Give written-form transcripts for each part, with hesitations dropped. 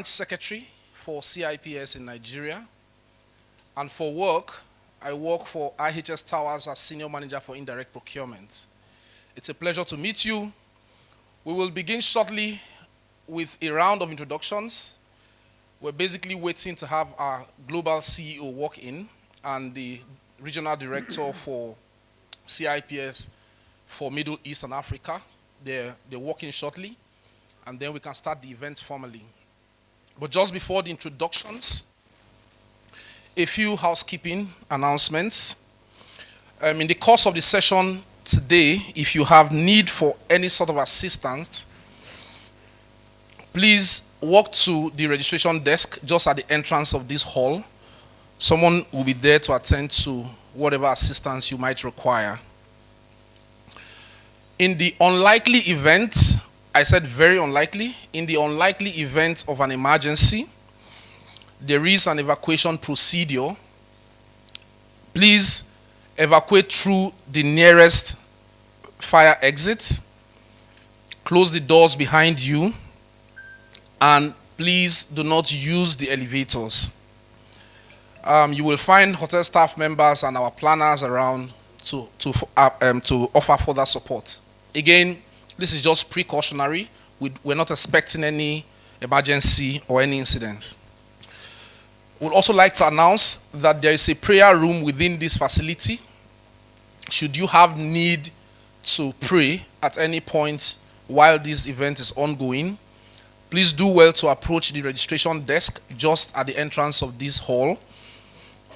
Secretary for CIPS in Nigeria, and for work, I work for IHS Towers as Senior Manager for Indirect Procurement. It's a pleasure to meet you. We will begin shortly with a round of introductions. We're basically waiting to have our global CEO walk in and the Regional Director for CIPS for Middle East and Africa. They're walking shortly, and then we can start the event formally. But just before the introductions, a few housekeeping announcements. In the course of the session today, if you have need for any sort of assistance, please walk to the registration desk just at the entrance of this hall. Someone will be there to attend to whatever assistance you might require. In the unlikely event, I said very unlikely, in the unlikely event of an emergency, there is an evacuation procedure. Please evacuate through the nearest fire exit. Close the doors behind you, and please do not use the elevators. You will find hotel staff members and our planners around to offer further support. Again, this is just precautionary. We're not expecting any emergency or any incidents. We'd also like to announce that there is a prayer room within this facility. Should you have need to pray at any point while this event is ongoing, please do well to approach the registration desk just at the entrance of this hall.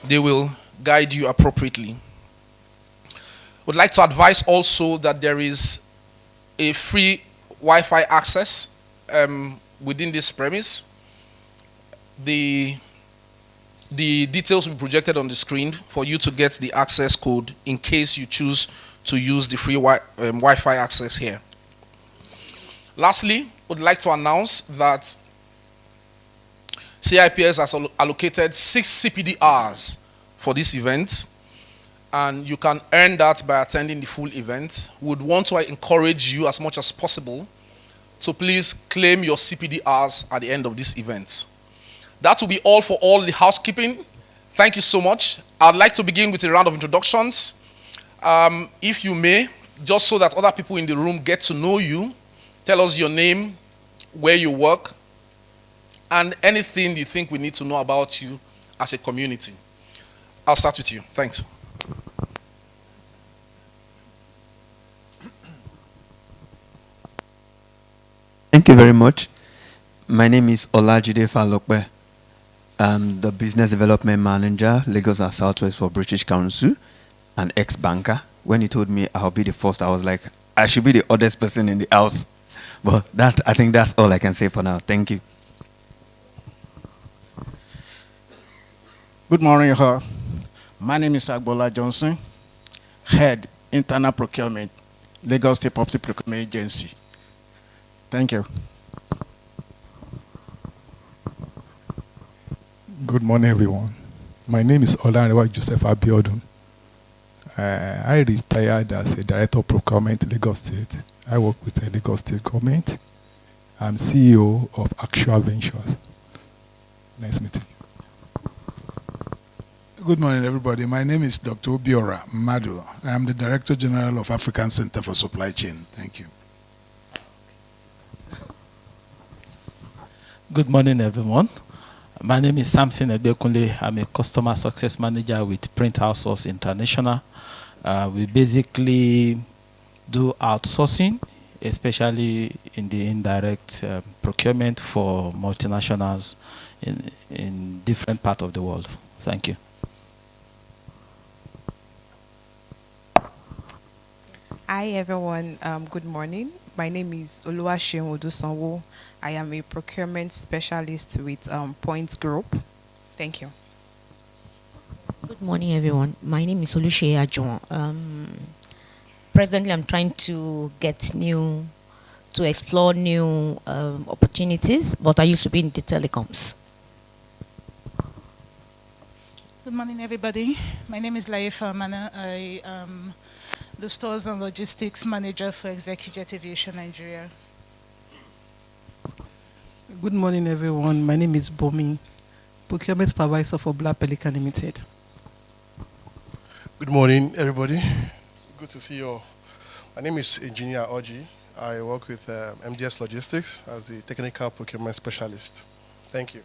They will guide you appropriately. Would like to advise also that there is a free Wi-Fi access within this premise. The details will be projected on the screen for you to get the access code in case you choose to use the free Wi-Fi access here. Lastly, would like to announce that CIPS has allocated 6 CPD hours for this event, and you can earn that by attending the full event. We would want to encourage you as much as possible to please claim your CPD hours at the end of this event. That will be all for all the housekeeping. Thank you so much. I'd like to begin with a round of introductions. If you may, just so that other people in the room get to know you, tell us your name, where you work, and anything you think we need to know about you as a community. I'll start with you. Thanks. Thank you very much. My name is Olajide Falokbe. I'm the Business Development Manager, Lagos and Southwest for British Council, an ex-banker. When he told me I'll be the first, I was like, I should be the oldest person in the house. But I think that's all I can say for now. Thank you. Good morning, all. My name is Agbola Johnson, Head Internal Procurement, Lagos State Public Procurement Agency. Thank you. Good morning, everyone. My name is Olarewa Joseph Abiodun. I retired as a Director of Procurement in Lagos State. I work with the Lagos State government. I'm CEO of Actual Ventures. Nice meeting you. Good morning, everybody. My name is Dr. Obiora Madu. I am the Director General of African Center for Supply Chain. Thank you. Good morning, everyone. My name is Samson Edekunle. I'm a Customer Success Manager with Print House Source International. We basically do outsourcing, especially in the indirect procurement for multinationals in different parts of the world. Thank you. Hi everyone, good morning. My name is Oluwaseun Odusanwo. I am a procurement specialist with Point Group. Thank you. Good morning, everyone. My name is Olusheye Ajon. Presently, I'm trying to explore new opportunities, but I used to be in the telecoms. Good morning, everybody. My name is Laifa Mana. I am the Stores and Logistics Manager for Executive Aviation Nigeria. Good morning, everyone. My name is Bomi, Procurement Supervisor for Black Pelican Limited. Good morning, everybody. Good to see you all. My name is Engineer Oji. I work with MDS Logistics as a technical procurement specialist. Thank you.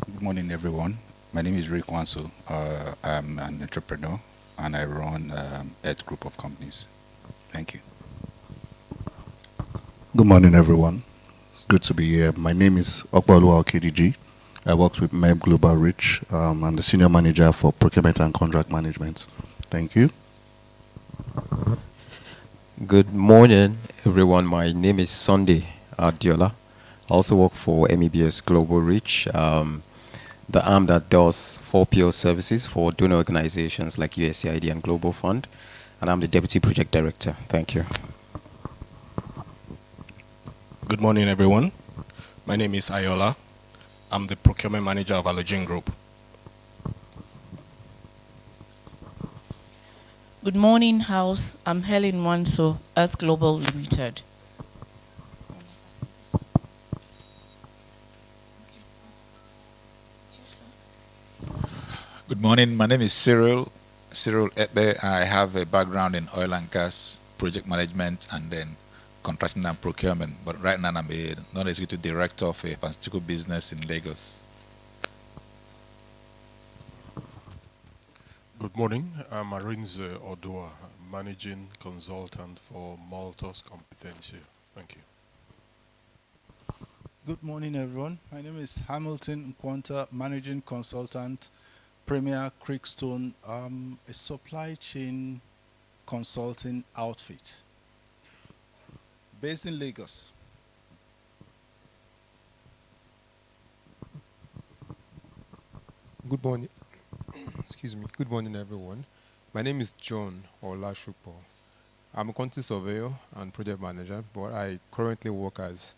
Good morning, everyone. My name is Rick Wanso. I'm an entrepreneur and I run Earth Group of companies. Thank you. Good morning, everyone. It's good to be here. My name is Okbalua KDG. I work with MEB Global Reach. I'm the Senior Manager for Procurement and Contract Management. Thank you. Good morning, everyone. My name is Sunday Adiola. I also work for MEBS Global Reach, the arm that does 4PO services for donor organizations like USAID and Global Fund, and I'm the Deputy Project Director. Thank you. Good morning, everyone. My name is Ayola. I'm the Procurement Manager of Allergen Group. Good morning, House. I'm Helen Wanso, Earth Global Limited. Good morning. My name is Cyril Ebe. I have a background in oil and gas project management and then contracting and procurement. But right now I'm a non-executive director of a pharmaceutical business in Lagos. Good morning. I'm Arinze Odua, Managing Consultant for Maltos Competentia. Thank you. Good morning, everyone. My name is Hamilton Nkwanta, Managing Consultant, Premier Creekstone, a supply chain consulting outfit based in Lagos. Good morning. Excuse me. Good morning, everyone. My name is John Olashupo. I'm a quantity surveyor and project manager, but I currently work as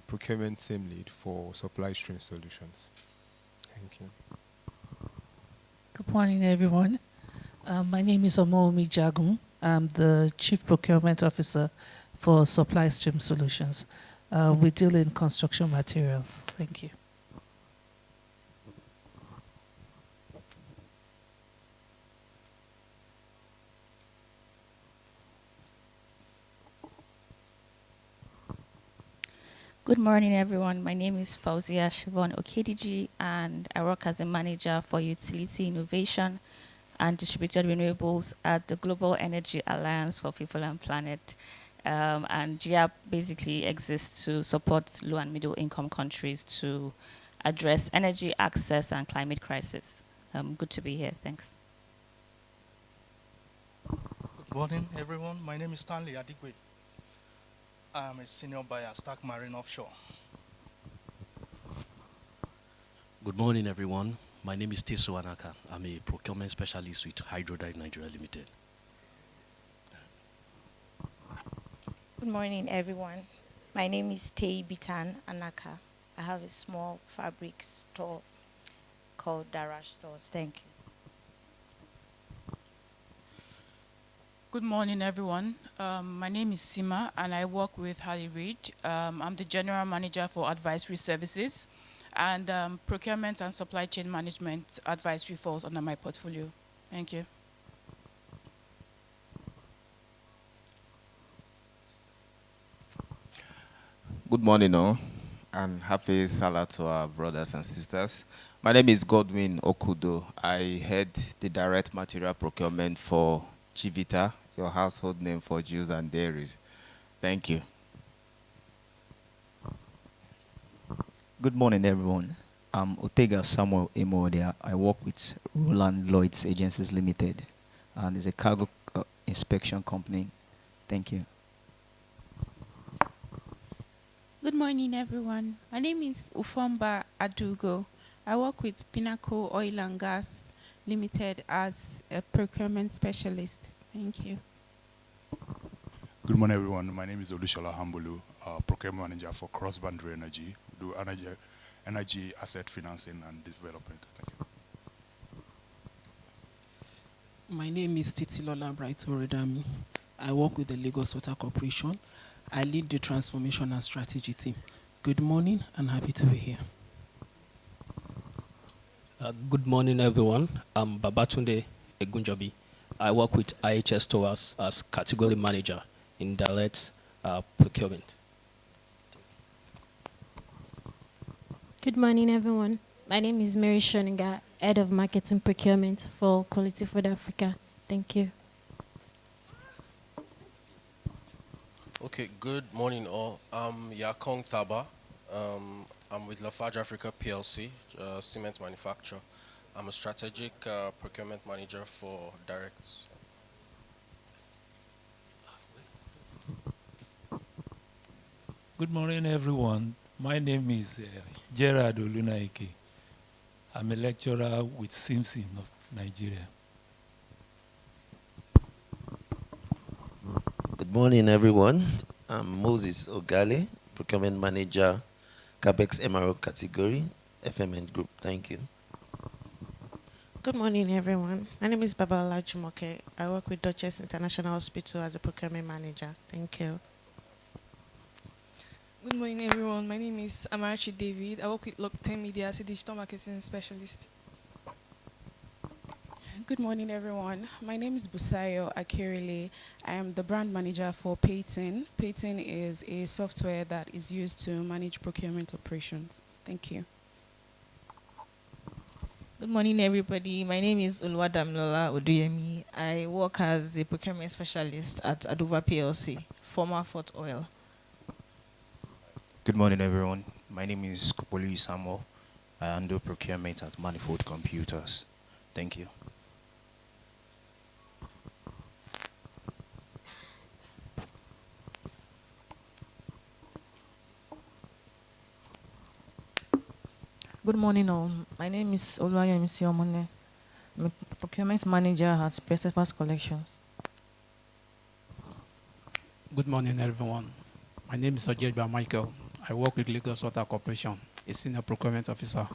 procurement team lead for supply chain solutions. Thank you. Good morning, everyone. My name is Omomi Jagun. I'm the Chief Procurement Officer for Supply Stream Solutions. We deal in construction materials. Thank you. Good morning, everyone. My name is Fauzia Shivon Okediji, and I work as a manager for utility innovation and distributed renewables at the Global Energy Alliance for People and Planet. And GIAP basically exists to support low and middle income countries to address energy access and climate crisis. Good to be here. Thanks. Good morning, everyone. My name is Stanley Adigwe. I'm a senior buyer, Stark Marine Offshore. Good morning, everyone. My name is Teso Anaka. I'm a procurement specialist with Hydrodite Nigeria Limited. Good morning, everyone. My name is Tei Bitan Anaka. I have a small fabric store called Darash Stores. Thank you. Good morning, everyone. My name is Sima, and I work with Harley Reid. I'm the General Manager for Advisory Services, and Procurement and Supply Chain Management Advisory falls under my portfolio. Thank you. Good morning, all, and happy Salah to our brothers and sisters. My name is Godwin Okudo. I head the direct material procurement for Chivita, your household name for Jews and dairies. Thank you. Good morning, everyone. I'm Otega Samuel Emodia. I work with Roland Lloyd's Agencies Limited, and it's a cargo inspection company. Thank you. Good morning, everyone. My name is Ufomba Adugo. I work with Pinnacle Oil and Gas Limited as a procurement specialist. Thank you. Good morning, everyone. My name is Olushola Hambulu, procurement manager for Cross Boundary Energy. We do energy asset financing and development. Thank you. My name is Titilola Bright Oredami. I work with the Lagos Water Corporation. I lead the transformation and strategy team. Good morning and happy to be here. Good morning, everyone. I'm Babatunde Egunjobi. I work with IHS Towers as category manager in direct procurement. Good morning, everyone. My name is Mary Shoninga, Head of Marketing Procurement for Quality Food Africa. Thank you. Okay, good morning all. I'm Yakong Thaba. I'm with Lafarge Africa PLC, cement manufacturer. I'm a strategic procurement manager for directs. Good morning, everyone. My name is Gerard Olunaike. I'm a lecturer with Cips Nigeria. Good morning, everyone. I'm Moses Ogale, procurement manager, Capex MRO category, FMN Group. Thank you. Good morning, everyone. My name is Babala Jumoke. I work with Duchess International Hospital as a procurement manager. Thank you. Good morning, everyone. My name is Amarachi David. I work with Lockton Media as a digital marketing specialist. Good morning, everyone. My name is Busayo Akirile. I am the brand manager for Payton. Payton is a software that is used to manage procurement operations. Thank you. Good morning, everybody. My name is Oluwadamilola Oduyemi. I work as a procurement specialist at Adova PLC, former Fort Oil. Good morning, everyone. My name is Kupolu Samuel. I handle procurement at Manifold Computers. Thank you. Good morning, all. My name is Oluwayomi Siomone. I'm a procurement manager at Persephone Collections. Good morning, everyone. My name is Ojeba Michael. I work with Lagos Water Corporation, a senior procurement officer.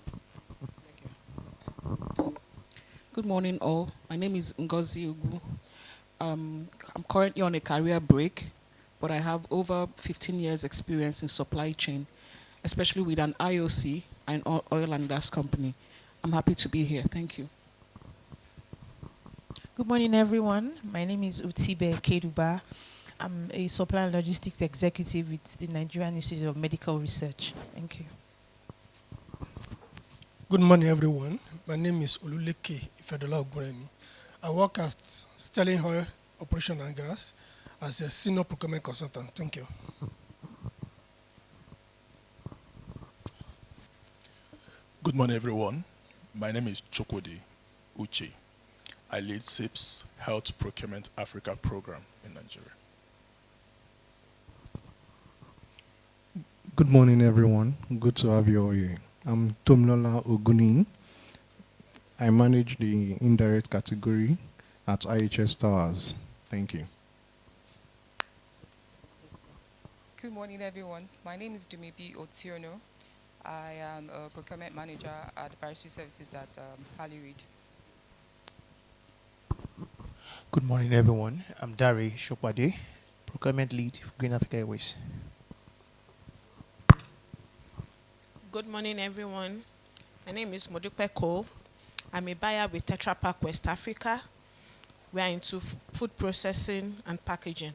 Good morning, all. My name is Ngozi Ugu. I'm currently on a career break, but I have over 15 years experience in supply chain, especially with an IOC, an oil and gas company. I'm happy to be here. Thank you. Good morning, everyone. My name is Utibe Keduba. I'm a supply and logistics executive with the Nigerian Institute of Medical Research. Thank you. Good morning, everyone. My name is Oluleke Ifedola Oguremi. I work at Sterling Oil Operation and Gas as a senior procurement consultant. Thank you. Good morning, everyone. My name is Chokode Uche. I lead Cips Health Procurement Africa program in Nigeria. Good morning, everyone. Good to have you all here. I'm Tomlola Ogunin. I manage the indirect category at IHS Towers. Thank you. Good morning, everyone. My name is Dumibi Otiono. I am a procurement manager at Advisory Services at Harley Reid. Good morning, everyone. I'm Dari Shokwade, procurement lead for Green Africa Airways. Good morning, everyone. My name is Modupe Cole. I'm a buyer with Tetra Pak West Africa. We are into food processing and packaging.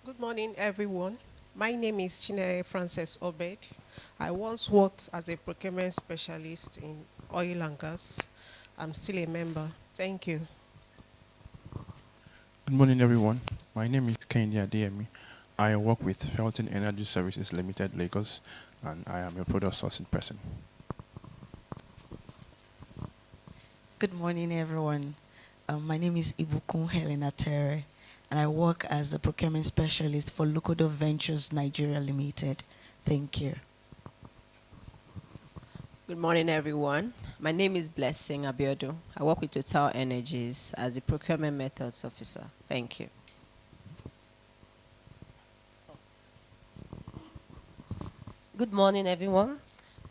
Good morning, everyone. My name is Chinere Frances Obed. I once worked as a procurement specialist in oil and gas. I'm still a member. Thank you. Good morning, everyone. My name is Kendi Adeyemi. I work with Felton Energy Services Limited, Lagos, and I am a product sourcing person. Good morning, everyone. My name is Ibukun Helena Tere, and I work as a procurement specialist for Lokodo Ventures Nigeria Limited. Thank you. Good morning, everyone. My name is Blessing Abiodo. I work with Total Energies as a procurement methods officer. Thank you. Good morning, everyone.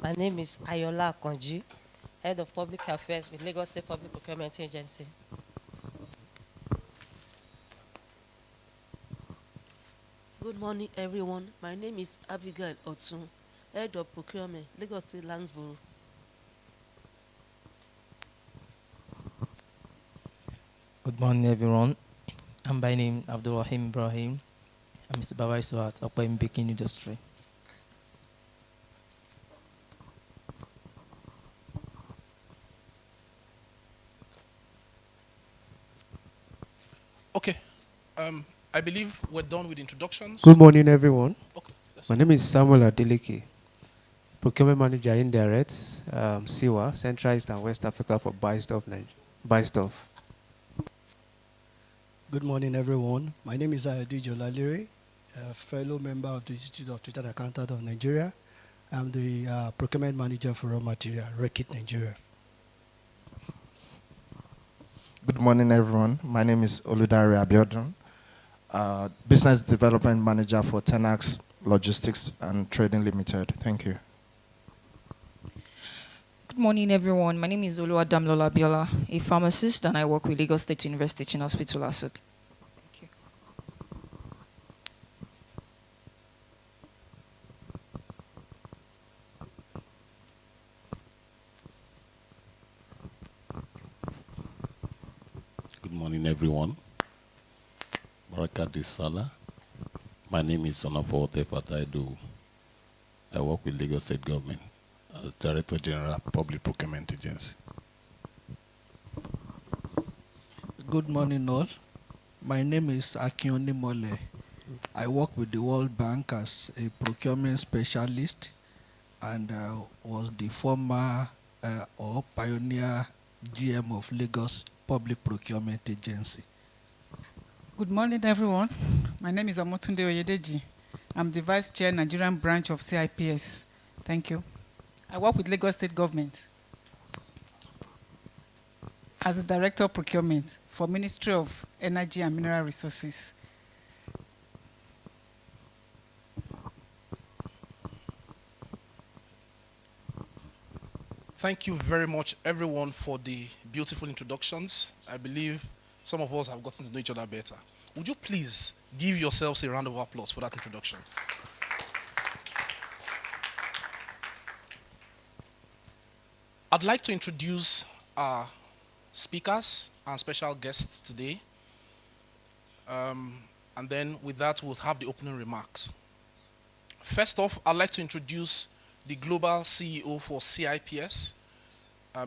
My name is Ayola Akonji, Head of Public Affairs with Lagos State Public Procurement Agency. Good morning, everyone. My name is Abigail Otun, Head of Procurement, Lagos State Lands Bureau. Good morning, everyone. I'm by name Abdulrahim Ibrahim. I'm a supervisor at Upper Baking Industry. Okay. I believe we're done with introductions. Good morning, everyone. Okay, My name is Samuel Adeleke, Procurement Manager Indirect, SIWA, Central East and West Africa for Buy Stuff. Good morning, everyone. My name is Ayodi Jolalire, a fellow member of the Institute of Chartered Accountants of Nigeria. I'm the Procurement Manager for Raw Material, Rekit Nigeria. Good morning, everyone. My name is Oludare Abiodun, Business Development Manager for Tenax Logistics and Trading Limited. Thank you. Good morning, everyone. My name is Oluwadamlola Biola, a pharmacist, and I work with Lagos State University Teaching Hospital, Asut. Thank you. Good morning, everyone. Baraka Disala. My name is Sonafo Tefataidu. I work with Lagos State Government as Director General Public Procurement Agency. Good morning, all. My name is Akioni Mole. I work with the World Bank as a procurement specialist and was the former or pioneer GM of Lagos Public Procurement Agency. Good morning, everyone. My name is Amotunde Oyedeji. I'm the Vice Chair, Nigerian branch of CIPS. Thank you. I work with Lagos State Government as the Director of Procurement for Ministry of Energy and Mineral Resources. Thank you very much, everyone, for the beautiful introductions. I believe some of us have gotten to know each other better. Would you please give yourselves a round of applause for that introduction? I'd like to introduce our speakers and special guests today. And then with that, we'll have the opening remarks. First off, I'd like to introduce the Global CEO for CIPS.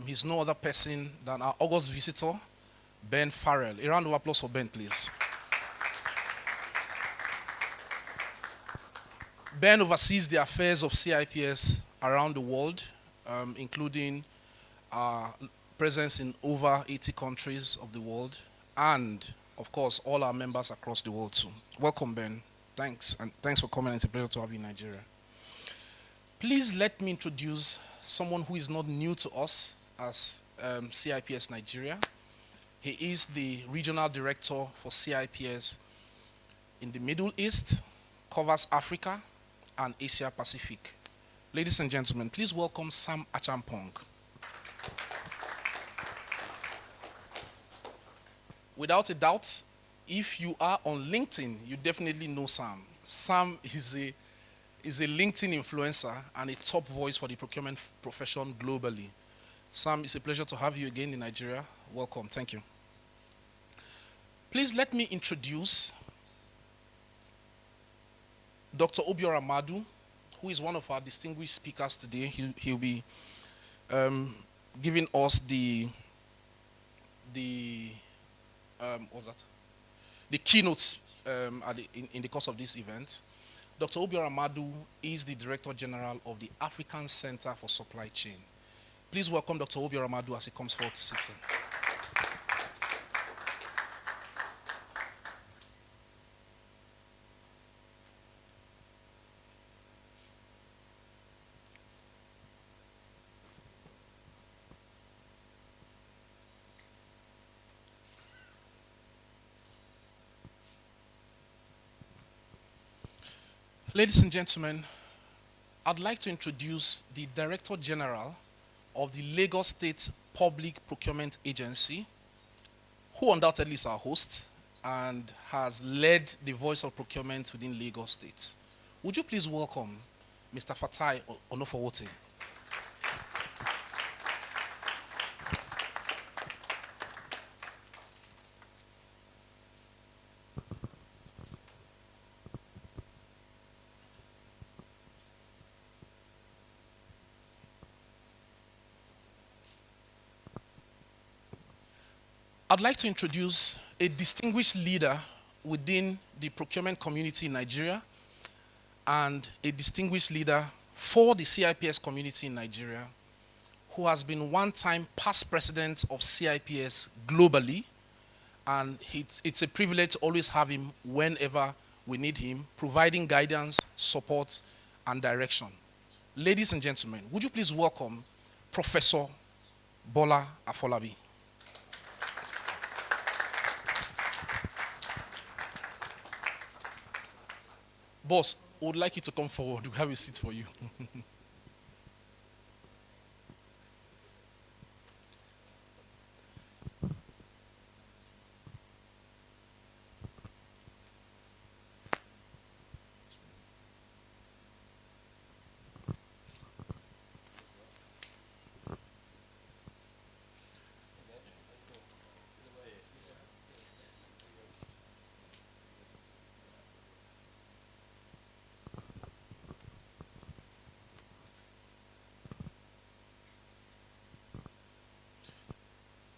He's no other person than our August visitor, Ben Farrell. A round of applause for Ben, please. Ben oversees the affairs of CIPS around the world, including presence in over 80 countries of the world, and of course, all our members across the world too. Welcome, Ben. Thanks, and thanks for coming. It's a pleasure to have you in Nigeria. Please let me introduce someone who is not new to us as CIPS Nigeria. He is the Regional Director for CIPS in the Middle East, covers Africa and Asia Pacific. Ladies and gentlemen, please welcome Sam Achampong. Without a doubt, if you are on LinkedIn, you definitely know Sam. Sam is a LinkedIn influencer and a top voice for the procurement profession globally. Sam, it's a pleasure to have you again in Nigeria. Welcome. Thank you. Please let me introduce Dr. Obiora Madu, who is one of our distinguished speakers today. He'll be giving us the keynotes in the course of this event. Dr. Obiora Madu is the Director General of the African Center for Supply Chain. Please welcome Dr. Obiora Madu as he comes forward to sit in. Ladies and gentlemen, I'd like to introduce the Director General of the Lagos State Public Procurement Agency, who undoubtedly is our host and has led the voice of procurement within Lagos State. Would you please welcome Mr. Fatai Onofowote? I'd like to introduce a distinguished leader within the procurement community in Nigeria and a distinguished leader for the CIPS community in Nigeria, who has been one-time past president of CIPS globally, and it's a privilege to always have him whenever we need him, providing guidance, support, and direction. Ladies and gentlemen, would you please welcome Professor Bola Afolabi. Boss, I would like you to come forward. We have a seat for you.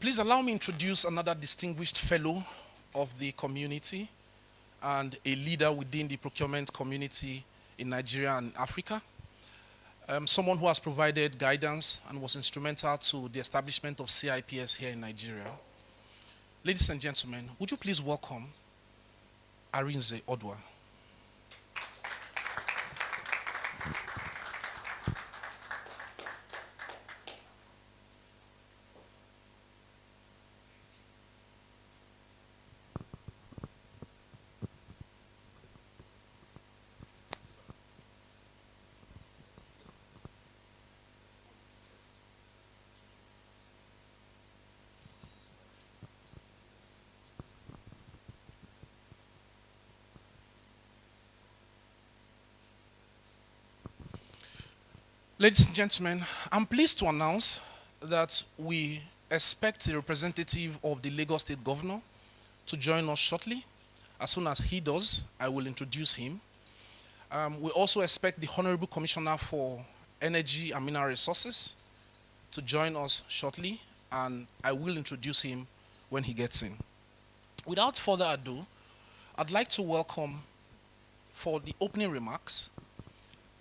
Please allow me to introduce another distinguished fellow of the community and a leader within the procurement community in Nigeria and Africa. Someone who has provided guidance and was instrumental to the establishment of CIPS here in Nigeria. Ladies and gentlemen, would you please welcome Arinze Odwa. Ladies and gentlemen, I'm pleased to announce that we expect a representative of the Lagos State Governor to join us shortly. As soon as he does, I will introduce him. We also expect the Honorable Commissioner for Energy and Mineral Resources to join us shortly, and I will introduce him when he gets in. Without further ado, I'd like to welcome, for the opening remarks,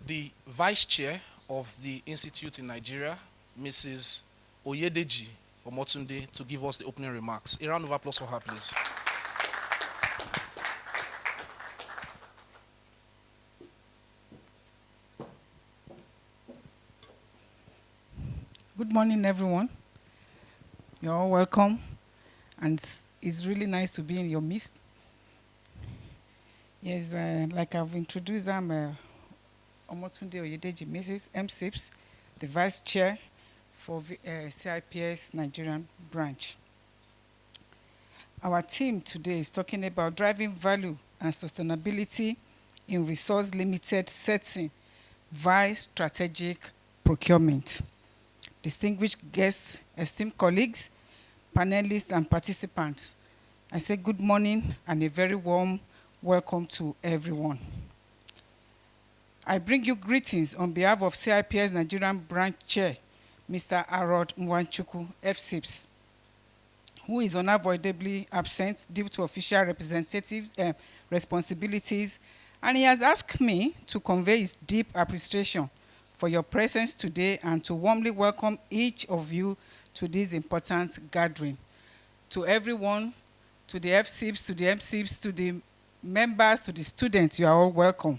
the Vice Chair of the Institute in Nigeria, Mrs. Oyedeji Omotunde, to give us the opening remarks. A round of applause for her, please. Good morning, everyone. You're all welcome, and it's really nice to be in your midst. Yes, like I've introduced, I'm Omotunde Oyedeji, Mrs. Cips, the Vice Chair for CIPS Nigerian branch. Our team today is talking about driving value and sustainability in resource-limited setting via strategic procurement. Distinguished guests, esteemed colleagues, panelists, and participants, I say good morning and a very warm welcome to everyone. I bring you greetings on behalf of CIPS Nigerian Branch Chair, Mr. Arod Mwanchuku, FCIPS, who is unavoidably absent due to official representatives' responsibilities, and he has asked me to convey his deep appreciation for your presence today and to warmly welcome each of you to this important gathering. To everyone, to the FCIPS, to the MCIPS, to the members, to the students, you are all welcome.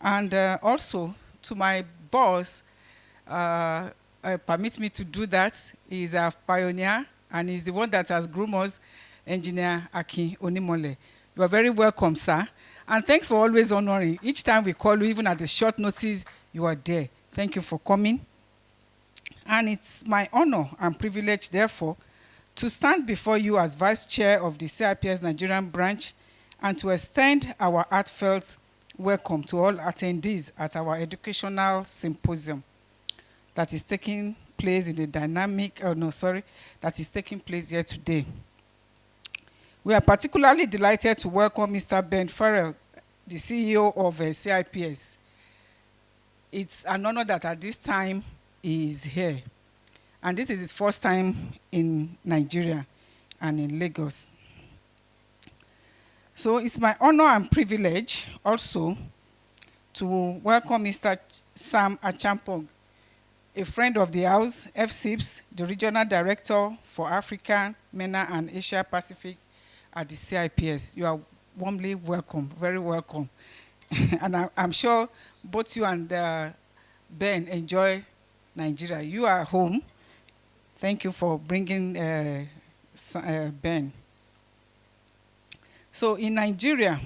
And also to my boss, permit me to do that. He's a pioneer and he's the one that has groomed us, Engineer Akin Onimole. You are very welcome, sir. And thanks for always honoring. Each time we call you, even at the short notice, you are there. Thank you for coming. And it's my honor and privilege, therefore, to stand before you as Vice Chair of the CIPS Nigerian branch and to extend our heartfelt welcome to all attendees at our educational symposium that is taking place in the that is taking place here today. We are particularly delighted to welcome Mr. Ben Farrell, the CEO of CIPS. It's an honor that at this time he is here. And this is his first time in Nigeria and in Lagos. So it's my honor and privilege also to welcome Mr. Sam Achampong, a friend of the house, FCIPS, the Regional Director for Africa, MENA, and Asia Pacific at the CIPS. You are warmly welcome, very welcome. And I'm sure both you and Ben enjoy Nigeria. You are home. Thank you for bringing Ben. So in Nigeria,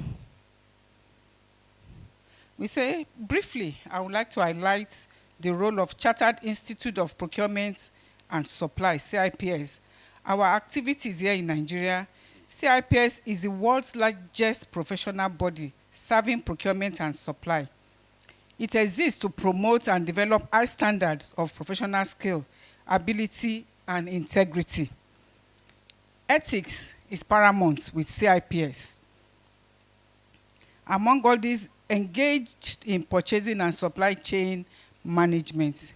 we say briefly, I would like to highlight the role of Chartered Institute of Procurement and Supply, CIPS. Our activities here in Nigeria, CIPS is the world's largest professional body serving procurement and supply. It exists to promote and develop high standards of professional skill, ability, and integrity. Ethics is paramount with CIPS. Among all these, engaged in purchasing and supply chain management.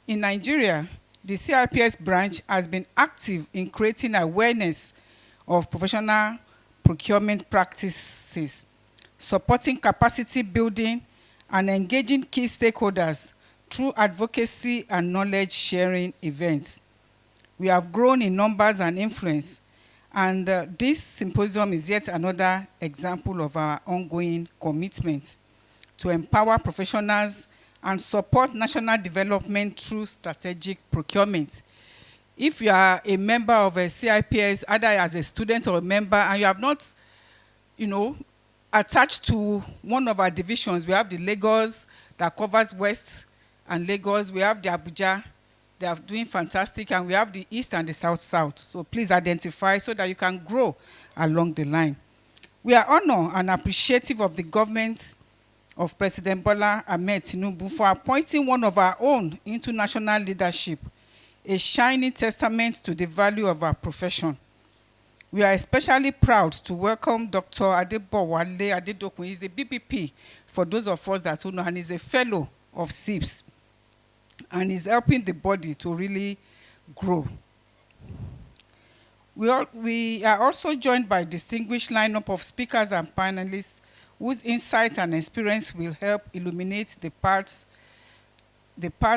In Nigeria, the CIPS branch has been active in creating awareness of professional procurement practices, supporting capacity building, and engaging key stakeholders through advocacy and knowledge sharing events. We have grown in numbers and influence, and this symposium is yet another example of our ongoing commitment to empower professionals and support national development through strategic procurement. If you are a member of a CIPS, either as a student or a member, and you have not, attached to one of our divisions, we have the Lagos that covers West and Lagos, we have the Abuja, they are doing fantastic, and we have the East and the South. So please identify so that you can grow along the line. We are honored and appreciative of the government of President Bola Ahmed Tinubu for appointing one of our own into national leadership, a shining testament to the value of our profession. We are especially proud to welcome Dr. Adebowale Adedokun. He is the BPP, for those of us that don't know, and he's a fellow of Cips, and he's helping the body to really grow. We are also joined by a distinguished lineup of speakers and panelists whose insights and experience will help illuminate the parts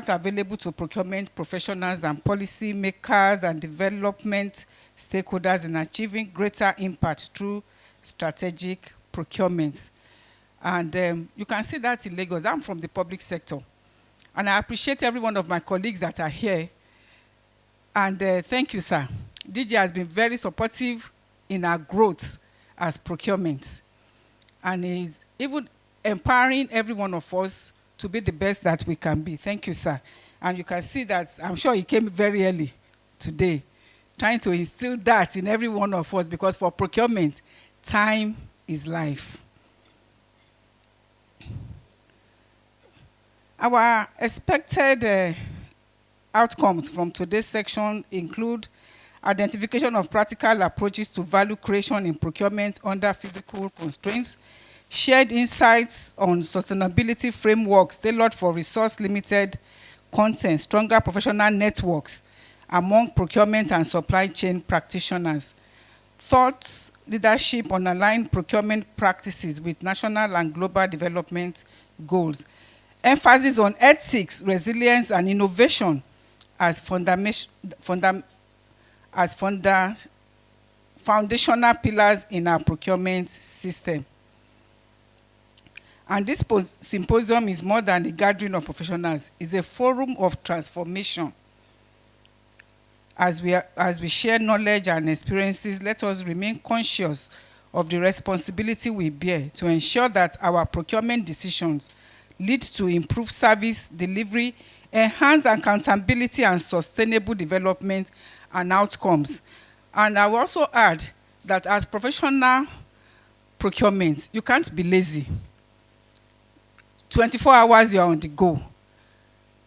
available to procurement professionals and policy makers and development stakeholders in achieving greater impact through strategic procurement. And you can see that in Lagos. I'm from the public sector, and I appreciate every one of my colleagues that are here. And thank you, sir. DJ has been very supportive in our growth as procurement, and is even empowering every one of us to be the best that we can be. Thank you, sir. And you can see that I'm sure he came very early today, trying to instill that in every one of us, because for procurement, time is life. Our expected outcomes from today's section include identification of practical approaches to value creation in procurement under physical constraints, shared insights on sustainability frameworks tailored for resource-limited content, stronger professional networks among procurement and supply chain practitioners, thought leadership on aligned procurement practices with national and global development goals, emphasis on ethics, resilience, and innovation as foundational pillars in our procurement system. And this symposium is more than a gathering of professionals. It's a forum of transformation. As we share knowledge and experiences, let us remain conscious of the responsibility we bear to ensure that our procurement decisions lead to improved service delivery, enhance accountability and sustainable development and outcomes. And I will also add that as professional procurement, you can't be lazy. 24 hours you're on the go.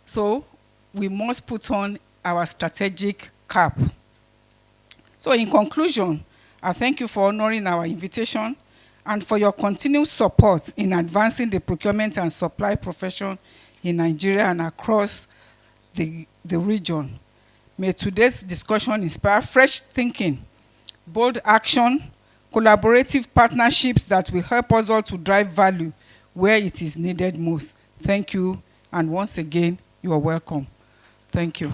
So we must put on our strategic cap. So in conclusion, I thank you for honoring our invitation and for your continued support in advancing the procurement and supply profession in Nigeria and across the region. May today's discussion inspire fresh thinking, bold action, collaborative partnerships that will help us all to drive value where it is needed most. Thank you, and once again, you are welcome. Thank you.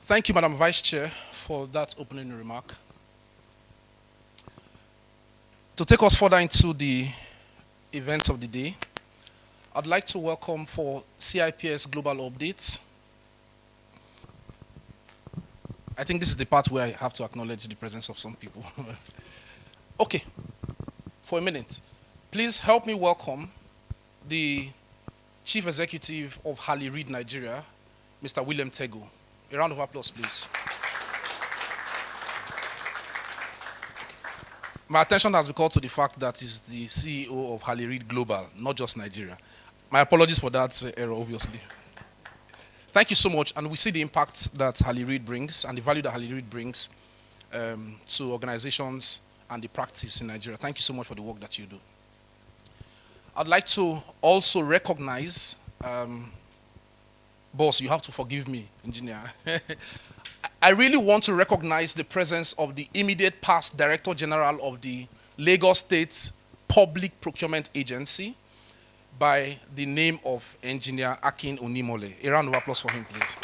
Thank you, Madam Vice Chair, for that opening remark. To take us further into the events of the day, I'd like to welcome for CIPS Global Updates. I think this is the part where I have to acknowledge the presence of some people. Okay, for a minute, please help me welcome the Chief Executive of Harley Reid Nigeria, Mr. William Tego. A round of applause, please. My attention has been called to the fact that he's the CEO of Harley Reid Global, not just Nigeria. My apologies for that error, obviously. Thank you so much, and we see the impact that Harley Reid brings and the value that Harley Reid brings to organizations and the practice in Nigeria. Thank you so much for the work that you do. I'd like to also recognize, boss, you have to forgive me, engineer. I really want to recognize the presence of the immediate past Director General of the Lagos State Public Procurement Agency by the name of Engineer Akin Onimole. A round of applause for him, please.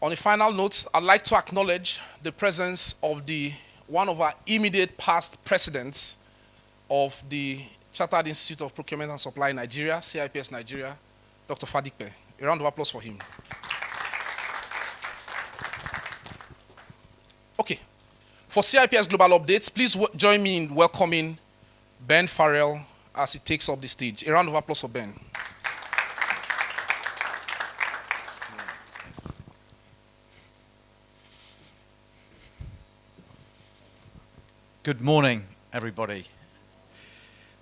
On a final note, I'd like to acknowledge the presence of one of our immediate past presidents of the Chartered Institute of Procurement and Supply Nigeria, CIPS Nigeria, Dr. Fadikpe. A round of applause for him. Okay. For CIPS Global Updates, please join me in welcoming Ben Farrell as he takes up the stage. A round of applause for Ben. Good morning, everybody.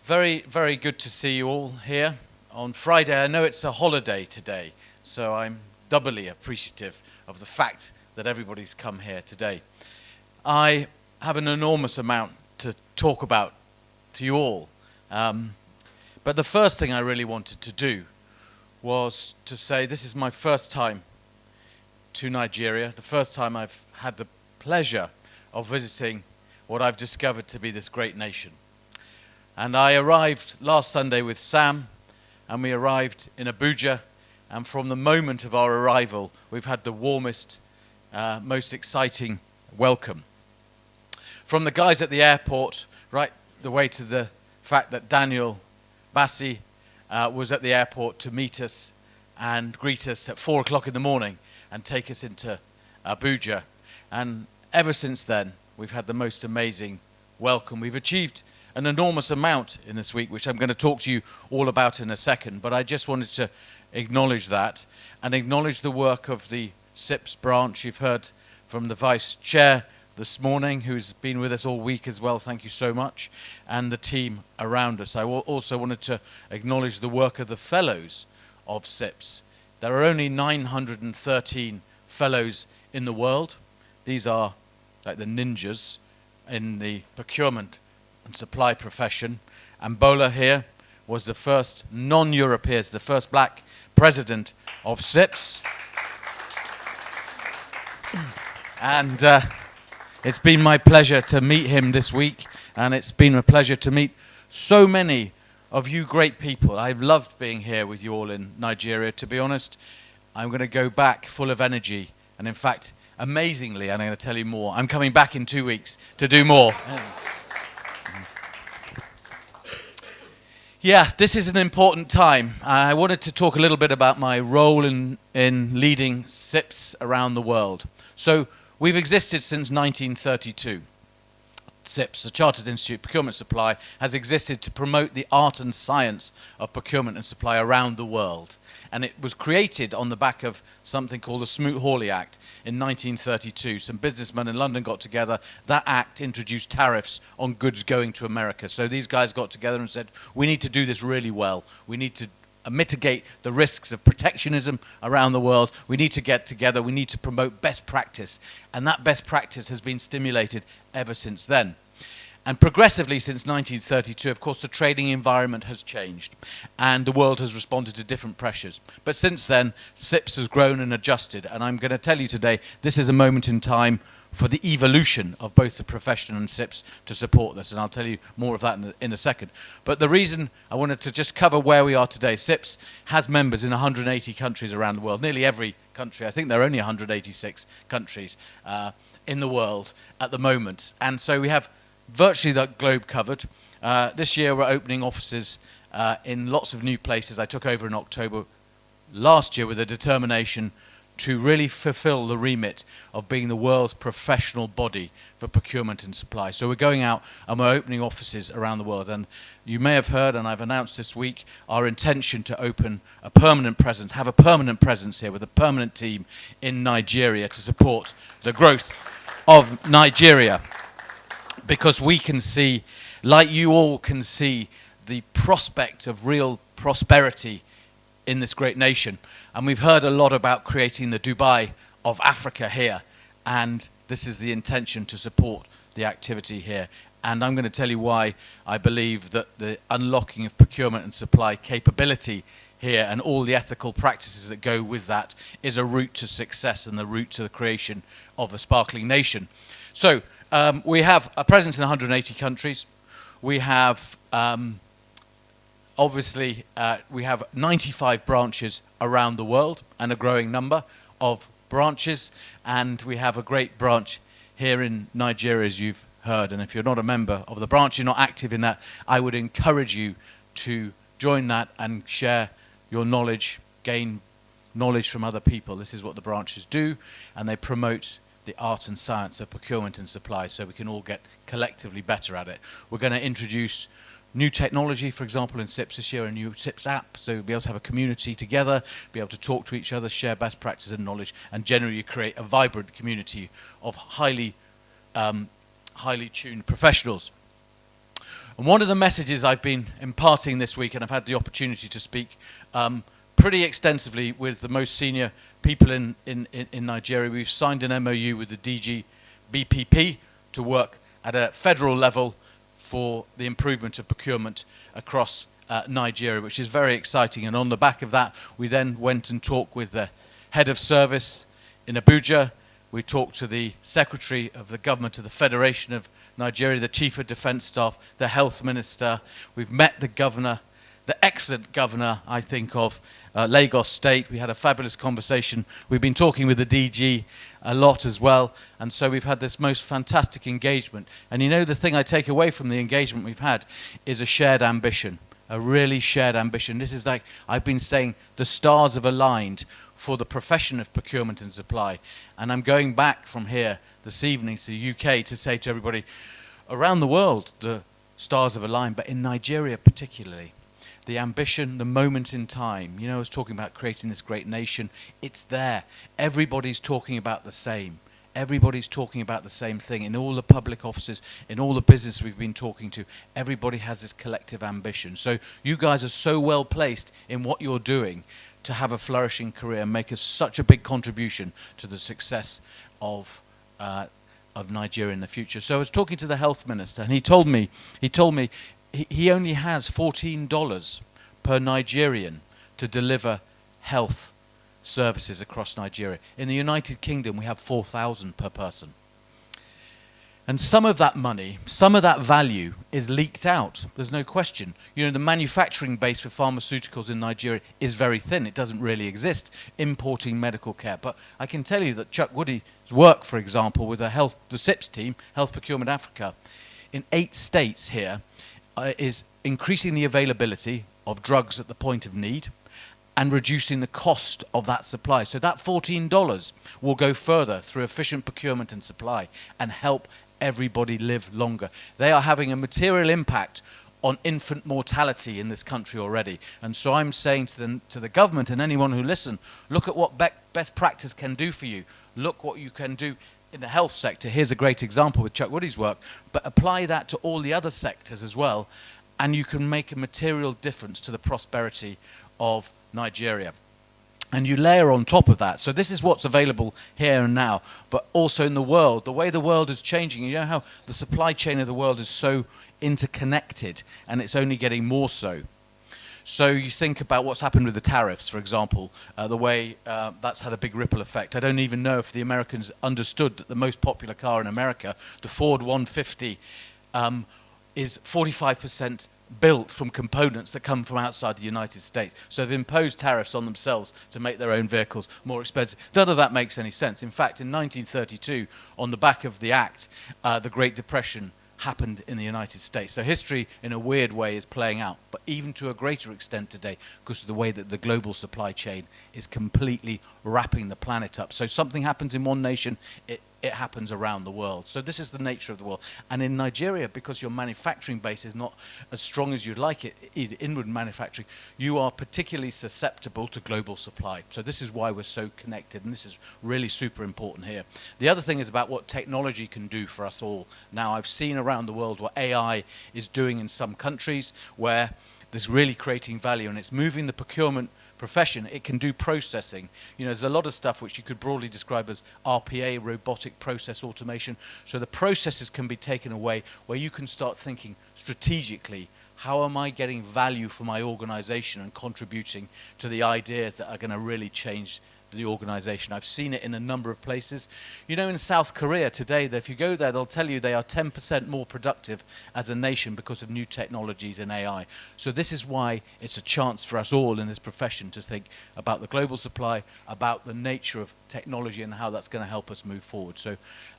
Very, very good to see you all here on Friday. I know it's a holiday today, so I'm doubly appreciative of the fact that everybody's come here today. I have an enormous amount to talk about to you all, but the first thing I really wanted to do was to say this is my first time to Nigeria, the first time I've had the pleasure of visiting what I've discovered to be this great nation. And I arrived last Sunday with Sam, and we arrived in Abuja, and from the moment of our arrival, we've had the warmest, most exciting welcome. From the guys at the airport, right the way to the fact that Daniel Bassi was at the airport to meet us and greet us at 4 o'clock in the morning and take us into Abuja. And ever since then, we've had the most amazing welcome. We've achieved an enormous amount in this week, which I'm going to talk to you all about in a second, but I just wanted to acknowledge that and acknowledge the work of the Cips branch. You've heard from the Vice Chair this morning, who's been with us all week as well. Thank you so much. And the team around us. I also wanted to acknowledge the work of the fellows of Cips. There are only 913 fellows in the world. These are like the ninjas in the procurement and supply profession. And Bola here was the first non-European, the first black president of Cips. And it's been my pleasure to meet him this week, and it's been a pleasure to meet so many of you great people. I've loved being here with you all in Nigeria. To be honest, I'm going to go back full of energy, and in fact, amazingly, and I'm going to tell you more, I'm coming back in 2 weeks to do more. Yeah, this is an important time. I wanted to talk a little bit about my role in leading Cips around the world. So we've existed since 1932. Cips, the Chartered Institute Procurement Supply, has existed to promote the art and science of procurement and supply around the world. And it was created on the back of something called the Smoot-Hawley Act in 1932. Some businessmen in London got together. That act introduced tariffs on goods going to America. So these guys got together and said, we need to do this really well. We need to mitigate the risks of protectionism around the world. We need to get together. We need to promote best practice. And that best practice has been stimulated ever since then. And progressively since 1932, of course, the trading environment has changed and the world has responded to different pressures. But since then, Cips has grown and adjusted. And I'm going to tell you today, this is a moment in time for the evolution of both the profession and Cips to support this. And I'll tell you more of that in a second. But the reason I wanted to just cover where we are today, Cips has members in 180 countries around the world, nearly every country. I think there are only 186 countries in the world at the moment. And so we have virtually the globe covered. This year we're opening offices in lots of new places. I took over in October last year with a determination to really fulfill the remit of being the world's professional body for procurement and supply. So we're going out and we're opening offices around the world. And you may have heard, and I've announced this week, our intention to open a permanent presence, have a permanent presence here with a permanent team in Nigeria to support the growth of Nigeria. Because we can see, like you all can see, the prospect of real prosperity in this great nation. And we've heard a lot about creating the Dubai of Africa here. And this is the intention to support the activity here. And I'm going to tell you why I believe that the unlocking of procurement and supply capability here and all the ethical practices that go with that is a route to success and the route to the creation of a sparkling nation. So, we have a presence in 180 countries. We have, obviously, we have 95 branches around the world and a growing number of branches. And we have a great branch here in Nigeria, as you've heard. And if you're not a member of the branch, you're not active in that, I would encourage you to join that and share your knowledge, gain knowledge from other people. This is what the branches do, and they promote the art and science of procurement and supply so we can all get collectively better at it. We're going to introduce new technology, for example, in Cips this year, a new Cips app, so we'll be able to have a community together, be able to talk to each other, share best practices and knowledge, and generally create a vibrant community of highly tuned professionals. And one of the messages I've been imparting this week, and I've had the opportunity to speak pretty extensively with the most senior people in Nigeria. We've signed an MOU with the DG BPP to work at a federal level for the improvement of procurement across Nigeria, which is very exciting. And on the back of that, we then went and talked with the head of service in Abuja. We talked to the Secretary of the Government of the Federation of Nigeria, the Chief of Defence Staff, the Health Minister. We've met the Governor, the excellent Governor, I think, of Lagos State. We had a fabulous conversation. We've been talking with the DG a lot as well, and so we've had this most fantastic engagement. And you know, the thing I take away from the engagement we've had is a shared ambition, a really shared ambition. This is, like I've been saying, the stars have aligned for the profession of procurement and supply. And I'm going back from here this evening to the UK to say to everybody, around the world the stars have aligned, but in Nigeria particularly, the ambition, the moment in time. You know, I was talking about creating this great nation. It's there. Everybody's talking about the same. Everybody's talking about the same thing. In all the public offices, in all the business we've been talking to, everybody has this collective ambition. So you guys are so well placed in what you're doing to have a flourishing career and make such a big contribution to the success of Nigeria in the future. So I was talking to the health minister, and he told me he only has $14 per Nigerian to deliver health services across Nigeria. In the United Kingdom, we have 4,000 per person. And some of that money, some of that value is leaked out. There's no question. You know, the manufacturing base for pharmaceuticals in Nigeria is very thin. It doesn't really exist, importing medical care. But I can tell you that Chuck Woody's work, for example, with the Cips team, Health Procurement Africa, in 8 states here, is increasing the availability of drugs at the point of need and reducing the cost of that supply. So that $14 will go further through efficient procurement and supply and help everybody live longer. They are having a material impact on infant mortality in this country already. And so I'm saying to the government and anyone who listen, look at what best practice can do for you. Look what you can do in the health sector. Here's a great example with Chuck Woody's work, but apply that to all the other sectors as well, and you can make a material difference to the prosperity of Nigeria. And you layer on top of that. So this is what's available here and now, but also in the world, the way the world is changing. You know how the supply chain of the world is so interconnected, and it's only getting more so. So you think about what's happened with the tariffs, for example, the way that's had a big ripple effect. I don't even know if the Americans understood that the most popular car in America, the Ford 150, is 45% built from components that come from outside the United States. So they've imposed tariffs on themselves to make their own vehicles more expensive. None of that makes any sense. In fact, in 1932, on the back of the Act, the Great Depression happened in the United States. So history, in a weird way, is playing out, but even to a greater extent today because of the way that the global supply chain is completely wrapping the planet up. So something happens in one nation, it happens around the world. So this is the nature of the world. And in Nigeria, because your manufacturing base is not as strong as you'd like it, inward manufacturing, you are particularly susceptible to global supply. So this is why we're so connected, and this is really super important here. The other thing is about what technology can do for us all. Now, I've seen around the world what AI is doing in some countries where there's really creating value, and it's moving the procurement profession. It can do processing. You know, there's a lot of stuff which you could broadly describe as RPA, robotic process automation. So the processes can be taken away where you can start thinking strategically, how am I getting value for my organization and contributing to the ideas that are going to really change the organization. I've seen it in a number of places. You know, in South Korea today, if you go there, they'll tell you they are 10% more productive as a nation because of new technologies in AI. So this is why it's a chance for us all in this profession to think about the global supply, about the nature of technology and how that's going to help us move forward. So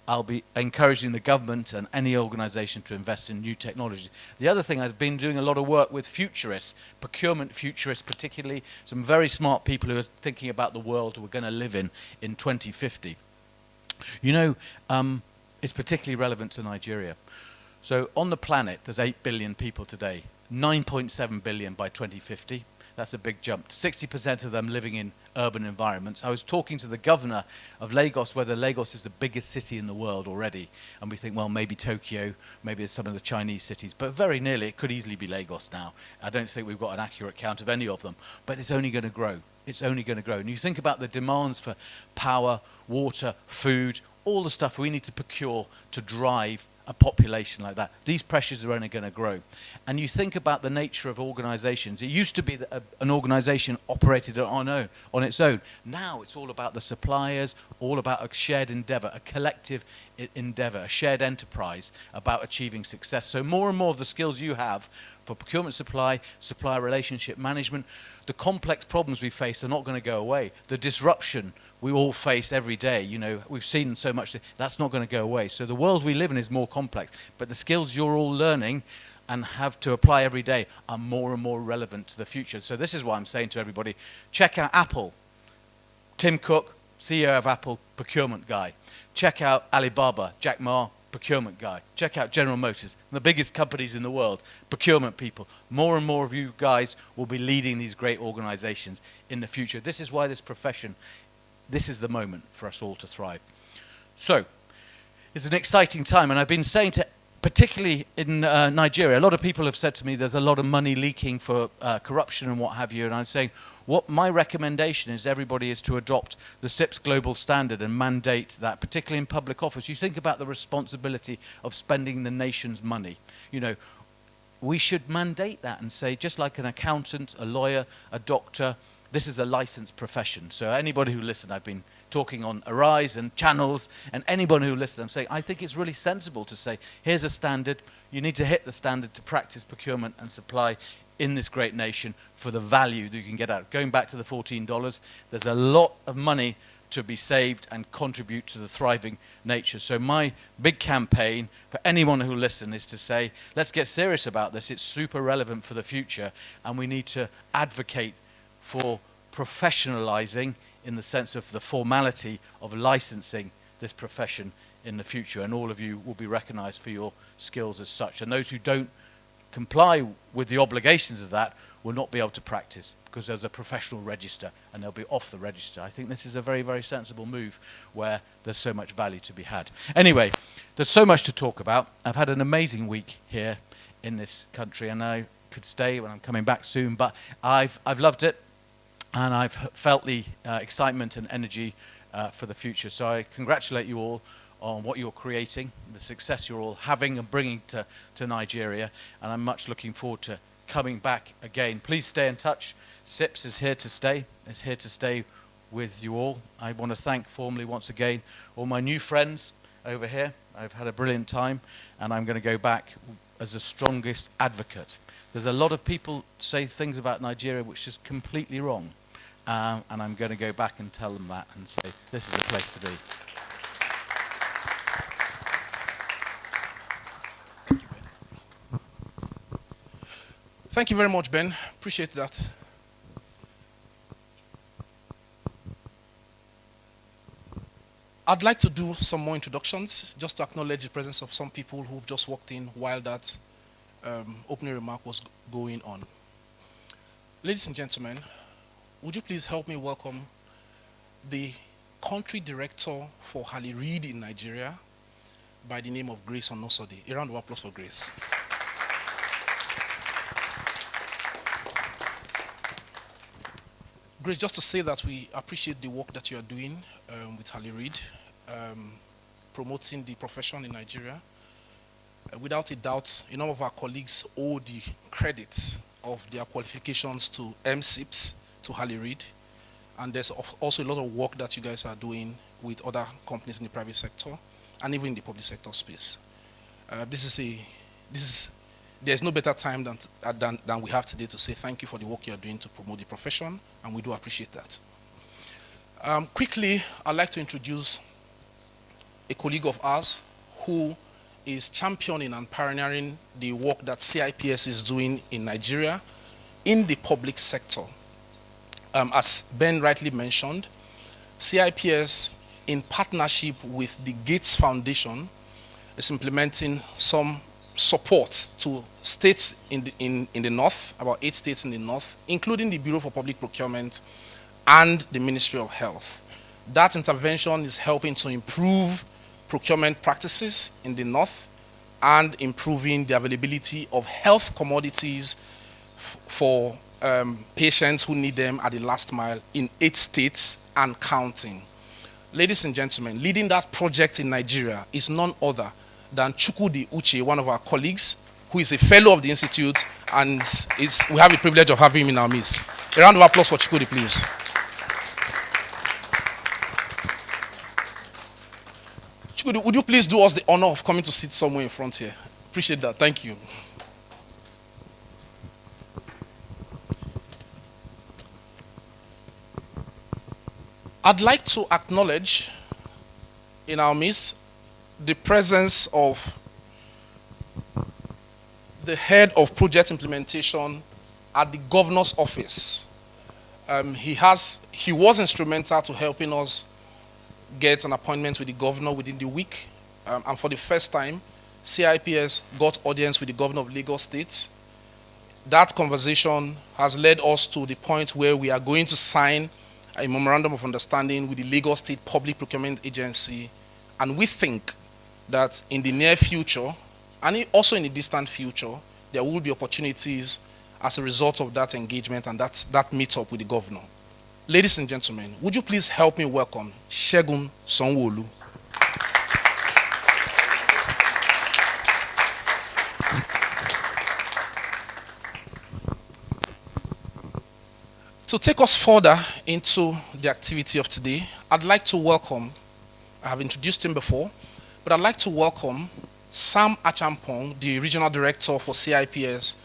I'll be encouraging the government and any organization to invest in new technologies. The other thing, I've been doing a lot of work with futurists, procurement futurists particularly, some very smart people who are thinking about the world we're going to live in 2050. You know, it's particularly relevant to Nigeria. So on the planet, there's 8 billion people today, 9.7 billion by 2050. That's a big jump. 60% of them living in urban environments. I was talking to the governor of Lagos, whether Lagos is the biggest city in the world already. And we think, well, maybe Tokyo, maybe some of the Chinese cities. But very nearly, it could easily be Lagos now. I don't think we've got an accurate count of any of them. But it's only going to grow. It's only going to grow. And you think about the demands for power, water, food, all the stuff we need to procure to drive a population like that. These pressures are only going to grow. And you think about the nature of organizations. It used to be that an organization operated on its own. Now it's all about the suppliers, all about a shared endeavor, a collective endeavor, a shared enterprise about achieving success. So more and more of the skills you have for procurement supply, supplier relationship management, the complex problems we face are not going to go away. The disruption we all face every day, you know, we've seen so much, that's not going to go away. So the world we live in is more complex, but the skills you're all learning and have to apply every day are more and more relevant to the future. So this is why I'm saying to everybody, check out Apple. Tim Cook, CEO of Apple, procurement guy. Check out Alibaba, Jack Ma, procurement guy. Check out General Motors, the biggest companies in the world, procurement people. More and more of you guys will be leading these great organizations in the future. This is why this profession, this is the moment for us all to thrive. So, it's an exciting time, and I've been saying to, particularly in Nigeria, a lot of people have said to me there's a lot of money leaking for corruption and what have you, and I'm saying what my recommendation is everybody is to adopt the Cips global standard and mandate that, particularly in public office. You think about the responsibility of spending the nation's money. You know, we should mandate that and say, just like an accountant, a lawyer, a doctor, this is a licensed profession. So anybody who listens, I've been talking on Arise and channels, and anyone who listens, I'm saying, I think it's really sensible to say, here's a standard, you need to hit the standard to practice procurement and supply in this great nation for the value that you can get out. Going back to the $14, there's a lot of money to be saved and contribute to the thriving nature. So my big campaign for anyone who will listen is to say, let's get serious about this. It's super relevant for the future, and we need to advocate for professionalizing in the sense of the formality of licensing this profession in the future, and all of you will be recognized for your skills as such. And those who don't comply with the obligations of that will not be able to practice because there's a professional register and they'll be off the register. I think this is a very, very sensible move where there's so much value to be had. Anyway, there's so much to talk about. I've had an amazing week here in this country, and I could stay when I'm coming back soon, but I've loved it, and I've felt the excitement and energy for the future. So I congratulate you all on what you're creating, the success you're all having and bringing to Nigeria, and I'm much looking forward to coming back again. Please stay in touch. Cips is here to stay with you all. I want to thank formally once again all my new friends over here. I've had a brilliant time, and I'm going to go back as the strongest advocate. There's a lot of people say things about Nigeria which is completely wrong, and I'm going to go back and tell them that and say this is the place to be. Thank you very much, Ben. Appreciate that. I'd like to do some more introductions, just to acknowledge the presence of some people who've just walked in while that opening remark was going on. Ladies and gentlemen, would you please help me welcome the country director for Hali Reid in Nigeria by the name of Grace Onosodi. A round of applause for Grace. Grace, just to say that we appreciate the work that you are doing with Hali Reid, promoting the profession in Nigeria. Without a doubt, a number of our colleagues owe the credit of their qualifications to MSIPS, to Hali Reid, and there's also a lot of work that you guys are doing with other companies in the private sector and even in the public sector space. There's no better time than we have today to say thank you for the work you are doing to promote the profession, and we do appreciate that. Quickly, I'd like to introduce a colleague of ours who is championing and pioneering the work that CIPS is doing in Nigeria in the public sector. As Ben rightly mentioned, CIPS, in partnership with the Gates Foundation, is implementing some support to states in the north, about 8 states in the north, including the Bureau for Public Procurement and the Ministry of Health. That intervention is helping to improve procurement practices in the north and improving the availability of health commodities for patients who need them at the last mile in 8 states and counting. Ladies and gentlemen, leading that project in Nigeria is none other than Chukwudi Uche, one of our colleagues, who is a fellow of the Institute, and we have the privilege of having him in our midst. A round of applause for Chukwudi, please. Chukwudi, would you please do us the honor of coming to sit somewhere in front here? Appreciate that. Thank you. I'd like to acknowledge in our midst the presence of the head of project implementation at the governor's office. He was instrumental to helping us get an appointment with the governor within the week. And for the first time, CIPS got audience with the governor of Lagos State. That conversation has led us to the point where we are going to sign a memorandum of understanding with the Lagos State Public Procurement Agency. And we think that in the near future, and also in the distant future, there will be opportunities as a result of that engagement and that meet-up with the governor. Ladies and gentlemen, would you please help me welcome Segun Sanwo-Olu. To take us further into the activity of today, I'd like to welcome, I have introduced him before, but I'd like to welcome Sam Achampong, the Regional Director for CIPS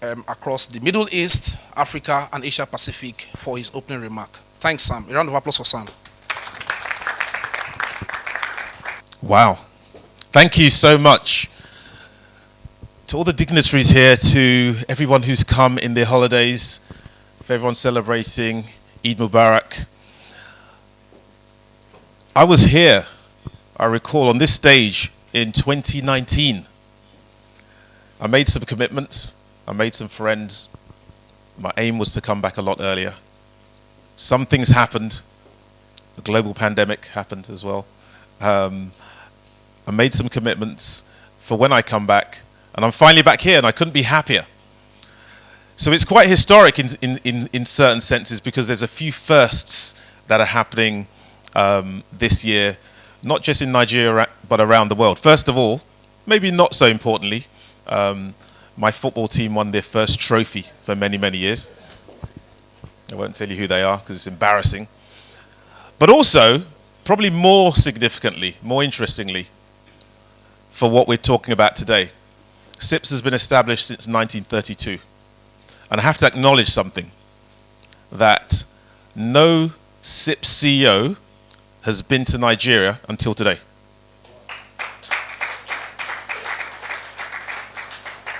across the Middle East, Africa, and Asia Pacific, for his opening remark. Thanks, Sam. A round of applause for Sam. Wow. Thank you so much to all the dignitaries here, to everyone who's come in their holidays, for everyone celebrating Eid Mubarak. I was here, I recall, on this stage in 2019. I made some commitments, I made some friends. My aim was to come back a lot earlier. Some things happened. The global pandemic happened as well. I made some commitments for when I come back, and I'm finally back here, and I couldn't be happier. So it's quite historic in certain senses, because there's a few firsts that are happening this year, not just in Nigeria, but around the world. First of all, maybe not so importantly, my football team won their first trophy for many, many years. I won't tell you who they are, because it's embarrassing. But also, probably more significantly, more interestingly, for what we're talking about today, Cips has been established since 1932. And I have to acknowledge something, that no Cips CEO has been to Nigeria until today.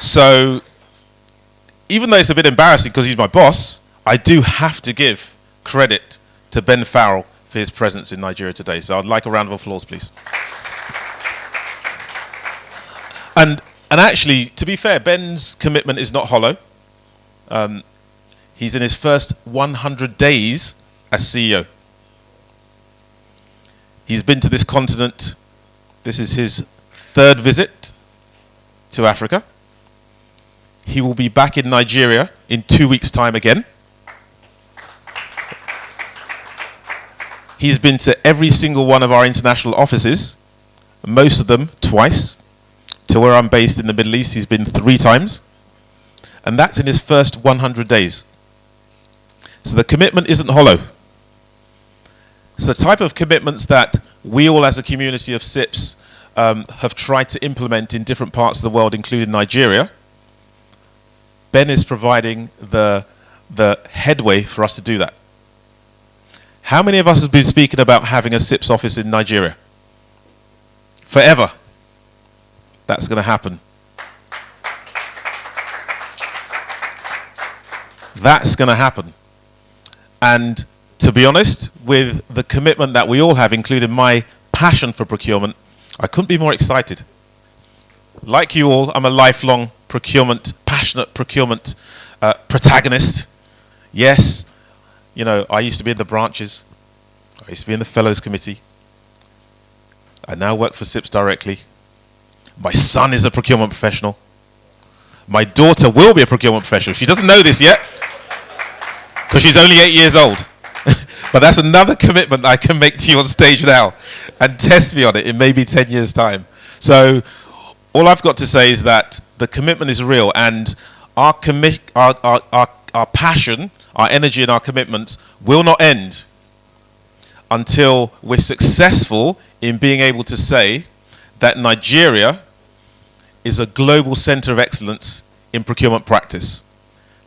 So, even though it's a bit embarrassing because he's my boss, I do have to give credit to Ben Farrell for his presence in Nigeria today. So I'd like a round of applause, please. And actually, to be fair, Ben's commitment is not hollow. He's in his first 100 days as CEO. He's been to this continent. This is his third visit to Africa. He will be back in Nigeria in 2 weeks' time again. He's been to every single one of our international offices, most of them twice. To where I'm based in the Middle East, he's been 3 times. And that's in his first 100 days. So the commitment isn't hollow. It's the type of commitments that we all as a community of Cips have tried to implement in different parts of the world, including Nigeria. Ben is providing the headway for us to do that. How many of us have been speaking about having a Cips office in Nigeria? Forever. That's going to happen. That's going to happen. And to be honest, with the commitment that we all have, including my passion for procurement, I couldn't be more excited. Like you all, I'm a lifelong passionate procurement protagonist. Yes, you know, I used to be in the branches. I used to be in the Fellows Committee. I now work for Cips directly. My son is a procurement professional. My daughter will be a procurement professional. She doesn't know this yet, because she's only 8 years old. But that's another commitment I can make to you on stage now, and test me on it in maybe 10 years' time. So all I've got to say is that the commitment is real, and our passion, our energy and our commitments will not end until we're successful in being able to say that Nigeria is a global center of excellence in procurement practice.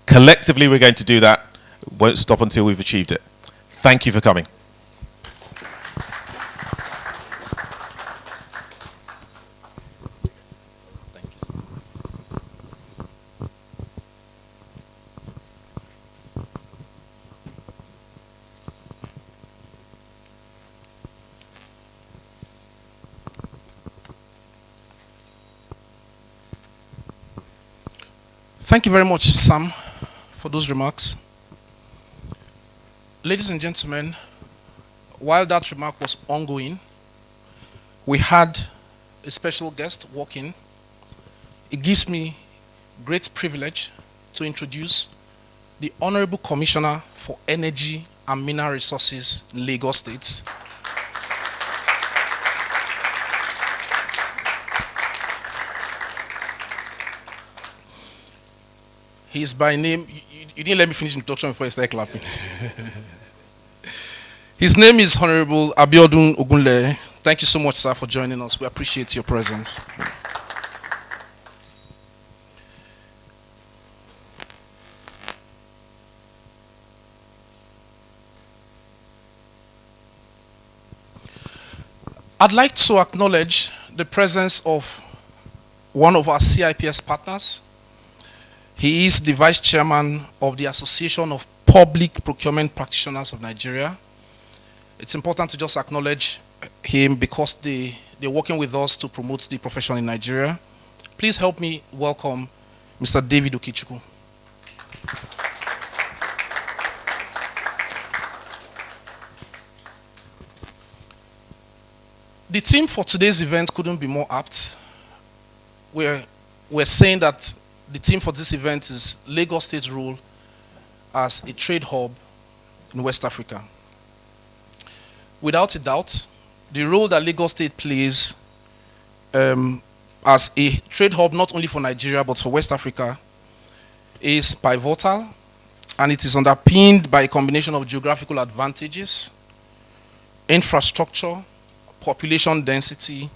Collectively, we're going to do that. It won't stop until we've achieved it. Thank you for coming. Thank you very much, Sam, for those remarks. Ladies and gentlemen, while that remark was ongoing, we had a special guest walk in. It gives me great privilege to introduce the Honorable Commissioner for Energy and Mineral Resources in Lagos State. He's by name, you didn't let me finish the introduction before I started clapping. His name is Honorable Abiodun Ogunle. Thank you so much, sir, for joining us. We appreciate your presence. I'd like to acknowledge the presence of one of our CIPS partners. He is the Vice Chairman of the Association of Public Procurement Practitioners of Nigeria. It's important to just acknowledge him because they're working with us to promote the profession in Nigeria. Please help me welcome Mr. David Okichukwu. The theme for today's event couldn't be more apt. We're saying that the theme for this event is Lagos State's role as a trade hub in West Africa. Without a doubt, the role that Lagos State plays as a trade hub not only for Nigeria but for West Africa is pivotal, and it is underpinned by a combination of geographical advantages, infrastructure, population density,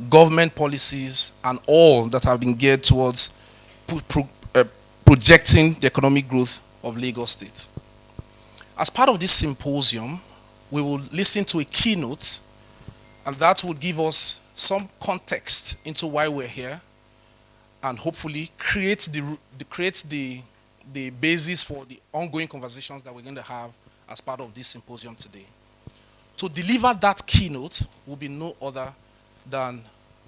government policies, and all that have been geared towards projecting the economic growth of Lagos State. As part of this symposium, we will listen to a keynote, and that will give us some context into why we're here, and hopefully create the basis for the ongoing conversations that we're going to have as part of this symposium today. To deliver that keynote will be no other than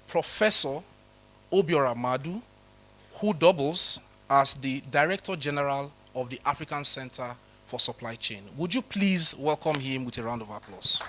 Professor Obiora Madu, who doubles as the Director General of the African Center for Supply Chain. Would you please welcome him with a round of applause?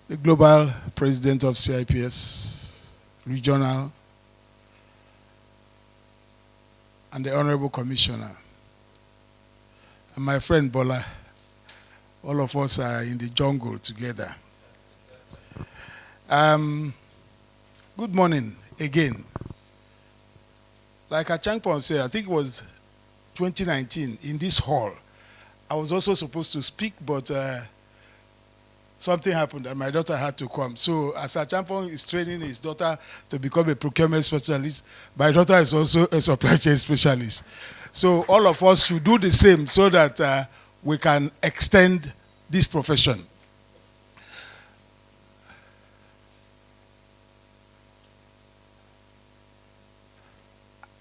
The Global President of CIPS, Regional, and the Honorable Commissioner, and my friend Bola. All of us are in the jungle together. Good morning again. Like Achankpon said, I think it was 2019 in this hall. I was also supposed to speak, but something happened and my daughter had to come. So as Achankpon is training his daughter to become a procurement specialist, my daughter is also a supply chain specialist. So all of us should do the same so that we can extend this profession.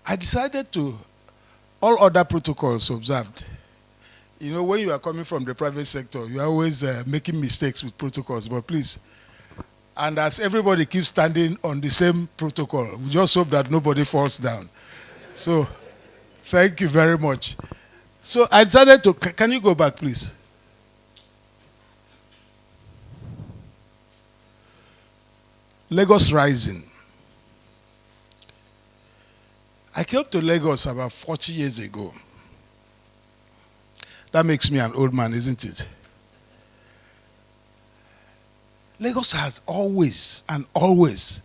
I decided to, all other protocols observed. You know, when you are coming from the private sector, you are always making mistakes with protocols, but please. And as everybody keeps standing on the same protocol, we just hope that nobody falls down. So, thank you very much. So I decided to, can you go back, please? Lagos Rising. I came to Lagos about 40 years ago. That makes me an old man, isn't it? Lagos has always and always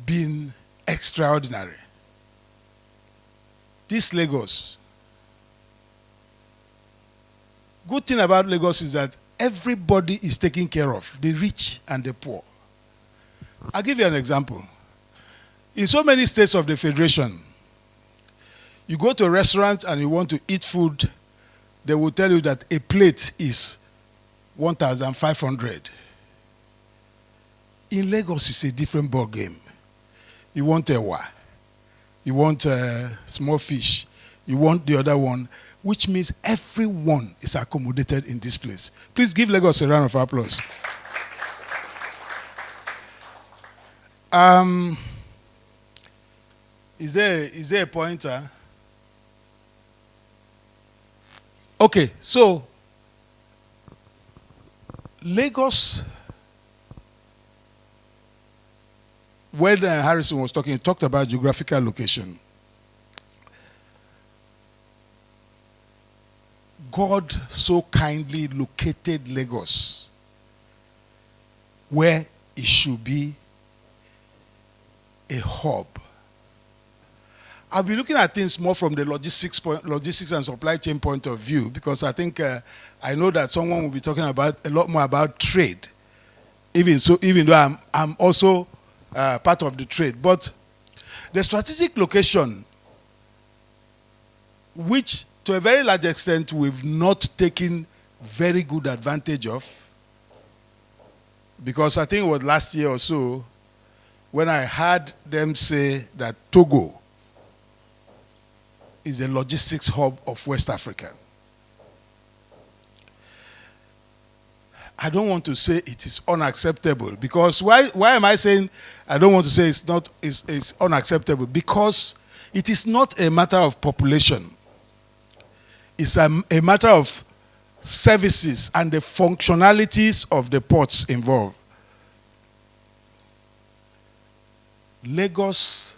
been extraordinary. This Lagos, good thing about Lagos is that everybody is taken care of, the rich and the poor. I'll give you an example. In so many states of the Federation, you go to a restaurant and you want to eat food, they will tell you that a plate is 1,500. In Lagos, it's a different ball game. You want ewa, you want small fish, you want the other one, which means everyone is accommodated in this place. Please give Lagos a round of applause. Is there a pointer? Okay, so Lagos, when Harrison was talking, he talked about geographical location. God so kindly located Lagos where it should be a hub. I'll be looking at things more from the logistics and supply chain point of view, because I think I know that someone will be talking about a lot more about trade. Even though I'm also part of the trade, but the strategic location, which to a very large extent we've not taken very good advantage of, because I think it was last year or so when I heard them say that Togo is the logistics hub of West Africa. I don't want to say it is unacceptable, because why am I saying I don't want to say it's unacceptable? Because it is not a matter of population. It's a matter of services and the functionalities of the ports involved. Lagos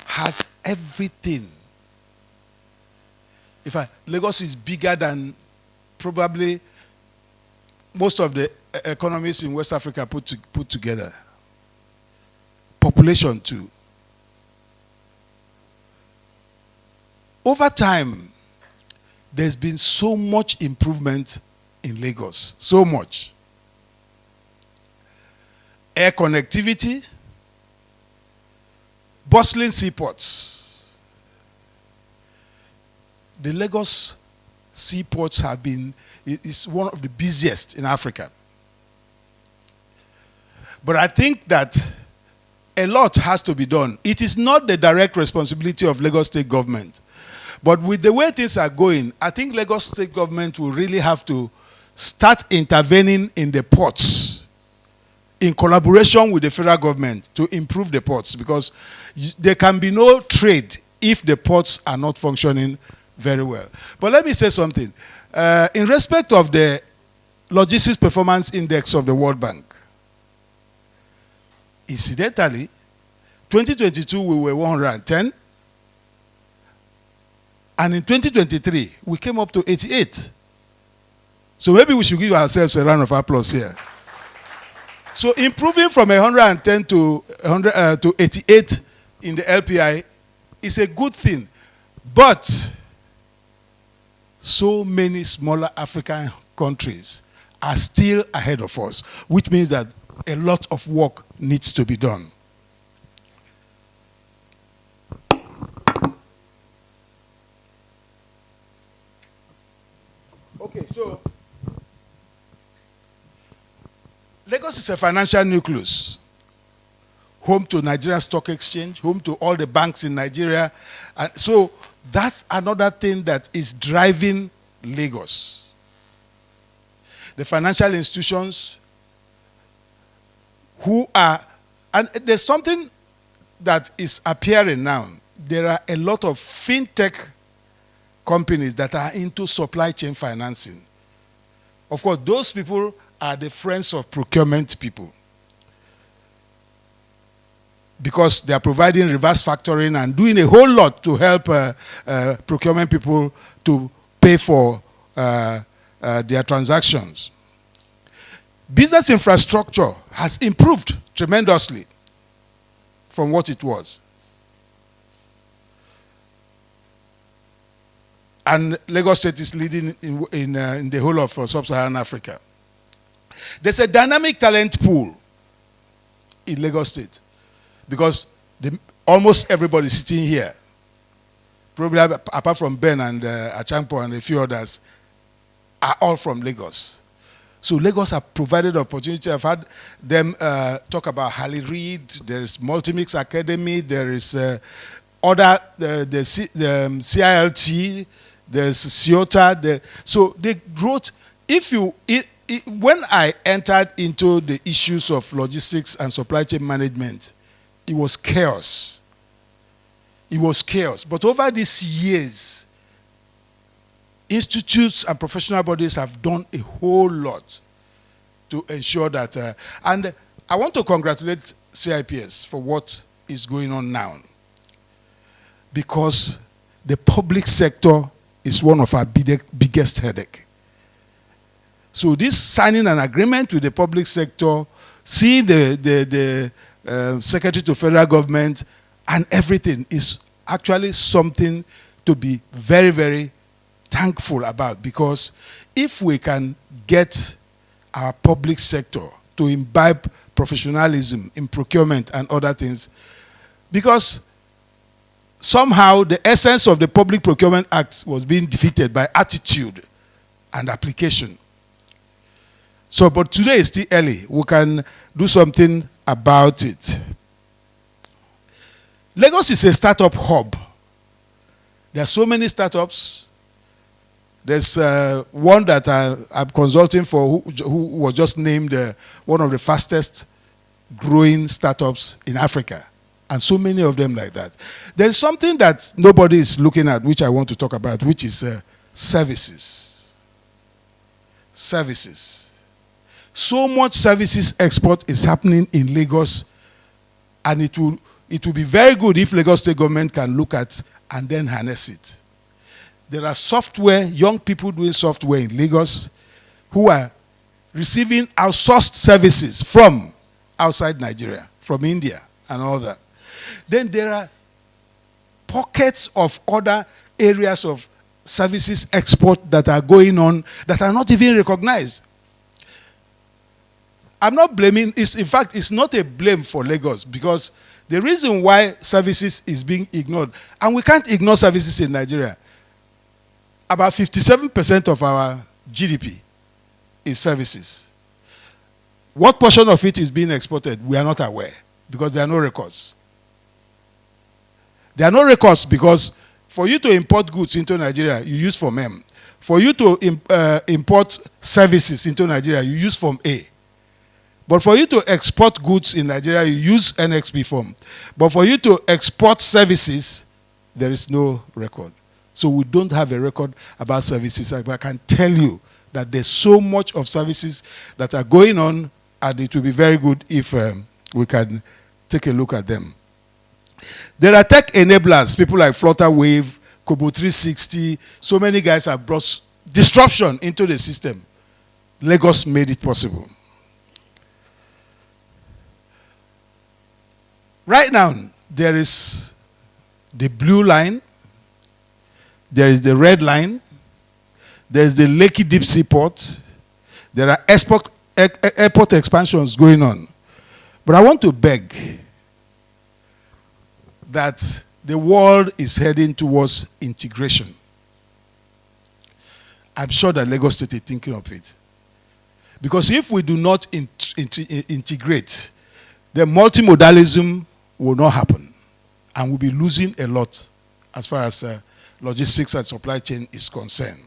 has everything. In fact, Lagos is bigger than probably most of the economies in West Africa put together. Population too. Over time, there's been so much improvement in Lagos. So much. Air connectivity, bustling seaports. The Lagos seaports have been, it's one of the busiest in Africa. But I think that a lot has to be done. It is not the direct responsibility of Lagos State government. But with the way things are going, I think Lagos State government will really have to start intervening in the ports in collaboration with the federal government to improve the ports, because there can be no trade if the ports are not functioning very well. But let me say something. In respect of the Logistics Performance Index of the World Bank, incidentally, 2022 we were 110, and in 2023 we came up to 88. So maybe we should give ourselves a round of applause here. So improving from 110 to 88 in the LPI is a good thing, but so many smaller African countries are still ahead of us, which means that a lot of work needs to be done. Okay, so Lagos is a financial nucleus, home to Nigeria Stock Exchange, home to all the banks in Nigeria. And so that's another thing that is driving Lagos. The financial institutions who are, and there's something that is appearing now. There are a lot of fintech companies that are into supply chain financing. Of course, those people are the friends of procurement people, because they are providing reverse factoring and doing a whole lot to help procurement people to pay for their transactions. Business infrastructure has improved tremendously from what it was. And Lagos State is leading in the whole of sub-Saharan Africa. There's a dynamic talent pool in Lagos State, because almost everybody sitting here, probably apart from Ben and Achampo and a few others, are all from Lagos. So Lagos have provided opportunity. I've had them talk about Harley Reid. There is Multimix Academy. There is the CILT. There's Ciota. So the growth. When I entered into the issues of logistics and supply chain management, it was chaos. It was chaos. But over these years, institutes and professional bodies have done a whole lot to ensure that. And I want to congratulate CIPS for what is going on now, because the public sector is one of our biggest headache. So this signing an agreement with the public sector, seeing the Secretary to Federal Government and everything is actually something to be very, very thankful about, because if we can get our public sector to imbibe professionalism in procurement and other things, because somehow the essence of the Public Procurement Act was being defeated by attitude and application. So, but today is still early. We can do something about it. Lagos is a startup hub. There are so many startups. There's one that I'm consulting for who was just named one of the fastest growing startups in Africa. And so many of them like that. There's something that nobody is looking at, which I want to talk about, which is services. Services. So much services export is happening in Lagos, and it will be very good if Lagos State government can look at and then harness it. There are software, young people doing software in Lagos who are receiving outsourced services from outside Nigeria, from India and all that. Then there are pockets of other areas of services export that are going on that are not even recognized. I'm not blaming, in fact, it's not a blame for Lagos, because the reason why services is being ignored, and we can't ignore services in Nigeria, about 57% of our GDP is services. What portion of it is being exported, we are not aware, because there are no records. There are no records because for you to import goods into Nigeria, you use Form M. For you to import services into Nigeria, you use Form A. But for you to export goods in Nigeria, you use NXP form. But for you to export services, there is no record. So we don't have a record about services. I can tell you that there's so much of services that are going on, and it will be very good if we can take a look at them. There are tech enablers, people like Flutterwave, Kobo 360. So many guys have brought disruption into the system. Lagos made it possible. Right now, there is the blue line, there is the red line, there is the Lekki Deep Sea Port, there are airport expansions going on. But I want to beg that the world is heading towards integration. I'm sure that Lagos State is thinking of it. Because if we do not integrate, the multimodalism will not happen, and we'll be losing a lot as far as logistics and supply chain is concerned.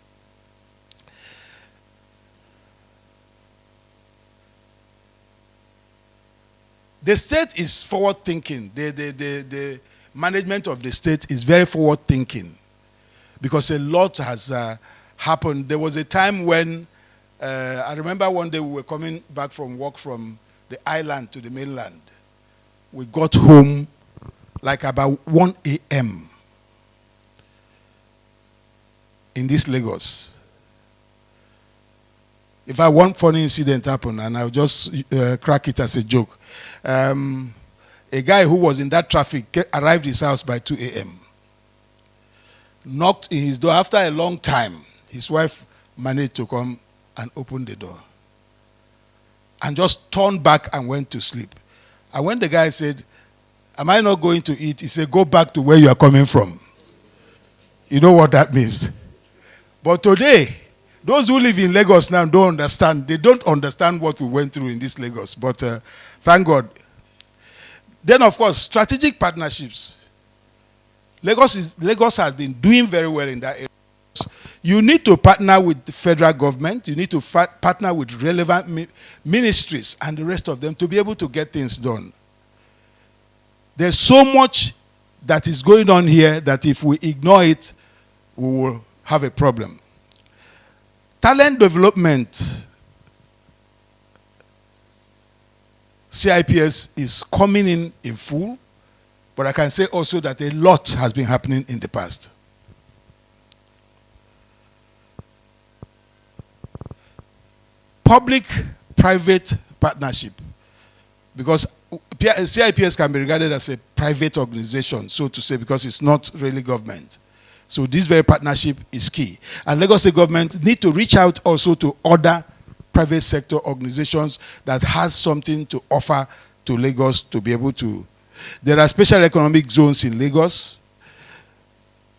The state is forward thinking. The management of the state is very forward thinking, because a lot has happened. There was a time when I remember one day we were coming back from work from the island to the mainland. We got home like about 1 a.m. in this Lagos. In fact, one funny incident happened, and I'll just crack it as a joke. A guy who was in that traffic arrived at his house by 2 a.m. Knocked in his door. After a long time, his wife managed to come and open the door, and just turned back and went to sleep. And when the guy said, "Am I not going to eat?" he said, "Go back to where you are coming from." You know what that means. But today, those who live in Lagos now don't understand. They don't understand what we went through in this Lagos. But thank God. Then, of course, strategic partnerships. Lagos has been doing very well in that area. You need to partner with the federal government. You need to partner with relevant ministries and the rest of them to be able to get things done. There's so much that is going on here that if we ignore it, we will have a problem. Talent development, CIPS is coming in full, but I can say also that a lot has been happening in the past. public-private partnership, because CIPS can be regarded as a private organization, so to say, because it's not really government. So this very partnership is key. And Lagos State government need to reach out also to other private sector organizations that has something to offer to Lagos to be able to. There are special economic zones in Lagos.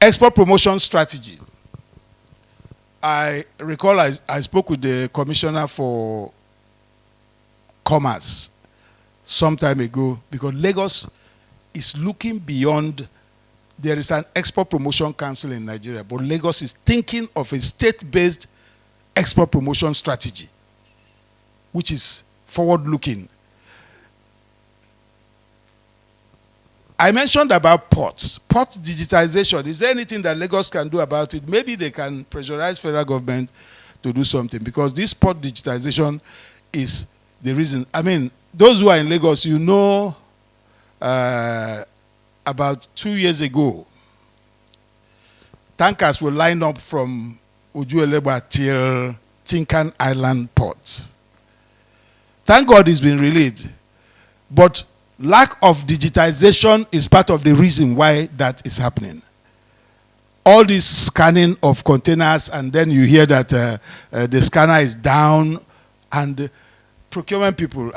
Export promotion strategy. I recall I spoke with the Commissioner for Commerce some time ago, because Lagos is looking beyond. There is an export promotion council in Nigeria, but Lagos is thinking of a state-based export promotion strategy, which is forward-looking. I mentioned about ports. Port digitization. Is there anything that Lagos can do about it? Maybe they can pressurize federal government to do something, because this port digitization is the reason. I mean, those who are in Lagos, you know, about 2 years ago, tankers were lined up from Ojuelegba till Tinkan Island port. Thank God it's been relieved. But lack of digitization is part of the reason why that is happening. All this scanning of containers, and then you hear that the scanner is down, and procurement people,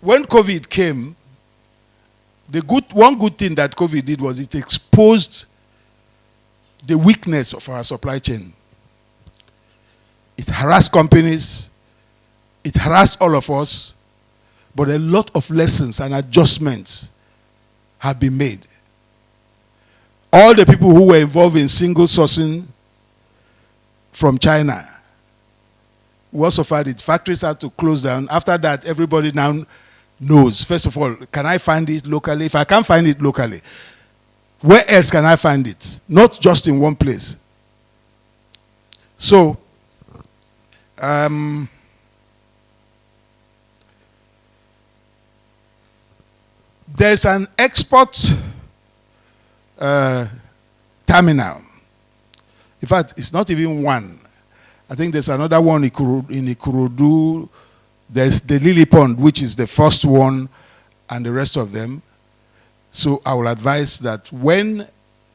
when COVID came, one good thing that COVID did was it exposed the weakness of our supply chain. It harassed companies, it harassed all of us, but a lot of lessons and adjustments have been made. All the people who were involved in single sourcing from China, we also found it. Factories had to close down. After that, everybody now knows, first of all, can I find it locally? If I can't find it locally, where else can I find it? Not just in one place. So, there's an export terminal. In fact, it's not even one. I think there's another one in Ikorodu. There's the Lily Pond, which is the first one, and the rest of them. So I will advise that when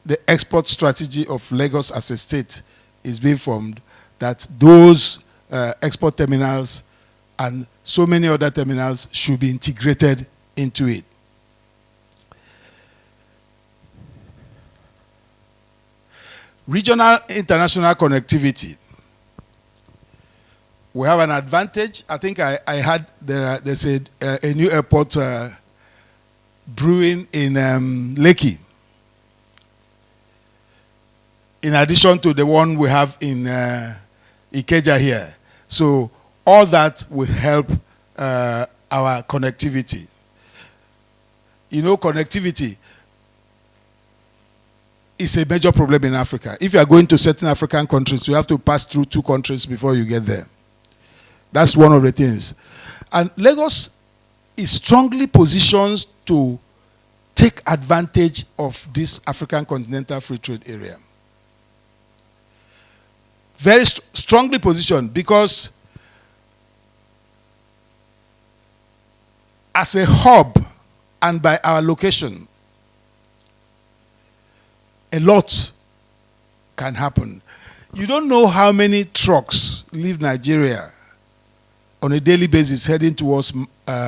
the export strategy of Lagos as a state is being formed, that those export terminals and so many other terminals should be integrated into it. Regional international connectivity. We have an advantage. I think I had there's a new airport brewing in Lekki, in addition to the one we have in Ikeja here. So all that will help our connectivity. You know, connectivity is a major problem in Africa. If you are going to certain African countries, you have to pass through 2 countries before you get there. That's one of the things. And Lagos is strongly positioned to take advantage of this African continental free trade area. Very strongly positioned, because as a hub and by our location, a lot can happen. You don't know how many trucks leave Nigeria on a daily basis heading towards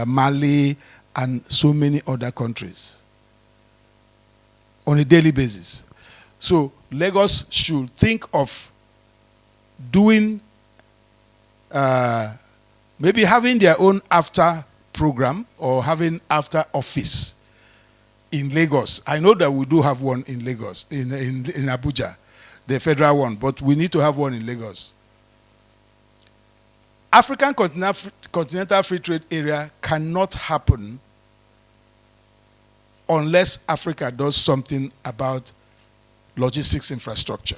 Mali and so many other countries. On a daily basis. So Lagos should think of doing, maybe having their own after program or having after office in Lagos. I know that we do have one in Lagos, in Abuja, the federal one, but we need to have one in Lagos. African continental free trade area cannot happen unless Africa does something about logistics infrastructure.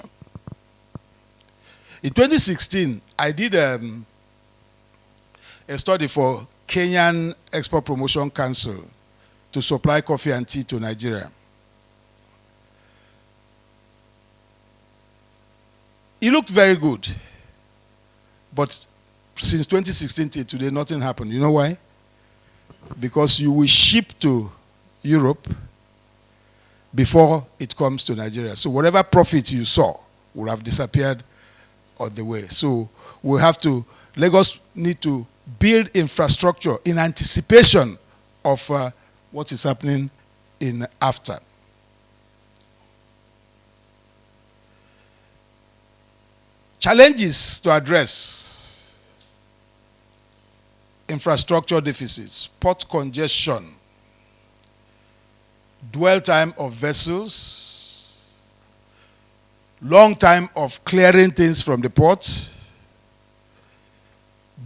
In 2016, I did a study for Kenyan Export Promotion Council to supply coffee and tea to Nigeria. It looked very good. But since 2016 till today, nothing happened. You know why? Because you will ship to Europe before it comes to Nigeria. So whatever profit you saw will have disappeared on the way. So Lagos need to build infrastructure in anticipation of what is happening in after. Challenges to address: infrastructure deficits, port congestion, dwell time of vessels, long time of clearing things from the port,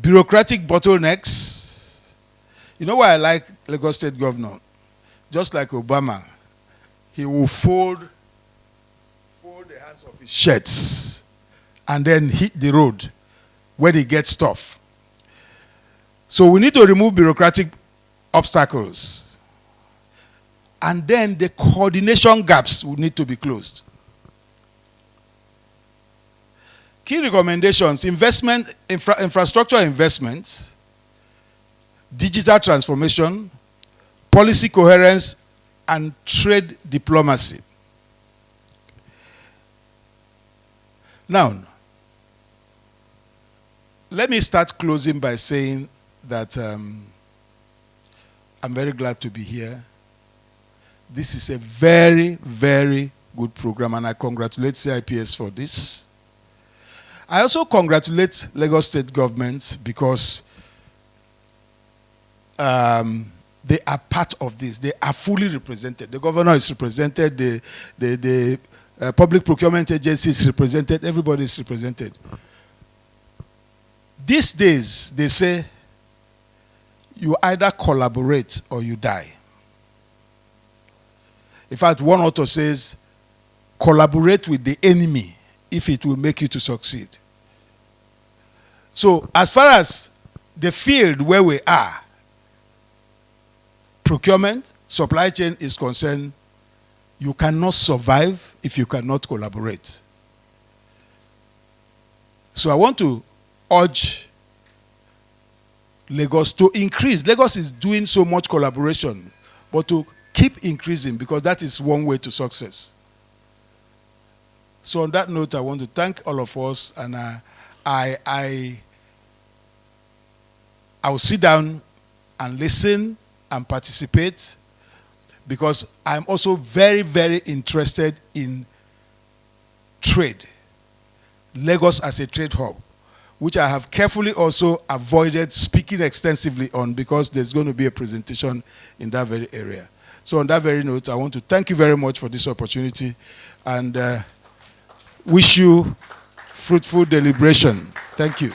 bureaucratic bottlenecks. You know why I like Lagos State Governor? Just like Obama, he will fold the hands of his shirts and then hit the road where they get stuff. So we need to remove bureaucratic obstacles. And then the coordination gaps will need to be closed. Key recommendations: infrastructure investments, digital transformation, policy coherence, and trade diplomacy. Now, let me start closing by saying that I'm very glad to be here. This is a very, very good program, and I congratulate CIPS for this. I also congratulate Lagos State government because they are part of this. They are fully represented. The governor is represented, the public procurement agency is represented, everybody is represented. These days, they say, you either collaborate or you die. In fact, one author says, collaborate with the enemy if it will make you to succeed. So, as far as the field where we are, procurement, supply chain is concerned, you cannot survive if you cannot collaborate. So I want to urge Lagos to increase. Lagos is doing so much collaboration, but to keep increasing, because that is one way to success. So on that note, I want to thank all of us, and I will sit down and listen and participate, because I'm also very, very interested in trade. Lagos as a trade hub, which I have carefully also avoided speaking extensively on, because there's going to be a presentation in that very area. So on that very note, I want to thank you very much for this opportunity, and wish you fruitful deliberation. Thank you.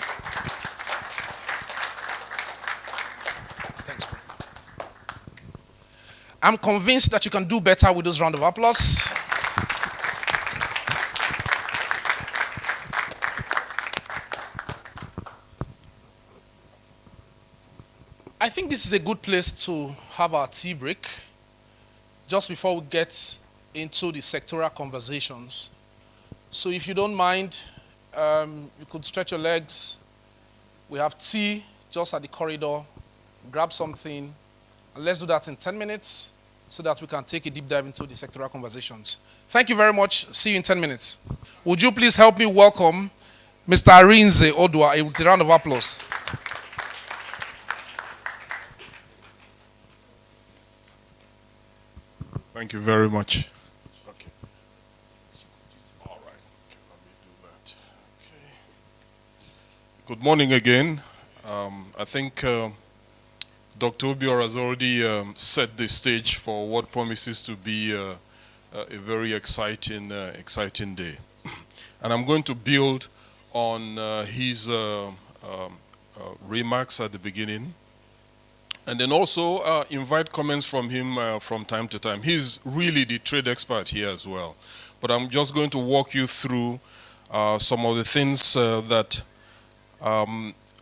I'm convinced that you can do better with those round of applause. I think this is a good place to have our tea break just before we get into the sectoral conversations. So if you don't mind, you could stretch your legs. We have tea just at the corridor. Grab something. And let's do that in 10 minutes so that we can take a deep dive into the sectoral conversations. Thank you very much. See you in 10 minutes. Would you please help me welcome Mr. Arinze Odwa with a round of applause. Thank you very much. Okay. All right. Okay, let me do that. Okay. Good morning again. I think Dr. Obiora has already set the stage for what promises to be a very exciting day. And I'm going to build on his remarks at the beginning, and then also invite comments from him from time to time. He's really the trade expert here as well. But I'm just going to walk you through some of the things that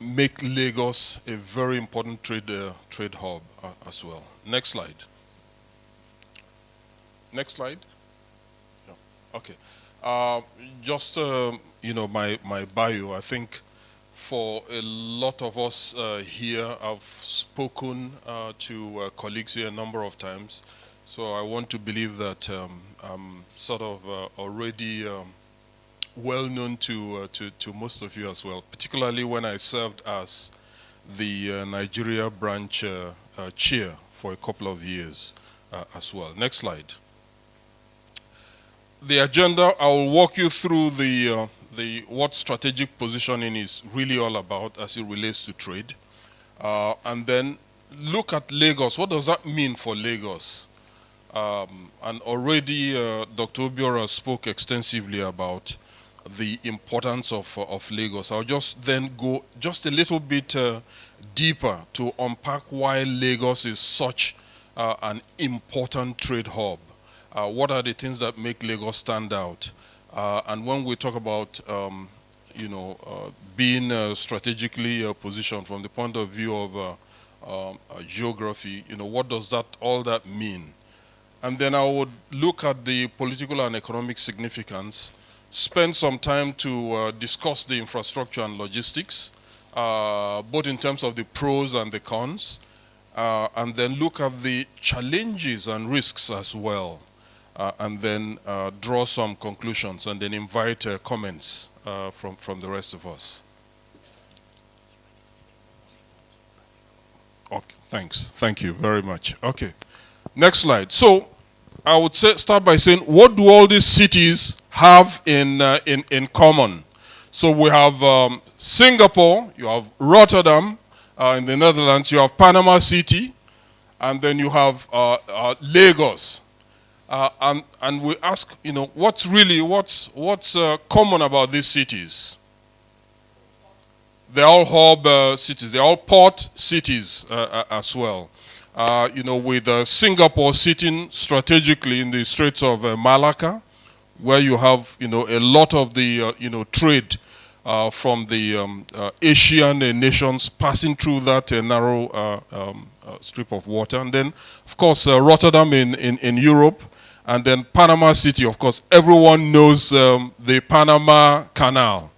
make Lagos a very important trade hub as well. Next slide. Next slide. Yeah. Okay. Just my bio. I think for a lot of us here. I've spoken to colleagues here a number of times, so I want to believe that I'm sort of already well known to most of you as well, particularly when I served as the Nigeria branch chair for a couple of years as well. Next slide. The agenda, I will walk you through the what strategic positioning is really all about as it relates to trade. And then look at Lagos. What does that mean for Lagos? And already Dr. Obiora spoke extensively about the importance of Lagos. I'll just then go just a little bit deeper to unpack why Lagos is such an important trade hub. What are the things that make Lagos stand out? And when we talk about, being strategically positioned from the point of view of geography, what does all that mean? And then I would look at the political and economic significance, spend some time to discuss the infrastructure and logistics, both in terms of the pros and the cons, and then look at the challenges and risks as well. And then draw some conclusions and then invite comments from the rest of us. Okay, thanks. Thank you very much. Okay, next slide. So I would start by saying, what do all these cities have in common? So we have Singapore, you have Rotterdam in the Netherlands, you have Panama City, and then you have Lagos. And we ask, what's common about these cities? They're all hub cities. They're all port cities as well. With Singapore sitting strategically in the Straits of Malacca, where you have, a lot of the, trade from the Asian nations passing through that narrow strip of water. And then, of course, Rotterdam in Europe. And then Panama City, of course, everyone knows the Panama Canal,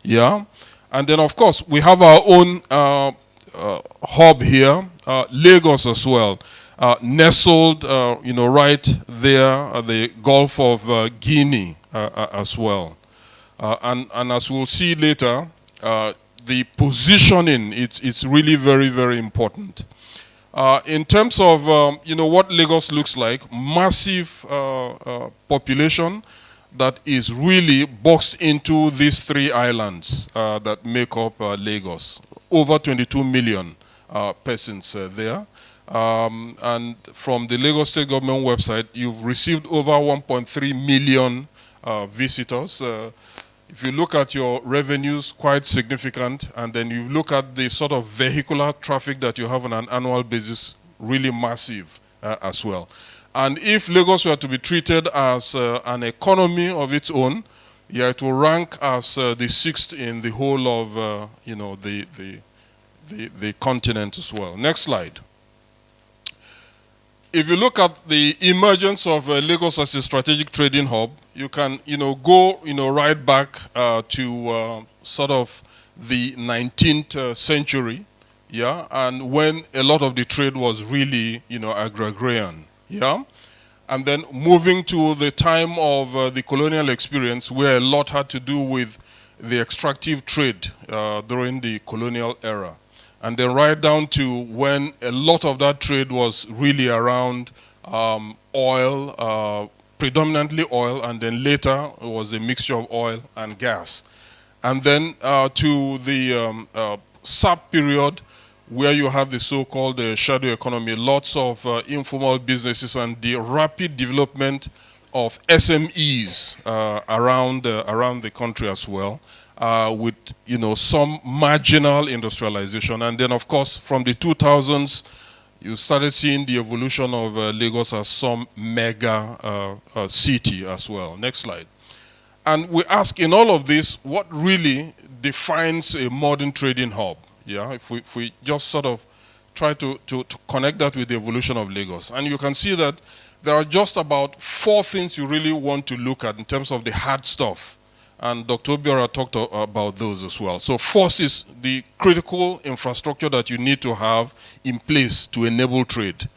yeah? And then, of course, we have our own hub here, Lagos as well, nestled, right there at the Gulf of Guinea as well. And as we'll see later, the positioning, it's really very, very important. In terms of, what Lagos looks like, massive population that is really boxed into these three islands that make up Lagos. Over 22 million persons there. And from the Lagos State Government website, you've received over 1.3 million visitors. If you look at your revenues, quite significant, and then you look at the sort of vehicular traffic that you have on an annual basis, really massive as well. And if Lagos were to be treated as an economy of its own, yeah, it will rank as the sixth in the whole of, the continent as well. Next slide. If you look at the emergence of Lagos as a strategic trading hub, you can, go, right back to sort of the 19th century, yeah, and when a lot of the trade was really, agrarian, yeah, and then moving to the time of the colonial experience, where a lot had to do with the extractive trade during the colonial era. And then right down to when a lot of that trade was really around oil, predominantly oil, and then later it was a mixture of oil and gas. And then to the SAP period, where you have the so-called shadow economy, lots of informal businesses and the rapid development of SMEs around the country as well. With some marginal industrialization, and then of course from the 2000s you started seeing the evolution of Lagos as some mega city as well. Next slide. And we ask, in all of this, what really defines a modern trading hub? Yeah, if we just sort of try to connect that with the evolution of Lagos, and you can see that there are just about 4 things you really want to look at in terms of the hard stuff and Dr. Obiora talked about those as well. So first is the critical infrastructure that you need to have in place to enable trade.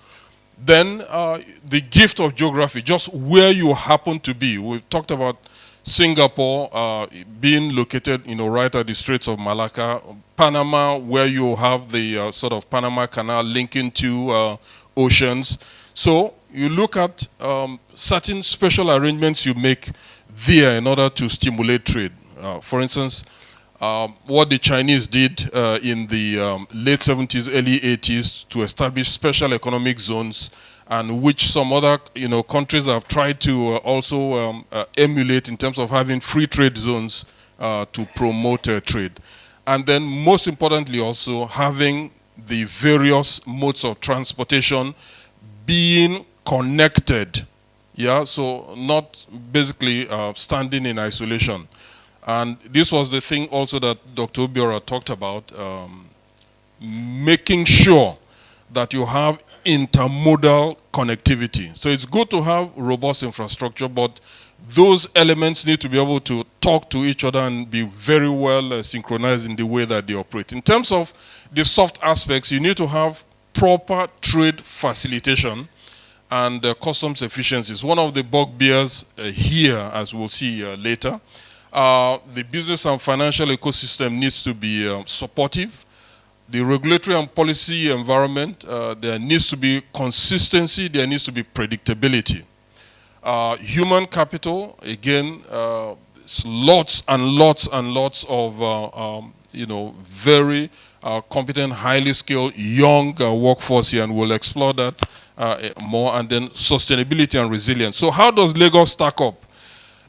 Then the gift of geography, just where you happen to be. We've talked about Singapore being located, right at the Straits of Malacca. Panama, where you have the sort of Panama Canal linking two oceans. So you look at certain special arrangements you make there in order to stimulate trade. For instance, what the Chinese did in the late 70s, early 80s to establish special economic zones, and which some other countries have tried to also emulate in terms of having free trade zones to promote trade. And then most importantly also having the various modes of transportation being connected. Yeah, so not basically standing in isolation. And this was the thing also that Dr. Obiora talked about, making sure that you have intermodal connectivity. So it's good to have robust infrastructure, but those elements need to be able to talk to each other and be very well synchronized in the way that they operate. In terms of the soft aspects, you need to have proper trade facilitation and customs efficiencies. One of the bugbears here, as we'll see later, the business and financial ecosystem needs to be supportive. The regulatory and policy environment, there needs to be consistency, there needs to be predictability. Human capital, again, lots and lots and lots of, very competent, highly skilled, young workforce here, and we'll explore that more. And then sustainability and resilience. So how does Lagos stack up?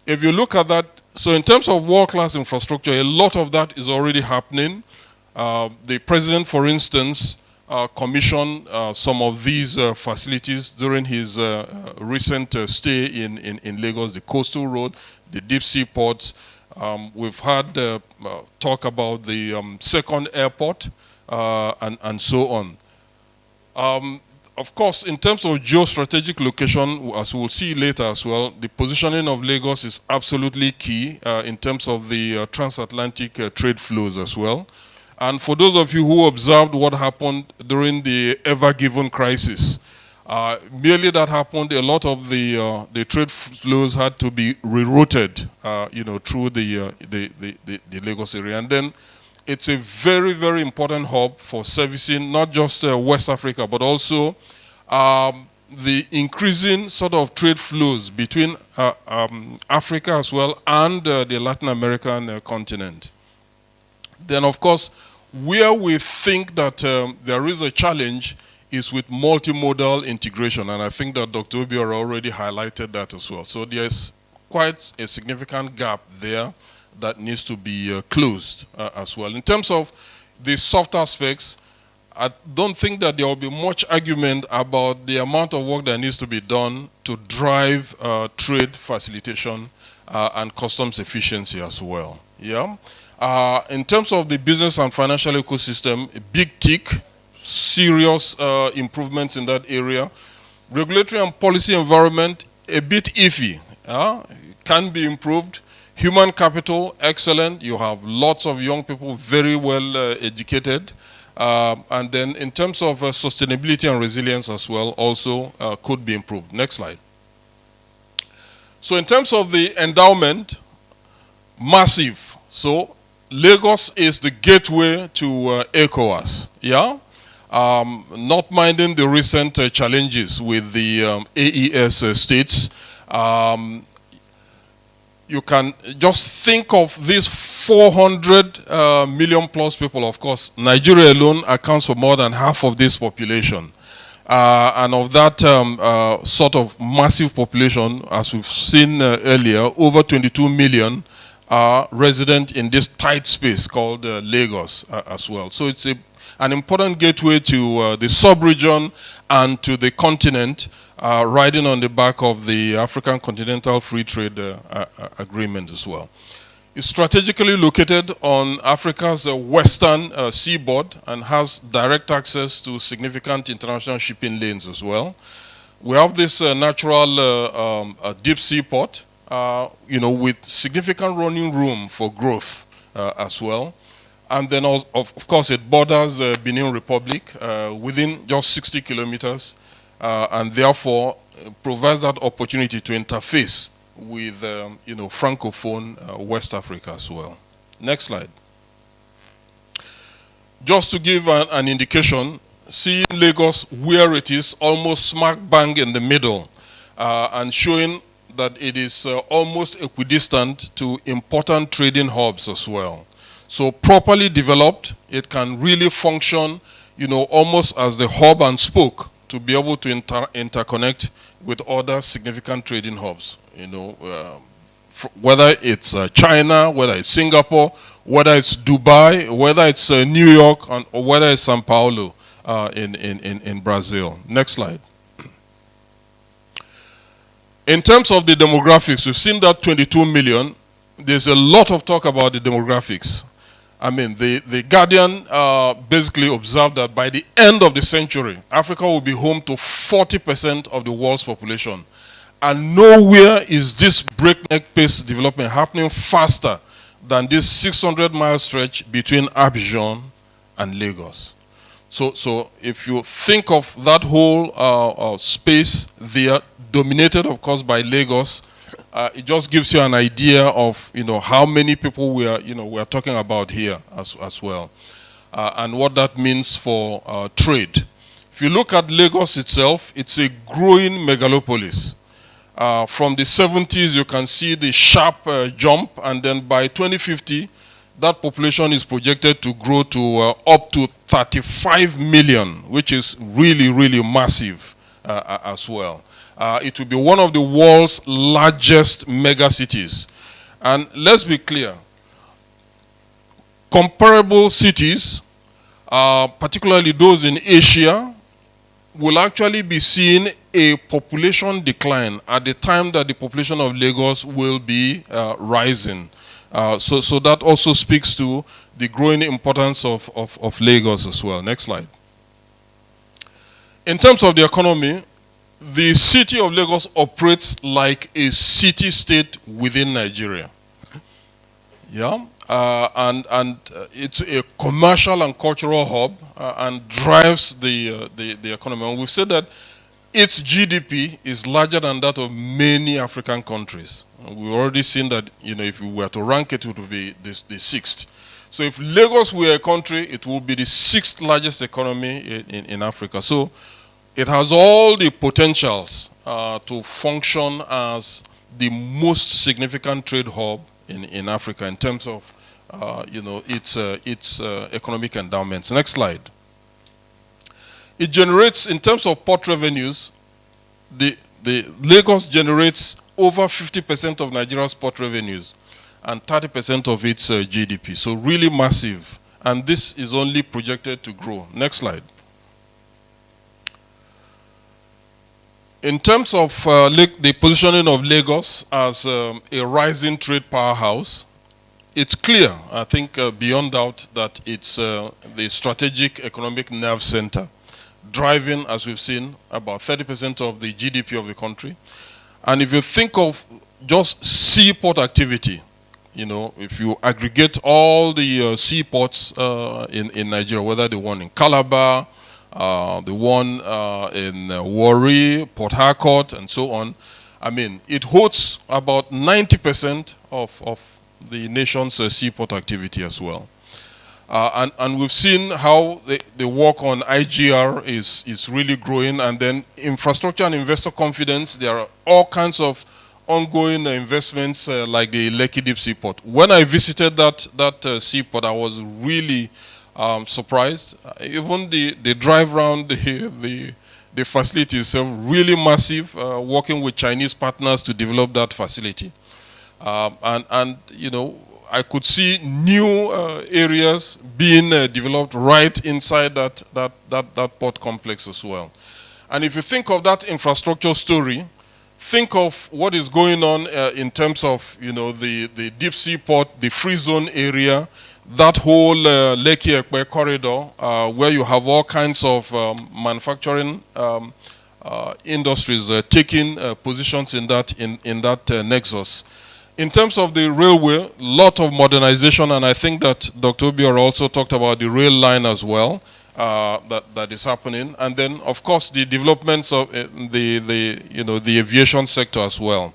If you look at that, so in terms of world-class infrastructure, a lot of that is already happening. The president, for instance, commissioned some of these facilities during his recent stay in Lagos, the coastal road, the deep sea ports. We've had talk about the second airport and so on. Of course, in terms of geostrategic location, as we'll see later as well, the positioning of Lagos is absolutely key in terms of the transatlantic trade flows as well. And for those of you who observed what happened during the Ever Given crisis, merely that happened, a lot of the trade flows had to be rerouted, through the Lagos area. And then it's a very, very important hub for servicing not just West Africa, but also the increasing sort of trade flows between Africa as well and the Latin American continent. Then, of course, where we think that there is a challenge is with multimodal integration, and I think that Dr. Obiora already highlighted that as well. So there's quite a significant gap there that needs to be closed as well. In terms of the soft aspects, I don't think that there will be much argument about the amount of work that needs to be done to drive trade facilitation and customs efficiency as well. Yeah. In terms of the business and financial ecosystem, a big tick, serious improvements in that area. Regulatory and policy environment, a bit iffy, can be improved. Human capital, excellent. You have lots of young people, very well educated. And then in terms of sustainability and resilience as well, also could be improved. Next slide. So in terms of the endowment, massive. So Lagos is the gateway to ECOWAS, yeah? Not minding the recent challenges with the AES states, you can just think of these 400 million plus people. Of course, Nigeria alone accounts for more than half of this population. And of that sort of massive population, as we've seen earlier, over 22 million are resident in this tight space called Lagos as well. So it's an important gateway to the sub-region and to the continent, riding on the back of the African Continental Free Trade Agreement as well. It's strategically located on Africa's western seaboard and has direct access to significant international shipping lanes as well. We have this natural deep sea port, with significant running room for growth as well. And then, of course, it borders Benin Republic within just 60 kilometers, and therefore provides that opportunity to interface with, Francophone West Africa as well. Next slide. Just to give an indication, seeing Lagos where it is, almost smack bang in the middle, and showing that it is almost equidistant to important trading hubs as well. So properly developed, it can really function, almost as the hub and spoke to be able to interconnect with other significant trading hubs. Whether it's China, whether it's Singapore, whether it's Dubai, whether it's New York, or whether it's Sao Paulo in Brazil. Next slide. In terms of the demographics, we've seen that 22 million. There's a lot of talk about the demographics. I mean, the Guardian basically observed that by the end of the century, Africa will be home to 40% of the world's population. And nowhere is this breakneck pace development happening faster than this 600-mile stretch between Abidjan and Lagos. So if you think of that whole space there, dominated, of course, by Lagos, it just gives you an idea of how many people we are talking about here as well, and what that means for trade. If you look at Lagos itself, it's a growing megalopolis. From the 70s, you can see the sharp jump, and then by 2050, that population is projected to grow to up to 35 million, which is really, really massive as well. It will be one of the world's largest mega cities. And let's be clear, comparable cities, particularly those in Asia, will actually be seeing a population decline at the time that the population of Lagos will be rising. So that also speaks to the growing importance of Lagos as well. Next slide. In terms of the economy, the city of Lagos operates like a city-state within Nigeria. Yeah, and it's a commercial and cultural hub and drives the economy. And we've said that its GDP is larger than that of many African countries. We've already seen that, if we were to rank it, it would be the sixth. So if Lagos were a country, it would be the sixth largest economy in Africa. So it has all the potentials to function as the most significant trade hub in Africa in terms of, its economic endowments. Next slide. It generates, in terms of port revenues, the Lagos generates over 50% of Nigeria's port revenues and 30% of its GDP. So really massive. And this is only projected to grow. Next slide. In terms of the positioning of Lagos as a rising trade powerhouse, it's clear, I think, beyond doubt, that it's the strategic economic nerve center, driving, as we've seen, about 30% of the GDP of the country. And if you think of just seaport activity, if you aggregate all the seaports in Nigeria, whether the one in Calabar, the one in Warri, Port Harcourt, and so on, I mean, it hosts about 90% of the nation's seaport activity as well. And we've seen how the work on IGR is really growing, and then infrastructure and investor confidence. There are all kinds of ongoing investments like the Lekki Deep Seaport. When I visited that seaport, I was really surprised. Even the drive around the facility itself, really massive, working with Chinese partners to develop that facility. And I could see new areas being developed right inside that port complex as well. And if you think of that infrastructure story, think of what is going on in terms of the deep sea port, the free zone area, that whole Lekki Ekpe corridor, where you have all kinds of manufacturing industries taking positions in that nexus. In terms of the railway, lot of modernization, and I think that Dr. Obiora also talked about the rail line as well, that is happening, and then of course the developments of the aviation sector as well,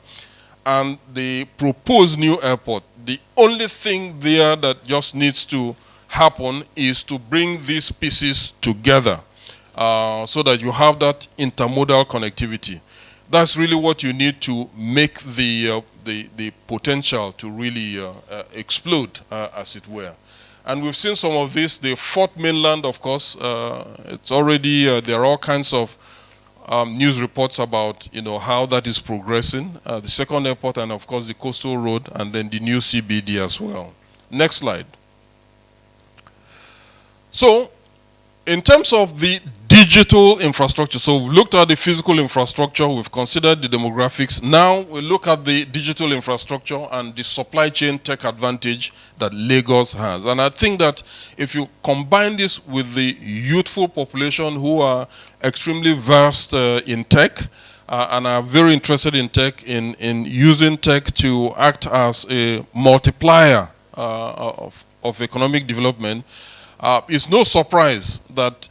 and the proposed new airport. The only thing there that just needs to happen is to bring these pieces together, so that you have that intermodal connectivity. That's really what you need to make the potential to really explode, as it were. And we've seen some of this. The fourth mainland, of course, it's already, there are all kinds of news reports about, how that is progressing. The second airport, and of course the coastal road, and then the new CBD as well. Next slide. So, in terms of the digital infrastructure, so we've looked at the physical infrastructure, we've considered the demographics. Now we look at the digital infrastructure and the supply chain tech advantage that Lagos has. And I think that if you combine this with the youthful population who are extremely versed in tech, and are very interested in tech, in using tech to act as a multiplier of economic development, it's no surprise that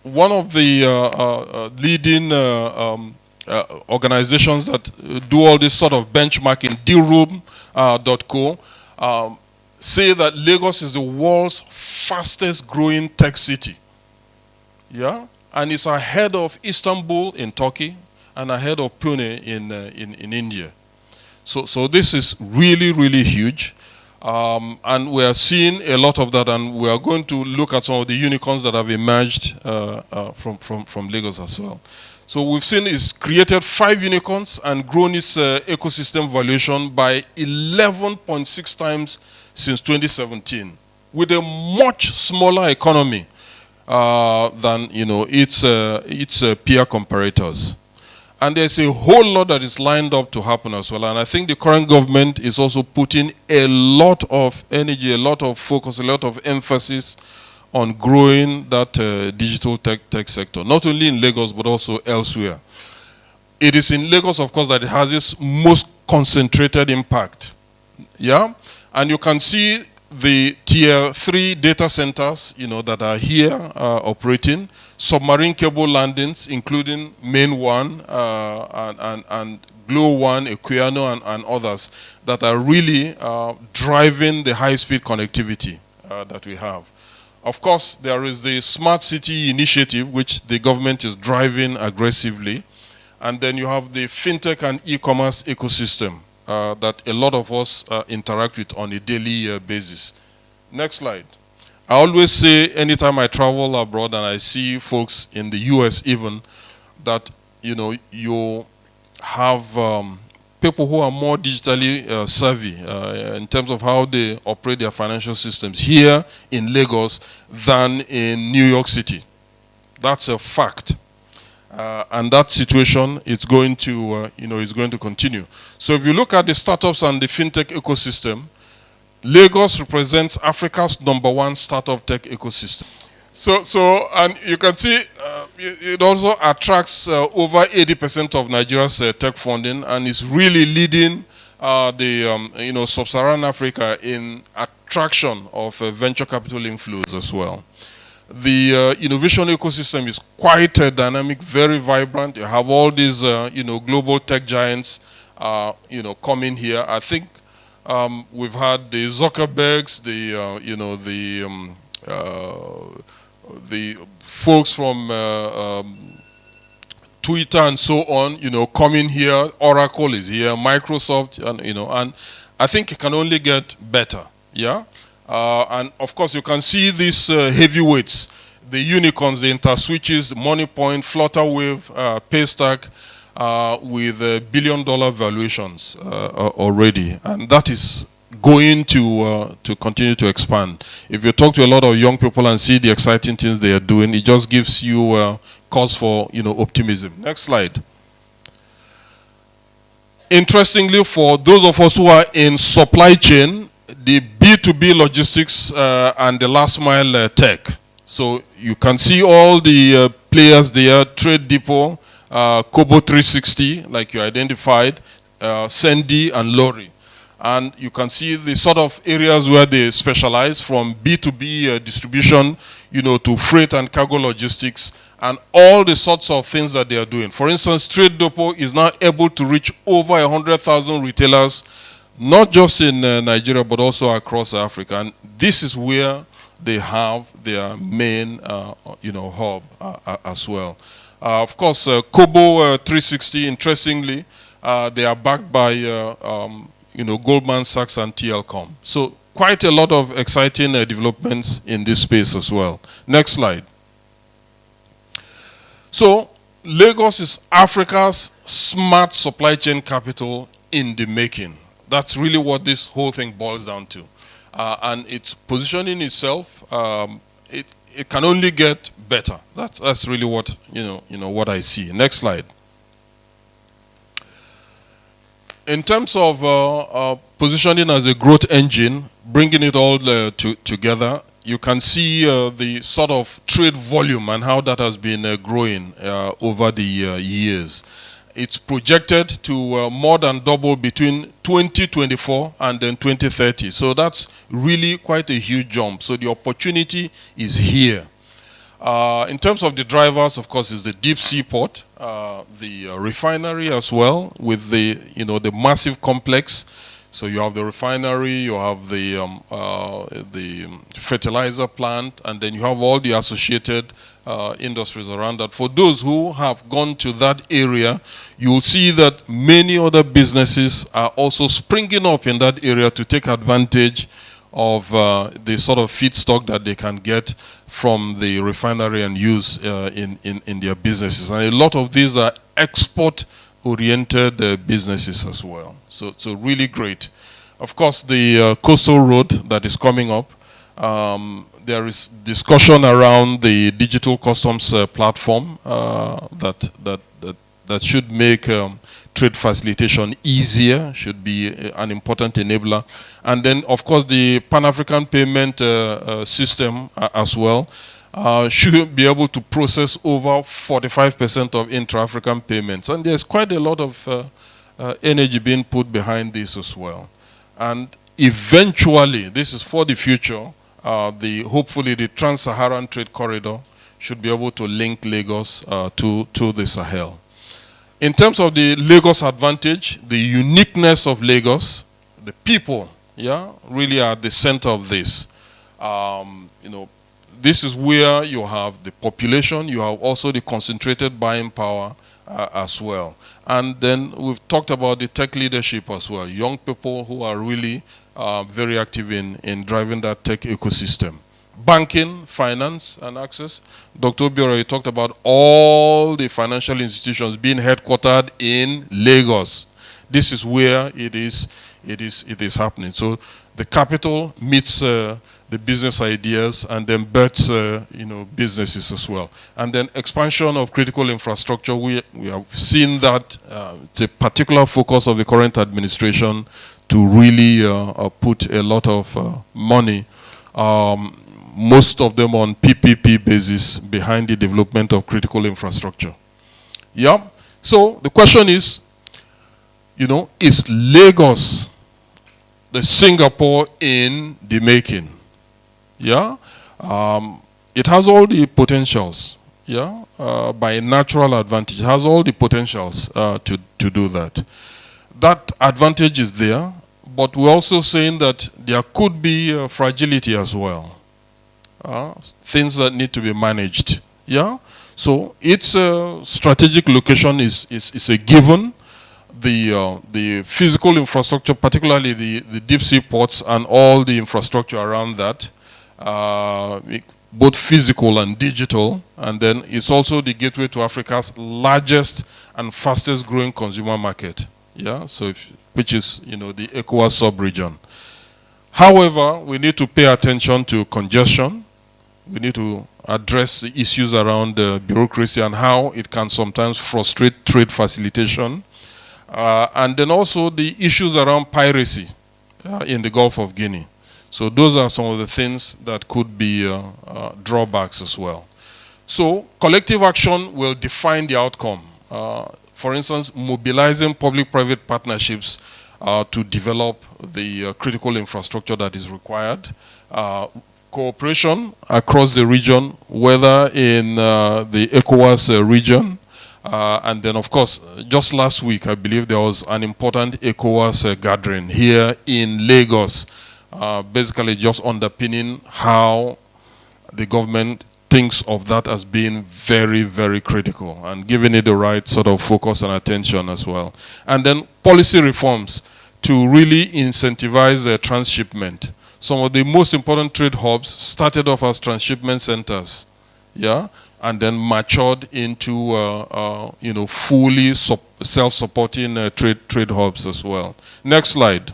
one of the leading organizations that do all this sort of benchmarking, DRoom.co, say that Lagos is the world's fastest growing tech city. Yeah, and it's ahead of Istanbul in Turkey and ahead of Pune in India. So this is really, really huge. And we are seeing a lot of that, and we are going to look at some of the unicorns that have emerged from Lagos as well. So we've seen it's created 5 unicorns and grown its ecosystem valuation by 11.6 times since 2017, with a much smaller economy than its peer comparators. And there's a whole lot that is lined up to happen as well. And I think the current government is also putting a lot of energy, a lot of focus, a lot of emphasis on growing that digital tech sector, not only in Lagos, but also elsewhere. It is in Lagos, of course, that it has its most concentrated impact. Yeah? And you can see the tier 3 data centers, that are here operating. Submarine cable landings, including Main 1 and Glow 1, Equiano, and others that are really driving the high-speed connectivity that we have. Of course, there is the Smart City initiative, which the government is driving aggressively. And then you have the fintech and e-commerce ecosystem that a lot of us interact with on a daily basis. Next slide. I always say anytime I travel abroad and I see folks in the US even, that you have people who are more digitally savvy in terms of how they operate their financial systems here in Lagos than in New York City. That's a fact. And that situation is going to continue. So if you look at the startups and the fintech ecosystem, Lagos represents Africa's #1 startup tech ecosystem. So and you can see it also attracts over 80% of Nigeria's tech funding, and is really leading the sub-Saharan Africa in attraction of venture capital inflows as well. The innovation ecosystem is quite dynamic, very vibrant. You have all these global tech giants coming here. I think we've had the Zuckerbergs, the folks from Twitter and so on, coming here. Oracle is here, Microsoft, and I think it can only get better. Yeah, and of course you can see these heavyweights, the unicorns, the InterSwitches, MoneyPoint, Flutterwave, Paystack, with billion-dollar valuations already, and that is going to continue to expand. If you talk to a lot of young people and see the exciting things they are doing, it just gives you cause for optimism. Next slide. Interestingly, for those of us who are in supply chain, the B2B logistics and the last mile tech, So you can see all the players there, Trade Depot, Kobo 360, like you identified, Sandy and Lorry. And you can see the sort of areas where they specialize, from B2B distribution, to freight and cargo logistics, and all the sorts of things that they are doing. For instance, Trade Depot is now able to reach over 100,000 retailers, not just in Nigeria, but also across Africa. And this is where they have their main, hub as well. Of course, Kobo 360, interestingly, they are backed by Goldman Sachs and TLCom. So quite a lot of exciting developments in this space as well. Next slide. So Lagos is Africa's smart supply chain capital in the making. That's really what this whole thing boils down to. And its positioning itself, it can only get better. That's really what what I see. Next slide. In terms of positioning as a growth engine, bringing it all together, you can see the sort of trade volume and how that has been growing over the years. It's projected to more than double between 2024 and then 2030. So that's really quite a huge jump. So the opportunity is here. In terms of the drivers, of course, is the deep sea port, the refinery as well, with the massive complex. So you have the refinery, you have the fertilizer plant, and then you have all the associated industries around that. For those who have gone to that area, you will see that many other businesses are also springing up in that area to take advantage of the sort of feedstock that they can get from the refinery and use in their businesses. And a lot of these are export-oriented businesses as well. So really great. Of course, the coastal road that is coming up, there is discussion around the digital customs platform that should make trade facilitation easier, should be an important enabler. And then, of course, the Pan-African payment system as well should be able to process over 45% of intra-African payments. And there's quite a lot of energy being put behind this as well. And eventually, this is for the future, hopefully the Trans-Saharan Trade Corridor should be able to link Lagos to the Sahel. In terms of the Lagos advantage, the uniqueness of Lagos, the people, really are the center of this. This is where you have the population, you have also the concentrated buying power as well. And then we've talked about the tech leadership as well, young people who are really very active in driving that tech ecosystem. Banking, finance, and access. Dr. Obiora, you talked about all the financial institutions being headquartered in Lagos. This is where it is happening. So the capital meets the business ideas and then births businesses as well. And then expansion of critical infrastructure. We have seen that it's a particular focus of the current administration to really put a lot of money, most of them on PPP basis, behind the development of critical infrastructure. So the question is, is Lagos the Singapore in the making? It has all the potentials, by natural advantage. It has all the potentials to do that. That advantage is there, but we're also saying that there could be fragility as well. Things that need to be managed. So its strategic location is a given. The physical infrastructure, particularly the deep sea ports and all the infrastructure around that, both physical and digital, and then it's also the gateway to Africa's largest and fastest growing consumer market. So which is the ECOWAS sub-region. However, we need to pay attention to congestion. We need to address the issues around bureaucracy and how it can sometimes frustrate trade facilitation. And then also the issues around piracy in the Gulf of Guinea. So those are some of the things that could be drawbacks as well. So collective action will define the outcome. For instance, mobilizing public-private partnerships to develop the critical infrastructure that is required. Cooperation across the region, whether in the ECOWAS region, and then of course, just last week, I believe there was an important ECOWAS gathering here in Lagos, basically just underpinning how the government thinks of that as being very, very critical and giving it the right sort of focus and attention as well. And then policy reforms to really incentivize transshipment. Some of the most important trade hubs started off as transshipment centers, yeah, and then matured into you know, fully self-supporting trade hubs as well. Next slide.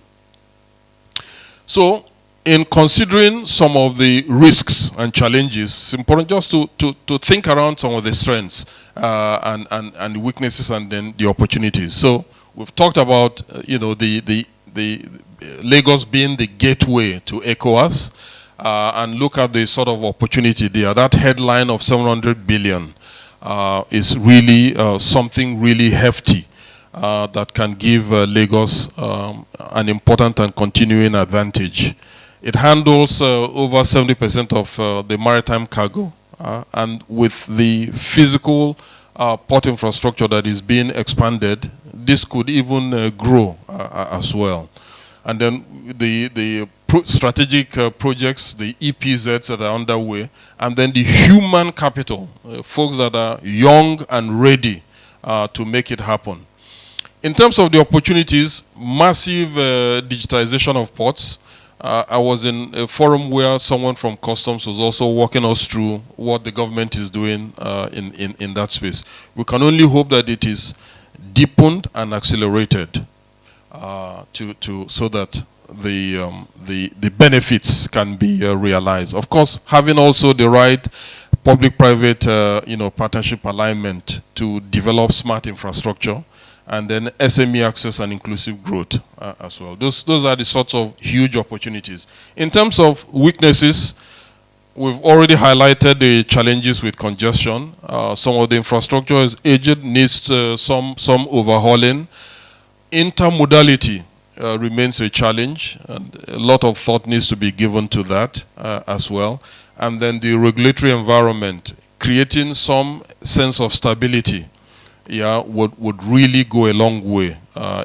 So, in considering some of the risks and challenges, it's important just to think around some of the strengths and the weaknesses and then the opportunities. So we've talked about you know, the Lagos being the gateway to ECOWAS, and look at the sort of opportunity there. That headline of 700 billion is really something really hefty that can give Lagos an important and continuing advantage. It handles over 70% of the maritime cargo, and with the physical port infrastructure that is being expanded, this could even grow as well. And then the strategic projects, the EPZs that are underway, and then the human capital, folks that are young and ready to make it happen. In terms of the opportunities, massive digitization of ports. I was in a forum where someone from customs was also walking us through what the government is doing in that space. We can only hope that it is deepened and accelerated so that the benefits can be realized. Of course, having also the right public-private you know, partnership alignment to develop smart infrastructure, and then SME access and inclusive growth as well. Those are the sorts of huge opportunities. In terms of weaknesses, we've already highlighted the challenges with congestion. Some of the infrastructure is aged, needs some overhauling. Intermodality remains a challenge, and a lot of thought needs to be given to that as well. And then the regulatory environment, creating some sense of stability, yeah, would really go a long way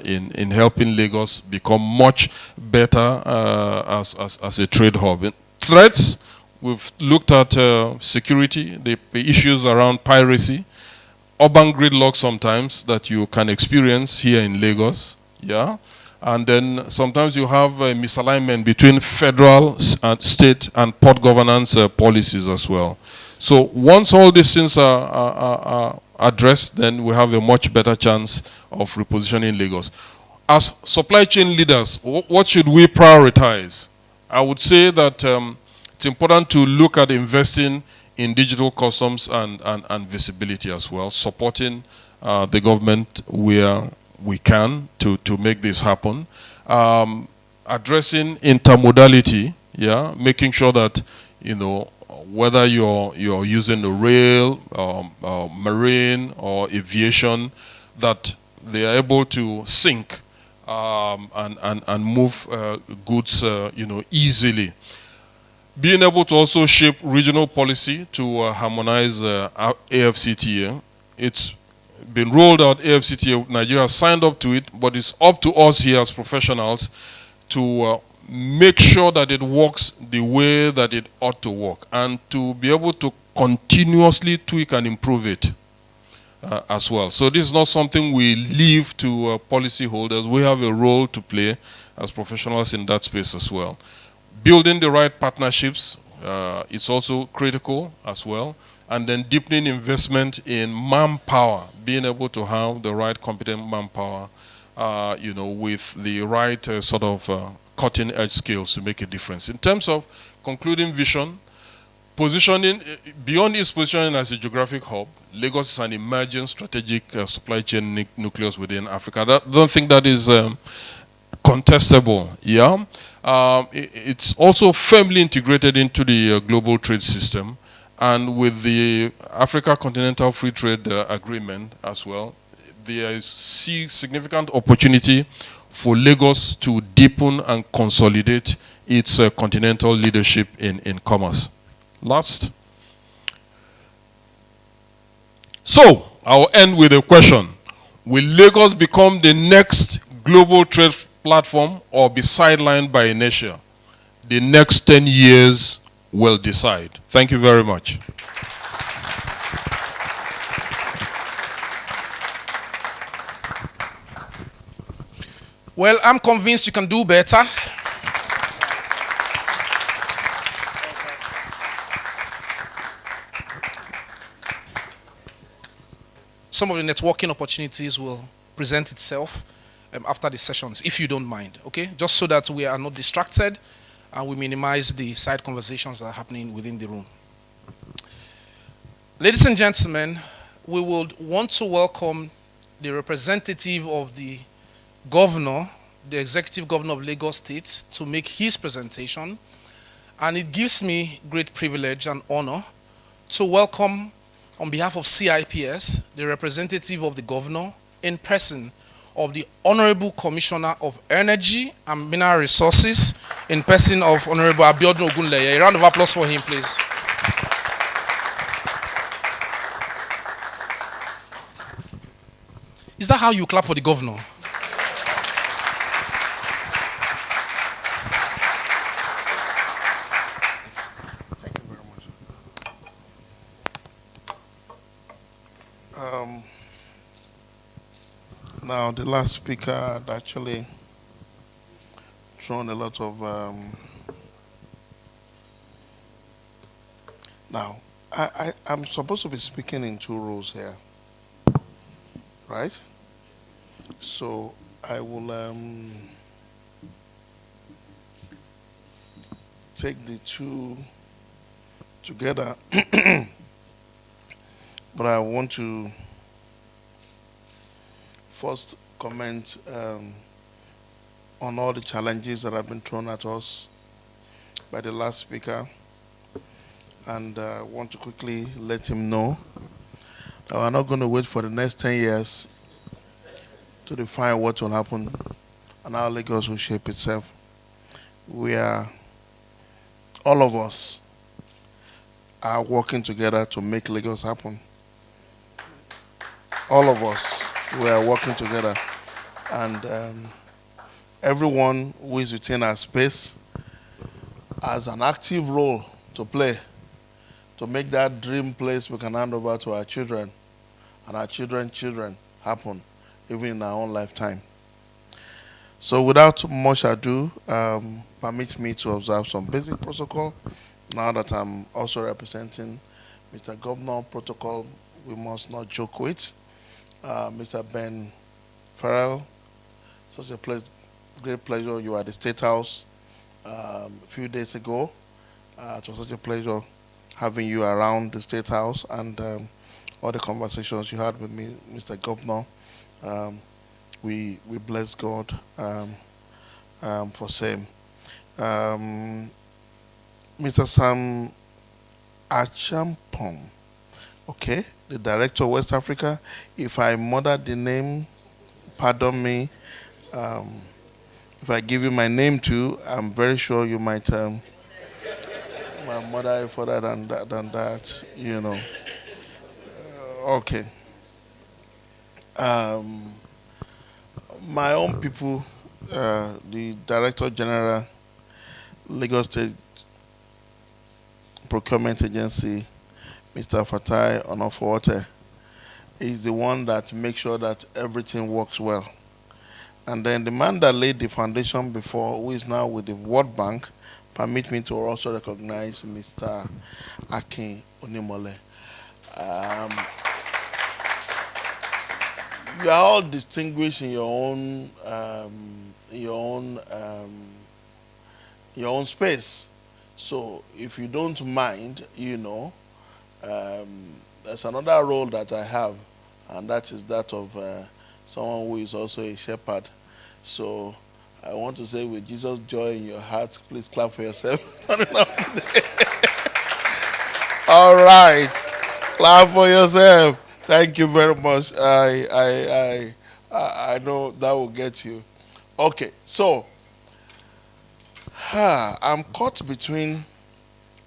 in helping Lagos become much better as a trade hub. Threats, we've looked at security, the issues around piracy, urban gridlock sometimes that you can experience here in Lagos, yeah, and then sometimes you have a misalignment between federal and state and port governance policies as well. So once all these things are addressed, then we have a much better chance of repositioning Lagos. As supply chain leaders, what should we prioritize? I would say that it's important to look at investing in digital customs and visibility as well, supporting the government where we can to make this happen. Addressing intermodality, yeah, making sure that, you know, whether you're using the rail, marine, or aviation, that they are able to sync and move goods, you know, easily. Being able to also shape regional policy to harmonize AFCTA. It's been rolled out, AFCTA, Nigeria signed up to it, but it's up to us here as professionals to make sure that it works the way that it ought to work, and to be able to continuously tweak and improve it as well. So this is not something we leave to policy holders. We have a role to play as professionals in that space as well. Building the right partnerships is also critical as well. And then deepening investment in manpower, being able to have the right competent manpower, you know, with the right sort of cutting edge skills to make a difference. In terms of concluding vision, positioning, beyond its positioning as a geographic hub, Lagos is an emerging strategic supply chain nucleus within Africa. I don't think that is contestable, yeah? It's also firmly integrated into the global trade system, and with the Africa Continental Free Trade Agreement as well, there is significant opportunity for Lagos to deepen and consolidate its continental leadership in commerce. Last. So, I'll end with a question. Will Lagos become the next global trade platform or be sidelined by inertia? The next 10 years will decide. Thank you very much. Well, I'm convinced you can do better. Some of the networking opportunities will present itself after the sessions, if you don't mind, okay? Just so that we are not distracted and we minimize the side conversations that are happening within the room. Ladies and gentlemen, we would want to welcome the representative of the governor, the executive governor of Lagos State, to make his presentation. And it gives me great privilege and honor to welcome, on behalf of CIPS, the representative of the governor in person of the Honorable Commissioner of Energy and Mineral Resources, in person of Honorable Abiodun Ogunleye. A round of applause for him, please. Is that how you clap for the governor? Now, the last speaker had actually thrown a lot of... Now, I'm supposed to be speaking in two roles here, right? So, I will take the two together, but I want to first comment on all the challenges that have been thrown at us by the last speaker, and I want to quickly let him know that we're not going to wait for the next 10 years to define what will happen and how Lagos will shape itself. All of us are working together to make Lagos happen. All of us, we are working together. And everyone who is within our space has an active role to play to make that dream place we can hand over to our children and our children's children happen, even in our own lifetime. So without much ado, permit me to observe some basic protocol. Now that I'm also representing Mr. Governor Protocol, we must not joke with. Mr. Ben Farrell, such a great pleasure. You were at the State House a few days ago. It was such a pleasure having you around the State House and all the conversations you had with me, Mr. Governor. We bless God for same. Mr. Sam Achampong, okay, the Director of West Africa. If I murdered the name, pardon me. If I give you my name too, I'm very sure you might murder it further than that, you know. Okay. My own people, the Director General, Lagos State Procurement Agency, Mr. Fatai Onofowote, is the one that makes sure that everything works well. And then the man that laid the foundation before, who is now with the World Bank, permit me to also recognize Mr. Akin Onimole. You are all distinguished in your own space. So if you don't mind, there's another role that I have, and that is that of someone who is also a shepherd. So I want to say with Jesus' joy in your heart, please clap for yourself. All right. Clap for yourself. Thank you very much. I know that will get you. Okay, so I'm caught between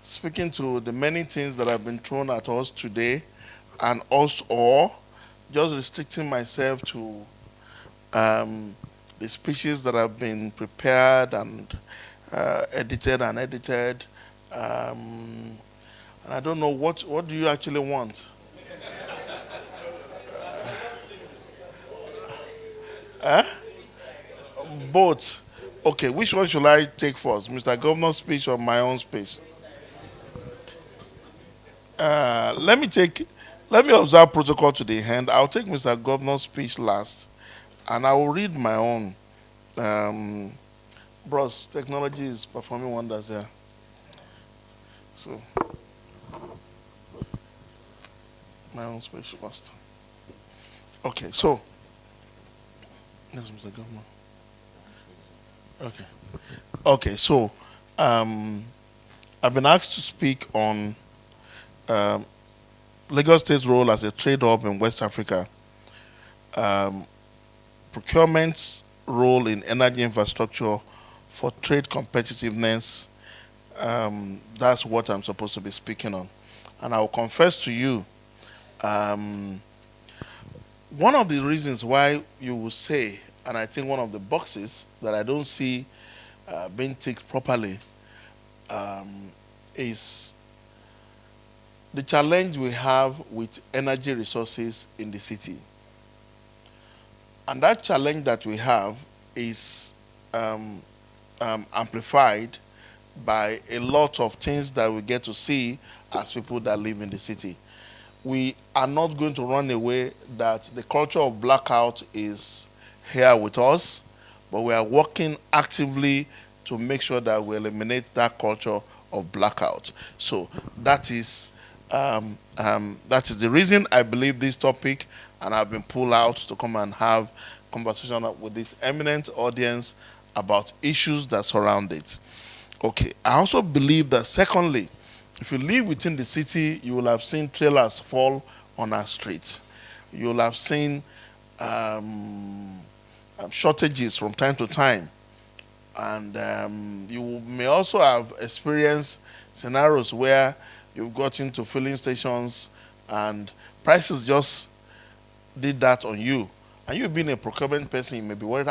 speaking to the many things that have been thrown at us today and also or just restricting myself to the speeches that have been prepared and edited and edited. And I don't know what do you actually want? Huh? Both. Okay, which one should I take first? Mr. Governor's speech or my own speech? Let me observe protocol to the end. I'll take Mr. Governor's speech last, and I will read my own. Bros, technology is performing wonders here. So, my own speech first. Okay, so, yes, Mr. Governor. Okay. Okay, so, I've been asked to speak on Lagos State's role as a trade hub in West Africa, procurement's role in energy infrastructure for trade competitiveness. That's what I'm supposed to be speaking on. And I'll confess to you, one of the reasons why you will say, and I think one of the boxes that I don't see being ticked properly is the challenge we have with energy resources in the city. And that challenge that we have is amplified by a lot of things that we get to see as people that live in the city. We are not going to run away that the culture of blackout is here with us, but we are working actively to make sure that we eliminate that culture of blackout. So that is the reason I believe this topic, and I've been pulled out to come and have conversation with this eminent audience about issues that surround it. Okay, I also believe that secondly, if you live within the city, you will have seen trailers fall on our streets. You will have seen shortages from time to time. And you may also have experienced scenarios where you've got into filling stations and prices just did that on you. And you being a procurement person, you may be worried,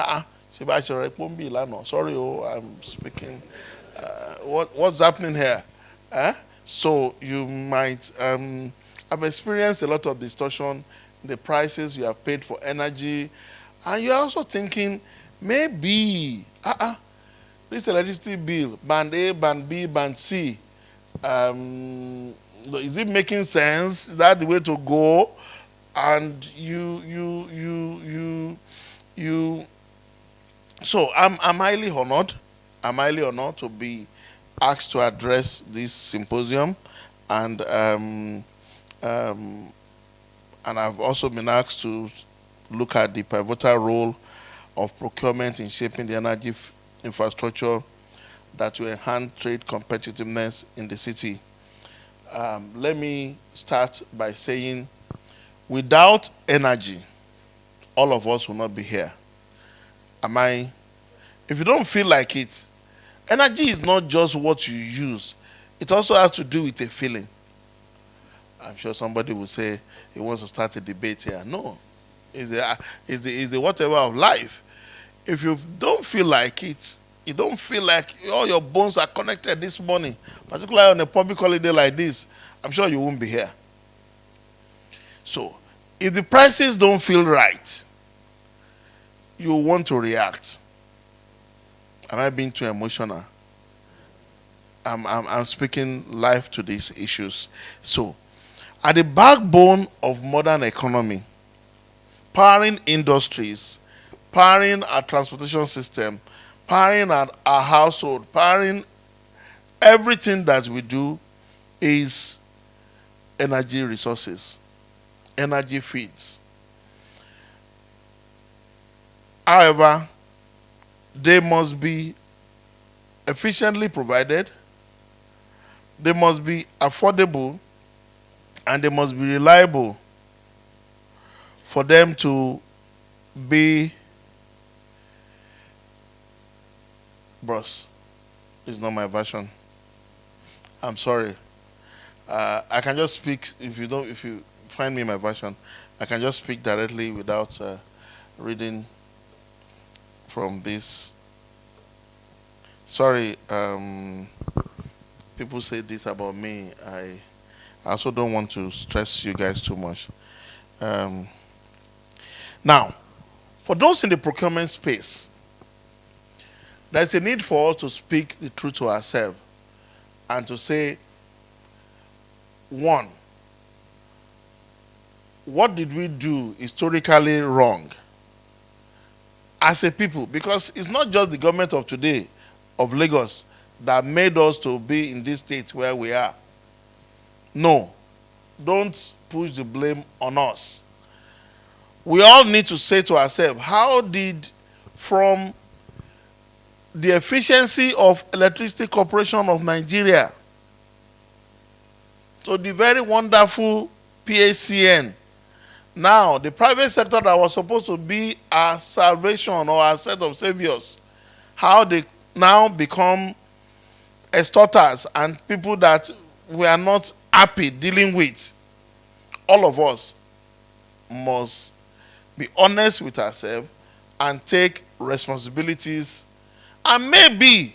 sorry, I'm speaking. What's happening here? So you might have experienced a lot of distortion in the prices you have paid for energy. And you're also thinking, maybe, this electricity bill, band A, band B, band C, is it making sense? Is that the way to go? And so I'm highly honored. I'm highly honored to be asked to address this symposium, and I've also been asked to look at the pivotal role of procurement in shaping the energy infrastructure that will enhance trade competitiveness in the city. Let me start by saying, without energy, all of us will not be here. If you don't feel like it, energy is not just what you use. It also has to do with a feeling. I'm sure somebody will say he wants to start a debate here. No. It's the whatever of life. If you don't feel like it, you don't feel like all your bones are connected this morning, particularly on a public holiday like this, I'm sure you won't be here. So, if the prices don't feel right, you want to react. Am I being too emotional? I'm speaking life to these issues. So, at the backbone of modern economy, powering industries, powering our transportation system, powering our household, powering everything that we do is energy resources, energy feeds. However, They must be efficiently provided, they must be affordable, and they must be reliable for them to be. Bros, it's not my version. I'm sorry. I can just speak if you find me my version. I can just speak directly without reading from this. Sorry, people say this about me. I also don't want to stress you guys too much. Now, for those in the procurement space, there's a need for us to speak the truth to ourselves and to say, one, what did we do historically wrong as a people? Because it's not just the government of today, of Lagos, that made us to be in this state where we are. No, don't push the blame on us. We all need to say to ourselves, how did, from the efficiency of Electricity Corporation of Nigeria to the very wonderful PACN, now the private sector that was supposed to be our salvation or our set of saviors, how they now become extorters and people that we are not happy dealing with. All of us must be honest with ourselves and take responsibilities, and maybe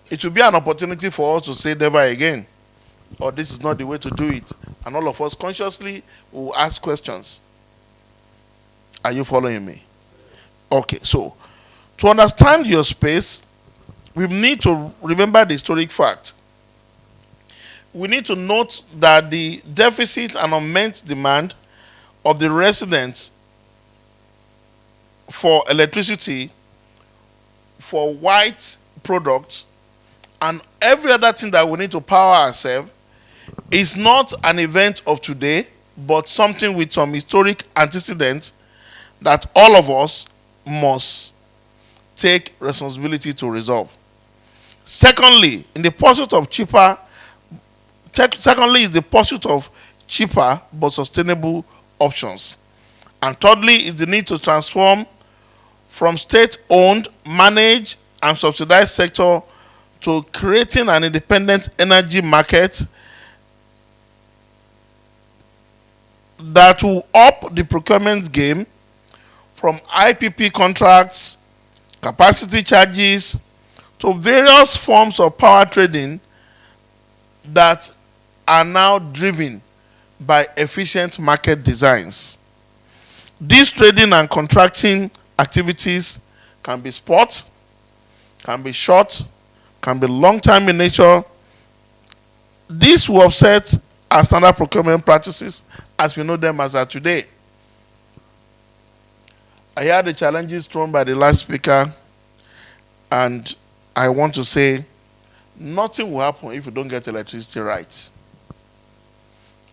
it will be an opportunity for us to say never again, or this is not the way to do it, and all of us consciously will ask questions. Are you following me? Okay, so to understand your space, we need to remember the historic fact. We need to note that the deficit and unmet demand of the residents for electricity, for white products, and every other thing that we need to power ourselves is not an event of today, but something with some historic antecedents that all of us must take responsibility to resolve. Secondly, is the pursuit of cheaper but sustainable options. And thirdly, is the need to transform from state-owned, managed, and subsidized sector to creating an independent energy market that will up the procurement game from IPP contracts, capacity charges, to various forms of power trading that are now driven by efficient market designs. These trading and contracting activities can be spot, can be short, can be long-term in nature. This will offset our standard procurement practices as we know them as are today. I heard the challenges thrown by the last speaker, and I want to say nothing will happen if you don't get electricity right.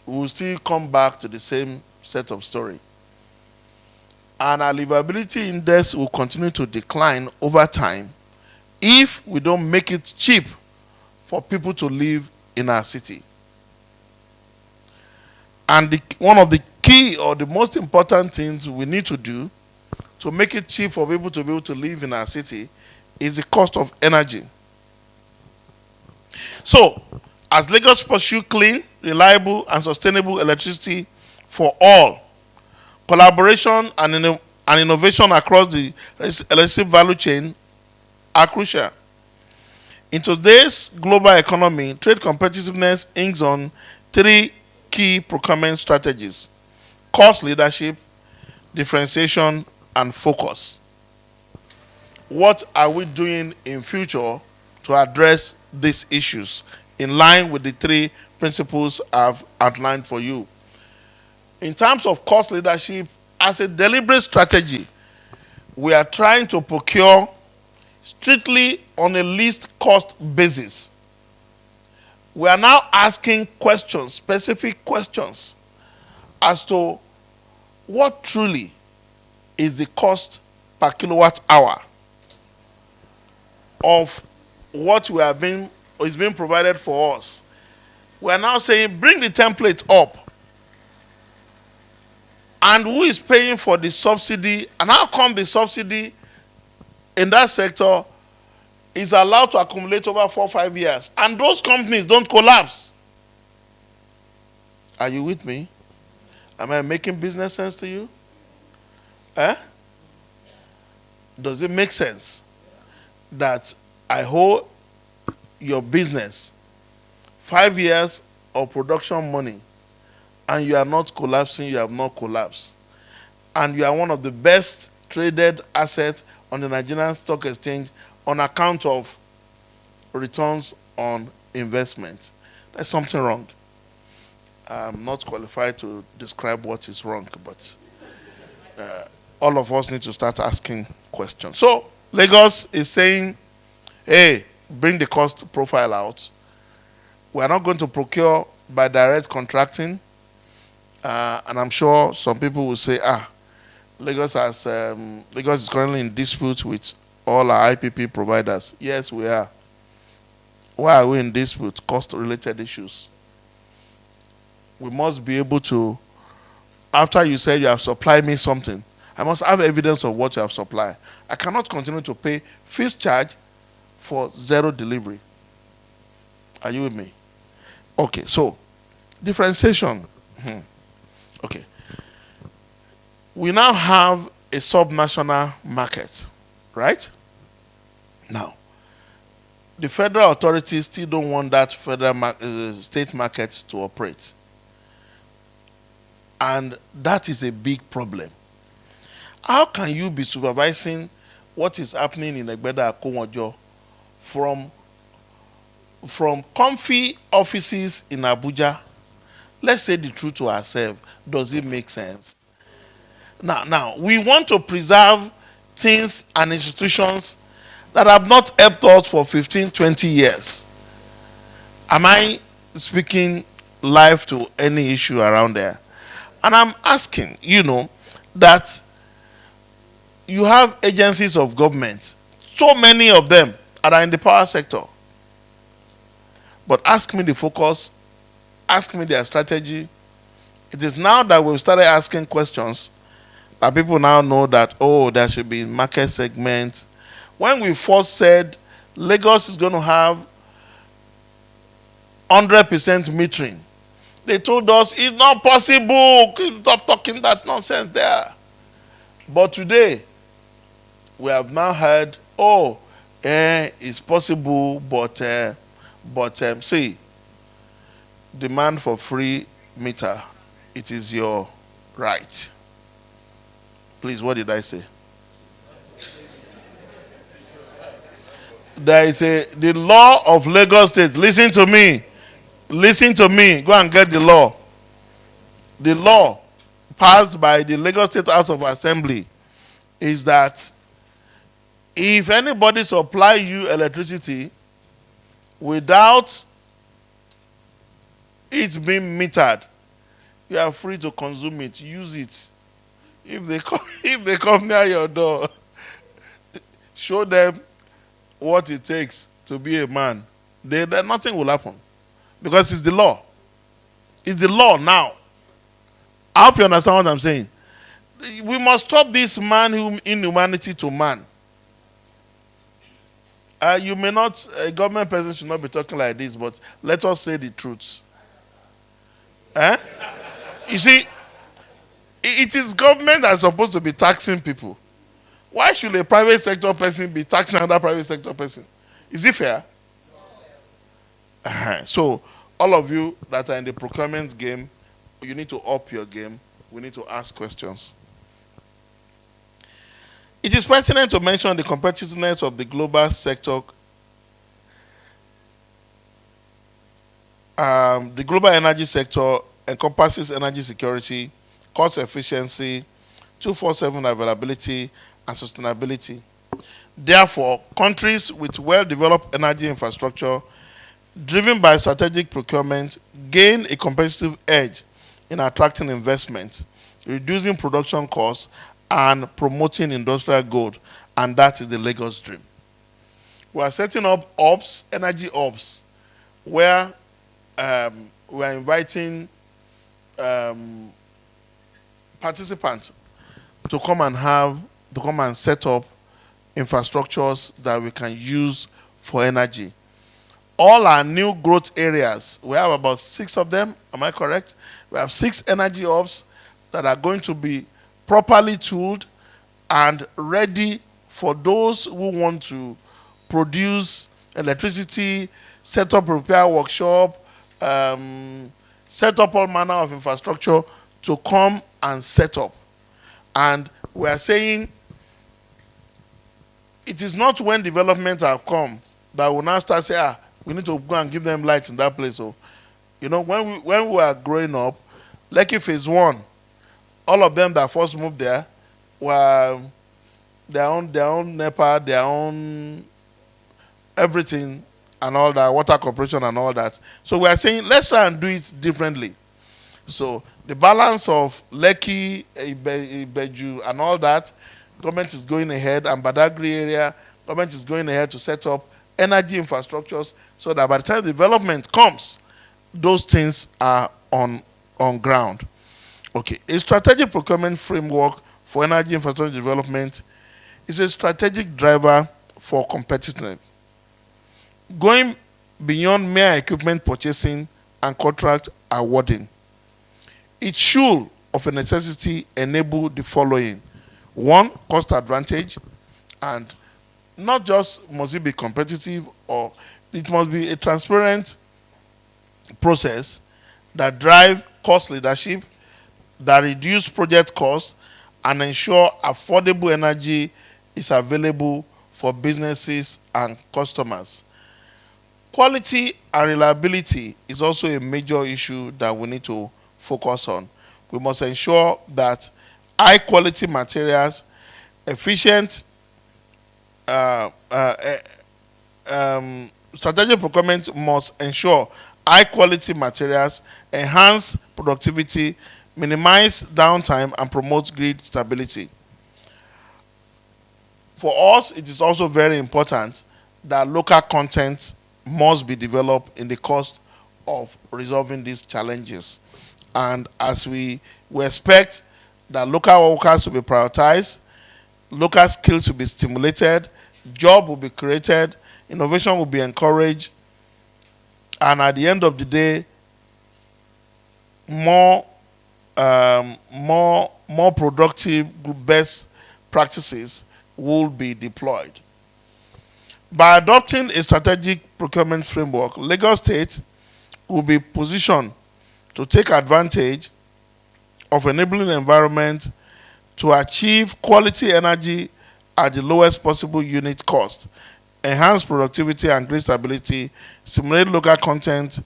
We will still come back to the same set of story. And our livability index will continue to decline over time if we don't make it cheap for people to live in our city. And one of the key or the most important things we need to do to make it cheap for people to be able to live in our city is the cost of energy. So, as Lagos pursue clean, reliable, and sustainable electricity for all, collaboration and innovation across the electricity value chain are crucial. In today's global economy, trade competitiveness hinges on three key procurement strategies: cost leadership, differentiation, and focus. What are we doing in future to address these issues in line with the three principles I've outlined for you? In terms of cost leadership, as a deliberate strategy, we are trying to procure strictly on a least cost basis. We are now asking questions, specific questions, as to what truly is the cost per kilowatt hour of what we have been is being provided for us. We are now saying bring the template up. And who is paying for the subsidy? And how come the subsidy in that sector is allowed to accumulate over 4 or 5 years? And those companies don't collapse. Are you with me? Am I making business sense to you? Eh? Does it make sense that I hold your business 5 years of production money and you are not collapsing, you have not collapsed, and you are one of the best traded assets on the Nigerian Stock Exchange on account of returns on investment? There's something wrong. I'm not qualified to describe what is wrong, but all of us need to start asking questions. So Lagos is saying, hey, bring the cost profile out. We are not going to procure by direct contracting. And I'm sure some people will say, Lagos is currently in dispute with all our IPP providers. Yes, we are. Why are we in dispute? Cost-related issues. We must be able to, after you say you have supplied me something, I must have evidence of what you have supplied. I cannot continue to pay fees charge for zero delivery. Are you with me? Okay, so differentiation. Okay. We now have a subnational market, right? Now, the federal authorities still don't want that state market to operate. And that is a big problem. How can you be supervising what is happening in Egbeda Akowojo from comfy offices in Abuja? Let's say the truth to ourselves. Does it make sense? Now, we want to preserve things and institutions that have not helped us for 15, 20 years. Am I speaking live to any issue around there? And I'm asking, that you have agencies of government, so many of them are in the power sector. But ask me the focus, ask me their strategy. It is now that we've started asking questions that people now know that, there should be market segments. When we first said Lagos is going to have 100% metering, they told us it's not possible. Stop talking that nonsense there. But today, we have now heard, it's possible, but see, demand for free meter, it is your right. Please, what did I say? There is the law of Lagos State. Listen to me. Listen to me. Go and get the law. The law passed by the Lagos State House of Assembly is that if anybody supply you electricity without it being metered, you are free to consume it. Use it. If they come near your door, show them what it takes to be a man. Then nothing will happen. Because it's the law. It's the law now. I hope you understand what I'm saying. We must stop this inhumanity to man. You may not, a government person should not be talking like this, but let us say the truth. You see, it is government that is supposed to be taxing people. Why should a private sector person be taxing another private sector person? Is it fair? So, all of you that are in the procurement game, you need to up your game. We need to ask questions. It is pertinent to mention the competitiveness of the global sector. The global energy sector encompasses energy security, cost efficiency, 24/7 availability, and sustainability. Therefore, countries with well-developed energy infrastructure driven by strategic procurement gain a competitive edge in attracting investment, reducing production costs, and promoting industrial growth. And that is the Lagos dream. We are setting up ops, energy ops, where we are inviting participants to come and set up infrastructures that we can use for energy. All our new growth areas, we have about 6 of them, am I correct? We have 6 energy hubs that are going to be properly tooled and ready for those who want to produce electricity, set up repair workshop, set up all manner of infrastructure to come and set up. And we are saying it is not when developments have come that we now start saying, we need to go and give them lights in that place. So, when we were growing up, Lekki Phase 1, all of them that first moved there were their own NEPA, their own everything and all that, water corporation and all that. So we are saying, let's try and do it differently. So the balance of Lekki, Ibeju and all that, government is going ahead, and Badagry area, government is going ahead to set up energy infrastructures so that by the time development comes, those things are on ground. Okay, a strategic procurement framework for energy infrastructure development is a strategic driver for competitiveness, going beyond mere equipment purchasing and contract awarding. It should, of a necessity, enable the following. 1, cost advantage, and not just must it be competitive, or it must be a transparent process that drive cost leadership, that reduce project costs, and ensure affordable energy is available for businesses and customers. Quality and reliability is also a major issue that we need to focus on. We must ensure that high quality materials, efficient strategic procurement must ensure high quality materials, enhance productivity, minimize downtime, and promote grid stability. For us, it is also very important that local content must be developed in the course of resolving these challenges. And as we expect that local workers will be prioritized, local skills will be stimulated, job will be created, innovation will be encouraged, and at the end of the day, more productive best practices will be deployed. By adopting a strategic procurement framework, Lagos State will be positioned to take advantage of enabling environment to achieve quality energy at the lowest possible unit cost, enhance productivity and grid stability, stimulate local content.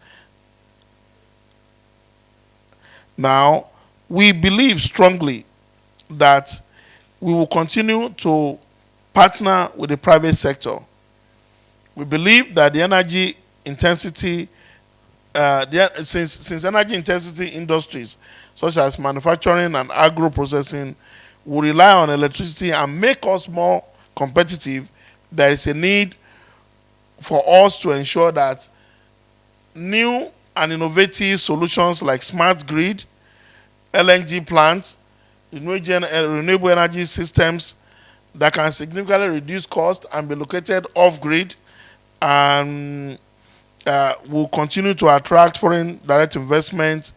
Now, we believe strongly that we will continue to partner with the private sector. We believe that the energy intensity, since energy intensity industries such as manufacturing and agro-processing will rely on electricity and make us more competitive, there is a need for us to ensure that new and innovative solutions like smart grid, LNG plants, renewable energy systems that can significantly reduce cost and be located off-grid and will continue to attract foreign direct investment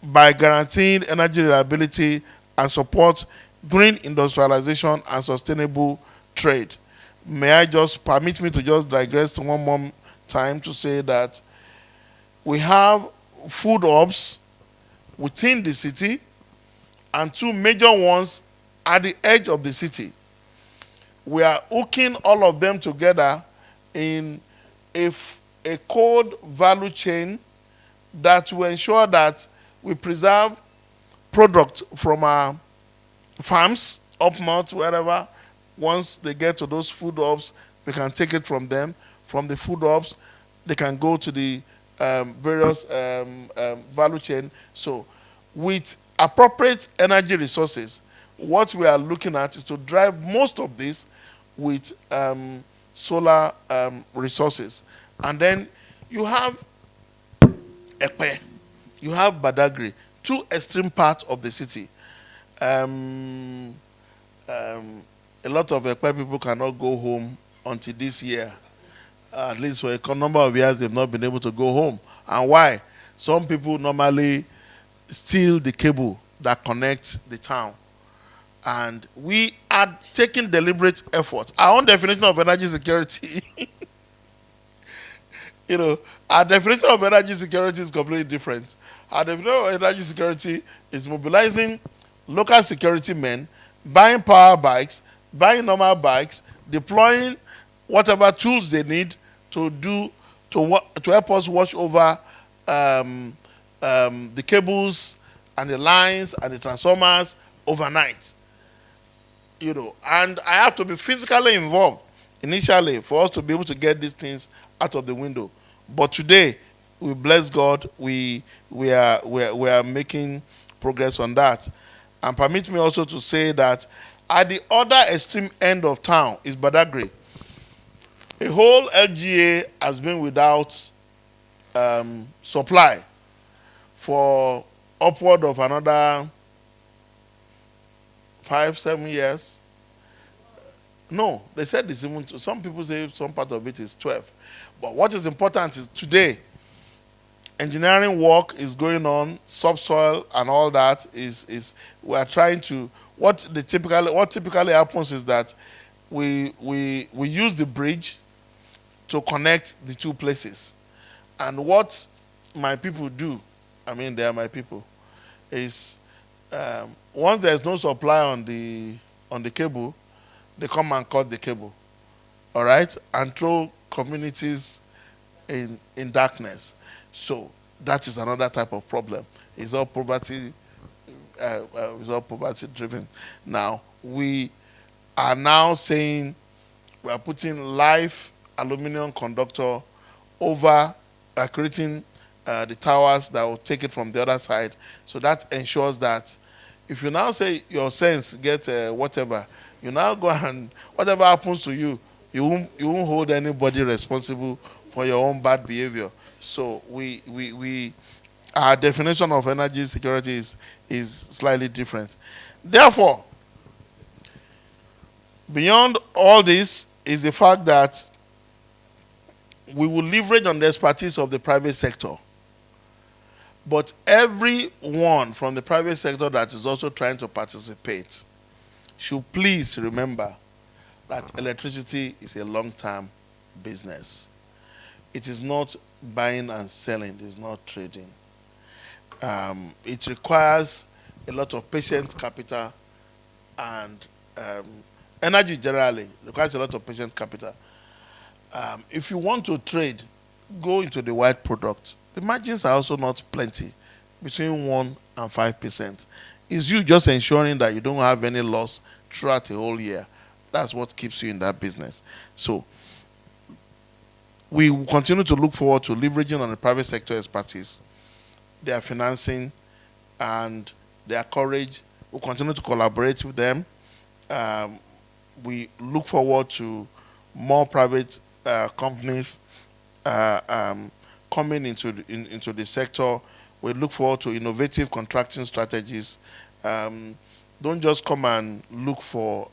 by guaranteeing energy reliability and support green industrialization and sustainable trade. May I just permit me to just digress one more time to say that we have food hubs within the city and 2 major ones at the edge of the city. We are hooking all of them together in a code value chain that will ensure that we preserve product from our farms up north, wherever. Once they get to those food hubs, we can take it from them. From the food hubs, they can go to the various value chain. So with appropriate energy resources, what we are looking at is to drive most of this with solar resources. And then you have Ekpe, you have Badagry, two extreme parts of the city. A lot of Ekpe people cannot go home until this year. At least for a number of years, they've not been able to go home. And why? Some people normally steal the cable that connects the town. And we are taking deliberate efforts. Our own definition of energy security, our definition of energy security is completely different. Our definition of energy security is mobilizing local security men, buying power bikes, buying normal bikes, deploying whatever tools they need to help us watch over the cables and the lines and the transformers overnight. And I have to be physically involved initially for us to be able to get these things out of the window. But today, we bless God, we are making progress on that. And permit me also to say that at the other extreme end of town is Badagry. A whole LGA has been without supply for upward of another 5-7 years. No, they said this even. Some people say some part of it is 12. But what is important is today, engineering work is going on, subsoil and all that is we are trying to. What typically happens is that we use the bridge to connect the two places. And what my people do, I mean they are my people, is once there's no supply on the cable, they come and cut the cable, all right, and throw communities in darkness. So that is another type of problem. It's all poverty. It's all poverty driven. Now we are now saying we are putting live aluminum conductor over, creating the towers that will take it from the other side. So that ensures that if you now say your sense get whatever, you now go and whatever happens to you, you won't hold anybody responsible for your own bad behavior. So our definition of energy security is slightly different. Therefore, beyond all this is the fact that we will leverage on the expertise of the private sector. But everyone from the private sector that is also trying to participate should please remember that electricity is a long-term business. It is not buying and selling, it is not trading. It requires a lot of patient capital, and energy generally requires a lot of patient capital. If you want to trade, go into the white product. The margins are also not plenty, between 1% and 5%. It's you just ensuring that you don't have any loss throughout a whole year. That's what keeps you in that business. So we will continue to look forward to leveraging on the private sector expertise, their financing, and their courage. We'll continue to collaborate with them. We look forward to more private companies coming into the sector. We look forward to innovative contracting strategies. Don't just come and look for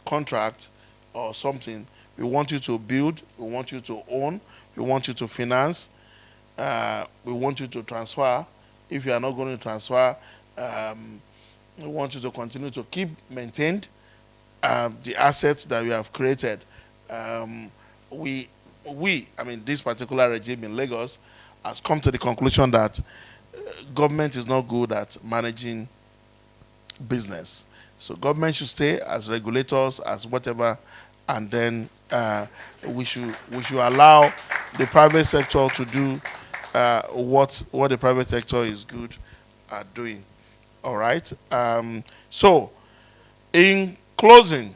contract or something. We want you to build. We want you to own. We want you to finance. We want you to transfer. If you are not going to transfer, we want you to continue to keep maintained the assets that we have created. This particular regime in Lagos has come to the conclusion that government is not good at managing business. So government should stay as regulators, as whatever, and then we should allow the private sector to do what the private sector is good at doing. All right. So in closing,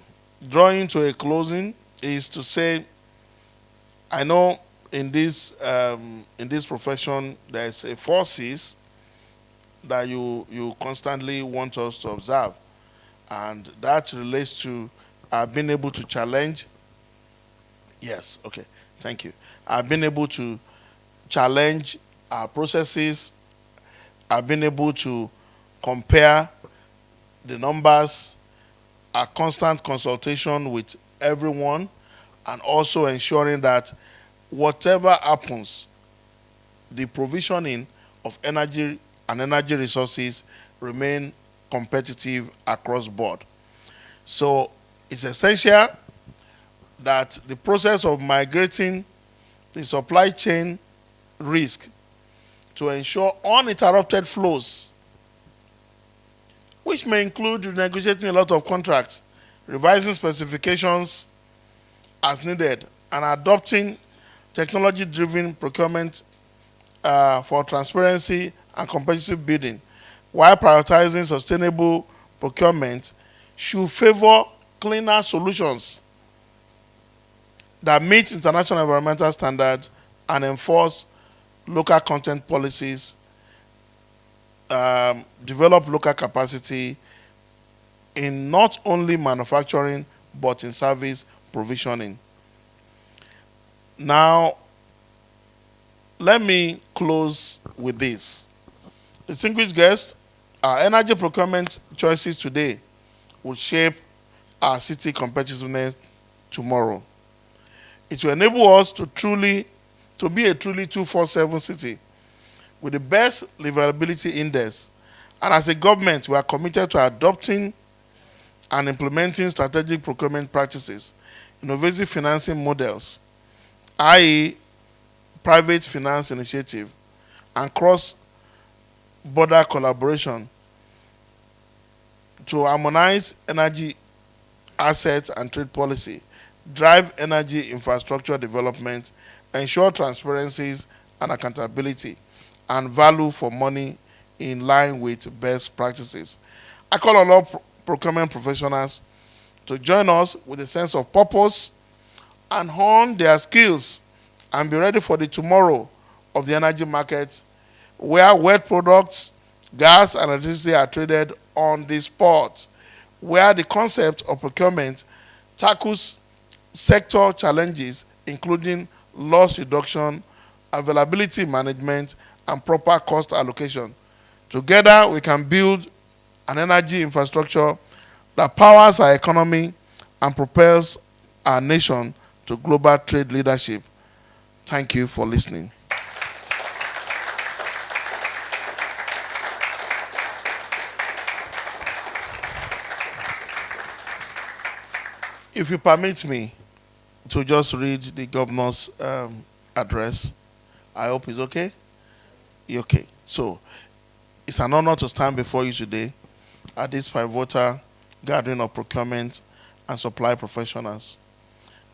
drawing to a closing is to say, I know in this profession there's a forces that you constantly want us to observe, and that relates to being able to challenge Yes, okay. Thank you. I've been able to challenge our processes. I've been able to compare the numbers, a constant consultation with everyone, and also ensuring that whatever happens, the provisioning of energy and energy resources remain competitive across board. So it's essential that the process of migrating the supply chain risk to ensure uninterrupted flows, which may include renegotiating a lot of contracts, revising specifications as needed, and adopting technology-driven procurement for transparency and competitive bidding, while prioritizing sustainable procurement, should favor cleaner solutions that meet international environmental standards and enforce local content policies, develop local capacity in not only manufacturing but in service provisioning. Now, let me close with this. Distinguished guests, our energy procurement choices today will shape our city competitiveness tomorrow. It will enable us to be a truly 247 city with the best livability index. And as a government, we are committed to adopting and implementing strategic procurement practices, innovative financing models, i.e. private finance initiative, and cross-border collaboration to harmonize energy assets and trade policy, drive energy infrastructure development, ensure transparencies and accountability, and value for money in line with best practices. I call on all procurement professionals to join us with a sense of purpose and hone their skills and be ready for the tomorrow of the energy market, where wet products, gas, and electricity are traded on the spot, where the concept of procurement tackles sector challenges, including loss reduction, availability management, and proper cost allocation. Together, we can build an energy infrastructure that powers our economy and propels our nation to global trade leadership. Thank you for listening. If you permit me to just read the governor's address, I hope it's okay. Okay. So, it's an honor to stand before you today at this pivotal gathering of procurement and supply professionals.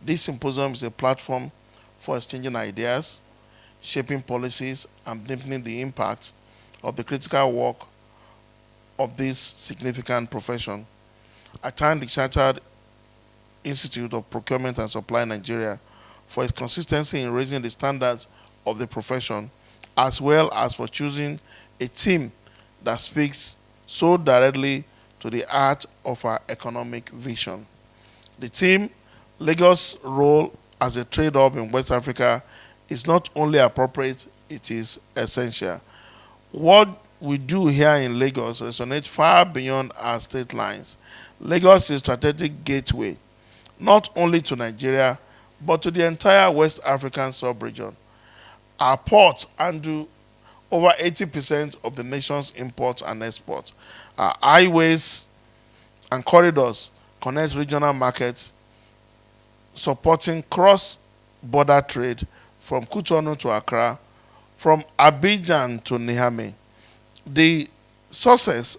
This symposium is a platform for exchanging ideas, shaping policies, and deepening the impact of the critical work of this significant profession. I thank the Chartered Institute of Procurement and Supply Nigeria for its consistency in raising the standards of the profession, as well as for choosing a team that speaks so directly to the heart of our economic vision. The team, Lagos' role as a trade hub in West Africa is not only appropriate, it is essential. What we do here in Lagos resonates far beyond our state lines. Lagos is a strategic gateway, not only to Nigeria, but to the entire West African sub-region. Our ports handle over 80% of the nation's imports and exports. Our highways and corridors connect regional markets, supporting cross-border trade from Cotonou to Accra, from Abidjan to Niamey. The success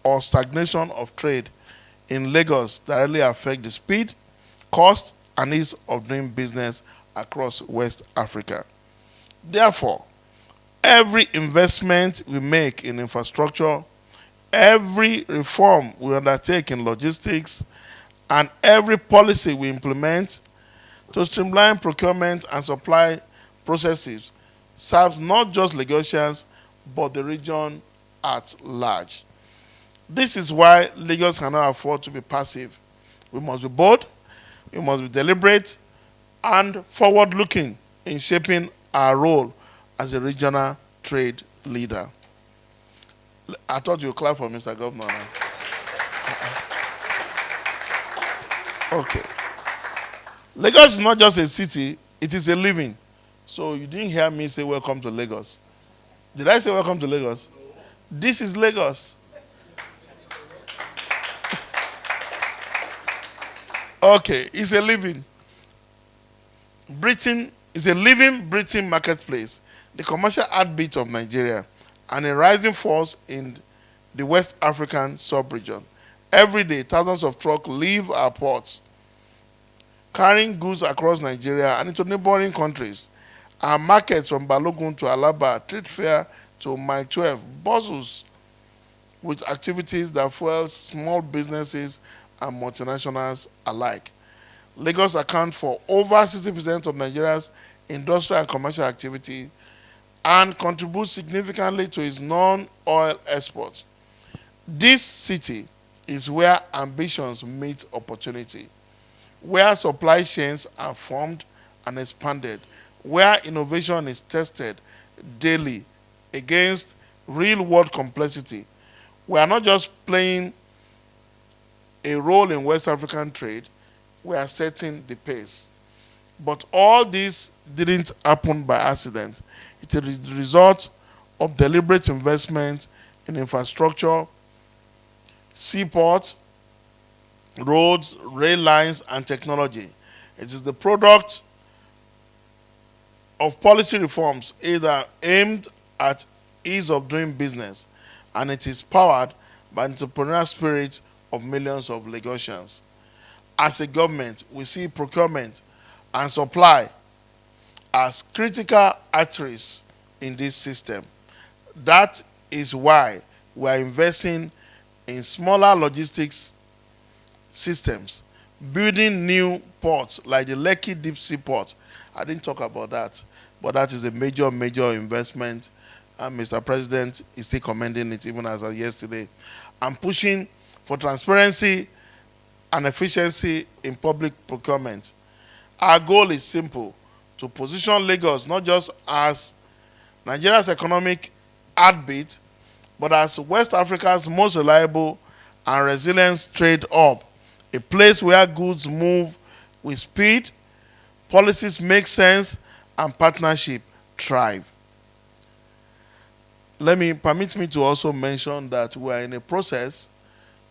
or stagnation of trade in Lagos directly affect the speed, cost, and ease of doing business across West Africa. Therefore, every investment we make in infrastructure, every reform we undertake in logistics, and every policy we implement to streamline procurement and supply processes serves not just Lagosians, but the region at large. This is why Lagos cannot afford to be passive. We must be bold, we must be deliberate, and forward-looking in shaping our role as a regional trade leader. I thought you clap for Mr. Governor now. Okay. Lagos is not just a city, it is a living. So you didn't hear me say welcome to Lagos. Did I say welcome to Lagos? This is Lagos. Okay, it's a living. Britain is a living, breathing marketplace, the commercial heartbeat of Nigeria, and a rising force in the West African sub-region. Every day, thousands of trucks leave our ports, carrying goods across Nigeria and into neighboring countries. Our markets from Balogun to Alaba, Trade Fair to Mile 12, bustles with activities that fuel small businesses and multinationals alike. Lagos accounts for over 60% of Nigeria's industrial and commercial activity and contributes significantly to its non-oil exports. This city is where ambitions meet opportunity, where supply chains are formed and expanded, where innovation is tested daily against real-world complexity. We are not just playing a role in West African trade, we are setting the pace. But all this didn't happen by accident. It is the result of deliberate investment in infrastructure, seaports, roads, rail lines, and technology. It is the product of policy reforms either aimed at ease of doing business, and it is powered by the entrepreneurial spirit of millions of Lagosians. As a government, we see procurement and supply as critical arteries in this system. That is why we are investing in smaller logistics systems, building new ports like the Lekki Deep Sea Port. I didn't talk about that, but that is a major, major investment, and Mr. President is still commending it even as of yesterday. I'm pushing for transparency and efficiency in public procurement. Our goal is simple: to position Lagos not just as Nigeria's economic heartbeat, but as West Africa's most reliable and resilient trade hub, a place where goods move with speed, policies make sense, and partnership thrive. Permit me to also mention that we are in a process,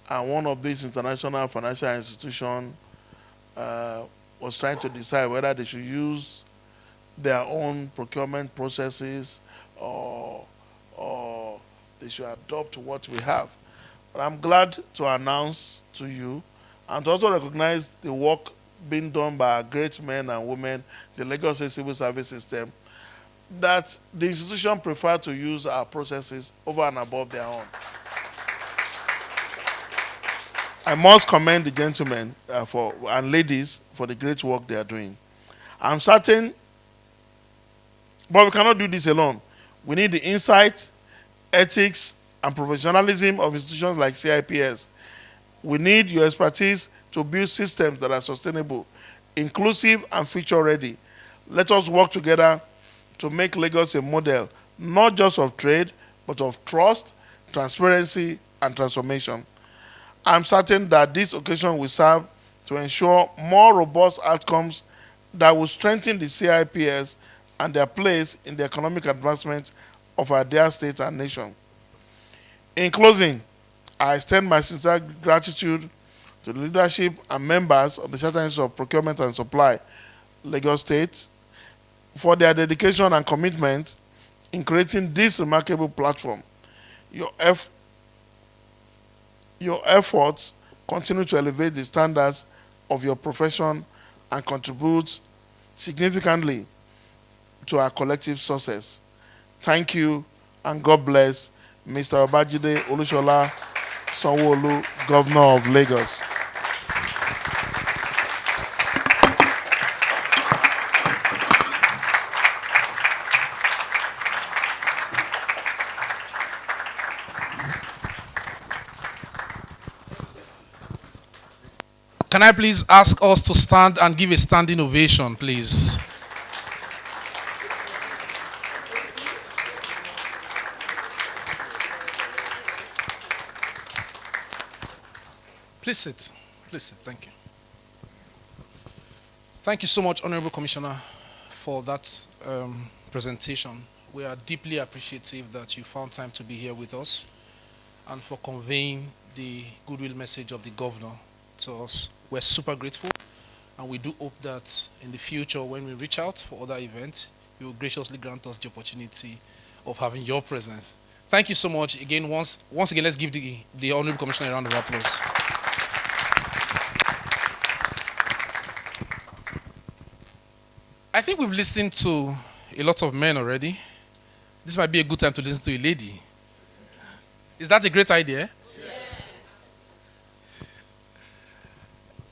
and one of these international financial institutions was trying to decide whether they should use their own procurement processes or they should adopt what we have. But I'm glad to announce to you and to also recognize the work being done by our great men and women, the Lagos State Civil Service System, that the institution prefer to use our processes over and above their own. I must commend the gentlemen and ladies for the great work they are doing. I'm certain, but we cannot do this alone. We need the insight, ethics, and professionalism of institutions like CIPS. We need your expertise to build systems that are sustainable, inclusive, and future-ready. Let us work together to make Lagos a model, not just of trade, but of trust, transparency, and transformation. I'm certain that this occasion will serve to ensure more robust outcomes that will strengthen the CIPS and their place in the economic advancement of our dear state and nation. In closing, I extend my sincere gratitude to the leadership and members of the Chartered Institute of Procurement and Supply, Lagos State, for their dedication and commitment in creating this remarkable platform. Your efforts continue to elevate the standards of your profession and contribute significantly to our collective success. Thank you, and God bless Mr. Babajide Olusola Sanwo-Olu, Governor of Lagos. Can I please ask us to stand and give a standing ovation, please? Please sit. Please sit. Thank you. Thank you so much, Honorable Commissioner, for that presentation. We are deeply appreciative that you found time to be here with us and for conveying the goodwill message of the governor to us. We're super grateful, and we do hope that in the future, when we reach out for other events, you will graciously grant us the opportunity of having your presence. Thank you so much. Again, once again, let's give the Honorable Commissioner a round of applause. I think we've listened to a lot of men already. This might be a good time to listen to a lady. Is that a great idea? Yes.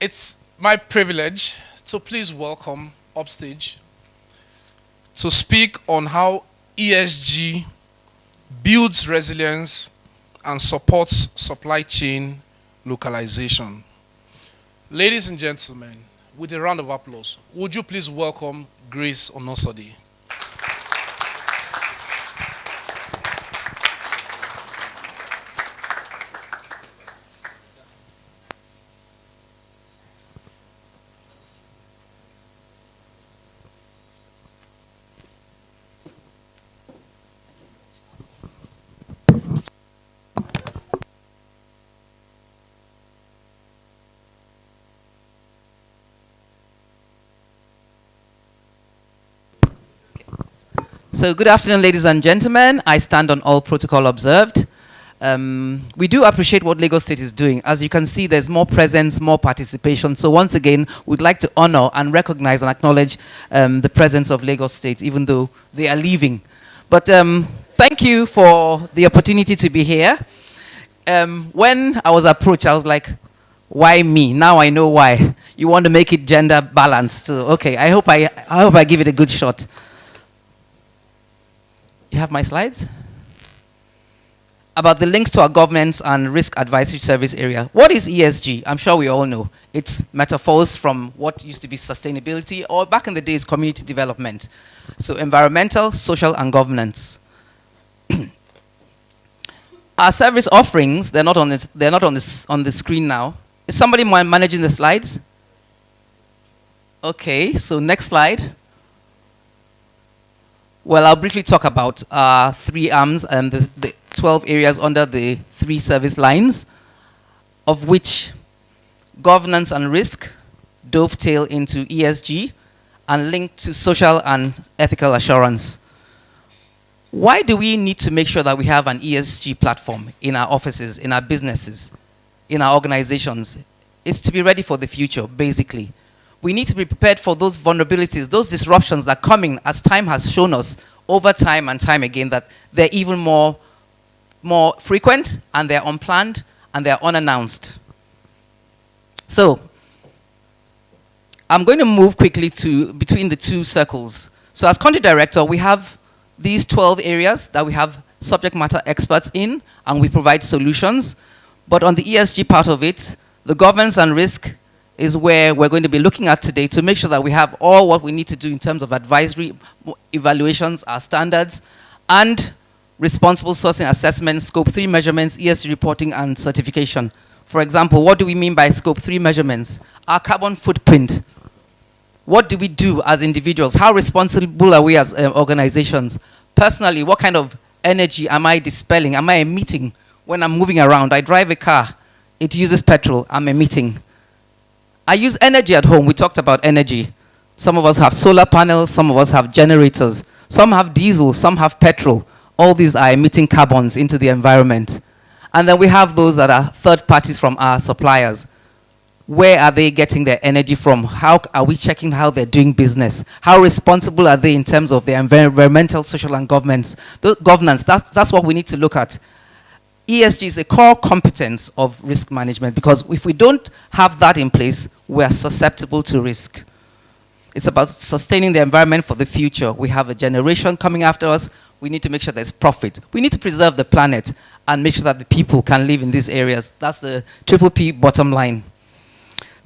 It's my privilege to please welcome upstage to speak on how ESG builds resilience and supports supply chain localization. Ladies and gentlemen, with a round of applause, would you please welcome Grace Onosodi? So good afternoon, ladies and gentlemen. I stand on all protocol observed. We do appreciate what Lagos State is doing. As you can see, there's more presence, more participation. So once again, we'd like to honor and recognize and acknowledge the presence of Lagos State, even though they are leaving. But thank you for the opportunity to be here. When I was approached, I was like, why me? Now I know why. You want to make it gender balanced. So, okay, I hope I give it a good shot. You have my slides? About the links to our governance and risk advisory service area. What is ESG? I'm sure we all know. It's metaphors from what used to be sustainability, or back in the days, community development. So environmental, social, and governance. Our service offerings, they're not on the screen now. Is somebody managing the slides? Okay, so next slide. Well, I'll briefly talk about 3 arms and the 12 areas under the 3 service lines, of which governance and risk dovetail into ESG and link to social and ethical assurance. Why do we need to make sure that we have an ESG platform in our offices, in our businesses, in our organizations? It's to be ready for the future, basically. We need to be prepared for those vulnerabilities, those disruptions that are coming, as time has shown us over time and time again, that they're even more frequent, and they're unplanned, and they're unannounced. So, I'm going to move quickly to between the 2 circles. So as country director, we have these 12 areas that we have subject matter experts in, and we provide solutions. But on the ESG part of it, the governance and risk is where we're going to be looking at today to make sure that we have all what we need to do in terms of advisory evaluations, our standards, and responsible sourcing assessment, scope 3 measurements, ESG reporting, and certification. For example, what do we mean by scope 3 measurements? Our carbon footprint. What do we do as individuals? How responsible are we as organizations? Personally, what kind of energy am I dispelling? Am I emitting when I'm moving around? I drive a car. It uses petrol. I'm emitting. I use energy at home. We talked about energy. Some of us have solar panels. Some of us have generators. Some have diesel. Some have petrol. All these are emitting carbons into the environment. And then we have those that are third parties from our suppliers. Where are they getting their energy from? How are we checking how they're doing business? How responsible are they in terms of their environmental, social, and governance? That's what we need to look at. ESG is a core competence of risk management, because if we don't have that in place, we are susceptible to risk. It's about sustaining the environment for the future. We have a generation coming after us. We need to make sure there's profit. We need to preserve the planet and make sure that the people can live in these areas. That's the triple P bottom line.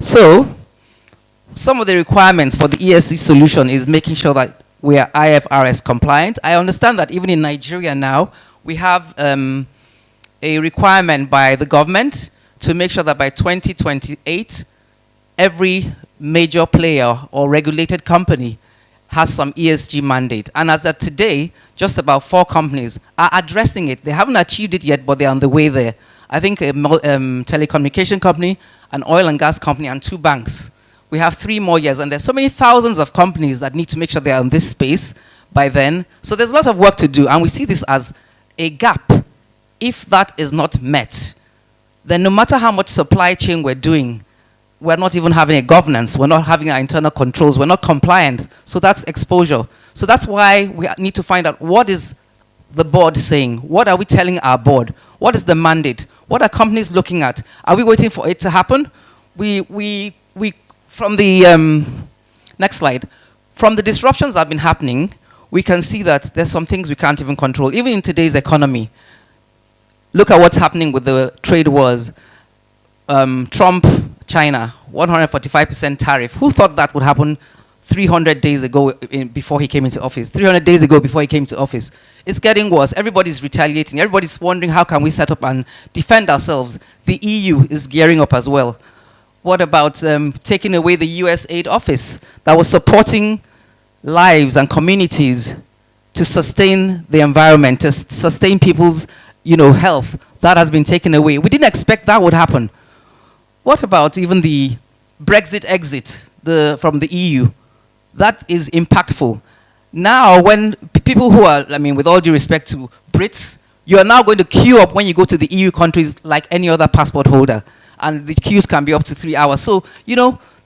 So, some of the requirements for the ESG solution is making sure that we are IFRS compliant. I understand that even in Nigeria now, we have a requirement by the government to make sure that by 2028, every major player or regulated company has some ESG mandate. And as of today, just about 4 companies are addressing it. They haven't achieved it yet, but they're on the way there. I think a telecommunication company, an oil and gas company, and 2 banks. We have 3 more years, and there's so many thousands of companies that need to make sure they're in this space by then. So there's a lot of work to do, and we see this as a gap. If that is not met, then no matter how much supply chain we're doing, we're not even having a governance, we're not having our internal controls, we're not compliant. So that's exposure. So that's why we need to find out, what is the board saying? What are we telling our board? What is the mandate? What are companies looking at? Are we waiting for it to happen? From the next slide, from the disruptions that have been happening, we can see that there's some things we can't even control, even in today's economy. Look at what's happening with the trade wars. Trump, China, 145% tariff. Who thought that would happen 300 days ago before he came into office? 300 days ago before he came to office. It's getting worse. Everybody's retaliating. Everybody's wondering, how can we set up and defend ourselves? The EU is gearing up as well. What about taking away the US aid office that was supporting lives and communities to sustain the environment, to sustain people's health? That has been taken away. We didn't expect that would happen. What about even the Brexit exit from the EU? That is impactful. Now, when people who are, with all due respect to Brits, you are now going to queue up when you go to the EU countries like any other passport holder. And the queues can be up to 3 hours. So,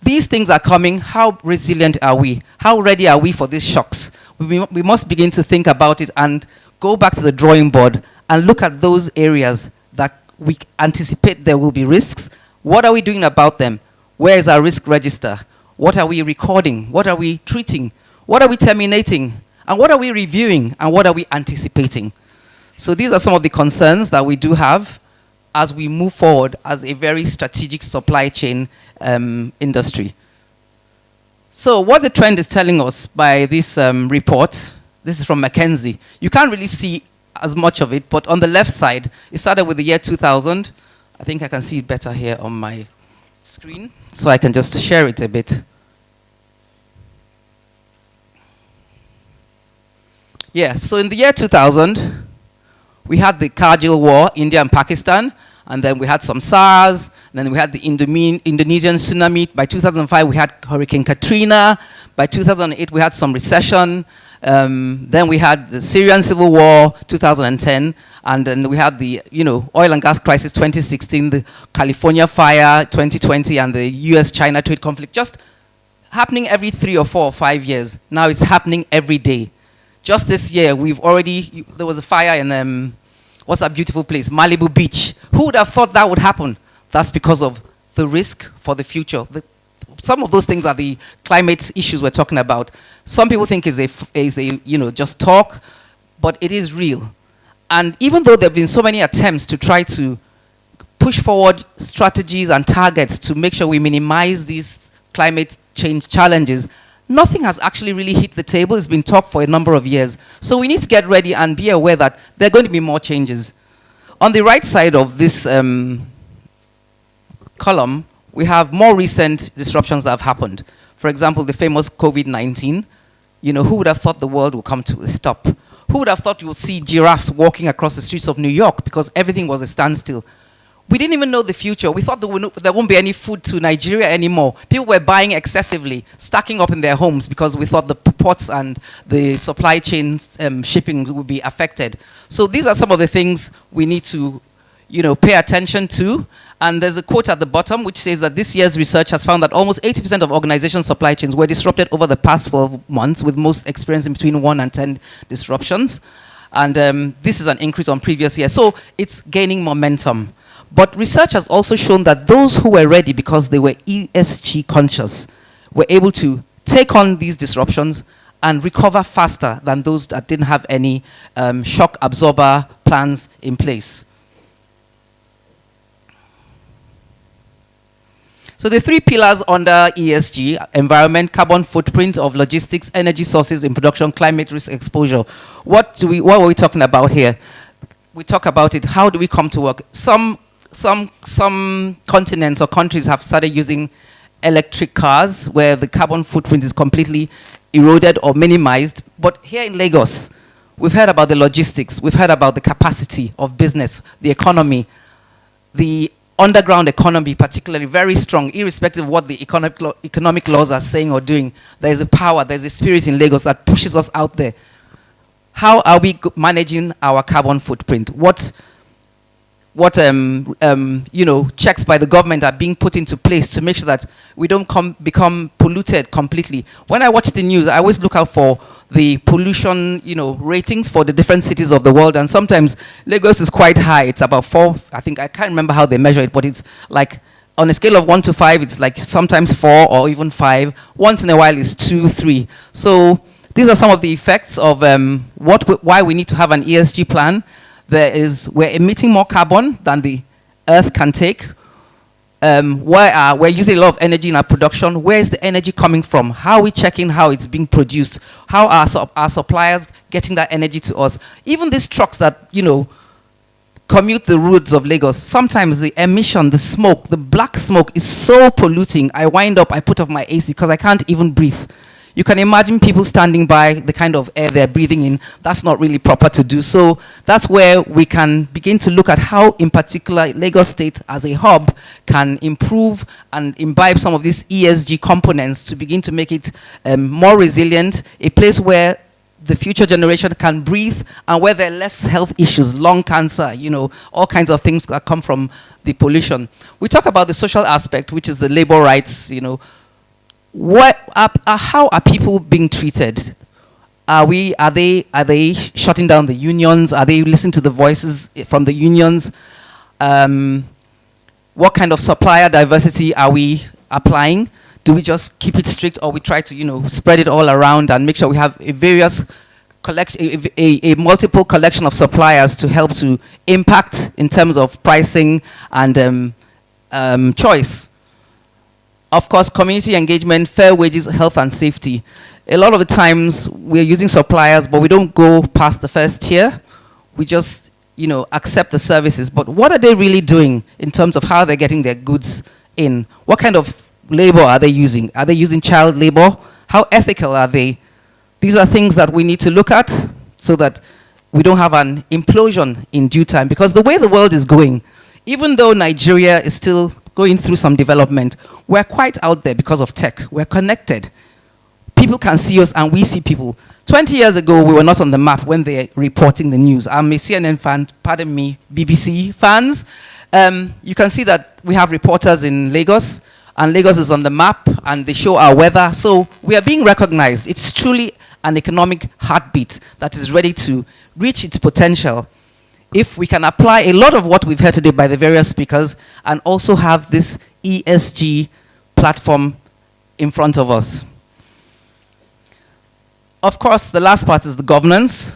these things are coming. How resilient are we? How ready are we for these shocks? We must begin to think about it and go back to the drawing board and look at those areas that we anticipate there will be risks. What are we doing about them? Where is our risk register? What are we recording? What are we treating? What are we terminating? And what are we reviewing? And what are we anticipating? So these are some of the concerns that we do have as we move forward as a very strategic supply chain industry. So what the trend is telling us by this report, this is from McKinsey. You can't really see as much of it, but on the left side, it started with the year 2000. I think I can see it better here on my screen, so I can just share it a bit. Yeah, so in the year 2000, we had the Kargil War, India and Pakistan, and then we had some SARS, and then we had the Indonesian tsunami. By 2005, we had Hurricane Katrina. By 2008, we had some recession. Then we had the Syrian civil war, 2010, and then we had the oil and gas crisis, 2016, the California fire, 2020, and the US-China trade conflict, just happening every 3 or 4 or 5 years. Now it's happening every day. Just this year, there was a fire in, what's that beautiful place? Malibu Beach. Who would have thought that would happen? That's because of the risk for the future. Some of those things are the climate issues we're talking about. Some people think is a just talk, but it is real. And even though there have been so many attempts to try to push forward strategies and targets to make sure we minimize these climate change challenges, nothing has actually really hit the table. It's been talked for a number of years. So we need to get ready and be aware that there are going to be more changes. On the right side of this column, we have more recent disruptions that have happened. For example, the famous COVID-19. Who would have thought the world would come to a stop? Who would have thought you would see giraffes walking across the streets of New York because everything was a standstill? We didn't even know the future. We thought there won't be any food to Nigeria anymore. People were buying excessively, stacking up in their homes because we thought the ports and the supply chains shipping would be affected. So these are some of the things we need to pay attention to. And there's a quote at the bottom which says that this year's research has found that almost 80% of organizations' supply chains were disrupted over the past 12 months, with most experiencing between 1 and 10 disruptions. And this is an increase on previous years. So it's gaining momentum. But research has also shown that those who were ready because they were ESG conscious were able to take on these disruptions and recover faster than those that didn't have any shock absorber plans in place. So the three pillars under ESG: environment, carbon footprint of logistics, energy sources in production, climate risk exposure. What were we talking about here? We talk about it. How do we come to work? Some continents or countries have started using electric cars where the carbon footprint is completely eroded or minimized. But here in Lagos, we've heard about the logistics, we've heard about the capacity of business, the economy, the underground economy particularly very strong, irrespective of what the economic laws are saying or doing. There's a power, there's a spirit in Lagos that pushes us out there. How are we managing our carbon footprint? What checks by the government are being put into place to make sure that we don't become polluted completely? When I watch the news, I always look out for the pollution, ratings for the different cities of the world, and sometimes Lagos is quite high. It's about 4. I think I can't remember how they measure it, but it's like on a scale of 1 to 5, it's like sometimes 4 or even 5. Once in a while, it's 2, 3. So these are some of the effects of why we need to have an ESG plan. We're emitting more carbon than the Earth can take. We're using a lot of energy in our production. Where is the energy coming from? How are we checking how it's being produced? How are our suppliers getting that energy to us? Even these trucks that, commute the roads of Lagos, sometimes the emission, the smoke, the black smoke is so polluting. I put off my AC because I can't even breathe. You can imagine people standing by the kind of air they're breathing in. That's not really proper to do. So that's where we can begin to look at how, in particular, Lagos State as a hub can improve and imbibe some of these ESG components to begin to make it more resilient, a place where the future generation can breathe and where there are less health issues, lung cancer, all kinds of things that come from the pollution. We talk about the social aspect, which is the labor rights, how are people being treated? Are they shutting down the unions? Are they listening to the voices from the unions? What kind of supplier diversity are we applying? Do we just keep it strict, or we try to spread it all around and make sure we have a multiple collection of suppliers to help to impact in terms of pricing and choice? Of course, community engagement, fair wages, health and safety. A lot of the times we're using suppliers, but we don't go past the first tier. We just, accept the services. But what are they really doing in terms of how they're getting their goods in? What kind of labor are they using? Are they using child labor? How ethical are they? These are things that we need to look at so that we don't have an implosion in due time. Because the way the world is going, even though Nigeria is still going through some development, we're quite out there because of tech. We're connected. People can see us and we see people. 20 years ago, we were not on the map when they're reporting the news. I'm a CNN fan, pardon me, BBC fans. You can see that we have reporters in Lagos, and Lagos is on the map, and they show our weather. So we are being recognized. It's truly an economic heartbeat that is ready to reach its potential if we can apply a lot of what we've heard today by the various speakers and also have this ESG platform in front of us. Of course, the last part is the governance,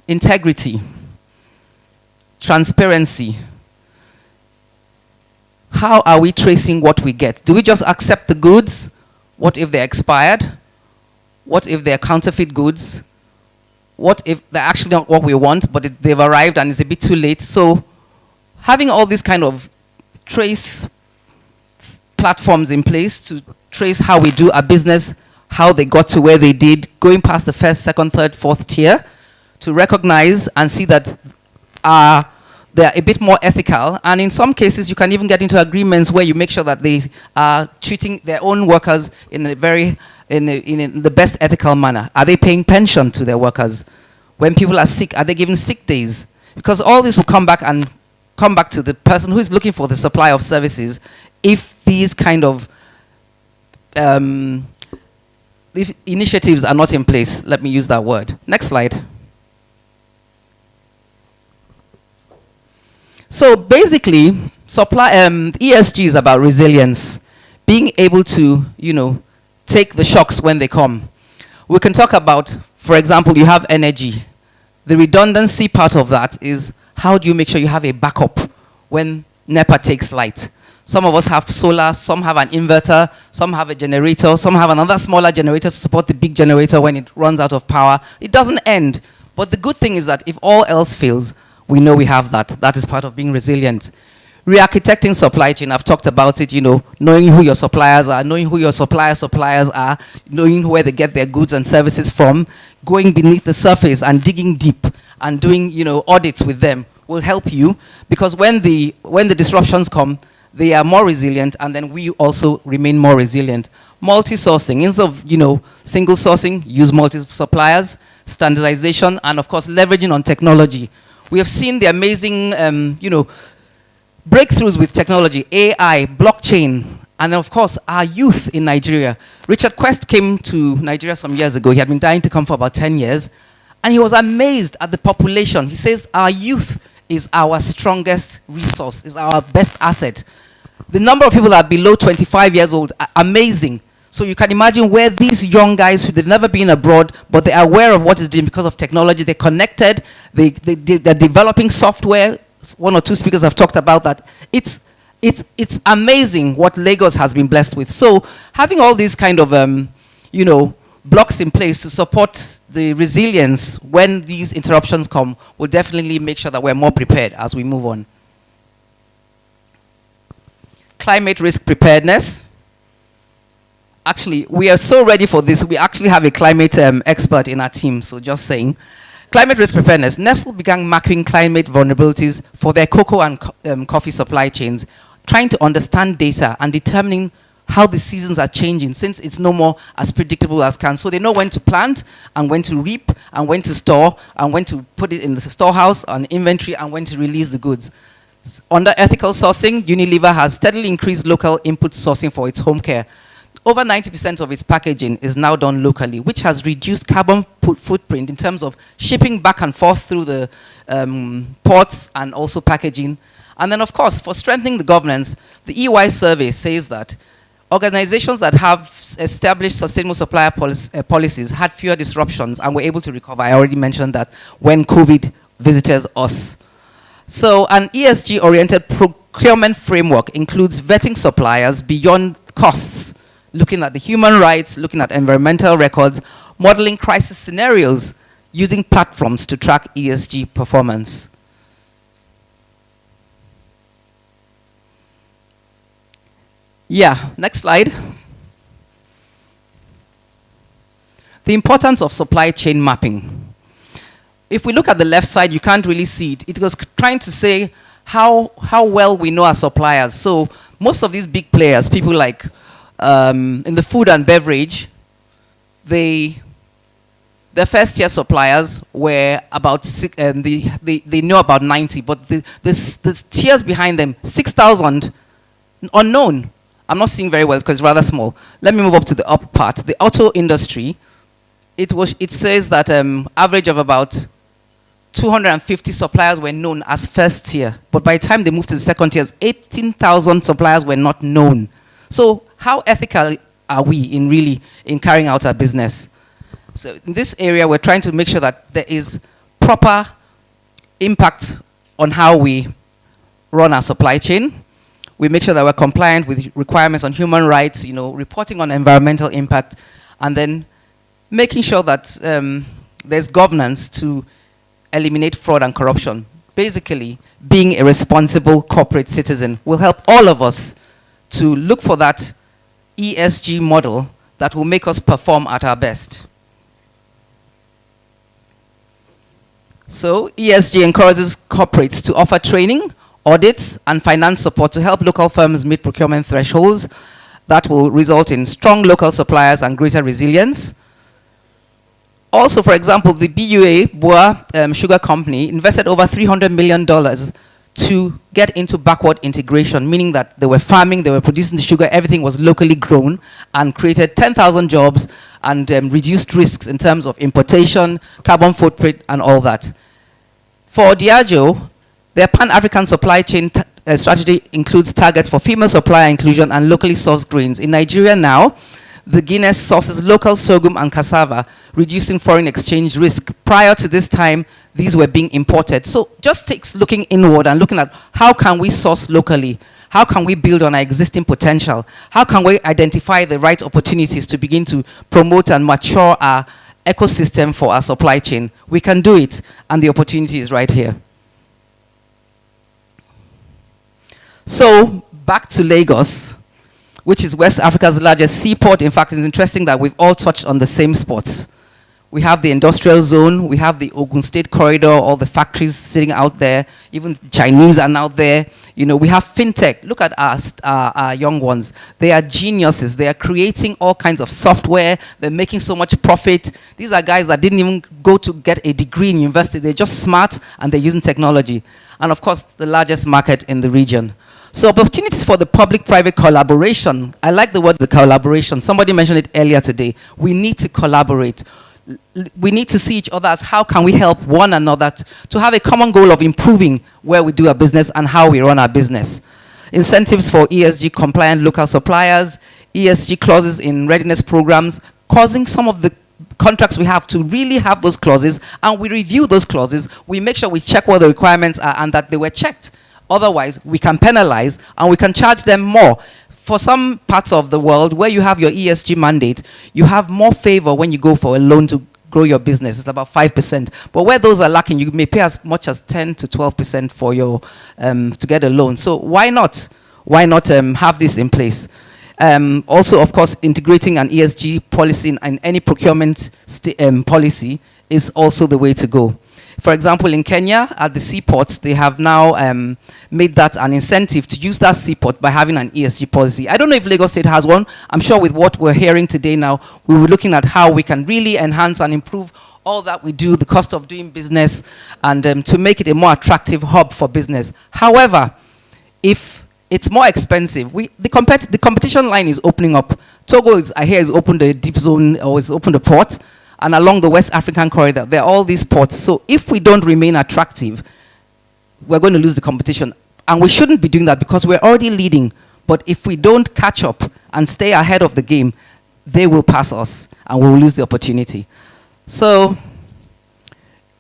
integrity, transparency. How are we tracing what we get? Do we just accept the goods? What if they're expired? What if they're counterfeit goods? What if they're actually not what we want, but they've arrived and it's a bit too late? So having all these kind of trace platforms in place to trace how we do our business, how they got to where they did, going past the first, second, third, fourth tier, to recognize and see that they're a bit more ethical. And in some cases, you can even get into agreements where you make sure that they are treating their own workers in a very in the best ethical manner. Are they paying pension to their workers? When people are sick, are they giving sick days? Because all this will come back to the person who is looking for the supply of services if these kind of if initiatives are not in place. Let me use that word. Next slide. So basically, ESG is about resilience, being able to, take the shocks when they come. We can talk about, for example, you have energy. The redundancy part of that is how do you make sure you have a backup when NEPA takes light? Some of us have solar, some have an inverter, some have a generator, some have another smaller generator to support the big generator when it runs out of power. It doesn't end. But the good thing is that if all else fails, we know we have that. That is part of being resilient. Re-architecting supply chain, I've talked about it, knowing who your suppliers are, knowing who your suppliers are, knowing where they get their goods and services from, going beneath the surface and digging deep and doing, audits with them will help you, because when the disruptions come, they are more resilient, and then we also remain more resilient. Multi-sourcing, instead of, single sourcing, use multi-suppliers, standardization, and of course, leveraging on technology. We have seen the amazing, breakthroughs with technology, AI, blockchain, and of course, our youth in Nigeria. Richard Quest came to Nigeria some years ago. He had been dying to come for about 10 years, and he was amazed at the population. He says, our youth is our strongest resource, is our best asset. The number of people that are below 25 years old are amazing. So you can imagine where these young guys, who they've never been abroad, but they're aware of what is doing because of technology, they're connected, they're developing software. One or two speakers have talked about that. It's amazing what Lagos has been blessed with. So having all these kind of, blocks in place to support the resilience when these interruptions come will definitely make sure that we're more prepared as we move on. Climate risk preparedness. Actually, we are so ready for this. We actually have a climate expert in our team, so just saying. Climate risk preparedness. Nestle began mapping climate vulnerabilities for their cocoa and coffee supply chains, trying to understand data and determining how the seasons are changing, since it's no more as predictable as can. So they know when to plant and when to reap and when to store and when to put it in the storehouse on inventory and when to release the goods. Under ethical sourcing, Unilever has steadily increased local input sourcing for its home care. Over 90% of its packaging is now done locally, which has reduced carbon footprint in terms of shipping back and forth through the ports and also packaging. And then, of course, for strengthening the governance, the EY survey says that organizations that have established sustainable supplier policies had fewer disruptions and were able to recover. I already mentioned that when COVID visited us. So an ESG-oriented procurement framework includes vetting suppliers beyond costs, looking at the human rights, looking at environmental records, modeling crisis scenarios, using platforms to track ESG performance. Yeah, next slide. The importance of supply chain mapping. If we look at the left side, you can't really see it. It was trying to say how well we know our suppliers. So most of these big players, people like in the food and beverage, their first tier suppliers were about they know about 90, but the tiers behind them, 6,000 unknown. I'm not seeing very well because it's rather small. Let me move up to the up part. The auto industry, it says that average of about 250 suppliers were known as first tier, but by the time they moved to the second tiers, 18,000 suppliers were not known. So how ethical are we in carrying out our business? So in this area, we're trying to make sure that there is proper impact on how we run our supply chain. We make sure that we're compliant with requirements on human rights, reporting on environmental impact, and then making sure that there's governance to eliminate fraud and corruption. Basically, being a responsible corporate citizen will help all of us to look for that ESG model that will make us perform at our best. So ESG encourages corporates to offer training, audits, and finance support to help local firms meet procurement thresholds that will result in strong local suppliers and greater resilience. Also, for example, the Boa Sugar Company invested over $300 million to get into backward integration, meaning that they were farming, they were producing the sugar, everything was locally grown, and created 10,000 jobs and reduced risks in terms of importation, carbon footprint, and all that. For Diageo, their Pan-African supply chain strategy includes targets for female supplier inclusion and locally sourced grains. In Nigeria now, the Guinness sources local sorghum and cassava, reducing foreign exchange risk. Prior to this time, these were being imported. So just takes looking inward and looking at how can we source locally? How can we build on our existing potential? How can we identify the right opportunities to begin to promote and mature our ecosystem for our supply chain? We can do it, and the opportunity is right here. So, back to Lagos, which is West Africa's largest seaport. In fact, it's interesting that we've all touched on the same spots. We have the industrial zone, we have the Ogun State corridor, all the factories sitting out there, even Chinese are now there. You know, we have fintech. Look at our young ones. They are geniuses. They are creating all kinds of software. They're making so much profit. These are guys that didn't even go to get a degree in university. They're just smart and they're using technology. And of course, the largest market in the region. So opportunities for the public-private collaboration. I like the word the collaboration. Somebody mentioned it earlier today. We need to collaborate. We need to see each other as how can we help one another to have a common goal of improving where we do our business and how we run our business. Incentives for ESG compliant local suppliers, ESG clauses in readiness programs, causing some of the contracts we have to really have those clauses, and we review those clauses. We make sure we check what the requirements are and that they were checked. Otherwise, we can penalize and we can charge them more. For some parts of the world where you have your ESG mandate, you have more favor when you go for a loan to grow your business. It's about 5%. But where those are lacking, you may pay as much as 10 to 12% for your to get a loan. So why not? Why not have this in place? Also, of course, integrating an ESG policy in any procurement policy is also the way to go. For example, in Kenya, at the seaports, they have now made that an incentive to use that seaport by having an ESG policy. I don't know if Lagos State has one. I'm sure with what we're hearing today now, we were looking at how we can really enhance and improve all that we do, the cost of doing business, and to make it a more attractive hub for business. However, if it's more expensive, the competition line is opening up. Togo, I hear, has opened the deep zone, or has opened the port. And along the West African corridor, there are all these ports. So if we don't remain attractive, we're going to lose the competition. And we shouldn't be doing that because we're already leading. But if we don't catch up and stay ahead of the game, they will pass us and we will lose the opportunity. So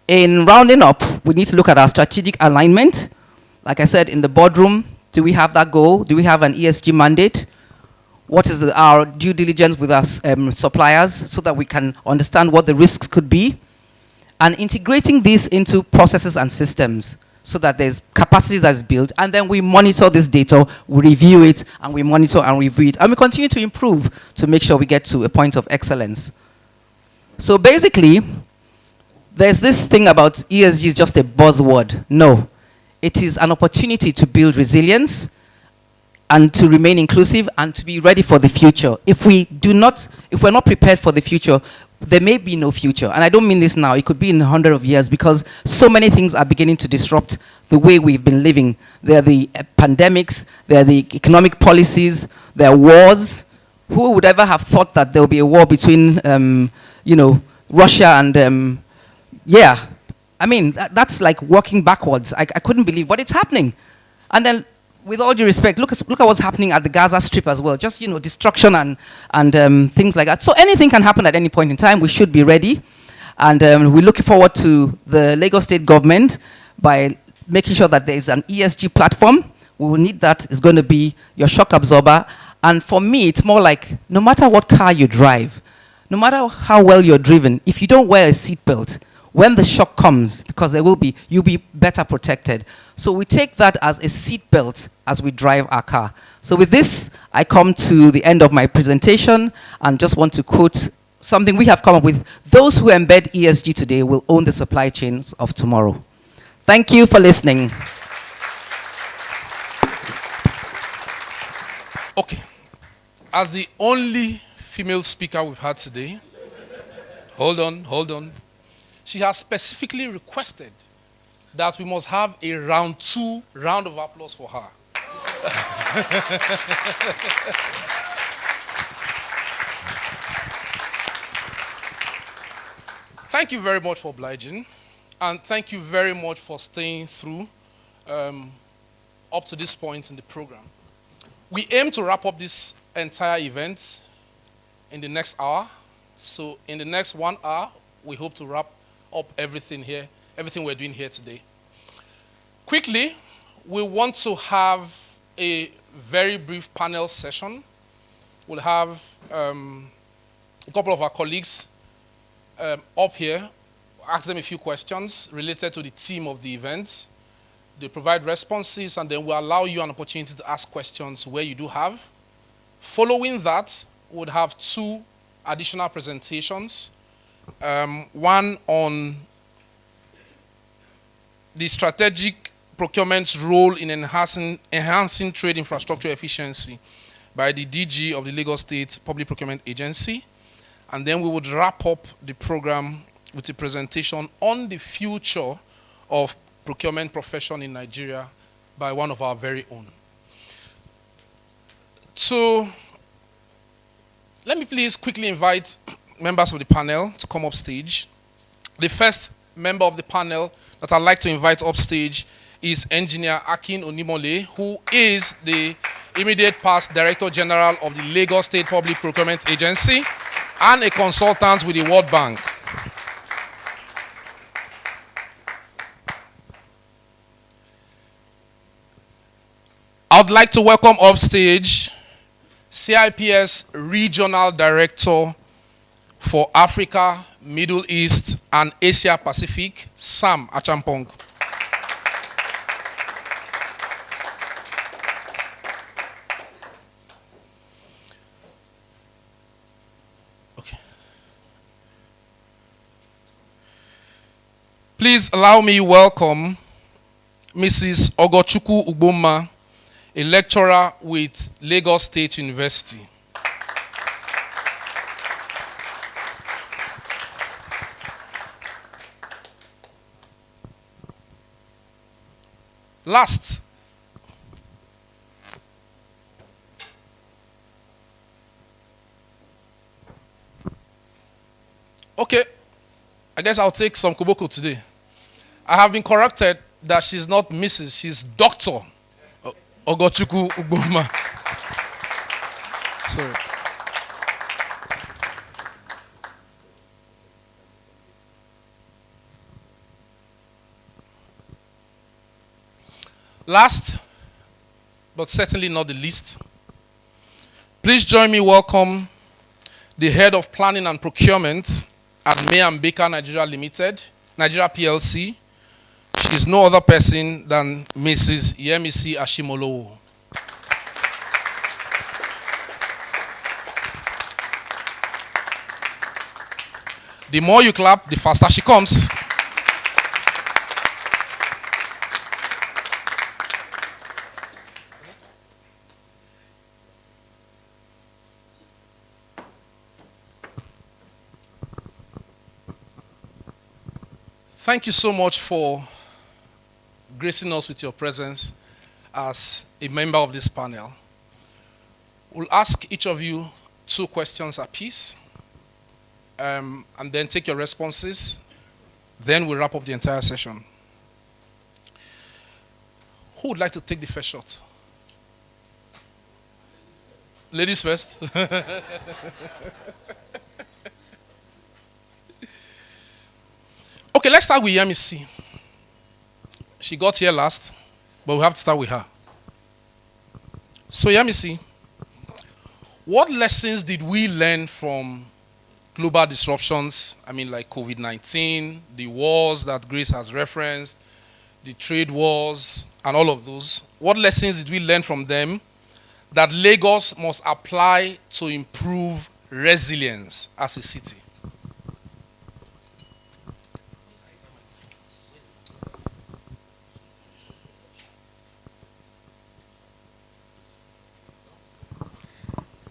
in rounding up, we need to look at our strategic alignment. Like I said, in the boardroom, do we have that goal? Do we have an ESG mandate? What is our due diligence with our suppliers so that we can understand what the risks could be? And integrating this into processes and systems so that there's capacity that's built, and then we monitor this data, we review it, and we monitor and review it, and we continue to improve to make sure we get to a point of excellence. So basically, there's this thing about ESG is just a buzzword. No, it is an opportunity to build resilience, and to remain inclusive and to be ready for the future. If we're not prepared for the future, there may be no future. And I don't mean this now, it could be in 100 of years because so many things are beginning to disrupt the way we've been living. There are the pandemics, there are the economic policies, there are wars. Who would ever have thought that there will be a war between, Russia and, I mean, that's like walking backwards. I couldn't believe, but it's happening. And then, with all due respect, look at what's happening at the Gaza Strip as well. Just, destruction and things like that. So anything can happen at any point in time. We should be ready. And we're looking forward to the Lagos State government by making sure that there is an ESG platform. We will need that. It's going to be your shock absorber. And for me, it's more like no matter what car you drive, no matter how well you're driven, if you don't wear a seatbelt, when the shock comes, because you'll be better protected. So we take that as a seatbelt as we drive our car. So with this, I come to the end of my presentation and just want to quote something we have come up with. Those who embed ESG today will own the supply chains of tomorrow. Thank you for listening. Okay. As the only female speaker we've had today, hold on. She has specifically requested that we must have a round of applause for her. Thank you very much for obliging, and thank you very much for staying through up to this point in the program. We aim to wrap up this entire event in the next hour. So in the next 1 hour, we hope to wrap up everything we're doing here today. Quickly, we want to have a very brief panel session. We'll have a couple of our colleagues up here, ask them a few questions related to the theme of the event. They provide responses, and then we'll allow you an opportunity to ask questions where you do have. Following that, we'll have 2 additional presentations. One on the strategic procurement's role in enhancing trade infrastructure efficiency by the DG of the Lagos State Public Procurement Agency. And then we would wrap up the program with a presentation on the future of procurement profession in Nigeria by one of our very own. So, let me please quickly invite members of the panel to come up stage. The first member of the panel that I'd like to invite up stage is Engineer Akin Onimole, who is the immediate past Director General of the Lagos State Public Procurement Agency and a consultant with the World Bank. I'd like to welcome up stage CIPS Regional Director for Africa, Middle East, and Asia Pacific, Sam Achampong. Okay. Please allow me welcome Mrs. Ogochukwu Ugboma, a lecturer with Lagos State University. Last, okay, I guess I'll take some koboko today. I have been corrected that she's not Mrs., she's Dr. Ogochukwu Ugboma. Sorry. Last, but certainly not the least, please join me welcome the Head of Planning and Procurement at May and Baker Nigeria Limited, Nigeria PLC. She is no other person than Mrs. Yemisi Ashimolowo. The more you clap, the faster she comes. Thank you so much for gracing us with your presence as a member of this panel. We'll ask each of you 2 questions apiece, and then take your responses. Then we'll wrap up the entire session. Who would like to take the first shot? Ladies first. Okay, let's start with Yemisi. She got here last, but we have to start with her. So Yemisi, what lessons did we learn from global disruptions? I mean, like COVID-19, the wars that Grace has referenced, the trade wars, and all of those. What lessons did we learn from them that Lagos must apply to improve resilience as a city?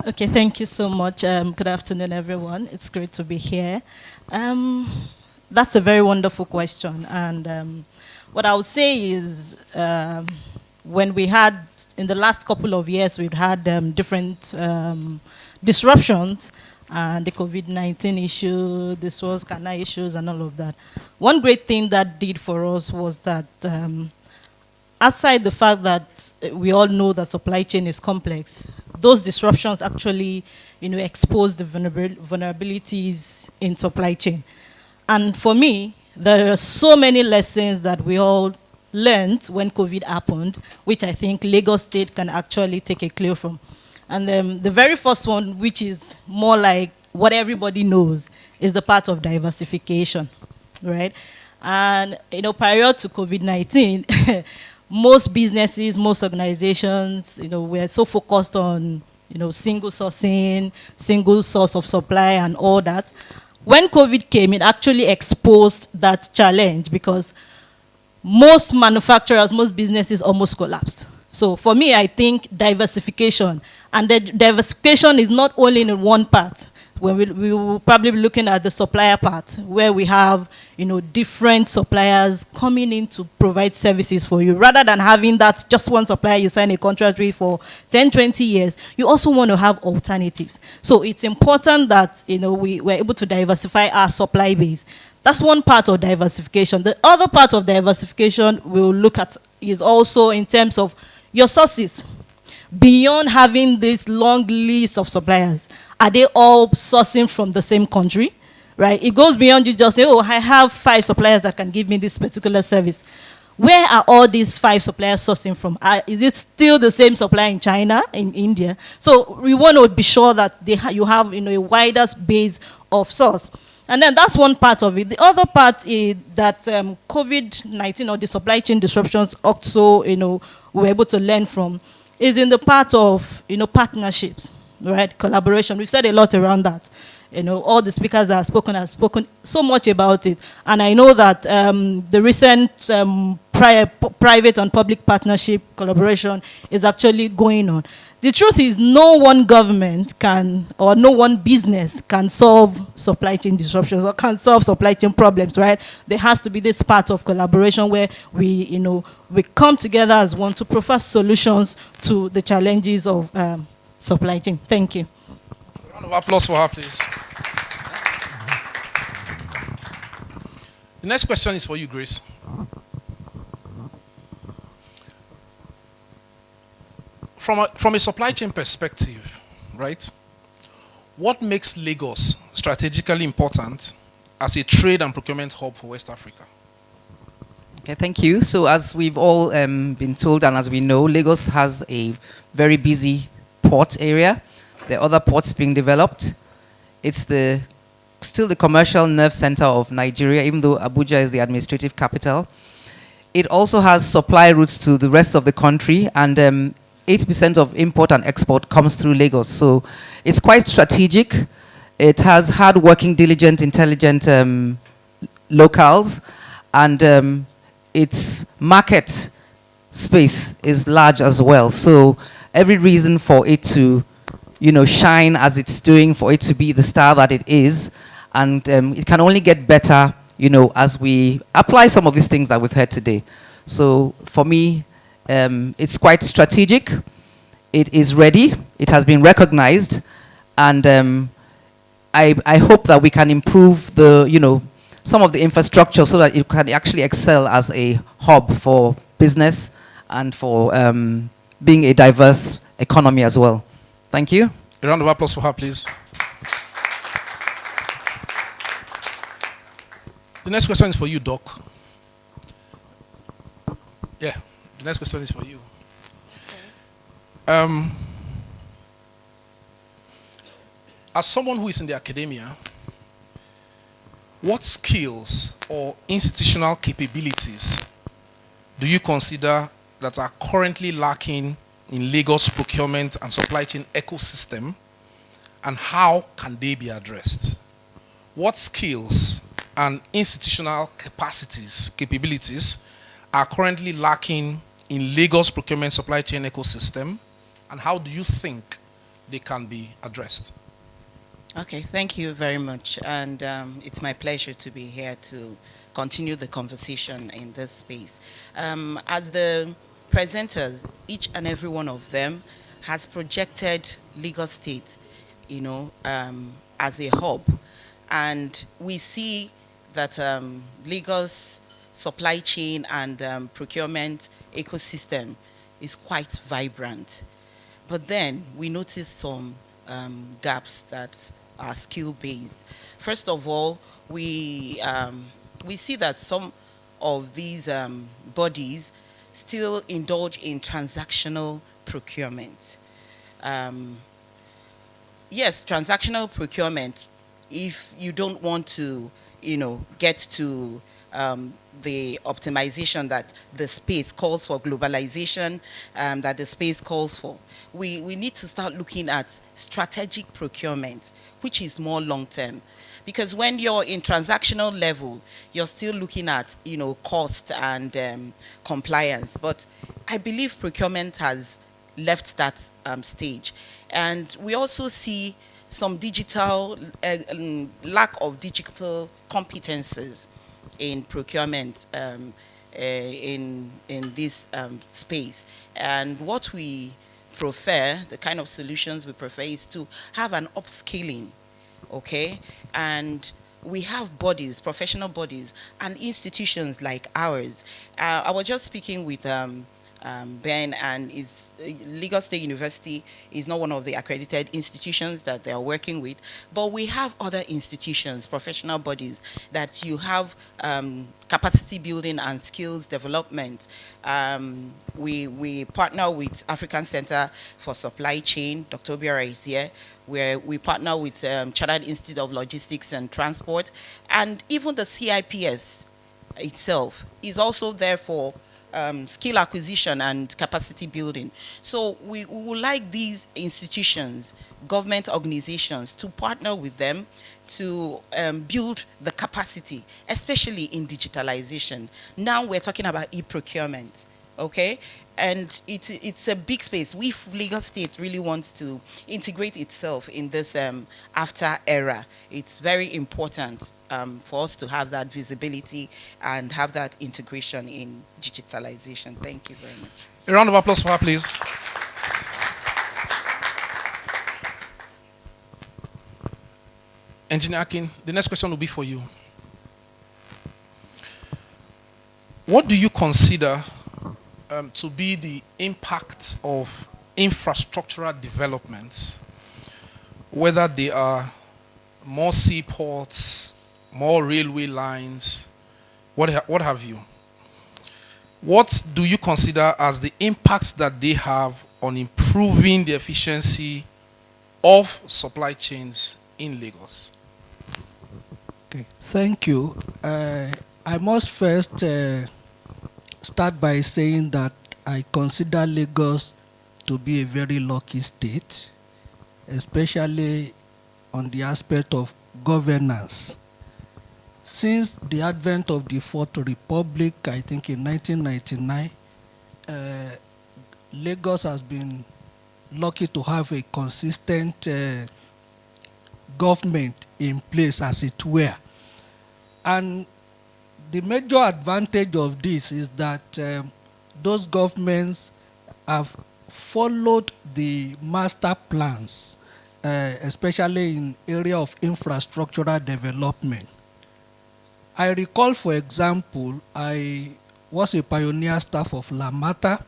Okay, thank you so much. Good afternoon, everyone. It's great to be here. That's a very wonderful question. And what I would say is when we had, in the last couple of years, we've had different disruptions, and the COVID-19 issue, the Suez Canal issues, and all of that. One great thing that did for us was that outside the fact that we all know that supply chain is complex, those disruptions actually, expose the vulnerabilities in supply chain. And for me, there are so many lessons that we all learned when COVID happened, which I think Lagos State can actually take a clue from. And the very first one, which is more like what everybody knows, is the part of diversification, right? And, you know, prior to COVID-19, most businesses, most organizations, you know, were so focused on, you know, single sourcing, single source of supply and all that. When COVID came, it actually exposed that challenge because most manufacturers, most businesses almost collapsed. So for me, I think diversification, and the diversification is not only in one part. When we will probably be looking at the supplier part, where we have, you know, different suppliers coming in to provide services for you. Rather than having that just one supplier you sign a contract with for 10, 20 years, you also want to have alternatives. So it's important that, you know, we're able to diversify our supply base. That's one part of diversification. The other part of diversification we'll look at is also in terms of your sources. Beyond having this long list of suppliers, are they all sourcing from the same country, right? It goes beyond you just say, oh, I have 5 suppliers that can give me this particular service. Where are all these 5 suppliers sourcing from? Is it still the same supplier in China, in India? So we want to be sure that you have, you know, a wider base of source. And then that's one part of it. The other part is that COVID-19 or the supply chain disruptions also, you know, we're able to learn from, is in the part of, you know, partnerships, right? Collaboration. We've said a lot around that. You know, all the speakers that have spoken so much about it. And I know that the recent private and public partnership collaboration is actually going on. The truth is no one government can, or no one business can solve supply chain disruptions or can solve supply chain problems, right? There has to be this part of collaboration where we, you know, we come together as one to provide solutions to the challenges of supply chain. Thank you. Round of applause for her, please. The next question is for you, Grace. From a supply chain perspective, right? What makes Lagos strategically important as a trade and procurement hub for West Africa? Okay, thank you. So as we've all been told and as we know, Lagos has a very busy port area. There are other ports being developed. It's still the commercial nerve center of Nigeria, even though Abuja is the administrative capital. It also has supply routes to the rest of the country, and 80% of import and export comes through Lagos. So it's quite strategic. It has hard-working, diligent, intelligent locals, and its market space is large as well. So every reason for it to, you know, shine as it's doing, for it to be the star that it is, and it can only get better, you know, as we apply some of these things that we've heard today. So for me, it's quite strategic. It is ready. It has been recognized, and I hope that we can improve the, you know, some of the infrastructure so that it can actually excel as a hub for business and for being a diverse economy as well. Thank you. A round of applause for her, please. The next question is for you, Doc. Yeah, the next question is for you. As someone who is in the academia, what skills or institutional capabilities do you consider that are currently lacking in Lagos procurement and supply chain ecosystem, and how can they be addressed? What skills and institutional capabilities are currently lacking in Lagos procurement supply chain ecosystem, and how do you think they can be addressed? Okay, thank you very much. And it's my pleasure to be here to continue the conversation in this space. As the presenters, each and every one of them has projected Lagos State, you know, as a hub. And we see that Lagos supply chain and procurement ecosystem is quite vibrant. But then we notice some gaps that are skill-based. First of all, we see that some of these bodies still indulge in transactional procurement. Yes, transactional procurement, if you don't want to, get to the optimization that the space calls for, globalization that the space calls for. We need to start looking at strategic procurement, which is more long-term. Because when you're in transactional level, you're still looking at, cost and compliance. But I believe procurement has left that stage. And we also see some digital, lack of digital competences in procurement in this space. And what we prefer, the kind of solutions we prefer, is to have an upskilling, okay? And we have bodies, professional bodies, and institutions like ours. I was just speaking with Ben, and Lagos State University is not one of the accredited institutions that they are working with, but we have other institutions, professional bodies, that you have capacity building and skills development. We partner with African Center for Supply Chain, Dr. Obiora is here, where we partner with Chartered Institute of Logistics and Transport, and even the CIPS itself is also there for skill acquisition and capacity building. So we would like these institutions, government organizations, to partner with them to build the capacity, especially in digitalization. Now we're talking about e-procurement, okay? And it's a big space. Lagos State really wants to integrate itself in this after era. It's very important for us to have that visibility and have that integration in digitalization. Thank you very much. A round of applause for her, please. Engineer Akin, the next question will be for you. What do you consider to be the impact of infrastructural developments, whether they are more seaports, more railway lines, what have you? What do you consider as the impacts that they have on improving the efficiency of supply chains in Lagos? Okay, thank you. I must first start by saying that I consider Lagos to be a very lucky state, especially on the aspect of governance. Since the advent of the Fourth Republic, I think in 1999, Lagos has been lucky to have a consistent government in place, as it were. And the major advantage of this is that those governments have followed the master plans, especially in area of infrastructural development. I recall, for example, I was a pioneer staff of Lamata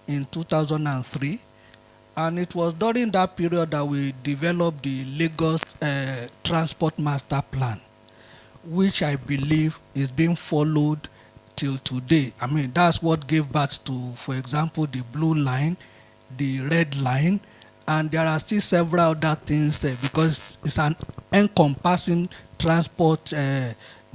in 2003, and it was during that period that we developed the Lagos Transport Master Plan, which I believe is being followed till today. I mean, that's what gave birth to, for example, the Blue Line, the Red Line, and there are still several other things there because it's an encompassing transport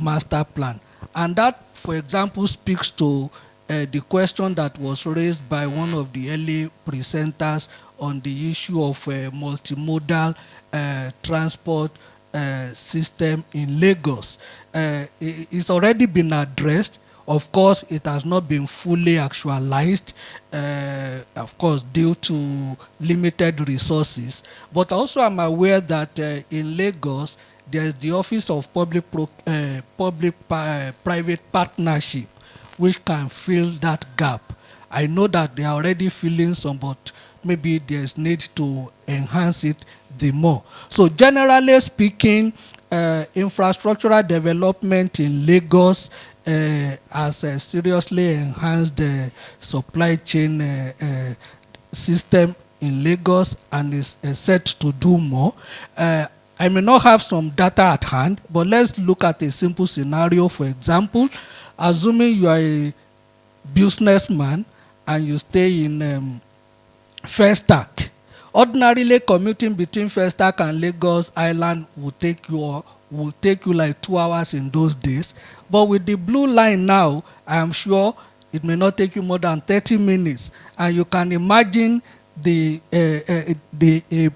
master plan. And that, for example, speaks to the question that was raised by one of the early presenters on the issue of multimodal transport system in Lagos. It's already been addressed. Of course, it has not been fully actualized, of course, due to limited resources. But also I'm aware that in Lagos, there's the Office of Public-Private Partnership, which can fill that gap. I know that they are already filling some, but maybe there's need to enhance it the more. So generally speaking, infrastructural development in Lagos has seriously enhanced the supply chain system in Lagos and is set to do more. I may not have some data at hand, but let's look at a simple scenario. For example, assuming you are a businessman and you stay in Festac. Ordinarily, commuting between Festac and Lagos Island will take you like 2 hours in those days. But with the blue line now, I am sure it may not take you more than 30 minutes, and you can imagine the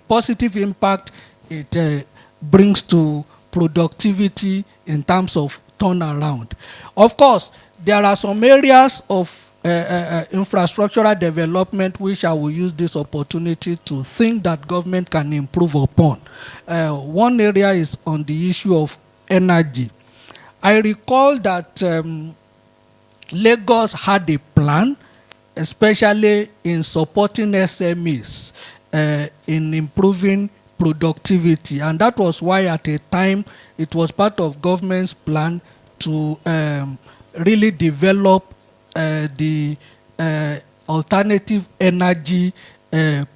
positive impact it brings to productivity in terms of turnaround. Of course, there are some areas of infrastructural development which I will use this opportunity to think that government can improve upon. One area is on the issue of energy. I recall that Lagos had a plan, especially in supporting SMEs in improving productivity, and that was why at a time it was part of government's plan to really develop the alternative energy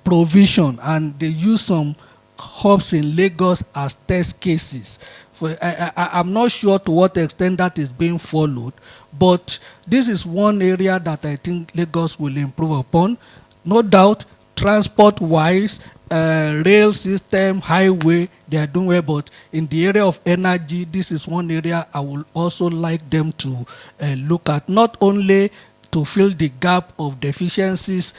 provision, and they use some hubs in Lagos as test cases. I'm not sure to what extent that is being followed, but this is one area that I think Lagos will improve upon. No doubt, transport-wise, rail system, highway, they are doing well, but in the area of energy, this is one area I would also like them to look at, not only to fill the gap of deficiencies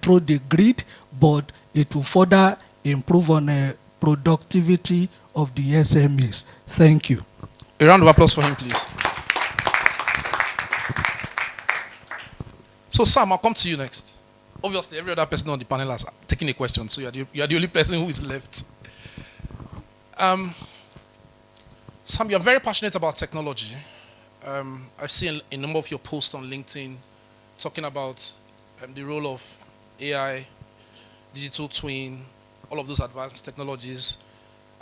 through the grid, but it will further improve on productivity of the SMEs. Thank you. A round of applause for him, please. So Sam, I'll come to you next. Obviously, every other person on the panel has taken a question, so you are the only person who is left. Sam, you're very passionate about technology. I've seen a number of your posts on LinkedIn talking about the role of AI, digital twin, all of those advanced technologies,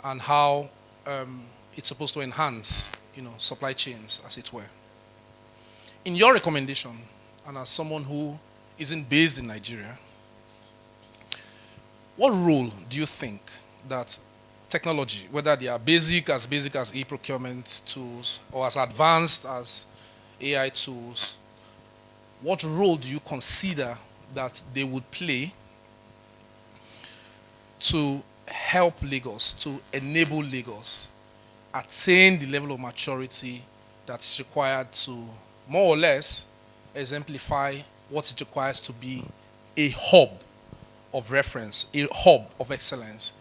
and how it's supposed to enhance, supply chains, as it were. In your recommendation, and as someone who isn't based in Nigeria, what role do you think that technology, whether they are basic as e-procurement tools or as advanced as AI tools, what role do you consider that they would play to help Lagos, to enable Lagos attain the level of maturity that's required to more or less exemplify what it requires to be a hub of reference, a hub of excellence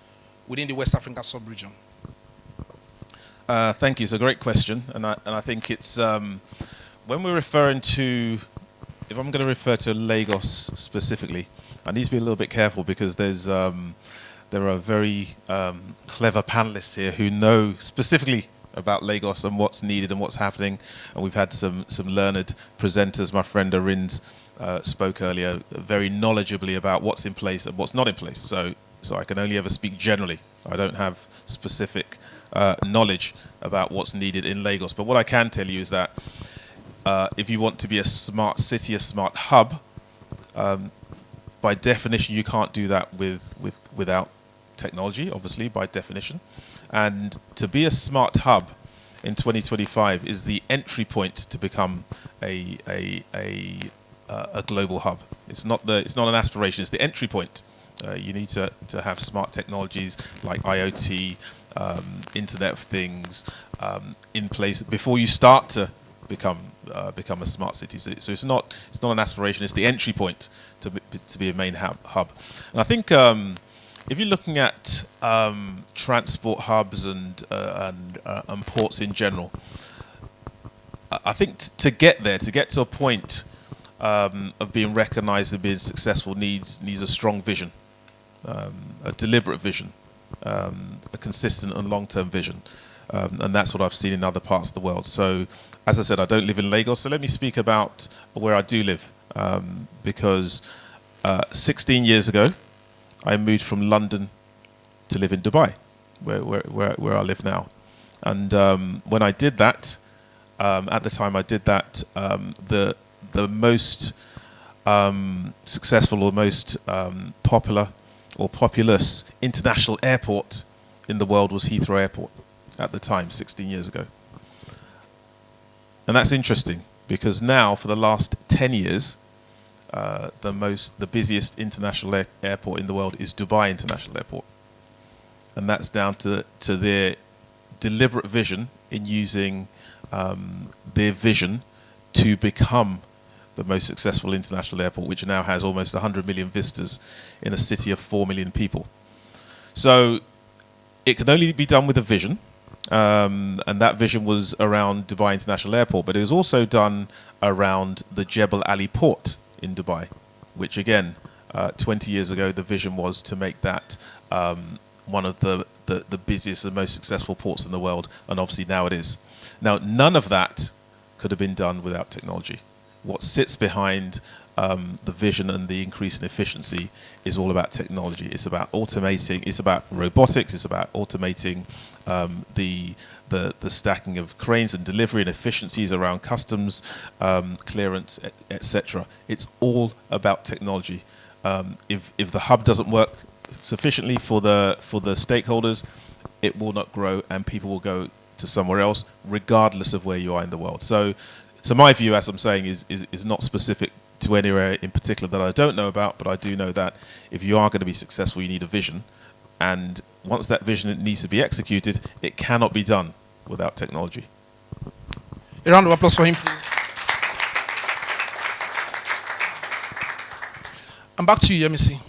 within the West African sub-region? Thank you. It's a great question, and I think it's when we're referring to, if I'm going to refer to Lagos specifically, I need to be a little bit careful because there are very clever panelists here who know specifically about Lagos and what's needed and what's happening, and we've had some learned presenters. My friend Arind spoke earlier very knowledgeably about what's in place and what's not in place. So I can only ever speak generally. I don't have specific knowledge about what's needed in Lagos. But what I can tell you is that if you want to be a smart city, a smart hub, by definition, you can't do that without technology, obviously, by definition. And to be a smart hub in 2025 is the entry point to become a global hub. It's not an aspiration. It's the entry point. You need to have smart technologies like IoT, Internet of Things in place before you start to become a smart city. So it's not an aspiration. It's the entry point to be a main hub. And I think if you're looking at transport hubs and ports in general, I think to get to a point of being recognised and being successful needs a strong vision, a deliberate vision, a consistent and long-term vision, and that's what I've seen in other parts of the world. So, as I said, I don't live in Lagos, so let me speak about where I do live, because 16 years ago, I moved from London to live in Dubai, where I live now. And when I did that, at the time I did that, the most successful or most popular or populous international airport in the world was Heathrow Airport at the time, 16 years ago. And that's interesting because now for the last 10 years, the busiest international airport in the world is Dubai International Airport, and that's down to their deliberate vision in using their vision to become the most successful international airport, which now has almost 100 million visitors in a city of 4 million people. So it can only be done with a vision, and that vision was around Dubai International Airport, but it was also done around the Jebel Ali port in Dubai, which again, 20 years ago, the vision was to make that one of the busiest and most successful ports in the world, and obviously now it is. Now, none of that could have been done without technology. What sits behind the vision and the increase in efficiency is all about technology. It's about automating, it's about robotics, it's about automating the stacking of cranes and delivery and efficiencies around customs, clearance, etc. It's all about technology. If the hub doesn't work sufficiently for the stakeholders, it will not grow and people will go to somewhere else, regardless of where you are in the world. So my view, as I'm saying, is not specific to any area in particular that I don't know about, but I do know that if you are going to be successful, you need a vision. And once that vision needs to be executed, it cannot be done without technology. A round of applause for him, please. And back to you, Yemisi.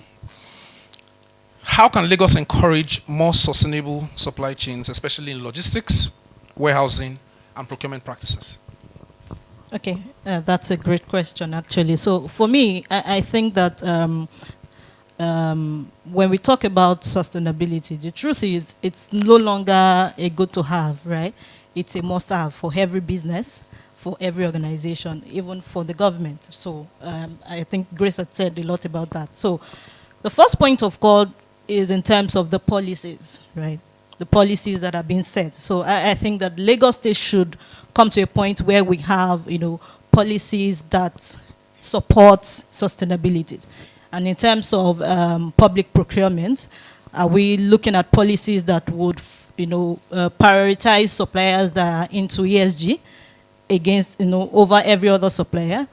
How can Lagos encourage more sustainable supply chains, especially in logistics, warehousing, and procurement practices? Okay, that's a great question, actually. So for me, I think that when we talk about sustainability, the truth is it's no longer a good to have, right? It's a must have for every business, for every organization, even for the government. So I think Grace had said a lot about that. So the first point of call is in terms of the policies, right? The policies that are being set. So I think that Lagos State should come to a point where we have, policies that support sustainability. And in terms of public procurement, are we looking at policies that would, prioritize suppliers that are into ESG against, over every other supplier?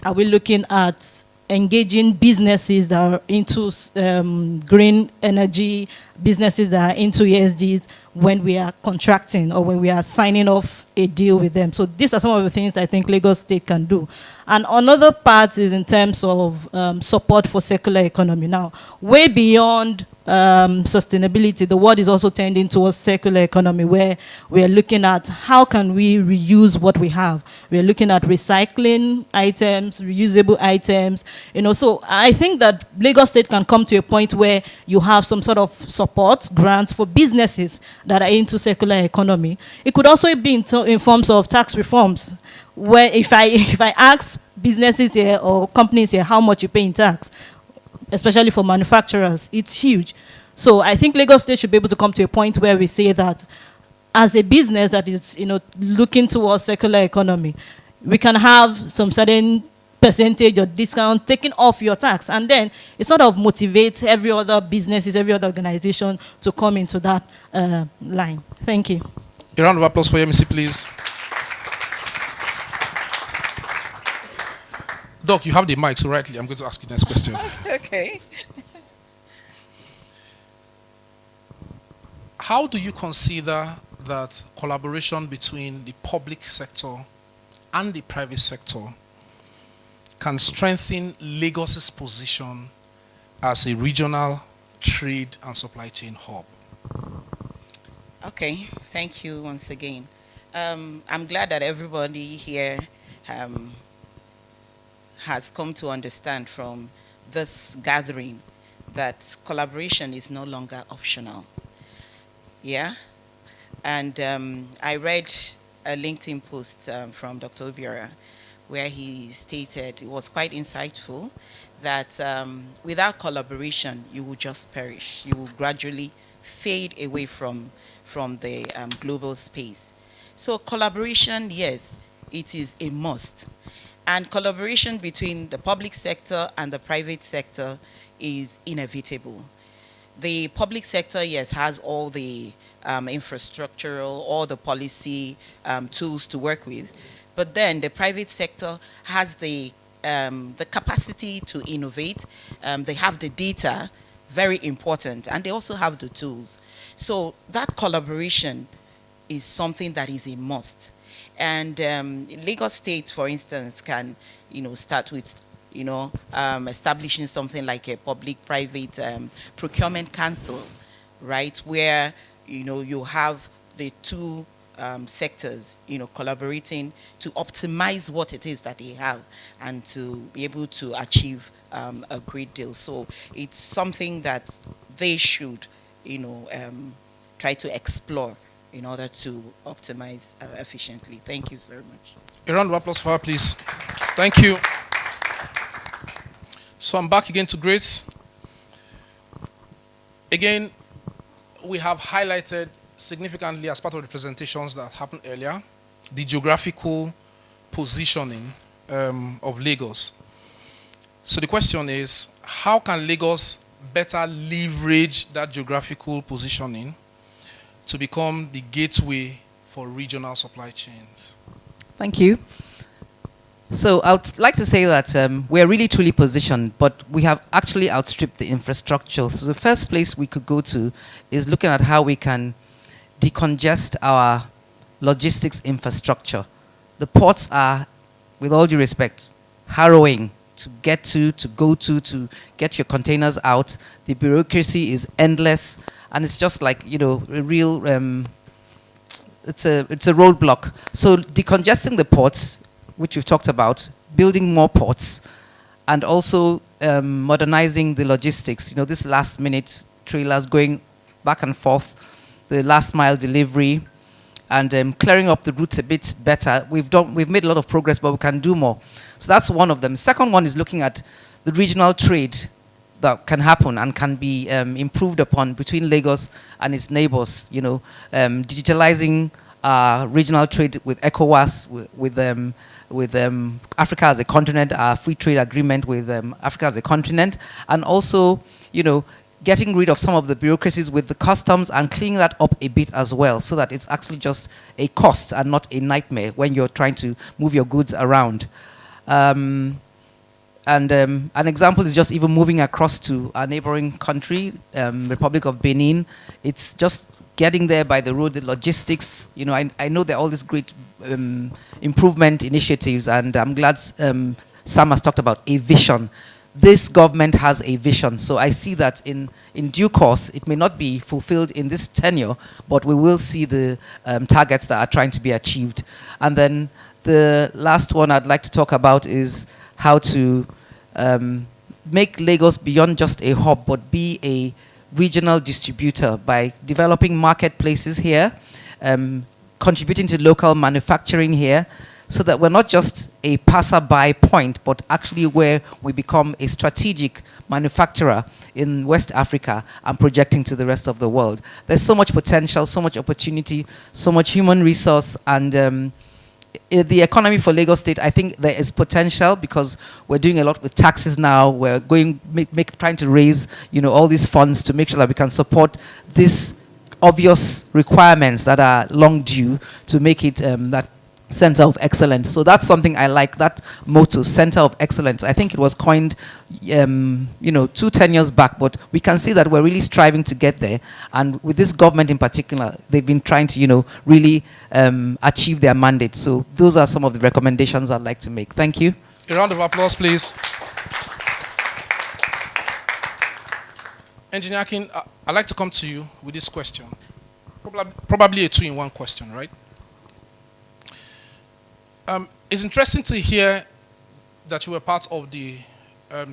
Are we looking at engaging businesses that are into green energy, businesses that are into ESGs when we are contracting or when we are signing off a deal with them? So these are some of the things I think Lagos State can do. And another part is in terms of support for circular economy. Now, way beyond sustainability, the world is also tending towards circular economy, where we are looking at how can we reuse what we have. We are looking at recycling items, reusable items, So I think that Lagos State can come to a point where you have some sort of support, grants for businesses that are into circular economy. It could also be in forms of tax reforms, where if I ask businesses here or companies here how much you pay in tax, especially for manufacturers, it's huge. So I think Lagos State should be able to come to a point where we say that as a business that is, looking towards circular economy, we can have some certain percentage or discount taken off your tax, and then it sort of motivates every other businesses, every other organization to come into that line. Thank you. A round of applause for Yemisi, please. Doc, you have the mic, so rightly, I'm going to ask you the next question. Okay. How do you consider that collaboration between the public sector and the private sector can strengthen Lagos's position as a regional trade and supply chain hub? Okay, thank you once again. I'm glad that everybody here has come to understand from this gathering that collaboration is no longer optional. Yeah? And I read a LinkedIn post from Dr. Obiora where he stated, it was quite insightful, that without collaboration, you will just perish. You will gradually fade away from the global space. So collaboration, yes, it is a must. And collaboration between the public sector and the private sector is inevitable. The public sector, yes, has all the infrastructural, all the policy tools to work with. but then the private sector has the capacity to innovate. They have the data, very important, and they also have the tools. So that collaboration is something that is a must. And Lagos State, for instance, can, start with, establishing something like a public-private procurement council, right, where, you have the two sectors, collaborating to optimize what it is that they have and to be able to achieve a great deal. So it's something that they should, try to explore in order to optimize efficiently. Thank you very much. A round of applause for her, please. Thank you. So I'm back again to Grace. Again, we have highlighted significantly as part of the presentations that happened earlier, the geographical positioning of Lagos. So the question is, how can Lagos better leverage that geographical positioning to become the gateway for regional supply chains? Thank you. So I would like to say that we're really truly positioned, but we have actually outstripped the infrastructure. So the first place we could go to is looking at how we can decongest our logistics infrastructure. The ports are, with all due respect, harrowing to get to go to get your containers out. The bureaucracy is endless, and it's just like, a real, it's a roadblock. So decongesting the ports, which we've talked about, building more ports, and also modernizing the logistics. This last minute trailers going back and forth, the last mile delivery, and clearing up the routes a bit better. We've made a lot of progress, but we can do more. So that's one of them. Second one is looking at the regional trade that can happen and can be improved upon between Lagos and its neighbors. Digitalizing regional trade with ECOWAS, with Africa as a continent, our free trade agreement with Africa as a continent, and also, getting rid of some of the bureaucracies with the customs and cleaning that up a bit as well, so that it's actually just a cost and not a nightmare when you're trying to move your goods around. An example is just even moving across to our neighboring country, Republic of Benin. It's just getting there by the road, the logistics. I know there are all these great improvement initiatives, and I'm glad Sam has talked about a vision. This government has a vision, so I see that in due course, it may not be fulfilled in this tenure, but we will see the targets that are trying to be achieved. And then the last one I'd like to talk about is how to make Lagos beyond just a hub, but be a regional distributor by developing marketplaces here, contributing to local manufacturing here, so that we're not just a passerby point, but actually where we become a strategic manufacturer in West Africa and projecting to the rest of the world. There's so much potential, so much opportunity, so much human resource, and the economy for Lagos State, I think there is potential because we're doing a lot with taxes now. We're trying to raise, all these funds to make sure that we can support these obvious requirements that are long due to make it that center of excellence. So that's something I like, that motto, center of excellence. I think it was coined, 2 tenures back, but we can see that we're really striving to get there. And with this government in particular, they've been trying to, really achieve their mandate. So those are some of the recommendations I'd like to make. Thank you. A round of applause, please. Engineer Akin, I'd like to come to you with this question. Probably a 2-in-1 question, right? It's interesting to hear that you were part of the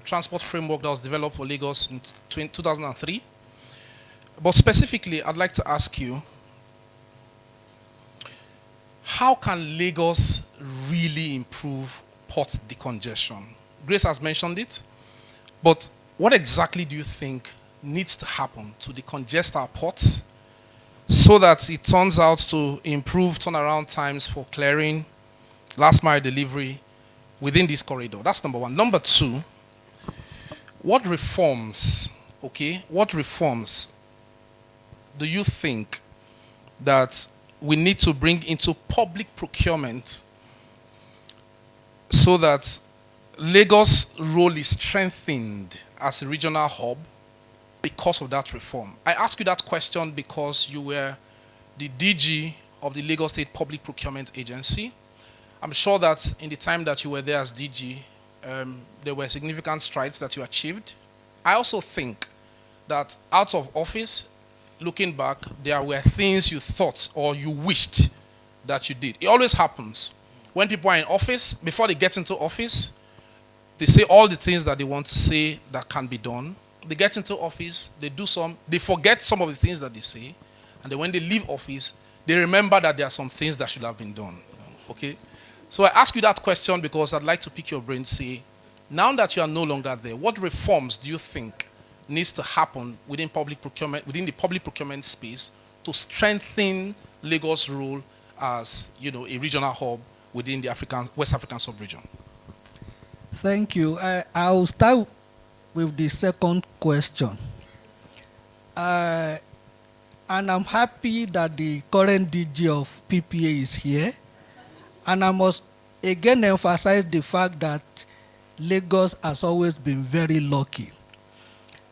transport framework that was developed for Lagos in 2003. But specifically, I'd like to ask you, how can Lagos really improve port decongestion? Grace has mentioned it, but what exactly do you think needs to happen to decongest our ports so that it turns out to improve turnaround times for clearing, last mile delivery within this corridor? That's number one. Number two, what reforms do you think that we need to bring into public procurement so that Lagos' role is strengthened as a regional hub because of that reform? I ask you that question because you were the DG of the Lagos State Public Procurement Agency. I'm sure that in the time that you were there as DG, there were significant strides that you achieved. I also think that out of office, looking back, there were things you thought or you wished that you did. It always happens. When people are in office, before they get into office, they say all the things that they want to say that can be done. They get into office, they forget some of the things that they say, and then when they leave office, they remember that there are some things that should have been done. Okay? So I ask you that question because I'd like to pick your brain, say, now that you are no longer there, what reforms do you think needs to happen within the public procurement space to strengthen Lagos' role as, a regional hub within the West African sub-region? Thank you. I'll start with the second question. And I'm happy that the current DG of PPA is here. And I must again emphasize the fact that Lagos has always been very lucky.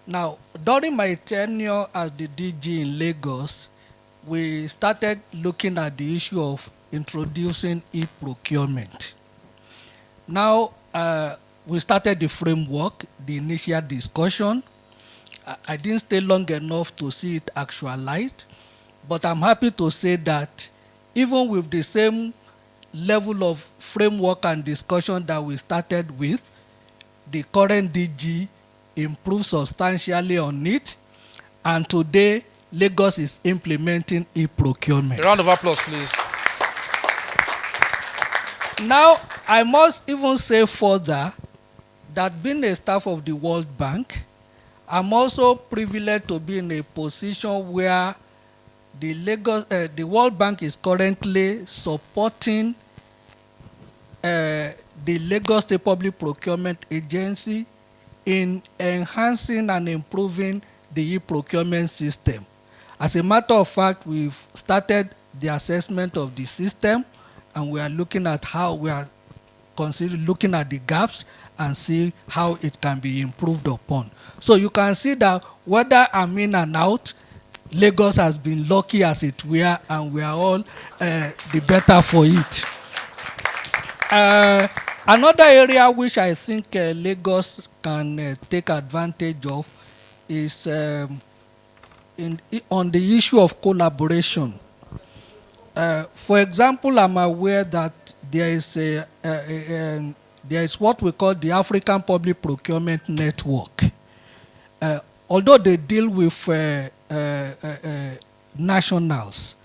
Now, during my tenure as the DG in Lagos, we started looking at the issue of introducing e-procurement. Now, we started the framework, the initial discussion. I didn't stay long enough to see it actualized, but I'm happy to say that even with the same level of framework and discussion that we started with, the current DG improved substantially on it, and today Lagos is implementing e-procurement. A round of applause, please. Now, I must even say further that being a staff of the World Bank, I'm also privileged to be in a position where the World Bank is currently supporting the Lagos State Public Procurement Agency in enhancing and improving the e-procurement system. As a matter of fact, we've started the assessment of the system, and we are looking at how we are looking at the gaps and see how it can be improved upon. So you can see that whether I'm in and out, Lagos has been lucky as it were, and we are all the better for it. Another area which I think Lagos can take advantage of is on the issue of collaboration. For example, I'm aware that there is what we call the African Public Procurement Network. Although they deal with nationals,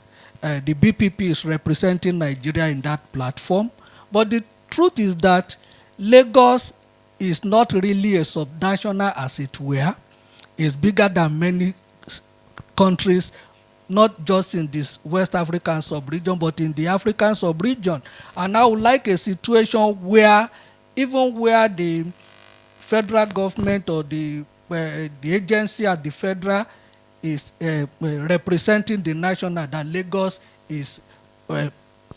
the BPP is representing Nigeria in that platform. But the truth is that Lagos is not really a subnational as it were. It's bigger than many countries, not just in this West African sub-region, but in the African sub-region. And I would like a situation where, even where the federal government or the agency at the federal is representing the national, that Lagos is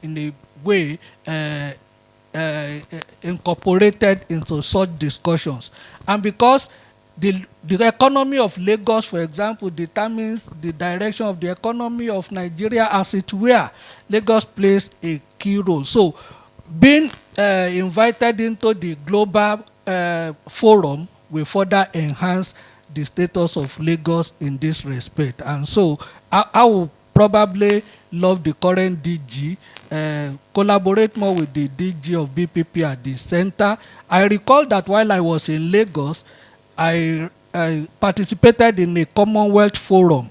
in a way incorporated into such discussions. And because the economy of Lagos, for example, determines the direction of the economy of Nigeria as it were, Lagos plays a key role. So being invited into the global forum will further enhance the status of Lagos in this respect. And so I will probably love the current DG, collaborate more with the DG of BPP at the center. I recall that while I was in Lagos, I participated in a Commonwealth forum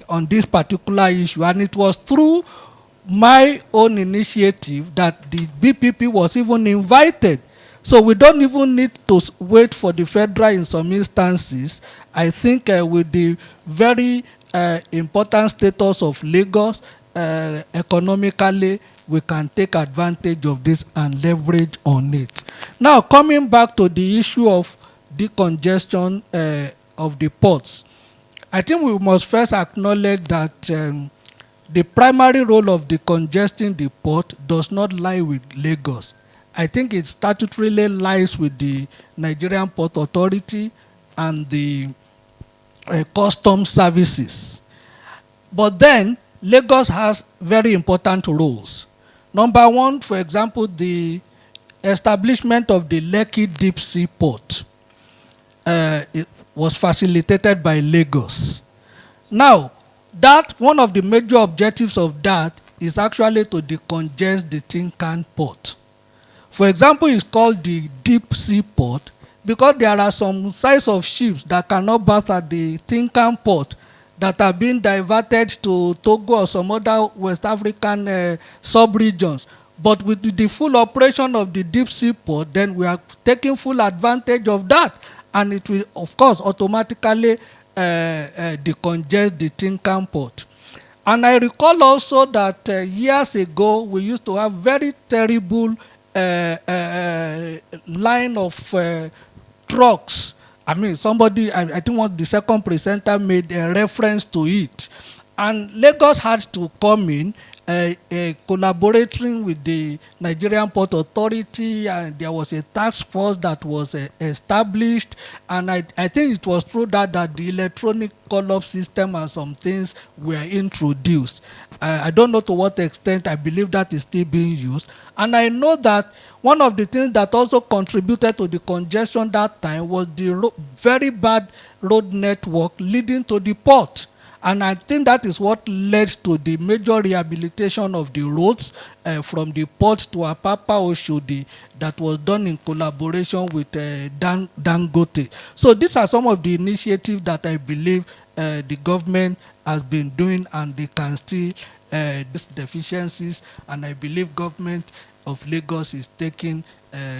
on this particular issue, and it was through my own initiative that the BPP was even invited. So we don't even need to wait for the federal in some instances. I think with the very important status of Lagos economically, we can take advantage of this and leverage on it. Now, coming back to the issue of decongestion of the ports, I think we must first acknowledge that the primary role of decongesting the port does not lie with Lagos. I think it statutorily lies with the Nigerian Port Authority and the custom services. But then, Lagos has very important roles. Number one, for example, the establishment of the Lekki Deep Sea Port it was facilitated by Lagos. Now, that one of the major objectives of that is actually to decongest the tin can port. For example, it's called the deep sea port because there are some size of ships that cannot berth at the tin can port that are being diverted to Togo or some other West African sub-regions. But with the full operation of the deep sea port, then we are taking full advantage of that. And it will, of course, automatically decongest the tin can port. And I recall also that years ago, we used to have very terrible line of trucks. I mean, somebody, I think the second presenter made a reference to it. And Lagos had to come in, collaborating with the Nigerian Port Authority, and there was a task force that was established. And I think it was through that the electronic call-up system and some things were introduced. I don't know to what extent. I believe that is still being used. And I know that one of the things that also contributed to the congestion that time was the very bad road network leading to the port. And I think that is what led to the major rehabilitation of the roads from the port to Apapa Oshodi that was done in collaboration with Dangote. So these are some of the initiatives that I believe the government has been doing, and they can still these deficiencies. And I believe government of Lagos is taking a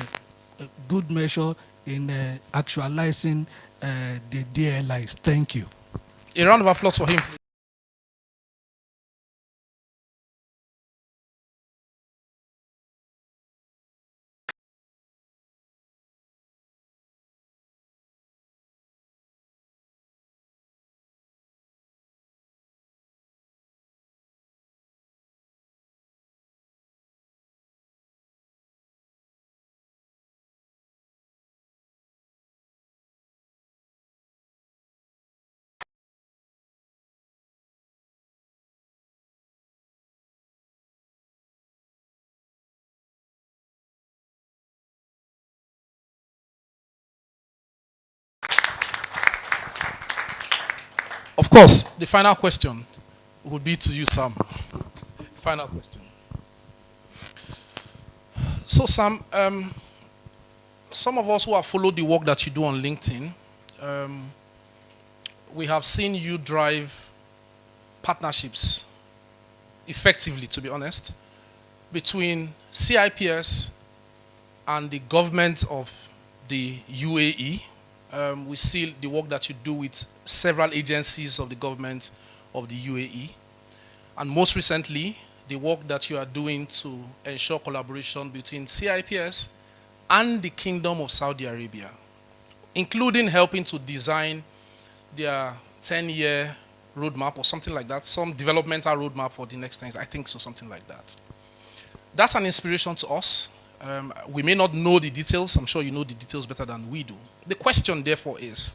good measure in actualizing the DLIs. Thank you. A round of applause for him. Of course, the final question would be to you, Sam. Final question. So, Sam, some of us who have followed the work that you do on LinkedIn, we have seen you drive partnerships effectively, to be honest, between CIPS and the government of the UAE. We see the work that you do with several agencies of the government of the UAE. And most recently, the work that you are doing to ensure collaboration between CIPS and the Kingdom of Saudi Arabia, including helping to design their 10-year roadmap or something like that, some developmental roadmap for the next 10 years. I think so, something like that. That's an inspiration to us. We may not know the details. I'm sure you know the details better than we do. The question, therefore, is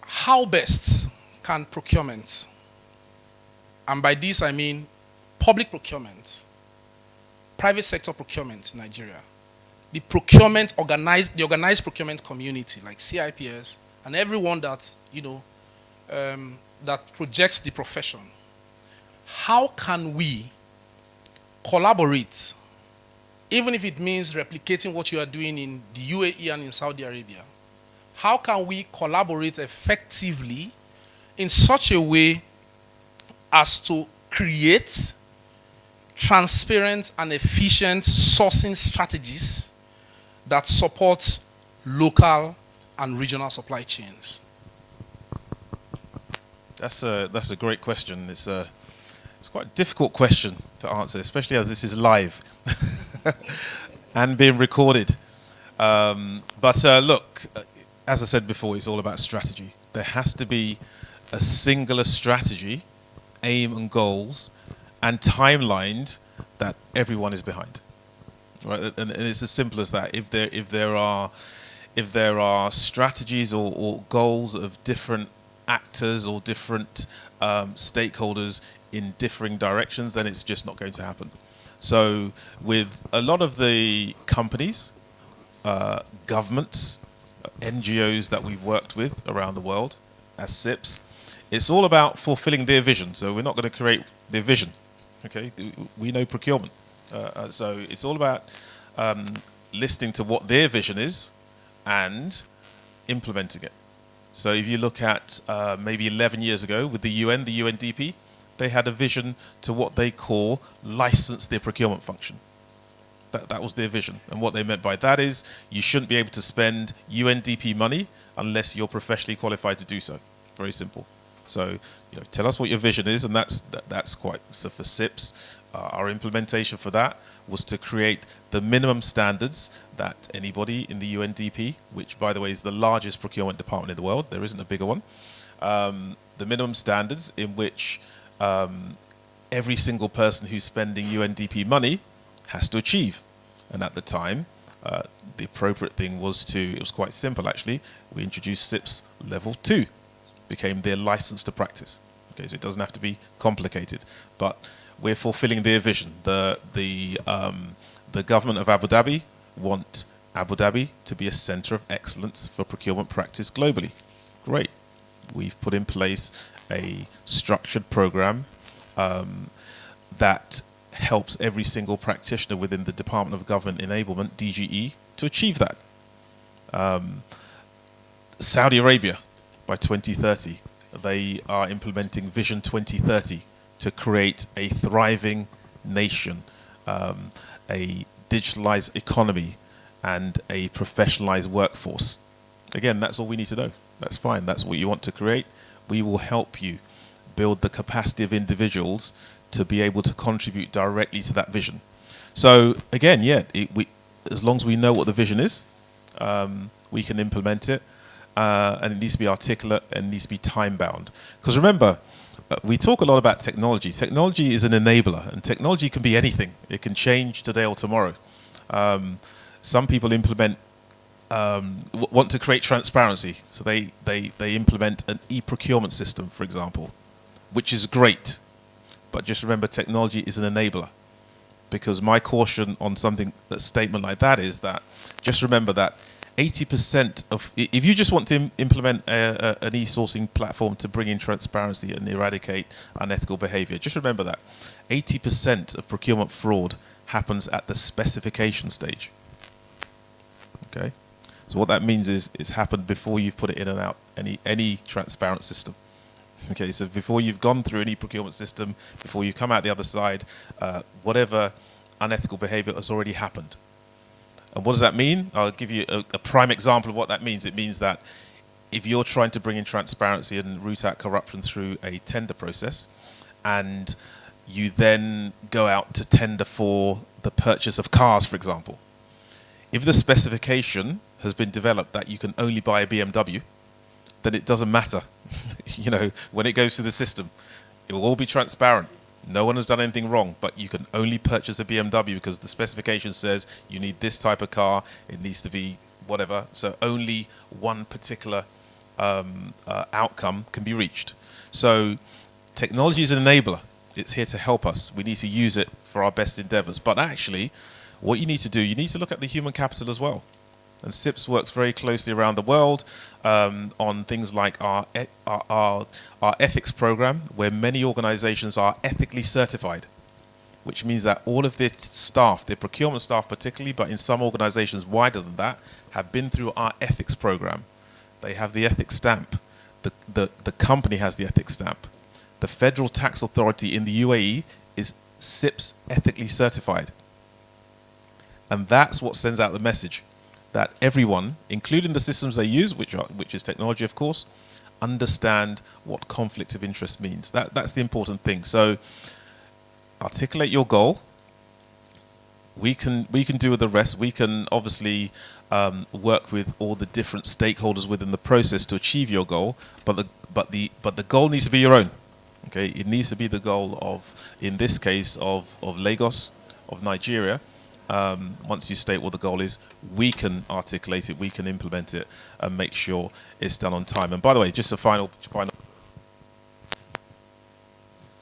how best can procurement, and by this I mean public procurement, private sector procurement in Nigeria, the organized procurement community like CIPS and everyone that, that projects the profession, how can we collaborate, even if it means replicating what you are doing in the UAE and in Saudi Arabia? How can we collaborate effectively in such a way as to create transparent and efficient sourcing strategies that support local and regional supply chains? That's a great question. It's quite a difficult question to answer, especially as this is live and being recorded. But look, as I said before, it's all about strategy. There has to be a singular strategy, aim and goals, and timelined that everyone is behind. Right, and it's as simple as that. If there are strategies or goals of different actors or different stakeholders in differing directions, then it's just not going to happen. So with a lot of the companies, governments, NGOs that we've worked with around the world as Cips, it's all about fulfilling their vision. So we're not going to create their vision. Okay, we know procurement. So it's all about listening to what their vision is and implementing it. So if you look at maybe 11 years ago with the UN, the UNDP, they had a vision to what they call license their procurement function. That was their vision. And what they meant by that is you shouldn't be able to spend UNDP money unless you're professionally qualified to do so. Very simple. So, tell us what your vision is, and that's quite, so for Cips, our implementation for that was to create the minimum standards that anybody in the UNDP, which by the way is the largest procurement department in the world, there isn't a bigger one, the minimum standards in which every single person who's spending UNDP money has to achieve. And at the time, the appropriate thing was it was quite simple actually, we introduced Cips level 2, became their license to practice. Okay, so it doesn't have to be complicated, but we're fulfilling their vision. The government of Abu Dhabi want Abu Dhabi to be a center of excellence for procurement practice globally. Great. We've put in place a structured program that helps every single practitioner within the Department of Government Enablement, DGE, to achieve that. Saudi Arabia, by 2030, they are implementing Vision 2030 to create a thriving nation, a digitalized economy, and a professionalized workforce. Again, that's all we need to know. That's fine. That's what you want to create. We will help you build the capacity of individuals to be able to contribute directly to that vision. So again, as long as we know what the vision is, we can implement it, and it needs to be articulate and needs to be time bound. Because remember, we talk a lot about technology. Technology is an enabler, and technology can be anything. It can change today or tomorrow. Some people want to create transparency, so they implement an e-procurement system, for example, which is great. But just remember, technology is an enabler. Because my caution on a statement like that is that just remember that 80% of, if you just want to implement an e-sourcing platform to bring in transparency and eradicate unethical behavior, just remember that 80% of procurement fraud happens at the specification stage. Okay, so what that means is it's happened before you've put it in and out any transparent system. Okay, so before you've gone through any procurement system, before you come out the other side, whatever unethical behavior has already happened. And what does that mean? I'll give you a prime example of what that means. It means that if you're trying to bring in transparency and root out corruption through a tender process, and you then go out to tender for the purchase of cars, for example, if the specification has been developed that you can only buy a BMW, then it doesn't matter. When it goes through the system, it will all be transparent. No one has done anything wrong, but you can only purchase a BMW because the specification says you need this type of car, it needs to be whatever, so only one particular outcome can be reached. So technology is an enabler. It's here to help us. We need to use it for our best endeavors. But actually, what you need to do, you need to look at the human capital as well. And Cips works very closely around the world on things like our ethics program, where many organizations are ethically certified, which means that all of their staff, their procurement staff particularly, but in some organizations wider than that, have been through our ethics program. They have the ethics stamp. The company has the ethics stamp. The Federal Tax Authority in the UAE is Cips ethically certified. And that's what sends out the message that everyone, including the systems they use, which is technology, of course, understand what conflict of interest means. That's the important thing. So articulate your goal, We can do with the rest. We can obviously work with all the different stakeholders within the process to achieve your goal, but the goal needs to be your own. Okay, it needs to be the goal of, in this case, of Lagos, of Nigeria. Once you state what the goal is, we can articulate it, we can implement it, and make sure it's done on time. And by the way, just a final.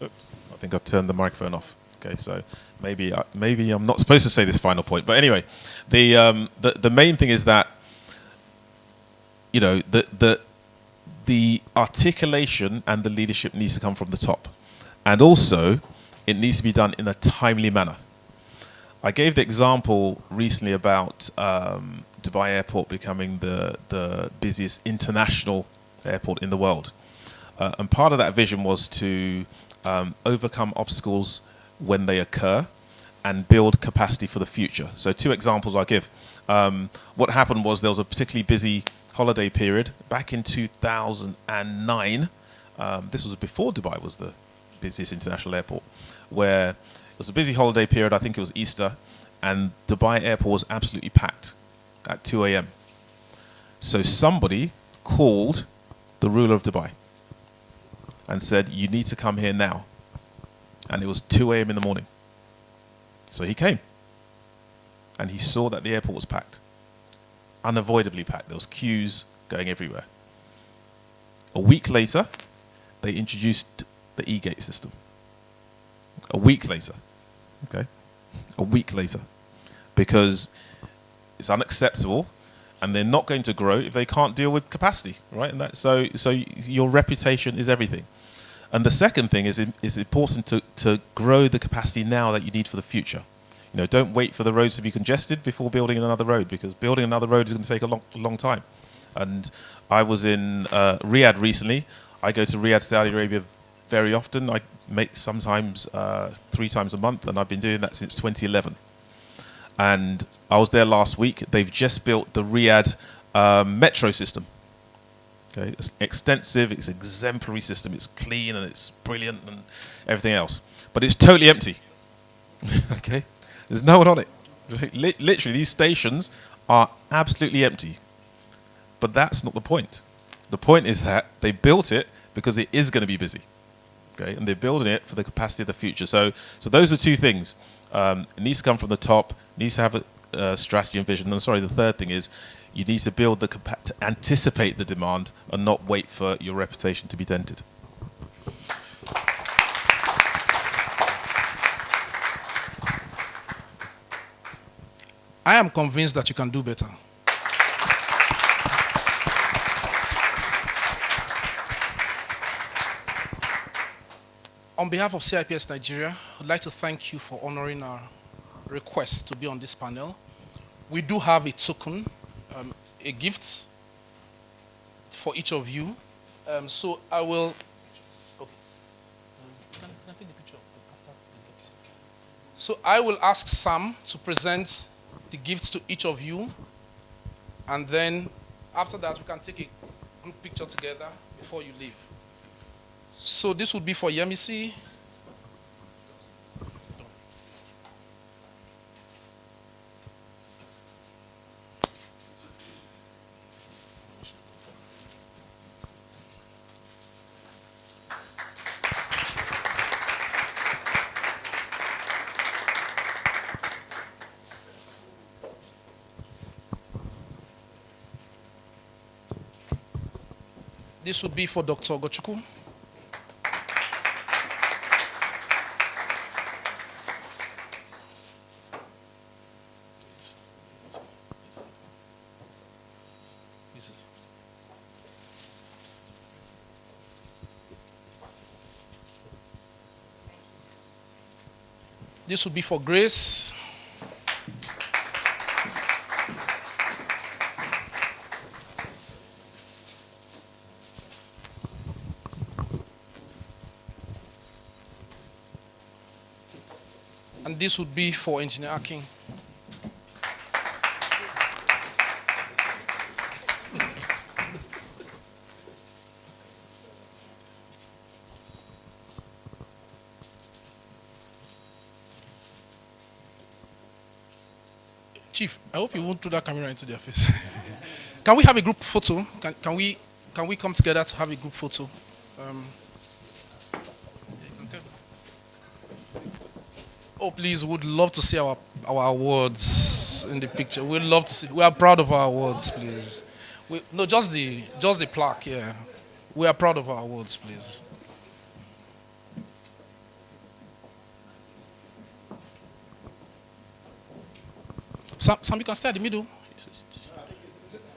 Oops, I think I've turned the microphone off. Okay, so maybe I'm not supposed to say this final point, but anyway, the main thing is that, you know, the articulation and the leadership needs to come from the top, and also it needs to be done in a timely manner. I gave the example recently about Dubai Airport becoming the busiest international airport in the world, and part of that vision was to overcome obstacles when they occur and build capacity for the future. So 2 examples I'll give. What happened was there was a particularly busy holiday period back in 2009. This was before Dubai was the busiest international airport, where it was a busy holiday period. I think it was Easter, and Dubai airport was absolutely packed at 2 a.m. So somebody called the ruler of Dubai and said, you need to come here now. And it was 2 a.m. in the morning. So he came, and he saw that the airport was packed, unavoidably packed. There was queues going everywhere. A week later, they introduced the e-gate system. A week later, okay? A week later. Because it's unacceptable, and they're not going to grow if they can't deal with capacity, right? And so your reputation is everything. And the second thing is it's important to grow the capacity now that you need for the future. You know, don't wait for the roads to be congested before building another road, because building another road is going to take a long time. And I was in Riyadh recently. I go to Riyadh, Saudi Arabia very often. I make sometimes 3 times a month, and I've been doing that since 2011. And I was there last week. They've just built the Riyadh metro system. Okay, it's extensive, it's exemplary system, it's clean and it's brilliant and everything else. But it's totally empty. Okay? There's no one on it. Literally, these stations are absolutely empty. But that's not the point. The point is that they built it because it is going to be busy. Okay? And they're building it for the capacity of the future. So those are 2 things. It needs to come from the top, needs to have a strategy and vision. And sorry, the third thing is, you need to build to anticipate the demand and not wait for your reputation to be dented. I am convinced that you can do better. On behalf of CIPS Nigeria, I'd like to thank you for honoring our request to be on this panel. We do have a token, a gift for each of you. So I will. Okay. Can I take the picture after the gift? So I will ask Sam to present the gifts to each of you, and then after that we can take a group picture together before you leave. So this would be for Yemisi. This would be for Dr. Gochuku. This would be for Grace. And this would be for Engineer Akin. Chief, I hope you won't throw that camera into their face. Can we have a group photo? Can we come together to have a group photo? Oh, please, would love to see our awards in the picture. We'd love to see. We are proud of our awards, please. No, just the plaque. Yeah, we are proud of our awards, please. Some you can stay at the middle.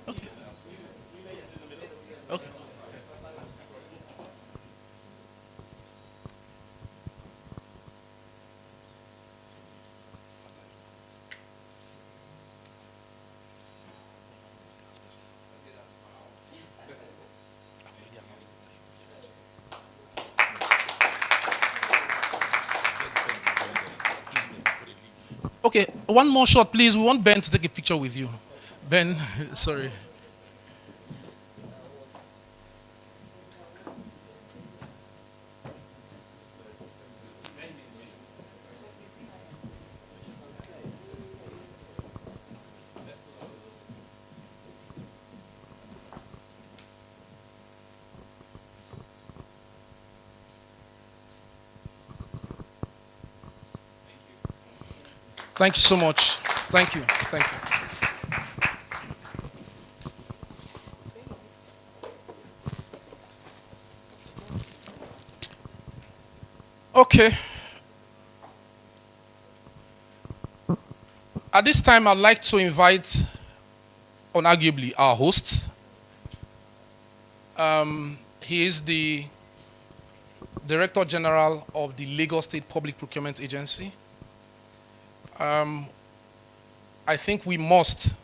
Okay. Okay. Okay, one more shot, please. We want Ben to take a picture with you. Ben, sorry. Thank you so much. Thank you. Thank you. Okay. At this time, I'd like to invite, unarguably, our host. He is the Director General of the Lagos State Public Procurement Agency. I think we must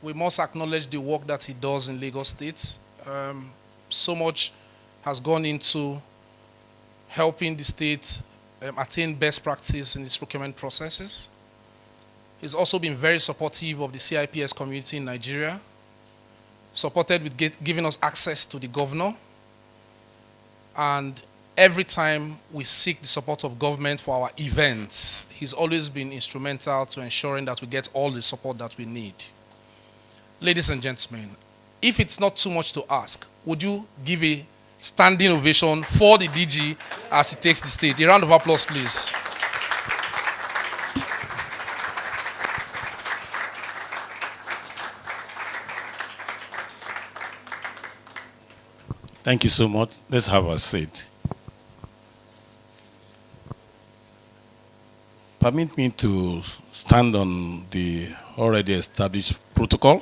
acknowledge the work that he does in Lagos State. So much has gone into helping the state attain best practice in its procurement processes. He's also been very supportive of the CIPS community in Nigeria, supported with giving us access to the governor. And every time we seek the support of government for our events, he's always been instrumental to ensuring that we get all the support that we need. Ladies and gentlemen, if it's not too much to ask, would you give a standing ovation for the DG as he takes the stage? A round of applause, please. Thank you so much. Let's have a seat. Permit me to stand on the already established protocol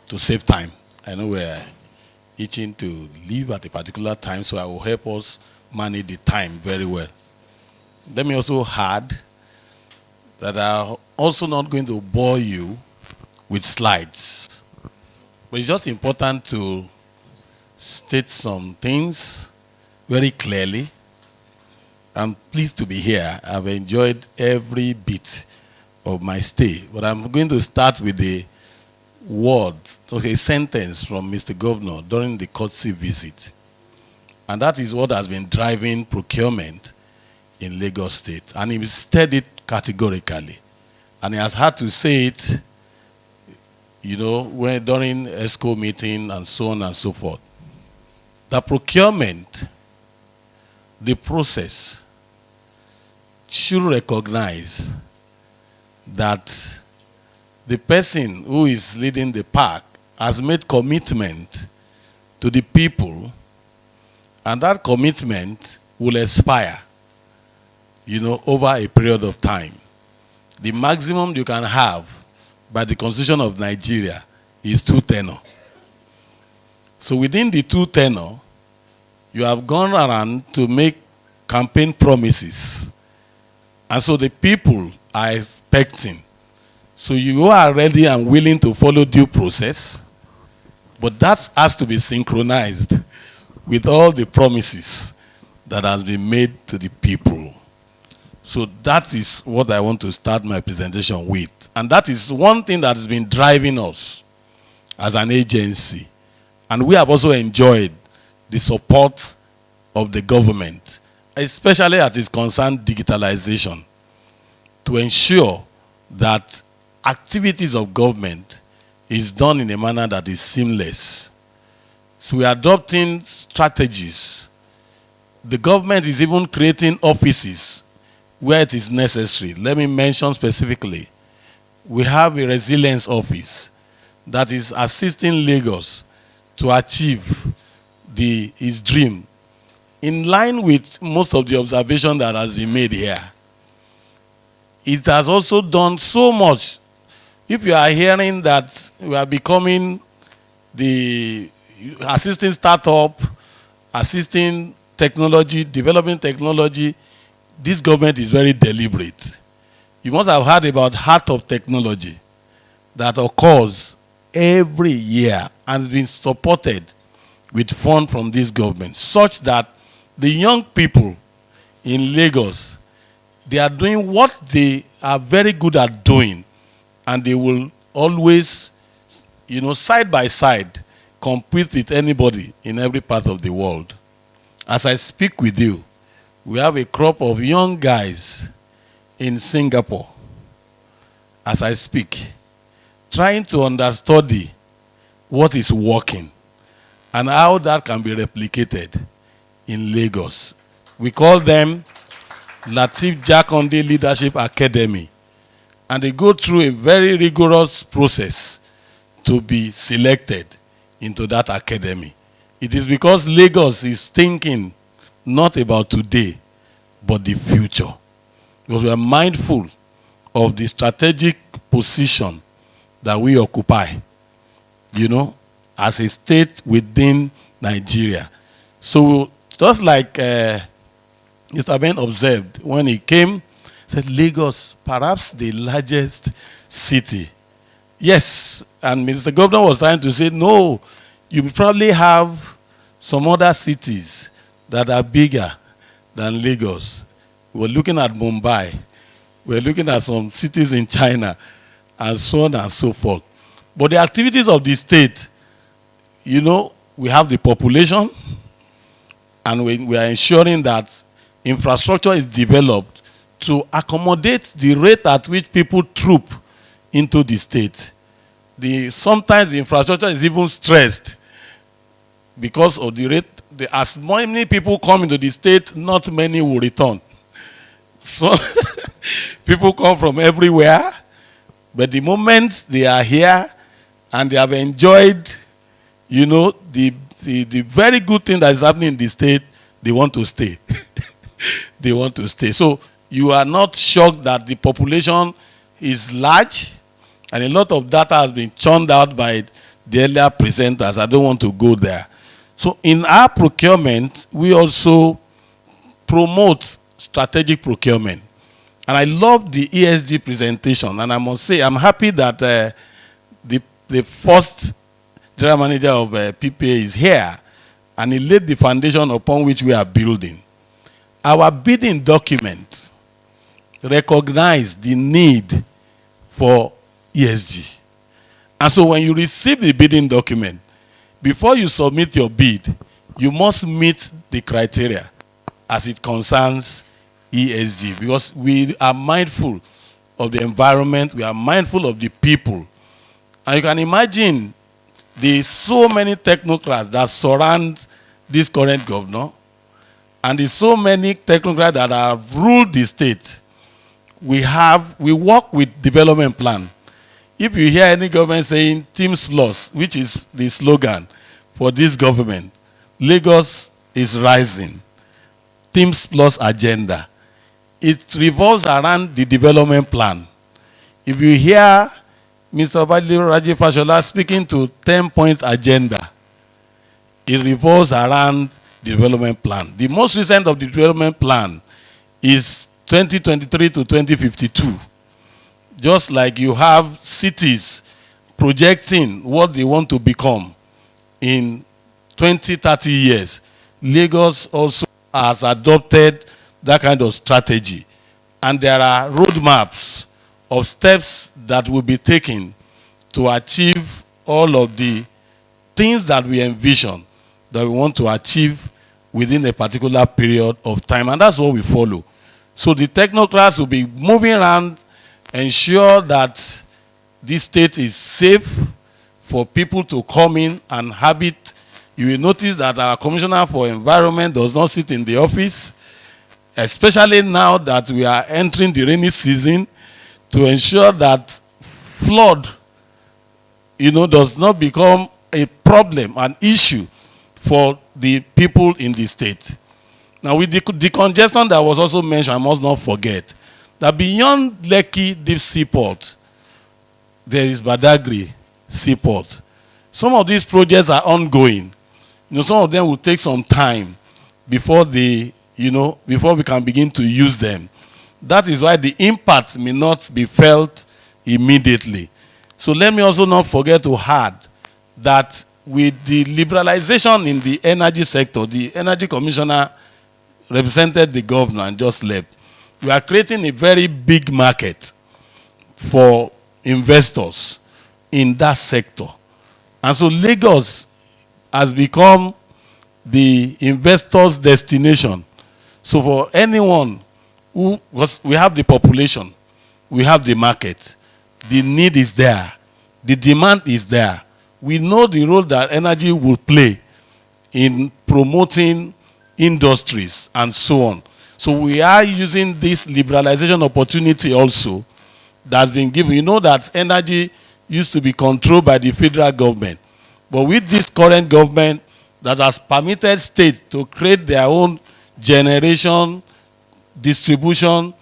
to save time. I know we're itching to leave at a particular time, so I will help us manage the time very well. Let me also add that I'm also not going to bore you with slides, but it's just important to state some things very clearly. I'm pleased to be here. I've enjoyed every bit of my stay, but I'm going to start with a word, a sentence from Mr. Governor during the courtesy visit. And that is what has been driving procurement in Lagos State. And he said it categorically. And he has had to say it, during ESCO meeting and so on and so forth. The procurement, the process, should recognize that the person who is leading the pack has made commitment to the people, and that commitment will expire, over a period of time. The maximum you can have by the Constitution of Nigeria is 2 tenure. So within the 2 tenure, you have gone around to make campaign promises. And so the people are expecting. So you are ready and willing to follow due process, but that has to be synchronized with all the promises that has been made to the people. So that is what I want to start my presentation with. And that is one thing that has been driving us as an agency. And we have also enjoyed the support of the government, especially as it concerns digitalization, to ensure that activities of government is done in a manner that is seamless. So we are adopting strategies. The government is even creating offices where it is necessary. Let me mention specifically. We have a resilience office that is assisting Lagos to achieve his dream in line with most of the observation that has been made here. It has also done so much. If you are hearing that we are becoming the assisting startup, assisting technology, developing technology, this government is very deliberate. You must have heard about Heart of Technology that occurs every year and has been supported with funds from this government, such that the young people in Lagos, they are doing what they are very good at doing, and they will always, side by side, compete with anybody in every part of the world. As I speak with you, we have a crop of young guys in Singapore, as I speak, trying to understudy what is working and how that can be replicated in Lagos. We call them Latif Jakonde Leadership Academy, and they go through a very rigorous process to be selected into that academy. It is because Lagos is thinking not about today, but the future. Because we are mindful of the strategic position that we occupy, as a state within Nigeria. So just like Mr. Ben observed when he came, said Lagos, perhaps the largest city. Yes, and Mr. Governor was trying to say, no, you probably have some other cities that are bigger than Lagos. We're looking at Mumbai. We're looking at some cities in China, and so on and so forth. But the activities of the state, we have the population, and we are ensuring that infrastructure is developed to accommodate the rate at which people troop into the state. Sometimes the infrastructure is even stressed because of the rate. As many people come into the state, not many will return. So people come from everywhere, but the moment they are here and they have enjoyed, the very good thing that is happening in the state, they want to stay. They want to stay. So you are not shocked that the population is large, and a lot of data has been churned out by the earlier presenters. I don't want to go there. So in our procurement, we also promote strategic procurement. And I love the ESG presentation, and I must say I'm happy that the first general manager of PPA is here, and he laid the foundation upon which we are building. Our bidding document recognizes the need for ESG. And so when you receive the bidding document, before you submit your bid, you must meet the criteria as it concerns ESG, because we are mindful of the environment, we are mindful of the people. And you can imagine the so many technocrats that surround this current governor, and the so many technocrats that have ruled the state. We work with development plan. If you hear any government saying Teams Plus, which is the slogan for this government, Lagos is rising. Teams Plus agenda. It revolves around the development plan. If you hear Mr. Raji Fashola speaking to 10-point agenda, it revolves around the development plan. The most recent of the development plan is 2023 to 2052. Just like you have cities projecting what they want to become in 20, 30 years, Lagos also has adopted that kind of strategy. And there are roadmaps of steps that will be taken to achieve all of the things that we envision that we want to achieve within a particular period of time. And that's what we follow. So the technocrats will be moving around, ensure that this state is safe for people to come in and habit. You will notice that our Commissioner for Environment does not sit in the office, especially now that we are entering the rainy season, to ensure that flood, does not become a problem, an issue for the people in the state. Now, with the decongestion that was also mentioned, I must not forget that beyond Lekki Deep Seaport, there is Badagry Seaport. Some of these projects are ongoing. Some of them will take some time before before we can begin to use them. That is why the impact may not be felt immediately. So let me also not forget to add that with the liberalization in the energy sector, the Energy Commissioner represented the governor and just left. We are creating a very big market for investors in that sector. And so Lagos has become the investors' destination. So for anyone because we have the population, we have the market, the need is there, the demand is there. We know the role that energy will play in promoting industries and so on. So we are using this liberalization opportunity also that's been given. You know that energy used to be controlled by the federal government. But with this current government that has permitted states to create their own generation, distribution,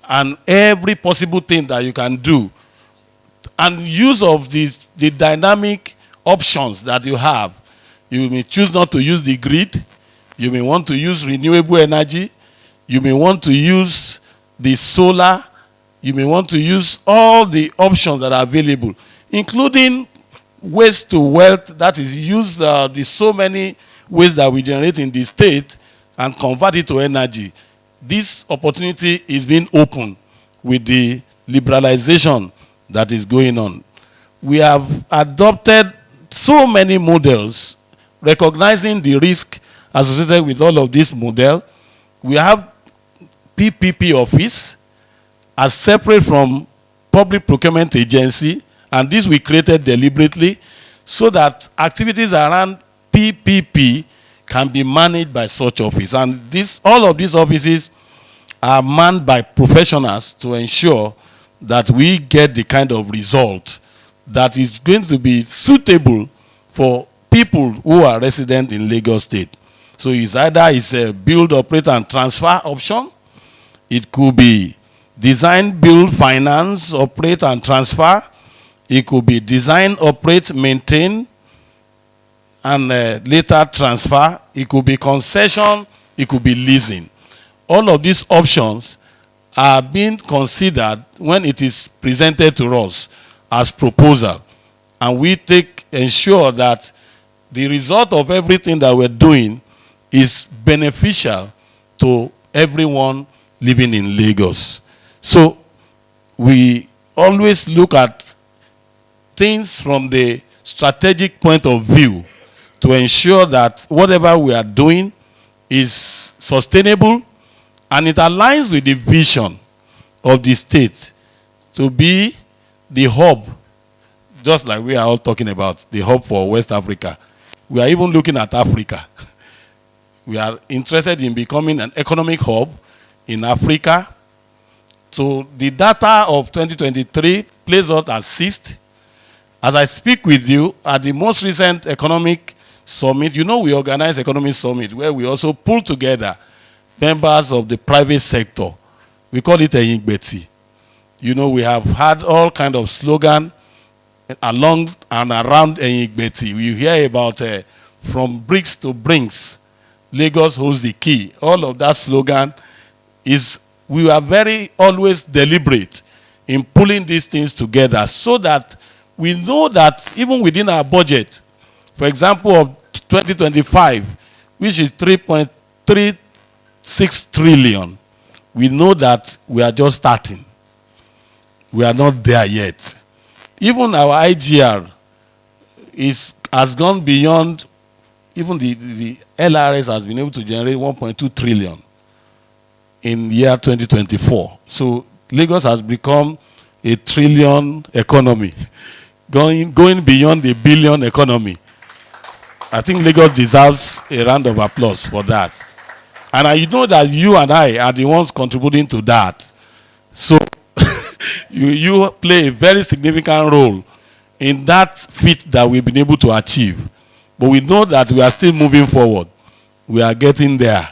and every possible thing that you can do, and use of the dynamic options that you have. You may choose not to use the grid. You may want to use renewable energy. You may want to use the solar. You may want to use all the options that are available, including waste to wealth, that is use the so many waste that we generate in the state and convert it to energy. This opportunity is being opened with the liberalization that is going on. We have adopted so many models, recognizing the risk associated with all of this model. We have PPP office as separate from public procurement agency, and this we created deliberately so that activities around PPP can be managed by such office. And all of these offices are manned by professionals to ensure that we get the kind of result that is going to be suitable for people who are resident in Lagos State. So it's either a build, operate, and transfer option. It could be design, build, finance, operate, and transfer. It could be design, operate, maintain, and later transfer. It could be concession. It could be leasing. All of these options are being considered when it is presented to us as proposal. And we ensure that the result of everything that we're doing is beneficial to everyone living in Lagos. So we always look at things from the strategic point of view to ensure that whatever we are doing is sustainable and it aligns with the vision of the state to be the hub, just like we are all talking about, the hub for West Africa. We are even looking at Africa. We are interested in becoming an economic hub in Africa. So the data of 2023 places us at 6th. As I speak with you, at the most recent economic summit, we organize economic summit where we also pull together members of the private sector. We call it a Yigbeti. We have had all kind of slogan along and around Yigbeti. We hear about from bricks to brinks, Lagos holds the key. All of that slogan is, we are very always deliberate in pulling these things together so that we know that even within our budget, for example, of 2025, which is 3.36 trillion, we know that we are just starting. We are not there yet. Even our IGR has gone beyond, even the LRS has been able to generate 1.2 trillion in the year 2024. So Lagos has become a trillion economy, going beyond the billion economy. I think Lagos deserves a round of applause for that. And I know that you and I are the ones contributing to that. So you play a very significant role in that feat that we've been able to achieve. But we know that we are still moving forward. We are getting there.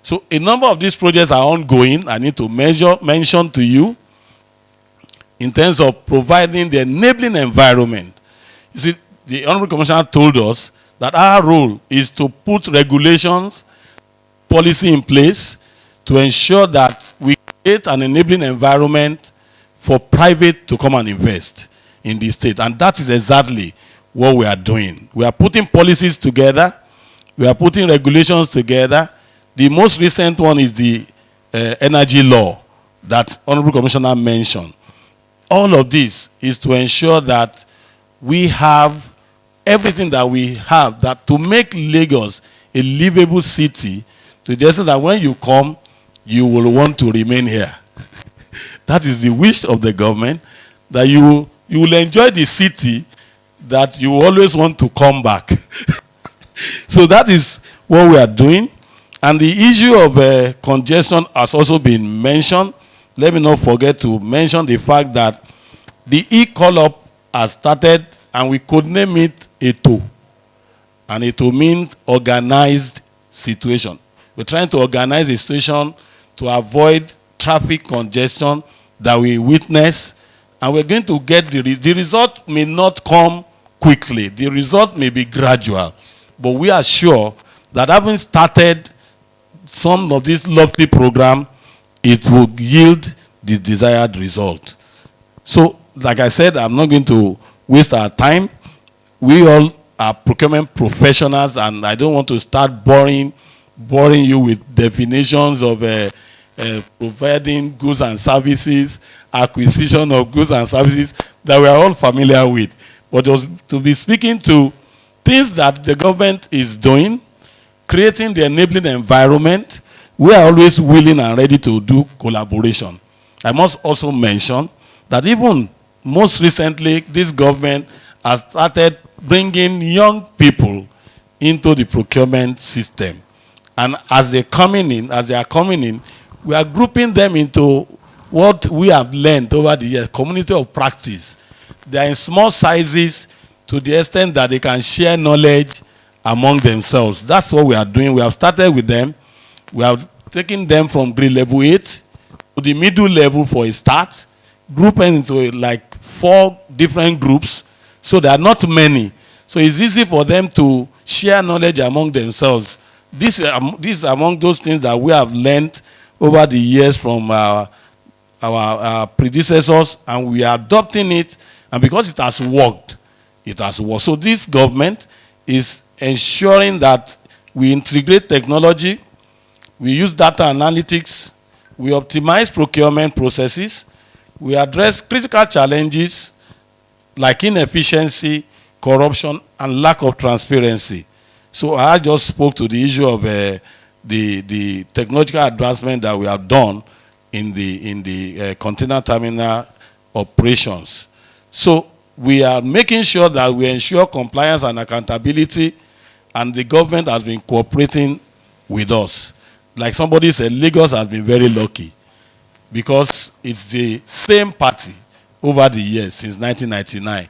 So a number of these projects are ongoing. I need to mention to you in terms of providing the enabling environment. You see, the Honorable Commissioner told us that our role is to put regulations, policy in place to ensure that we create an enabling environment for private to come and invest in the state. And that is exactly what we are doing. We are putting policies together. We are putting regulations together. The most recent one is the energy law that Honorable Commissioner mentioned. All of this is to ensure that we have everything that we have that to make Lagos a livable city, to the extent that when you come, you will want to remain here. That is the wish of the government, that you will enjoy the city, that you always want to come back. So that is what we are doing. And the issue of congestion has also been mentioned. Let me not forget to mention the fact that the e-call-up has started, and we could name it ETO. And ETO means organized situation. We're trying to organize a situation to avoid traffic congestion that we witness, and we're going to get the result may not come quickly. The result may be gradual, but we are sure that having started some of this lofty program, it will yield the desired result. So, like I said, I'm not going to waste our time. We all are procurement professionals, and I don't want to start boring you with definitions of providing goods and services, acquisition of goods and services that we are all familiar with. But to be speaking to things that the government is doing, creating the enabling environment, we are always willing and ready to do collaboration. I must also mention that even most recently, this government has started bringing young people into the procurement system. And as they are coming in, we are grouping them into what we have learned over the years, community of practice. They are in small sizes to the extent that they can share knowledge among themselves. That's what we are doing. We have started with them. We have taken them from grade level 8 to the middle level for a start, grouping into like 4 different groups. So there are not many. So it's easy for them to share knowledge among themselves. This is among those things that we have learned over the years from our predecessors, and we are adopting it. And because it has worked, it has worked. So this government is ensuring that we integrate technology, we use data analytics, we optimize procurement processes, we address critical challenges like inefficiency, corruption, and lack of transparency. So I just spoke to the issue of the technological advancement that we have done in the container terminal operations. So we are making sure that we ensure compliance and accountability, and the government has been cooperating with us. Like somebody said, Lagos has been very lucky because it's the same party over the years since 1999,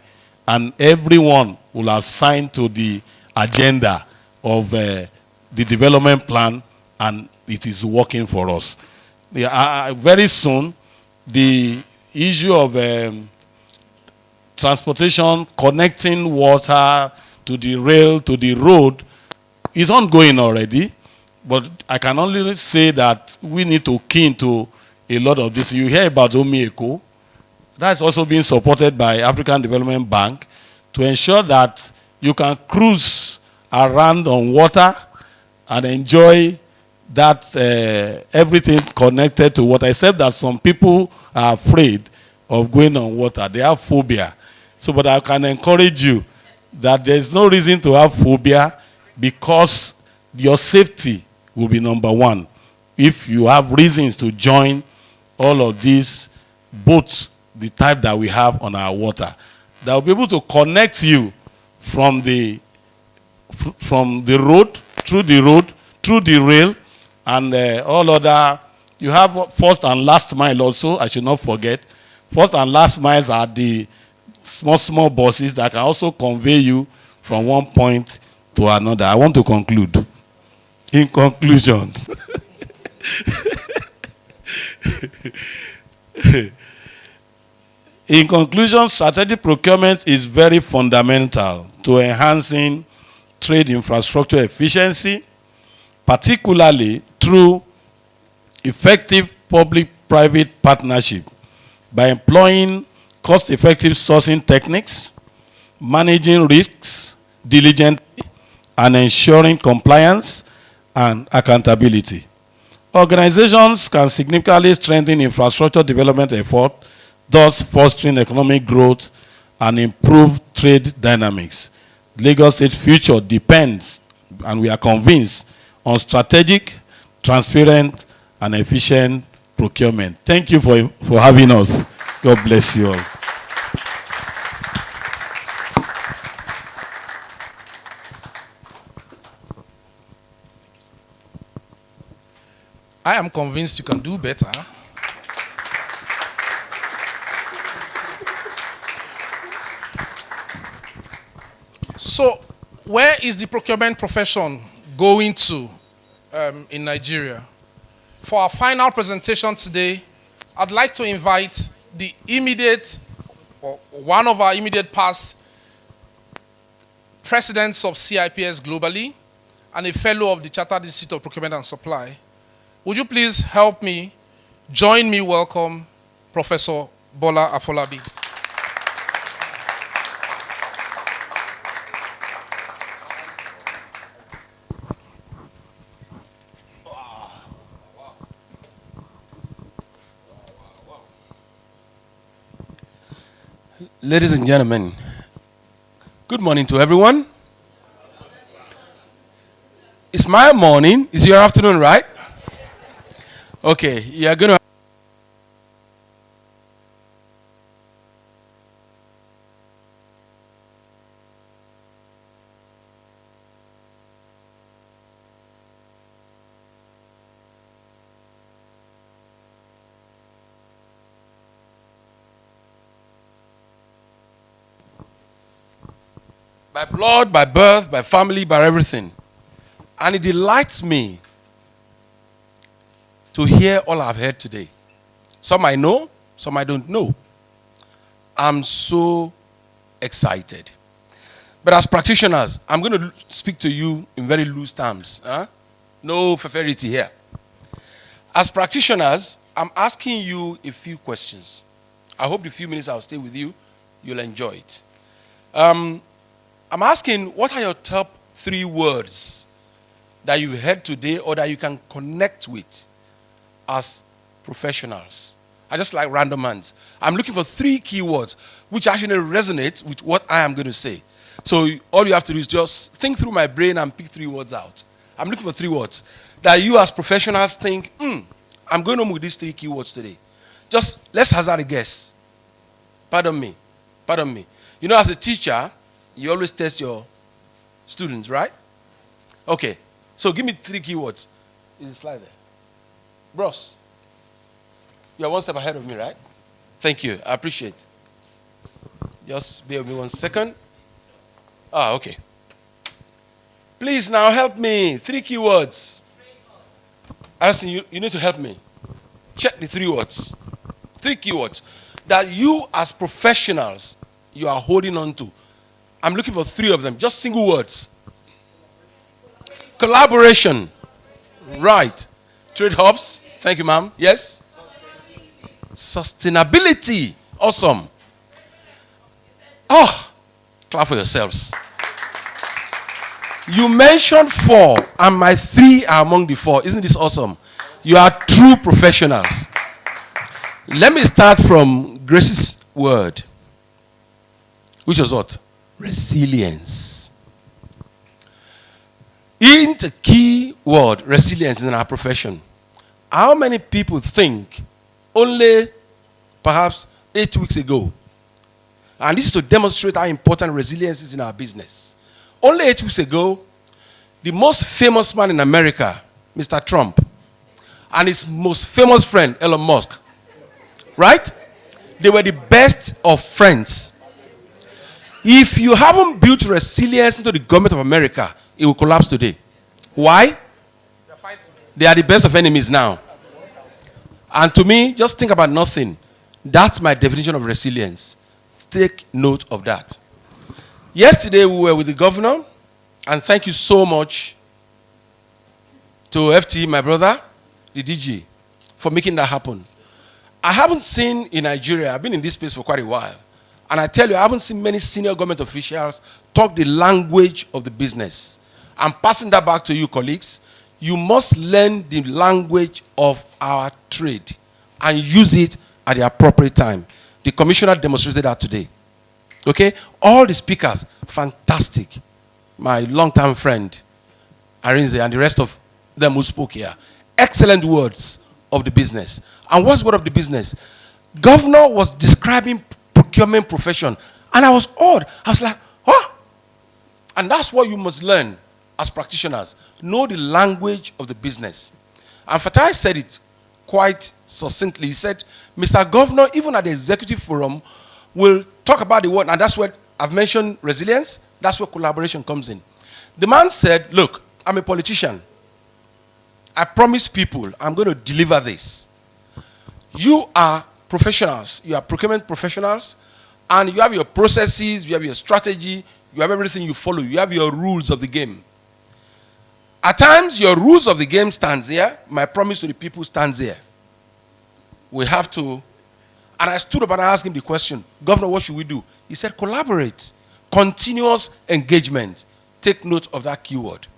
and everyone will have signed to the agenda of the development plan, and it is working for us. Very soon, the issue of transportation, connecting water to the rail, to the road, is ongoing already. But I can only say that we need to key into a lot of this. You hear about Omieko. That's also being supported by African Development Bank to ensure that you can cruise around on water and enjoy that everything connected to water, except that some people are afraid of going on water. They have phobia. So, but I can encourage you that there is no reason to have phobia, because your safety will be number one if you have reasons to join all of these boats the type that we have on our water. That will be able to connect you from the road, through the rail, and all other. You have first and last mile also, I should not forget. First and last miles are the small buses that can also convey you from one point to another. I want to conclude. In conclusion, strategic procurement is very fundamental to enhancing trade infrastructure efficiency, particularly through effective public-private partnership by employing cost-effective sourcing techniques, managing risks diligently, and ensuring compliance and accountability. Organizations can significantly strengthen infrastructure development efforts, thus fostering economic growth and improve trade dynamics. Lagos State's future depends, and we are convinced, on strategic, transparent, and efficient procurement. Thank you for having us. God bless you all. I am convinced you can do better. So, where is the procurement profession going to in Nigeria? For our final presentation today, I'd like to invite the immediate, or one of our immediate past presidents of CIPS globally, and a fellow of the Chartered Institute of Procurement and Supply. Would you please help me, join me welcome Professor Bola Afolabi. Ladies and gentlemen, good morning to everyone. It's my morning. It's your afternoon, right? Okay, you're going to... by blood, by birth, by family, by everything. And it delights me to hear all I've heard today. Some I know, some I don't know. I'm so excited. But as practitioners, I'm going to speak to you in very loose terms. Huh? No favority here. As practitioners, I'm asking you a few questions. I hope the few minutes I'll stay with you, you'll enjoy it. I'm asking, what are your top 3 words that you've heard today or that you can connect with as professionals? I just like random hands. I'm looking for 3 keywords which actually resonate with what I am going to say. So all you have to do is just think through my brain and pick 3 words out. I'm looking for 3 words that you as professionals think, I'm going home with these 3 keywords today. Just let's hazard a guess. Pardon me. Pardon me. You know, as a teacher, you always test your students, right? Okay. So give me 3 keywords. Is the slide there? Bros, you are one step ahead of me, right? Thank you. I appreciate. Just bear with me 1 second. Okay. Please now help me. 3 keywords. Alison, you need to help me. Check the 3 words. 3 keywords that you as professionals, you are holding on to. I'm looking for 3 of them. Just single words. Collaboration. Right. Trade hubs. Thank you, ma'am. Yes? Sustainability. Awesome. Oh, clap for yourselves. You mentioned 4, and my 3 are among the 4. Isn't this awesome? You are true professionals. Let me start from Grace's word, which was what? Resilience. Isn't a key word, resilience, in our profession? How many people think only perhaps 8 weeks ago. And this is to demonstrate how important resilience is in our business. Only 8 weeks ago, the most famous man in America, Mr. Trump, and his most famous friend, Elon Musk, right? They were the best of friends. If you haven't built resilience into the government of America, it will collapse today. Why? They are the best of enemies now. And to me, just think about nothing. That's my definition of resilience. Take note of that. Yesterday, we were with the governor, and thank you so much to FT, my brother, the DG, for making that happen. I haven't seen in Nigeria, I've been in this space for quite a while, and I tell you, I haven't seen many senior government officials talk the language of the business. I'm passing that back to you, colleagues. You must learn the language of our trade and use it at the appropriate time. The commissioner demonstrated that today. Okay? All the speakers, fantastic. My long-term friend, Arinze, and the rest of them who spoke here. Excellent words of the business. And what's word of the business? Governor was describing procurement profession, and I was awed. I was like, huh? And that's what you must learn as practitioners. Know the language of the business. And Fatai said it quite succinctly. He said, Mr. Governor, even at the executive forum, will talk about the word, and that's where I've mentioned resilience. That's where collaboration comes in. The man said, look, I'm a politician. I promise people I'm going to deliver this. You are professionals. You are procurement professionals, and you have your processes, you have your strategy, you have everything you follow. You have your rules of the game. At times, your rules of the game stands here. My promise to the people stands here. We have to, and I stood up and I asked him the question, Governor, what should we do? He said, collaborate. Continuous engagement. Take note of that keyword.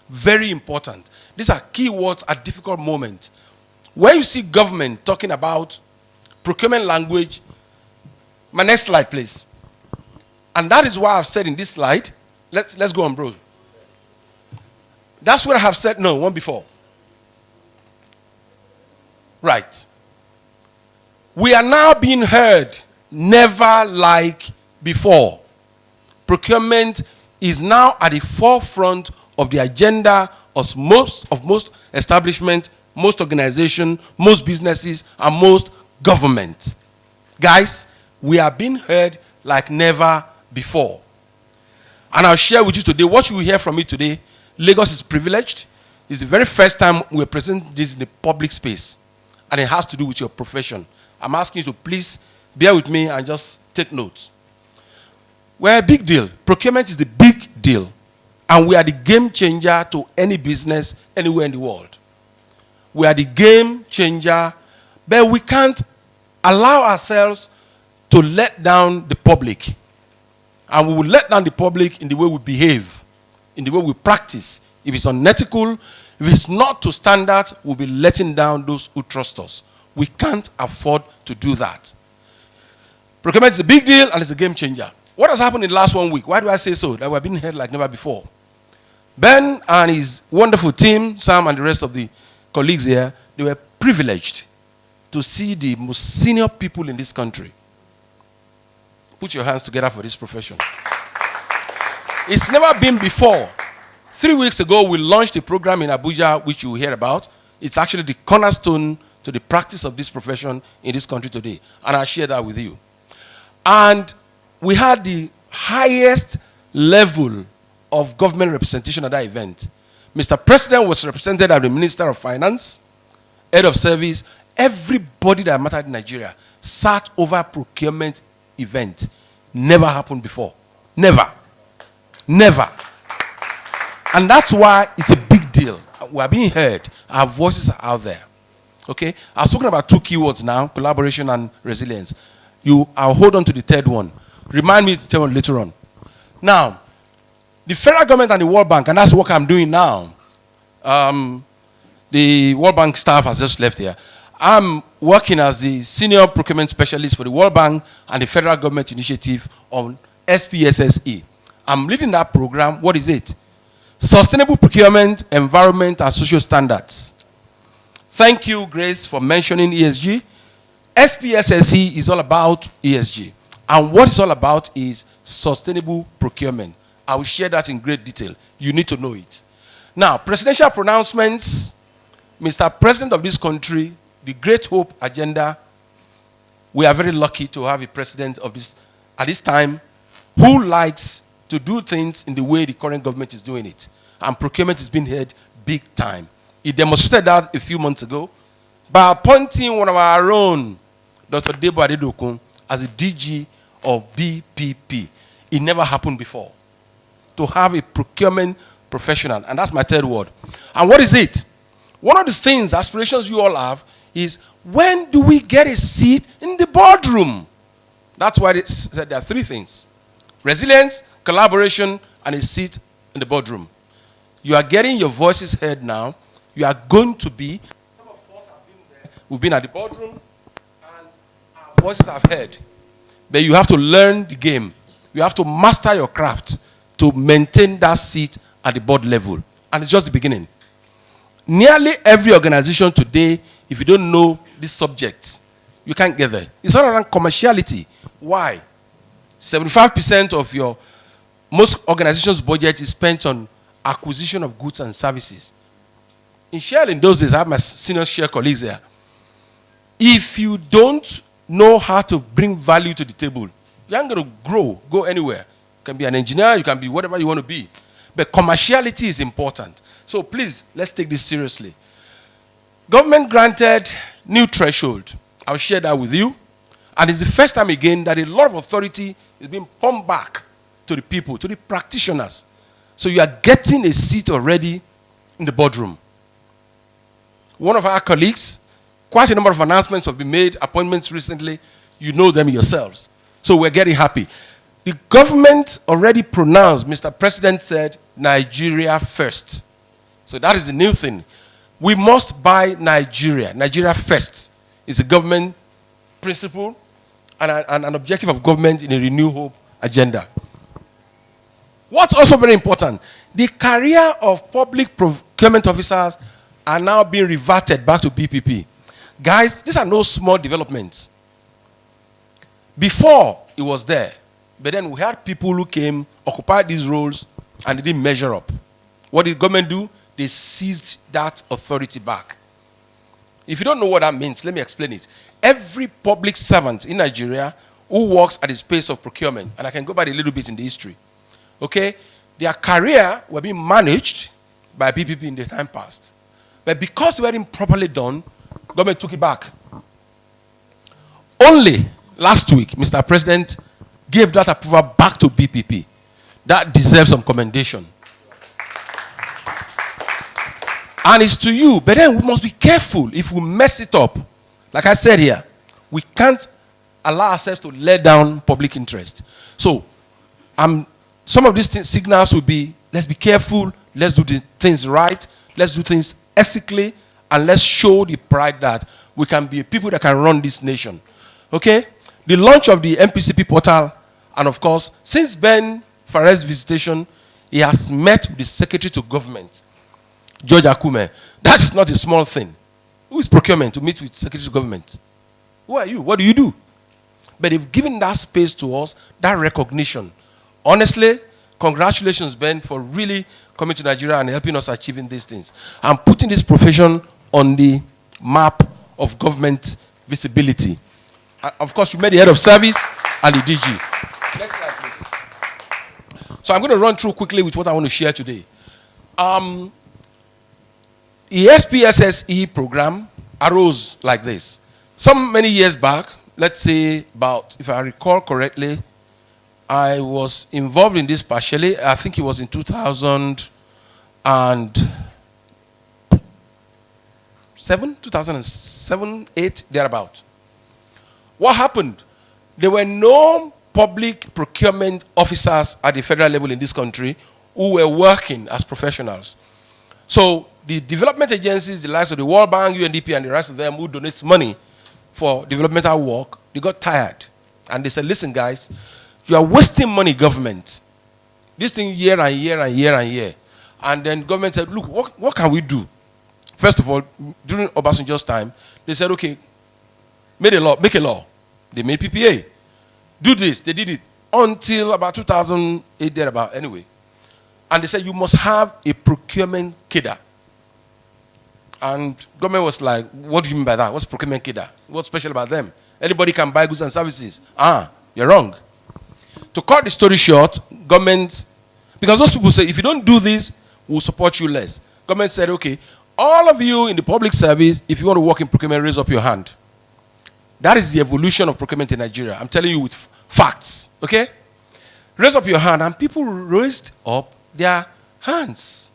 Very important. These are keywords at difficult moments. When you see government talking about procurement language, my next slide, please. And that is why I've said in this slide, let's go on, bro. That's what I have said. No, one before. Right. We are now being heard, never like before. Procurement is now at the forefront of the agenda of most establishments, most organizations, most businesses, and most government. Guys, we are being heard like never before. And I'll share with you today what you will hear from me today. Lagos is privileged. It's the very first time we're presenting this in the public space. And it has to do with your profession. I'm asking you to please bear with me and just take notes. We're a big deal. Procurement is the big deal. And we are the game changer to any business anywhere in the world. We are the game changer, but we can't allow ourselves to let down the public. And we will let down the public in the way we behave, in the way we practice. If it's unethical, if it's not to standards, we'll be letting down those who trust us. We can't afford to do that. Procurement is a big deal and it's a game changer. What has happened in the last 1 week? Why do I say so? That we've been heard like never before. Ben and his wonderful team, Sam and the rest of the colleagues here, they were privileged to see the most senior people in this country. Put your hands together for this profession. It's never been before. 3 weeks ago, we launched a program in Abuja, which you will hear about. It's actually the cornerstone to the practice of this profession in this country today. And I'll share that with you. And we had the highest level of government representation at that event. Mr. President was represented as the Minister of Finance, Head of Service. Everybody that mattered in Nigeria sat over procurement event. Never happened before. Never. Never. And that's why it's a big deal. We are being heard. Our voices are out there. Okay? I've spoken about two keywords now, collaboration and resilience. I'll hold on to the third one. Remind me to tell you later on. Now, the federal government and the World Bank, and that's what I'm doing now. The World Bank staff has just left here. I'm working as the senior procurement specialist for the World Bank and the federal government initiative on SPSSE. I'm leading that program. What is it? Sustainable Procurement, Environment, and Social Standards. Thank you, Grace, for mentioning ESG. SPSSE is all about ESG. And what it's all about is sustainable procurement. I will share that in great detail. You need to know it. Now, presidential pronouncements. Mr. President of this country, the Great Hope Agenda, we are very lucky to have a president of this at this time who likes to do things in the way the current government is doing it. And procurement is being heard big time. He demonstrated that a few months ago by appointing one of our own, Dr. Debo Adedokun, as the DG of BPP. It never happened before. To have a procurement professional, and that's my third word. And what is it? One of the things, aspirations you all have, is when do we get a seat in the boardroom? That's why they said there are three things: resilience, collaboration, and a seat in the boardroom. You are getting your voices heard now. You are going to be, some of us have been there, we've been at the boardroom, and our voices have heard. But you have to learn the game. You have to master your craft to maintain that seat at the board level. And it's just the beginning. Nearly every organization today, if you don't know this subject, you can't get there. It's all around commerciality. Why? 75% of your most organizations' budget is spent on acquisition of goods and services. In Shell in those days, I have my senior Shell colleagues there. If you don't know how to bring value to the table, you aren't going to go anywhere. You can be an engineer, you can be whatever you want to be. But commerciality is important. So please, let's take this seriously. Government granted new threshold. I'll share that with you. And it's the first time again that a lot of authority is being pumped back to the people, to the practitioners. So you are getting a seat already in the boardroom. One of our colleagues, quite a number of announcements have been made, appointments recently. You know them yourselves. So we're getting happy. The government already pronounced, Mr. President said, Nigeria first. So that is the new thing. We must buy Nigeria. Nigeria first is a government principle and an objective of government in a Renew Hope agenda. What's also very important, the career of public procurement officers are now being reverted back to BPP. Guys, these are no small developments. Before, it was there. But then we had people who came, occupied these roles, and they didn't measure up. What did the government do? They seized that authority back. If you don't know what that means, let me explain it. Every public servant in Nigeria who works at the space of procurement, and I can go back a little bit in the history, okay, their career were being managed by BPP in the time past. But because they weren't properly done, government took it back. Only last week, Mr. President gave that approval back to BPP. That deserves some commendation. And it's to you, but then we must be careful if we mess it up. Like I said here, we can't allow ourselves to let down public interest. So, some of these signals will be, let's be careful, let's do the things right, let's do things ethically, and let's show the pride that we can be people that can run this nation. Okay? The launch of the MPCP portal, and of course, since Ben Fares' visitation, he has met with the Secretary to Government, George Akume. That is not a small thing. Who is procurement to meet with Secretary to Government? Who are you? What do you do? But they've given that space to us, that recognition. Honestly, congratulations, Ben, for really coming to Nigeria and helping us achieving these things. And putting this profession on the map of government visibility. Of course, you met the head of service and the DG. Next slide, please. So I'm going to run through quickly with what I want to share today. The SPSSE program arose like this. Many years back, let's say about, if I recall correctly, I was involved in this partially. I think it was in 2007, 2008, thereabout. What happened? There were no public procurement officers at the federal level in this country who were working as professionals. So the development agencies, the likes of the World Bank, UNDP, and the rest of them who donates money for developmental work, they got tired. And they said, listen, guys, you are wasting money, government. This thing year and year and year and year. And then government said, look, what can we do? First of all, during Obasanjo's time, they said, okay, make a law. They made PPA. Do this, they did it. Until about 2008, thereabout, anyway. And they said you must have a procurement cadre. And government was like, what do you mean by that? What's procurement cadre? What's special about them? Anybody can buy goods and services. You're wrong. To cut the story short, government, because those people say, if you don't do this, we'll support you less. Government said, okay, all of you in the public service, if you want to work in procurement, raise up your hand. That is the evolution of procurement in Nigeria. I'm telling you with facts, okay? Raise up your hand, and people raised up their hands.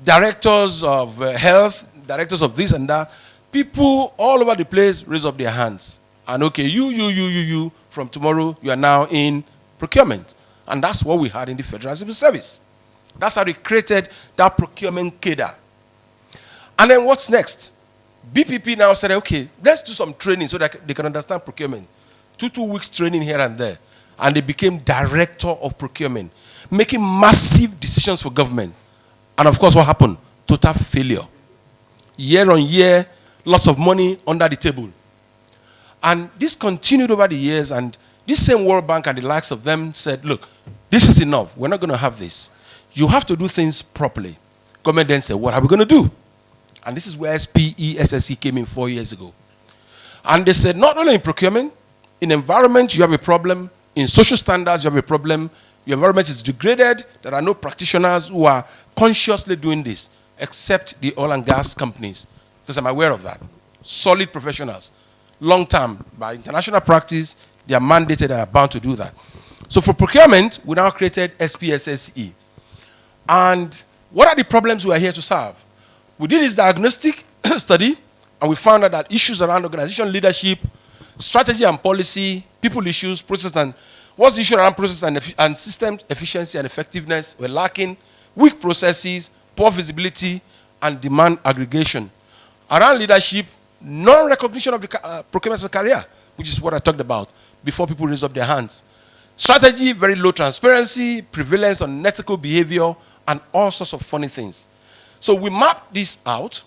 Directors of health, directors of this and that, people all over the place raise up their hands. And okay, you, from tomorrow, you are now in procurement. And that's what we had in the Federal Civil Service. That's how they created that procurement cadre. And then what's next? BPP now said, okay, let's do some training so that they can understand procurement. 2 weeks training here and there. And they became director of procurement, making massive decisions for government. And of course, what happened? Total failure. Year on year, lots of money under the table. And this continued over the years, and this same World Bank and the likes of them said, look, this is enough. We're not going to have this. You have to do things properly. Government then said, what are we going to do? And this is where SPE came in 4 years ago. And they said, not only in procurement, in environment, you have a problem. In social standards, you have a problem. Your environment is degraded. There are no practitioners who are consciously doing this, except the oil and gas companies, because I'm aware of that. Solid professionals. Long term, by international practice, they are mandated and are bound to do that. So for procurement, we now created SPSSE. And what are the problems we are here to solve? We did this diagnostic study, and we found out that issues around organization leadership, strategy and policy, people issues, process and what's the issue around process and system efficiency and effectiveness were lacking, weak processes, poor visibility, and demand aggregation. Around leadership, non-recognition of the procurement as a career, which is what I talked about before people raise up their hands. Strategy, very low transparency, prevalence on unethical behavior, and all sorts of funny things. So we mapped this out,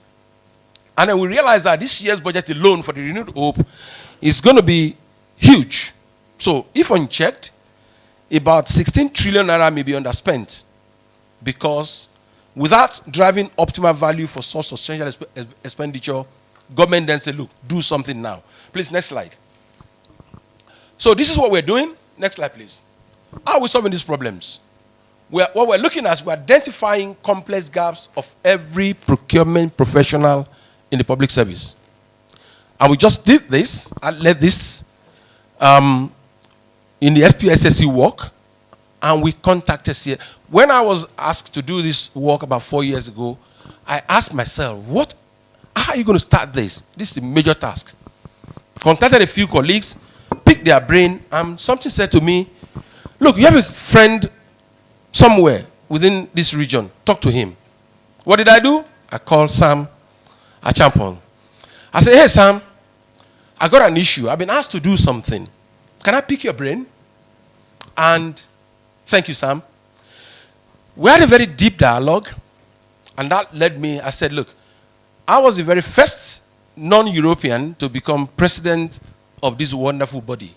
and then we realized that this year's budget alone for the Renewed Hope is going to be huge. So if unchecked, about 16 trillion naira may be underspent, because without driving optimal value for source substantial expenditure, government then say, look, do something now. Please, next slide. So this is what we're doing. Next slide, please. How are we solving these problems? What we're looking at is we're identifying complex gaps of every procurement professional in the public service. And we just did this, and led this in the SPSSE work, and we contacted CA. When I was asked to do this work about 4 years ago, I asked myself, how are you going to start this? This is a major task. Contacted a few colleagues, picked their brain, and something said to me, look, you have a friend somewhere within this region. Talk to him. What did I do? I called Sam Achampong. I said, hey, Sam, I got an issue. I've been asked to do something. Can I pick your brain? And thank you, Sam. We had a very deep dialogue, and that led me, I said, look, I was the very first non-European to become president of this wonderful body.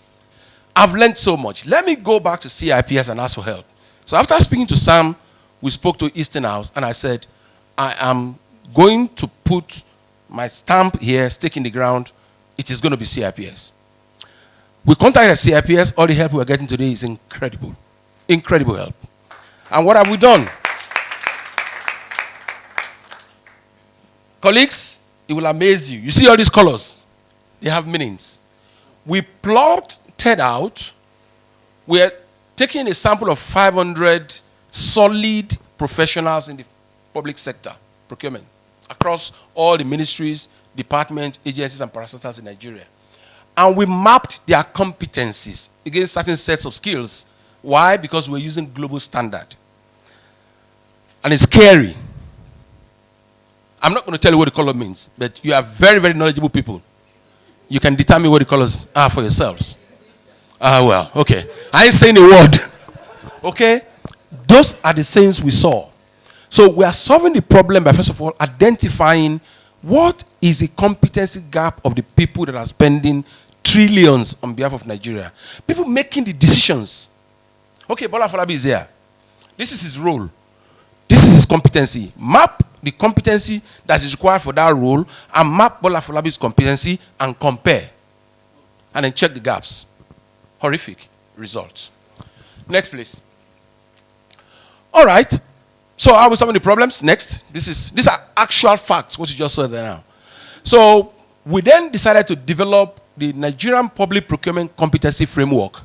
I've learned so much. Let me go back to CIPS and ask for help. So after speaking to Sam, we spoke to Eastern House, and I said, I am going to put my stamp here, stake in the ground. It is going to be CIPS. We contacted CIPS. All the help we are getting today is incredible. Incredible help. And what have we done? Colleagues, it will amaze you. You see all these colors? They have meanings. We plotted out, we're taking a sample of 500 solid professionals in the public sector, procurement, across all the ministries, departments, agencies, and parastatals in Nigeria. And we mapped their competencies against certain sets of skills. Why? Because we're using global standard. And it's scary. I'm not going to tell you what the color means, but you are very, very knowledgeable people. You can determine what the colors are for yourselves. Well, okay. I ain't saying a word. Okay? Those are the things we saw. So we are solving the problem by, first of all, identifying what is a competency gap of the people that are spending trillions on behalf of Nigeria. People making the decisions. Okay, Bola Falabi is here. This is his role. This is his competency. Map the competency that is required for that role and map Bola Falabi's competency and compare. And then check the gaps. Horrific results. Next, please. All right. So how are some of the problems? Next. These are actual facts, what you just saw there now. So we then decided to develop the Nigerian Public Procurement Competency Framework.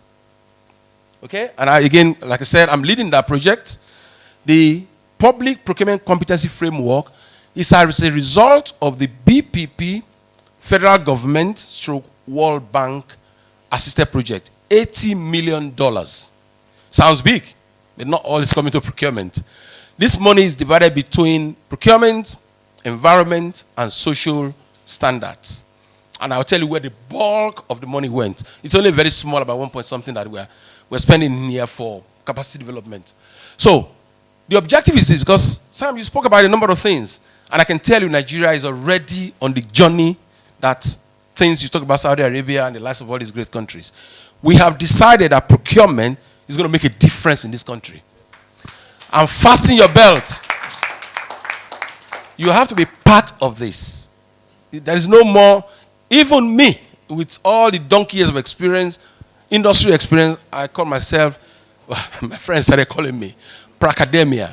Okay? And again, like I said, I'm leading that project. The Public Procurement Competency Framework is as a result of the BPP, Federal Government, stroke World Bank assisted project. $80 million. Sounds big, but not all is coming to procurement. This money is divided between procurement, environment, and social standards. And I'll tell you where the bulk of the money went. It's only very small, about 1 point something that we're spending here for capacity development. So, the objective is this, because Sam, you spoke about a number of things, and I can tell you Nigeria is already on the journey that things you talk about Saudi Arabia and the likes of all these great countries. We have decided that procurement is going to make a difference in this country. And fasten your belt. You have to be part of this. There is no more, even me, with all the donkey years of experience, industry experience, I call myself, my friends started calling me, pracademia.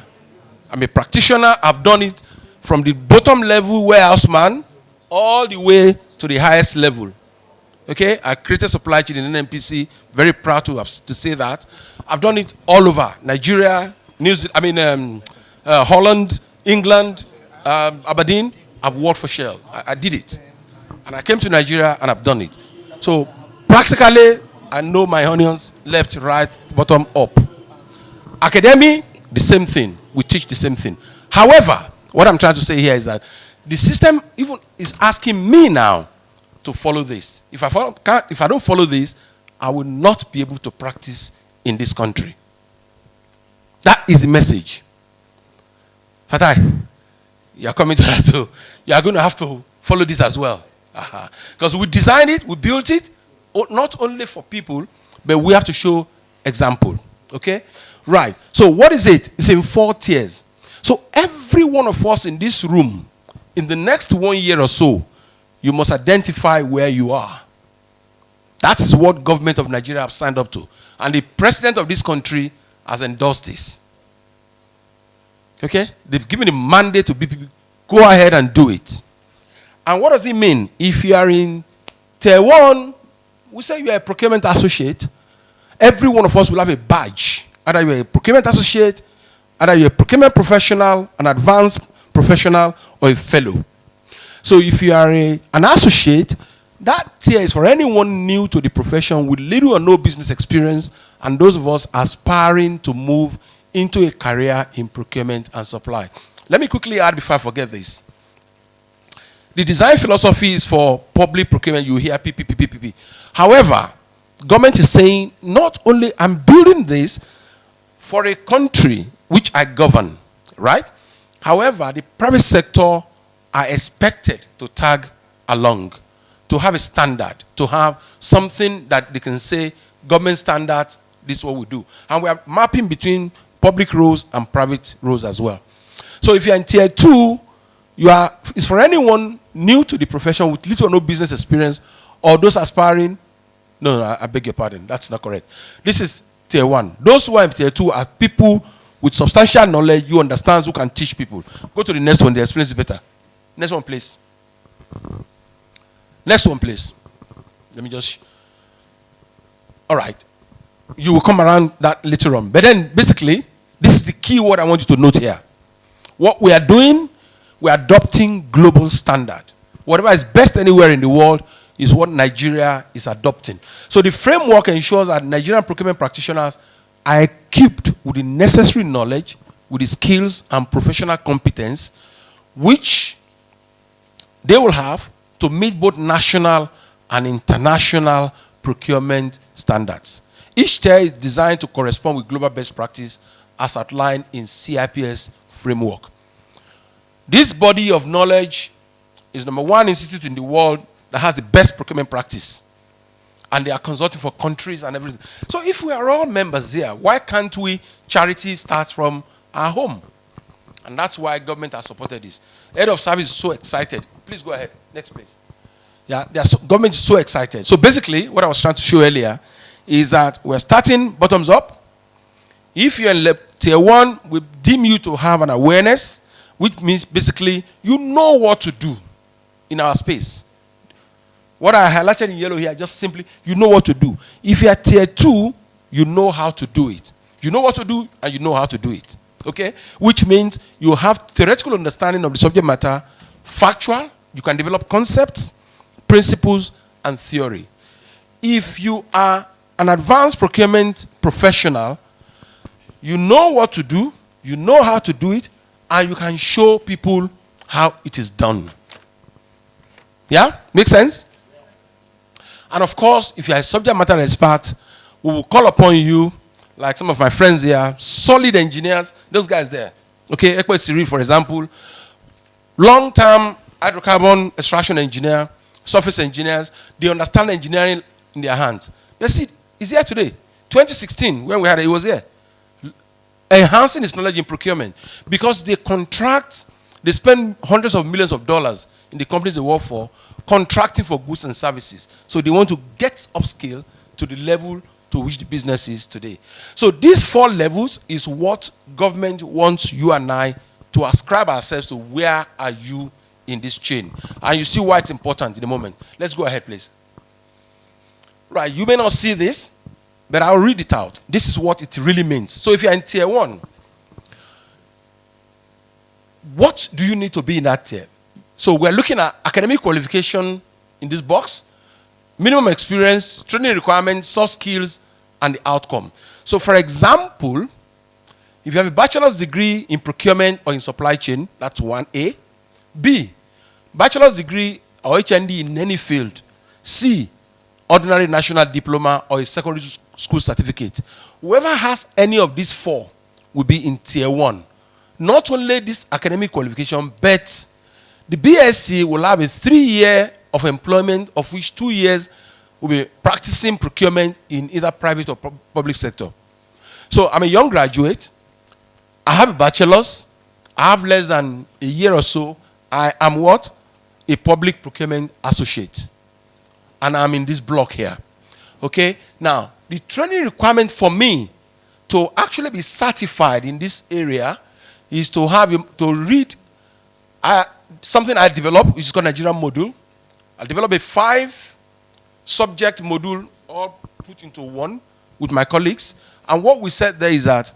I'm a practitioner. I've done it from the bottom level warehouse man all the way to the highest level. Okay, I created supply chain in NNPC. Very proud to say that. I've done it all over Nigeria, Holland, England, Aberdeen. I've worked for Shell. I did it, and I came to Nigeria and I've done it. So practically, I know my onions left, right, bottom, up. Academy, the same thing. We teach the same thing. However, what I'm trying to say here is that the system even is asking me now to follow this. If I don't follow this, I will not be able to practice in this country. That is the message. Fatai, you are coming to that too. You are going to have to follow this as well. Because we designed it, we built it, not only for people, but we have to show example. Okay? Right. So what is it? It's in 4 tiers. So every one of us in this room, in the next 1 year or so, you must identify where you are. That is what government of Nigeria have signed up to. And the president of this country has endorsed this. Okay? They've given a mandate to BPP. Go ahead and do it. And what does it mean? If you are in tier 1, we say you are a procurement associate, every one of us will have a badge. Either you are a procurement associate, either you are a procurement professional, an advanced professional, or a fellow. So if you are an associate, that tier is for anyone new to the profession with little or no business experience, and those of us aspiring to move into a career in procurement and supply. Let me quickly add before I forget this. The design philosophy is for public procurement. You hear PPP. However, government is saying, not only I'm building this for a country which I govern, right? However, the private sector are expected to tag along, to have a standard, to have something that they can say, government standards, this is what we do. And we are mapping between public roles and private roles as well. So if you're in tier 2, it's for anyone new to the profession with little or no business experience, or those aspiring. No, I beg your pardon. That's not correct. This is tier 1. Those who are in tier 2 are people with substantial knowledge, you understand, who can teach people. Go to the next one, they explain it better. Next one, please. Next one, please. Let me just. All right. You will come around that later on. But then, basically, this is the key word I want you to note here. What we are doing, we are adopting global standard. Whatever is best anywhere in the world is what Nigeria is adopting. So the framework ensures that Nigerian procurement practitioners are equipped with the necessary knowledge, with the skills and professional competence, which they will have to meet both national and international procurement standards. Each tier is designed to correspond with global best practice as outlined in CIPS framework. This body of knowledge is number one institute in the world that has the best procurement practice. And they are consulting for countries and everything. So if we are all members here, why can't we charity start from our home? And that's why government has supported this. Head of service is so excited. Please go ahead. Next, please. Yeah, government is so excited. So basically, what I was trying to show earlier is that we're starting bottoms up. If you're in tier 1, we deem you to have an awareness, which means basically you know what to do in our space. What I highlighted in yellow here, just simply, you know what to do. If you are tier 2, you know how to do it. You know what to do and you know how to do it. Okay? Which means you have theoretical understanding of the subject matter, factual, you can develop concepts, principles, and theory. If you are an advanced procurement professional, you know what to do, you know how to do it, and you can show people how it is done. Yeah? Make sense? And of course, if you are a subject matter expert, we will call upon you, like some of my friends here, solid engineers, those guys there. Okay, Ekwe Siri, for example, long-term hydrocarbon extraction engineer, surface engineers, they understand engineering in their hands. They see, he's here today. 2016, when we had it, he was here. Enhancing his knowledge in procurement. Because they contract, they spend hundreds of millions of dollars in the companies they work for, contracting for goods and services. So they want to get upscale to the level to which the business is today. So these 4 levels is what government wants you and I to ascribe ourselves to. Where are you in this chain? And you see why it's important in a moment. Let's go ahead, please. Right, you may not see this, but I'll read it out. This is what it really means. So if you're in tier 1, what do you need to be in that tier? So we're looking at academic qualification in this box, minimum experience, training requirements, soft skills, and the outcome. So for example, if you have a bachelor's degree in procurement or in supply chain, that's 1A. B, bachelor's degree or HND in any field. C, ordinary national diploma or a secondary school certificate. Whoever has any of these 4 will be in tier 1. Not only this academic qualification, but the BSc will have a 3-year of employment, of which 2 years will be practicing procurement in either private or public sector. So I'm a young graduate. I have a bachelor's. I have less than a year or so. I am what? A public procurement associate. And I'm in this block here. Okay? Now, the training requirement for me to actually be certified in this area is to have to read something I developed, which is called Nigerian module. I developed a 5-subject module, all put into one with my colleagues. And what we said there is that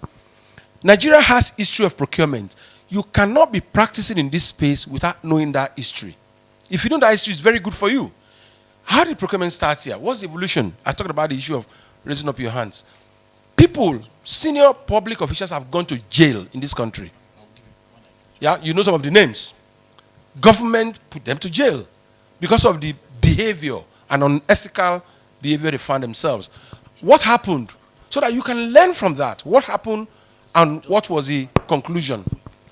Nigeria has history of procurement. You cannot be practicing in this space without knowing that history. If you know that history, it's very good for you. How did procurement start here? What's the evolution? I talked about the issue of raising up your hands. People, senior public officials have gone to jail in this country. Yeah, you know some of the names. Government put them to jail because of the behavior and unethical behavior they found themselves. What happened? So that you can learn from that. What happened and what was the conclusion?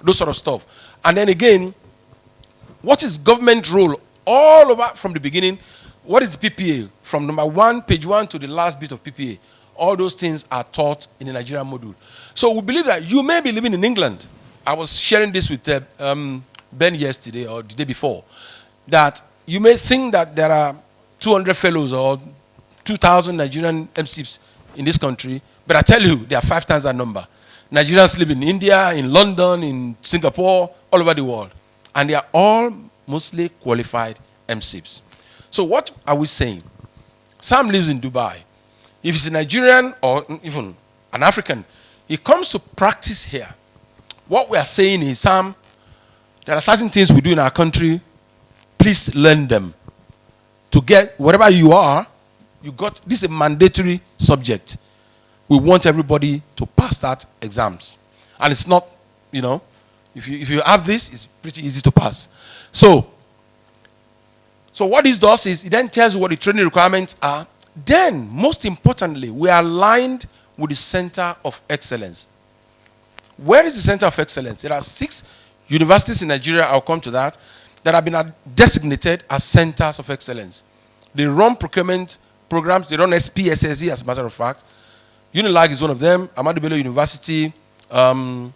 Those sort of stuff. And then again, what is government role all over from the beginning? What is the PPA? From number 1, page 1 to the last bit of PPA. All those things are taught in the Nigerian module. So we believe that you may be living in England. I was sharing this with Ben yesterday or the day before, that you may think that there are 200 fellows or 2,000 Nigerian MCs in this country, but I tell you, there are 5 times that number. Nigerians live in India, in London, in Singapore, all over the world. And they are all mostly qualified MCs. So what are we saying? Sam lives in Dubai. If he's a Nigerian or even an African, he comes to practice here. What we are saying is, Sam, there are certain things we do in our country. Please learn them. To get wherever you are, this is a mandatory subject. We want everybody to pass that exams. And it's not, if you have this, it's pretty easy to pass. So what this does is it then tells you what the training requirements are. Then, most importantly, we are aligned with the Center of Excellence. Where is the Center of Excellence? There are 6 universities in Nigeria. I'll come to that. that have been designated as centers of excellence. They run procurement programs. They run SPSSE, as a matter of fact. Unilag is one of them. Ahmadu Bello University. Futo,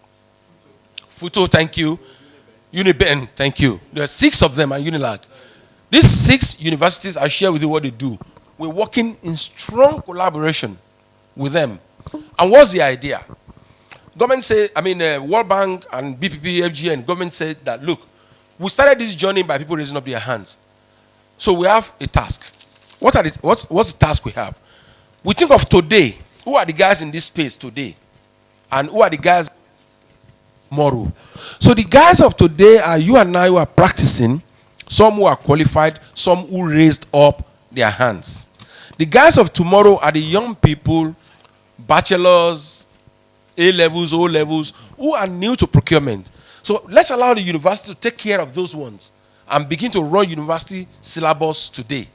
thank you. Uniben, thank you. There are 6 of them at Unilag. These 6 universities, I share with you what they do. We're working in strong collaboration with them. And what's the idea? Government said, World Bank and BPP, FGN, government said that, look, we started this journey by people raising up their hands. So we have a task. What's the task we have? We think of today. Who are the guys in this space today? And who are the guys tomorrow? So the guys of today are you and I who are practicing, some who are qualified, some who raised up their hands. The guys of tomorrow are the young people, bachelors, A-levels, O-levels, who are new to procurement. So let's allow the university to take care of those ones and begin to run university syllabus today.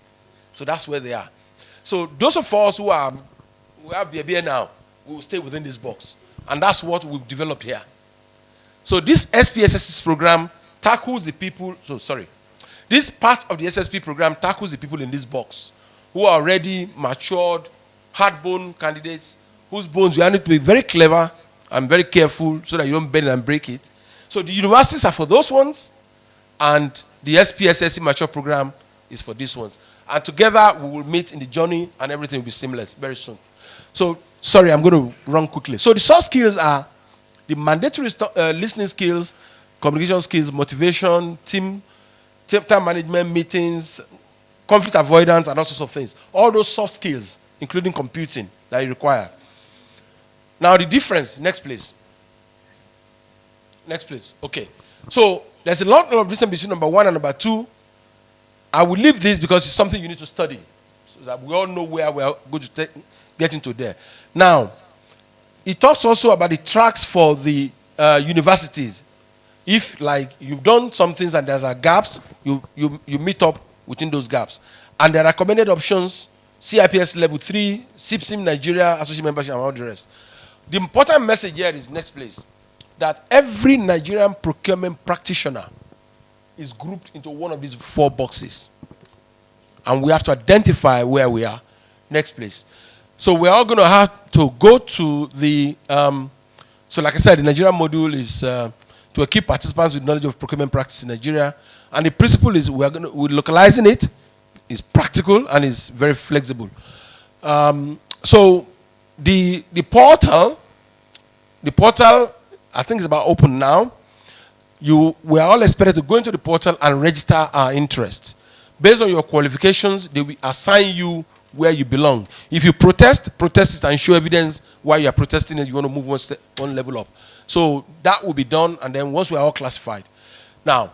So that's where they are. So those of us who have BBA now, we will stay within this box. And that's what we've developed here. So this SPSS program tackles the people, this part of the SSP program tackles the people in this box who are already matured, hard-bone candidates, whose bones you need to be very clever and very careful so that you don't bend it and break it. So the universities are for those ones, and the SPSSE mature program is for these ones. And together we will meet in the journey and everything will be seamless very soon. So, sorry, I'm going to run quickly. So the soft skills are the mandatory listening skills, communication skills, motivation, time management, meetings, conflict avoidance, and all sorts of things. All those soft skills, including computing, that you require. Now the difference, next please. Next please, okay. So there's a lot of difference between number 1 and number 2. I will leave this because it's something you need to study, so that we all know where we are going to get into there. Now, it talks also about the tracks for the universities. If, like, you've done some things and there's gaps, you meet up within those gaps. And there are recommended options, CIPS Level 3, Cips Nigeria, Associate Membership, and all the rest. The important message here is, next place, that every Nigerian procurement practitioner is grouped into one of these 4 boxes. And we have to identify where we are. Next place. So we're all going to have to go to the, so like I said, the Nigerian module is to equip participants with knowledge of procurement practice in Nigeria. And the principle is we're localizing it. It's practical and it's very flexible. So the portal, I think is about open now. We are all expected to go into the portal and register our interest. Based on your qualifications, they will assign you where you belong. If you protest it and show evidence why you are protesting and you want to move one level up. So that will be done, and then once we are all classified. Now,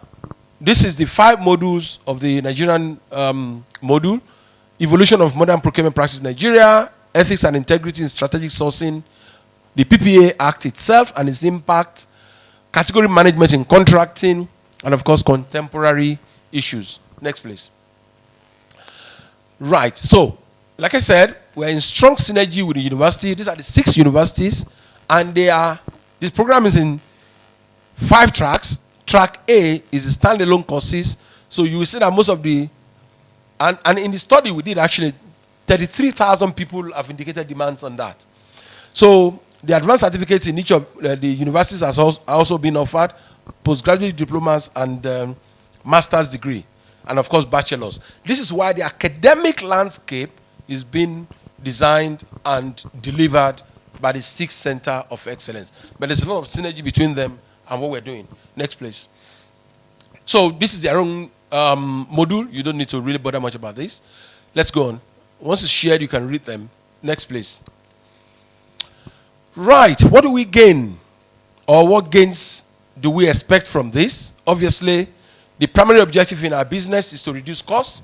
this is the 5 modules of the Nigerian module. Evolution of modern procurement practice in Nigeria, ethics and integrity in strategic sourcing, the PPA Act itself and its impact, category management in contracting, and of course, contemporary issues. Next, please. Right. So, like I said, we're in strong synergy with the university. These are the 6 universities, and this program is in 5 tracks. Track A is the standalone courses. So you will see that most of the, and in the study we did actually, 33,000 people have indicated demands on that. So the advanced certificates in each of the universities has also been offered, postgraduate diplomas and master's degree, and of course bachelor's. This is why the academic landscape is being designed and delivered by the 6th Center of Excellence. But there's a lot of synergy between them and what we're doing. Next, please. So this is their own module. You don't need to really bother much about this. Let's go on. Once it's shared, you can read them. Next, please. Right. What do we gain? Or what gains do we expect from this? Obviously, the primary objective in our business is to reduce costs,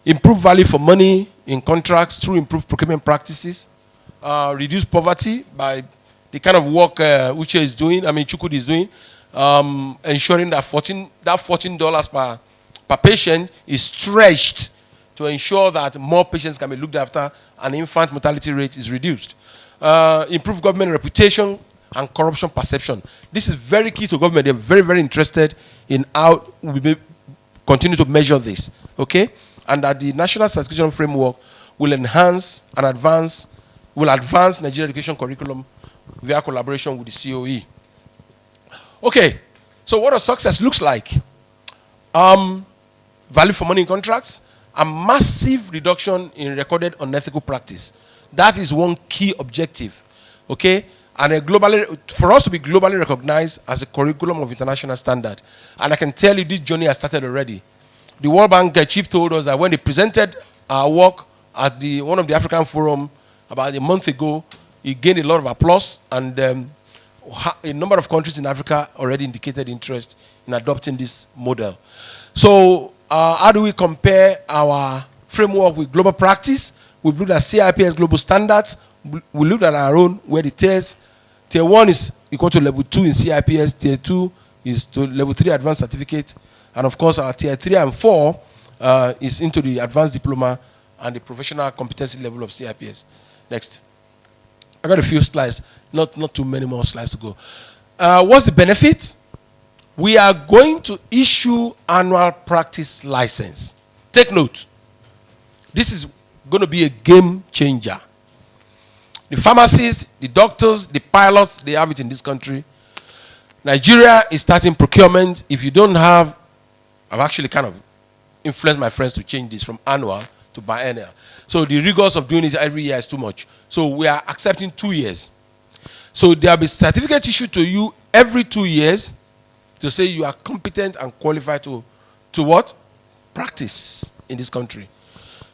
improve value for money in contracts through improved procurement practices, reduce poverty by the kind of work Chukwudi is doing, ensuring that $14 per patient is stretched to ensure that more patients can be looked after and infant mortality rate is reduced. Improve government reputation and corruption perception. This is very key to government. They're very, very interested in how we continue to measure this, okay? And that the national certification framework will enhance and advance Nigerian education curriculum via collaboration with the COE. Okay, so what a success looks like. Value for money in contracts, a massive reduction in recorded unethical practice. That is one key objective, okay? And for us to be globally recognized as a curriculum of international standard. And I can tell you this journey has started already. The World Bank chief told us that when they presented our work at one of the African Forum about a month ago, it gained a lot of applause, and a number of countries in Africa already indicated interest in adopting this model. So how do we compare our framework with global practice? We've looked at CIPS global standards. We looked at our own, where the tiers. Tier 1 is equal to level 2 in CIPS. Tier 2 is to level 3 advanced certificate. And of course, our tier 3 and 4 is into the advanced diploma and the professional competency level of CIPS. Next. I got a few slides, not too many more slides to go. What's the benefit? We are going to issue annual practice license. Take note. This is going to be a game changer. The pharmacists, the doctors, the pilots, they have it in this country. Nigeria is starting procurement. If you don't have, I've actually kind of influenced my friends to change this from annual to biennial. So the rigors of doing it every year is too much. So we are accepting 2 years. So there will be certificate issued to you every 2 years to say you are competent and qualified to what? Practice in this country.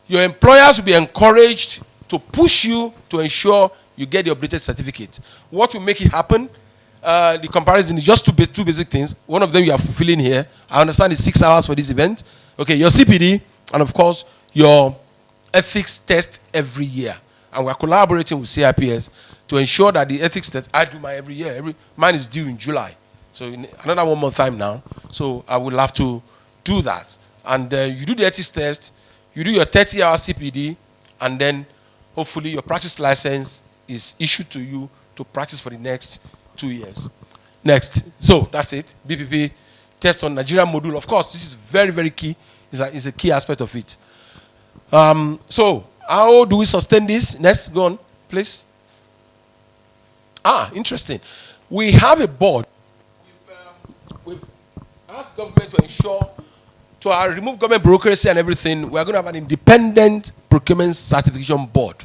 Your employers will be encouraged to push you to ensure you get the updated certificate. What will make it happen? The comparison is just two basic things. One of them you are fulfilling here. I understand it's 6 hours for this event. Okay, your CPD, and of course, your ethics test every year. And we're collaborating with CIPS to ensure that the ethics test, I do mine every year. Mine is due in July. So in another 1 more time now. So I will have to do that. And you do the ethics test, you do your 30-hour CPD, and then hopefully your practice license is issued to you to practice for the next 2 years. Next. So that's it. BPP test on Nigerian module. Of course, this is very, very key. It's a key aspect of it. So how do we sustain this? Next, go on, please. Interesting. We have a board. We've asked government to ensure, to remove government bureaucracy and everything, we're going to have an independent procurement certification board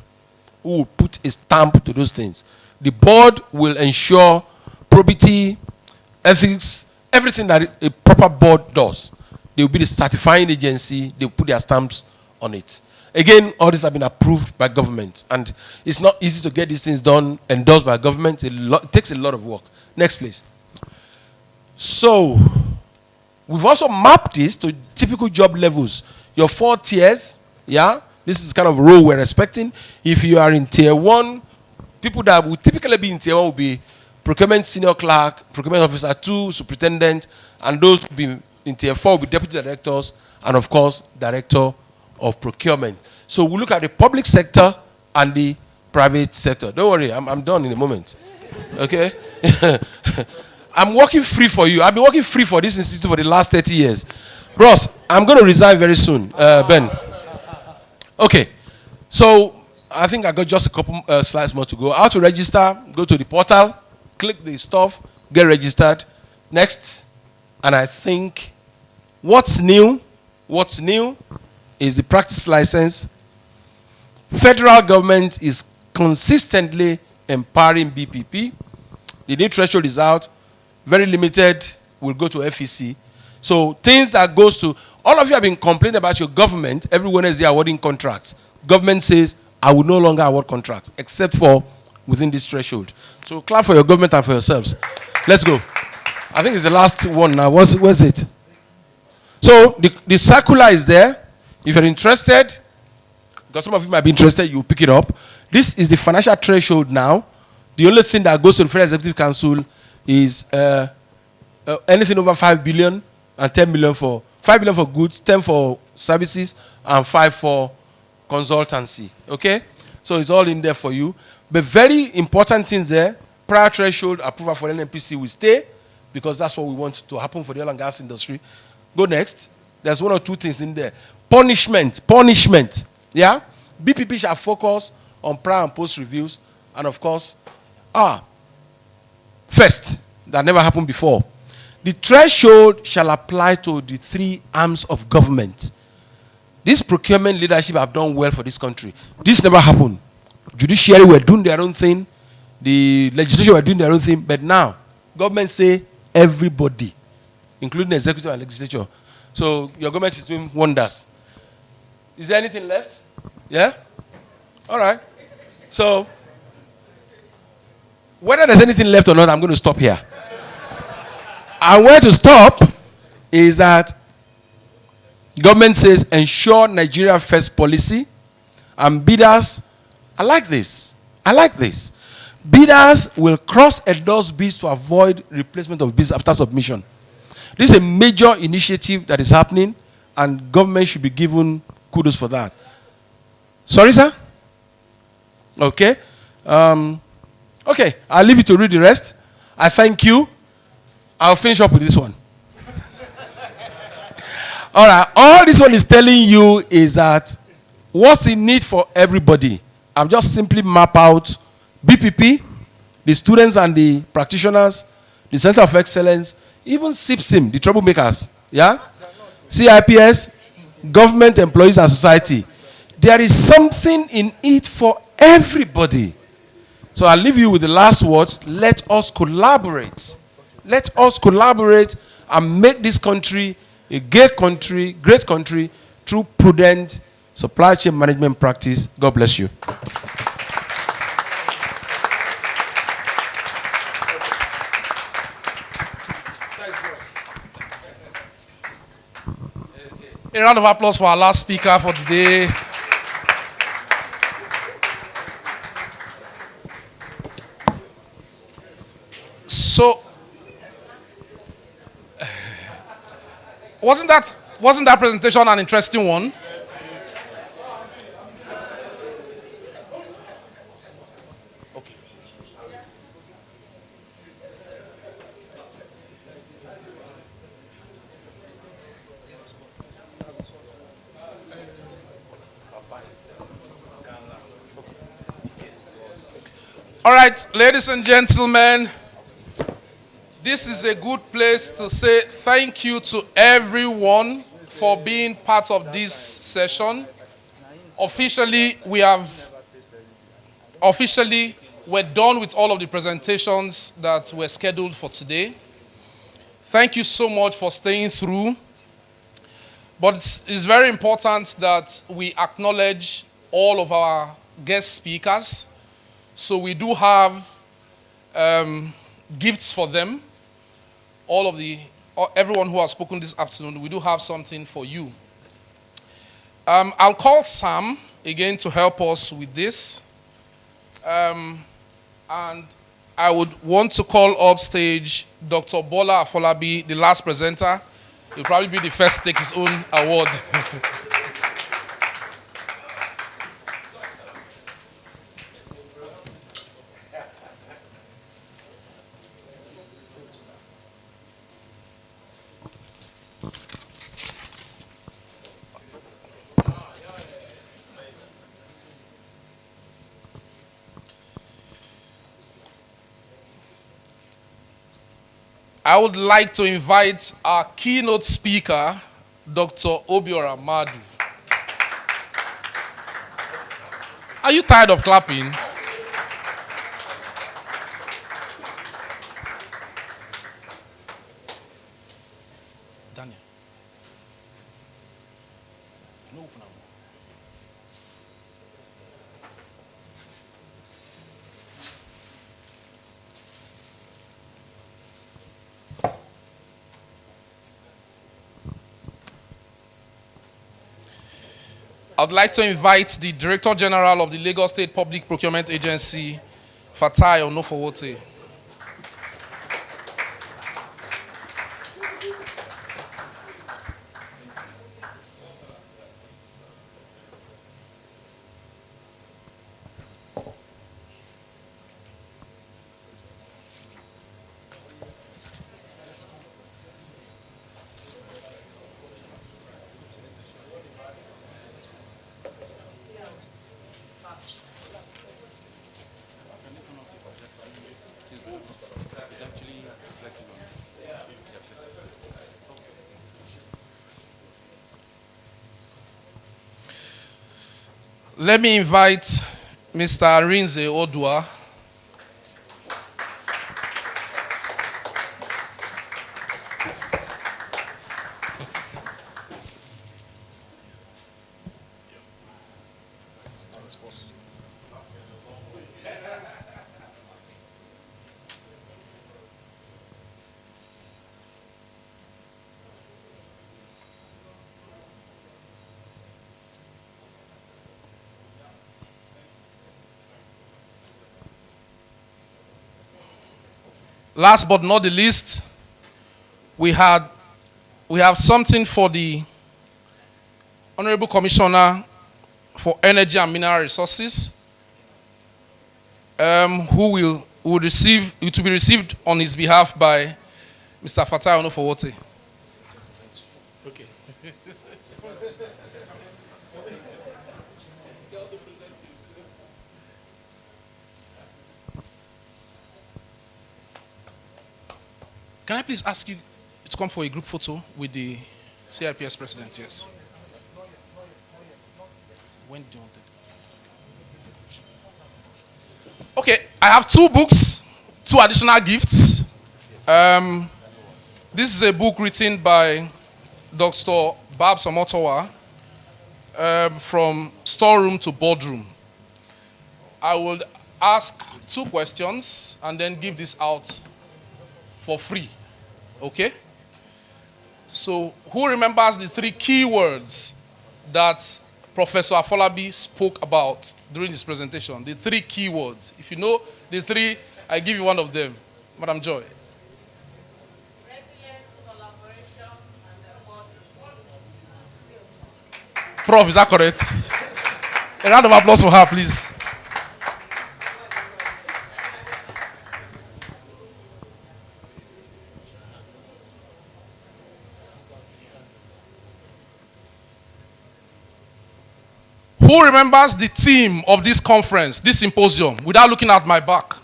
who will put a stamp to those things. The board will ensure probity, ethics, everything that a proper board does. They will be the certifying agency. They will put their stamps on it. Again, all these have been approved by government. And it's not easy to get these things done, endorsed by government. It takes a lot of work. Next, please. So, we've also mapped this to typical job levels. Your 4 tiers, yeah? This is kind of role we're expecting. If you are in tier 1, people that would typically be in tier 1 will be procurement senior clerk, procurement officer 2, superintendent, and those will be in tier 4 will be deputy directors, and of course, director of procurement. So we look at the public sector and the private sector. Don't worry, I'm done in a moment. Okay? I'm working free for you. I've been working free for this institute for the last 30 years. Bros, I'm going to resign very soon, Ben. Okay. So I think I got just a couple slides more to go. How to register? Go to the portal, click the stuff, get registered. Next. And I think what's new is the practice license. Federal government is consistently empowering BPP. The new threshold is out. Very limited will go to FEC. So things that goes to, all of you have been complaining about your government. Everyone is awarding contracts. Government says, I will no longer award contracts, except for within this threshold. So clap for your government and for yourselves. Let's go. I think it's the last one now. Where's it? So the circular is there. If you're interested, because some of you might be interested, you pick it up. This is the financial threshold now. The only thing that goes to the Federal Executive Council is anything over 5 billion and 10 million for 5 billion for goods, 10 for services, and 5 for consultancy. Okay? So it's all in there for you. But very important things there. Prior threshold approval for NNPC will stay, because that's what we want to happen for the oil and gas industry. Go next. there's one or two things in there. Punishment. Yeah? BPP shall focus on prior and post reviews, and of course, first, that never happened before. The threshold shall apply to the three arms of government. This procurement leadership have done well for this country. This never happened. Judiciary were doing their own thing. The legislature were doing their own thing. But now, government say everybody, including the executive and legislature. So your government is doing wonders. Is there anything left? Yeah? All right. So, whether there's anything left or not, I'm going to stop here. And where to stop is that government says ensure Nigeria first policy, and bidders, I like this. Bidders will cross-endorse bids to avoid replacement of bids after submission. This is a major initiative that is happening, and government should be given kudos for that. Sorry, sir? Okay. Okay, I'll leave you to read the rest. I thank you. I'll finish up with this one. All right, all this one is telling you is that what's in need for everybody. I've just simply map out BPP, the students and the practitioners, the Center of Excellence, even CIPSIM, the troublemakers, yeah? CIPS, government, employees, and society. There is something in it for everybody. So I'll leave you with the last words. Let us collaborate. Let us collaborate and make this country a great country through prudent supply chain management practice. God bless you. A round of applause for our last speaker for today. So, wasn't that presentation an interesting one? Okay. All right, ladies and gentlemen, this is a good place to say thank you to everyone for being part of this session. Officially, we're done with all of the presentations that were scheduled for today. Thank you so much for staying through. But it's very important that we acknowledge all of our guest speakers. So we do have gifts for them. Everyone who has spoken this afternoon, we do have something for you. I'll call Sam again to help us with this. And I would want to call up stage Dr. Bola Afolabi, the last presenter. He'll probably be the first to take his own award. I would like to invite our keynote speaker, Dr. Obiora Madu. Are you tired of clapping? Daniel. No, I'd like to invite the Director General of the Lagos State Public Procurement Agency, Fatai Onofowote. Let me invite Mr. Arinze Odua. Last but not the least, we have something for the Honorable Commissioner for Energy and Mineral Resources, who will receive, it will be received on his behalf by Mr. Fatai Onofowote. Okay. Can I please ask you to come for a group photo with the CIPS president? Yes. When do you want it? Okay, I have 2 books, 2 additional gifts. This is a book written by Dr. Babs Omotowa, From Storeroom to Boardroom. I will ask 2 questions and then give this out for free. Okay? So, who remembers the 3 key words that Professor Afolabi spoke about during his presentation? The 3 key words. If you know the 3, I give you one of them. Madam Joy. Prof, is that correct? A round of applause for her, please. Who remembers the theme of this conference, this symposium, without looking at my back?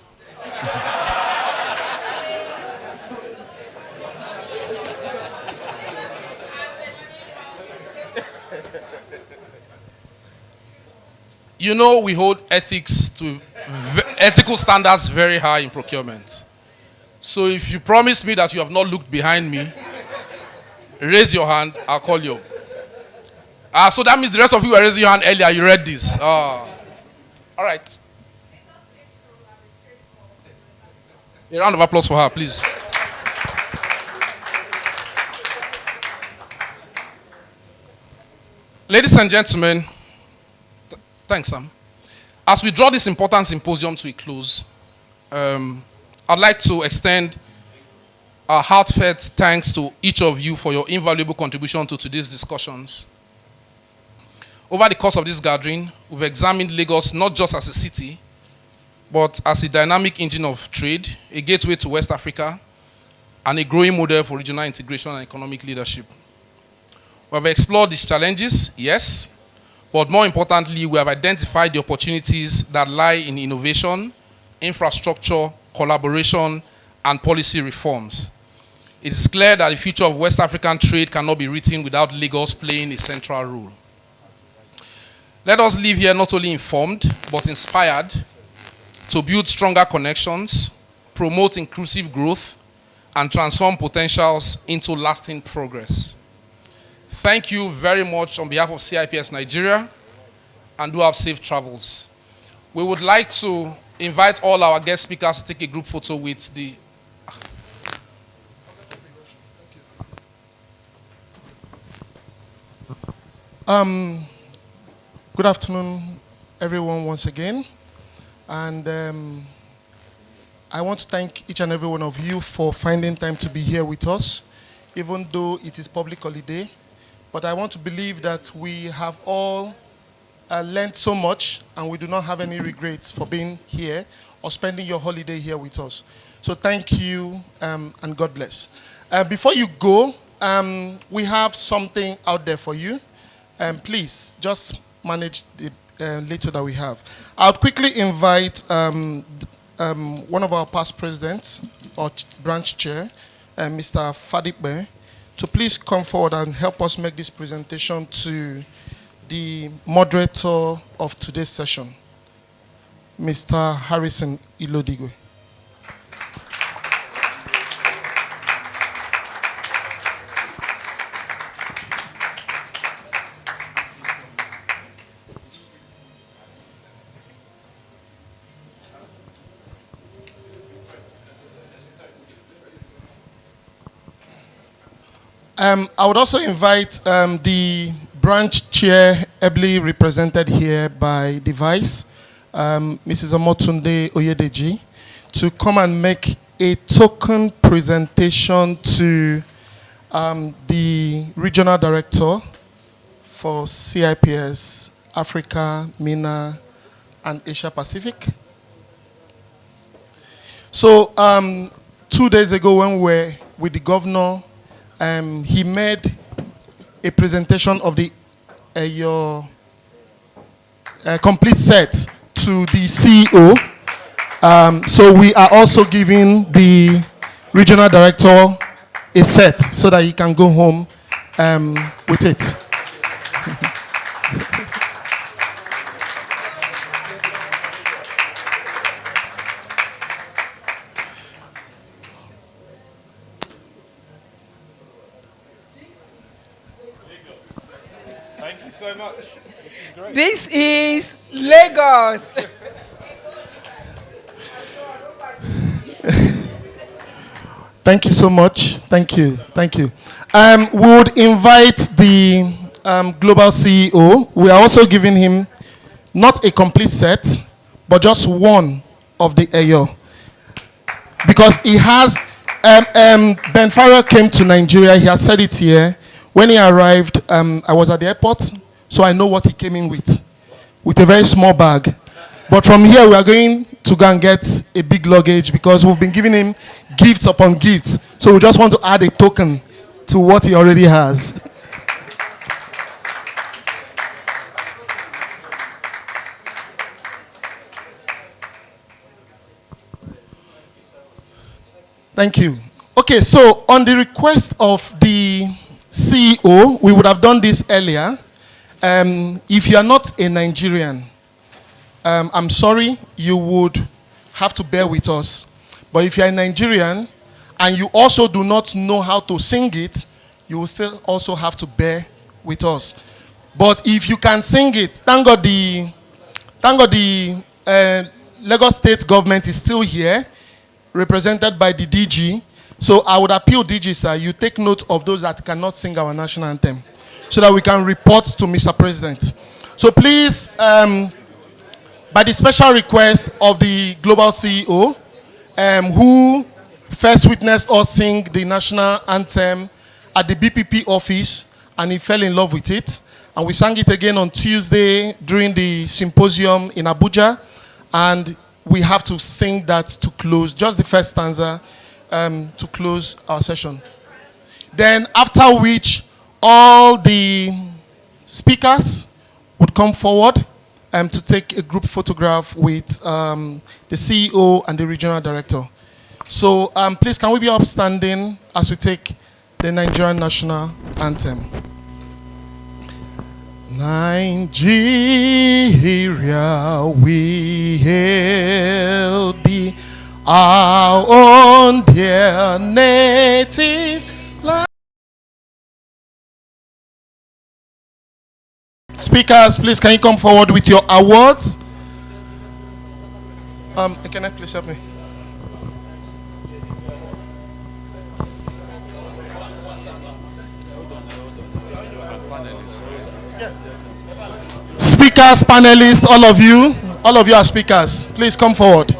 You know we hold ethical standards very high in procurement. So if you promise me that you have not looked behind me, raise your hand, I'll call you. So that means the rest of you were raising your hand earlier, you read this. All right. A round of applause for her, please. Ladies and gentlemen, thanks, Sam. As we draw this important symposium to a close, I'd like to extend our heartfelt thanks to each of you for your invaluable contribution to today's discussions. Over the course of this gathering, we've examined Lagos not just as a city, but as a dynamic engine of trade, a gateway to West Africa, and a growing model for regional integration and economic leadership. We have explored these challenges, yes, but more importantly, we have identified the opportunities that lie in innovation, infrastructure, collaboration, and policy reforms. It is clear that the future of West African trade cannot be written without Lagos playing a central role. Let us leave here not only informed, but inspired to build stronger connections, promote inclusive growth, and transform potentials into lasting progress. Thank you very much on behalf of CIPS Nigeria, and do have safe travels. We would like to invite all our guest speakers to take a group photo with the... Good afternoon, everyone, once again. And I want to thank each and every one of you for finding time to be here with us, even though it is public holiday. But I want to believe that we have all learned so much, and we do not have any regrets for being here or spending your holiday here with us. So thank you, and God bless. Before you go, we have something out there for you. Please, just manage the little that we have. I'll quickly invite one of our past presidents, or branch chair, Mr. Fadipe, to please come forward and help us make this presentation to the moderator of today's session, Mr. Harrison Ilodigwe. I would also invite the branch chair, ably represented here by the vice, Mrs. Omotunde Oyedeji, to come and make a token presentation to the regional director for CIPS, Africa, MENA, and Asia Pacific. So 2 days ago when we were with the governor, he made a presentation of the your complete set to the CEO. So we are also giving the regional director a set so that he can go home with it. Thank you so much. This is great. This is Lagos. Thank you so much. Thank you. Thank you. We would invite the global CEO. We are also giving him not a complete set, but just one of the AO. Because he has, Ben Farrell came to Nigeria, he has said it here. When he arrived, I was at the airport, so I know what he came in with a very small bag. But from here, we are going to go and get a big luggage because we've been giving him gifts upon gifts. So we just want to add a token to what he already has. Thank you. Okay, so on the request of the CEO, we would have done this earlier. If you are not a Nigerian, I'm sorry, you would have to bear with us. But if you are a Nigerian and you also do not know how to sing it, you will still also have to bear with us. But if you can sing it, thank God the Lagos State government is still here, represented by the DG. So I would appeal, DG, sir, you take note of those that cannot sing our national anthem so that we can report to Mr. President. So please, by the special request of the global CEO, who first witnessed us sing the national anthem at the BPP office, and he fell in love with it. And we sang it again on Tuesday during the symposium in Abuja. And we have to sing that to close, just the first stanza, to close our session. Then after which, all the speakers would come forward to take a group photograph with the CEO and the regional director. So please, can we be upstanding as we take the Nigerian national anthem? Nigeria, we hail thee, our own dear native land. Speakers, please, can you come forward with your awards? Can I please help me? Speakers, panelists, all of you are speakers. Please come forward.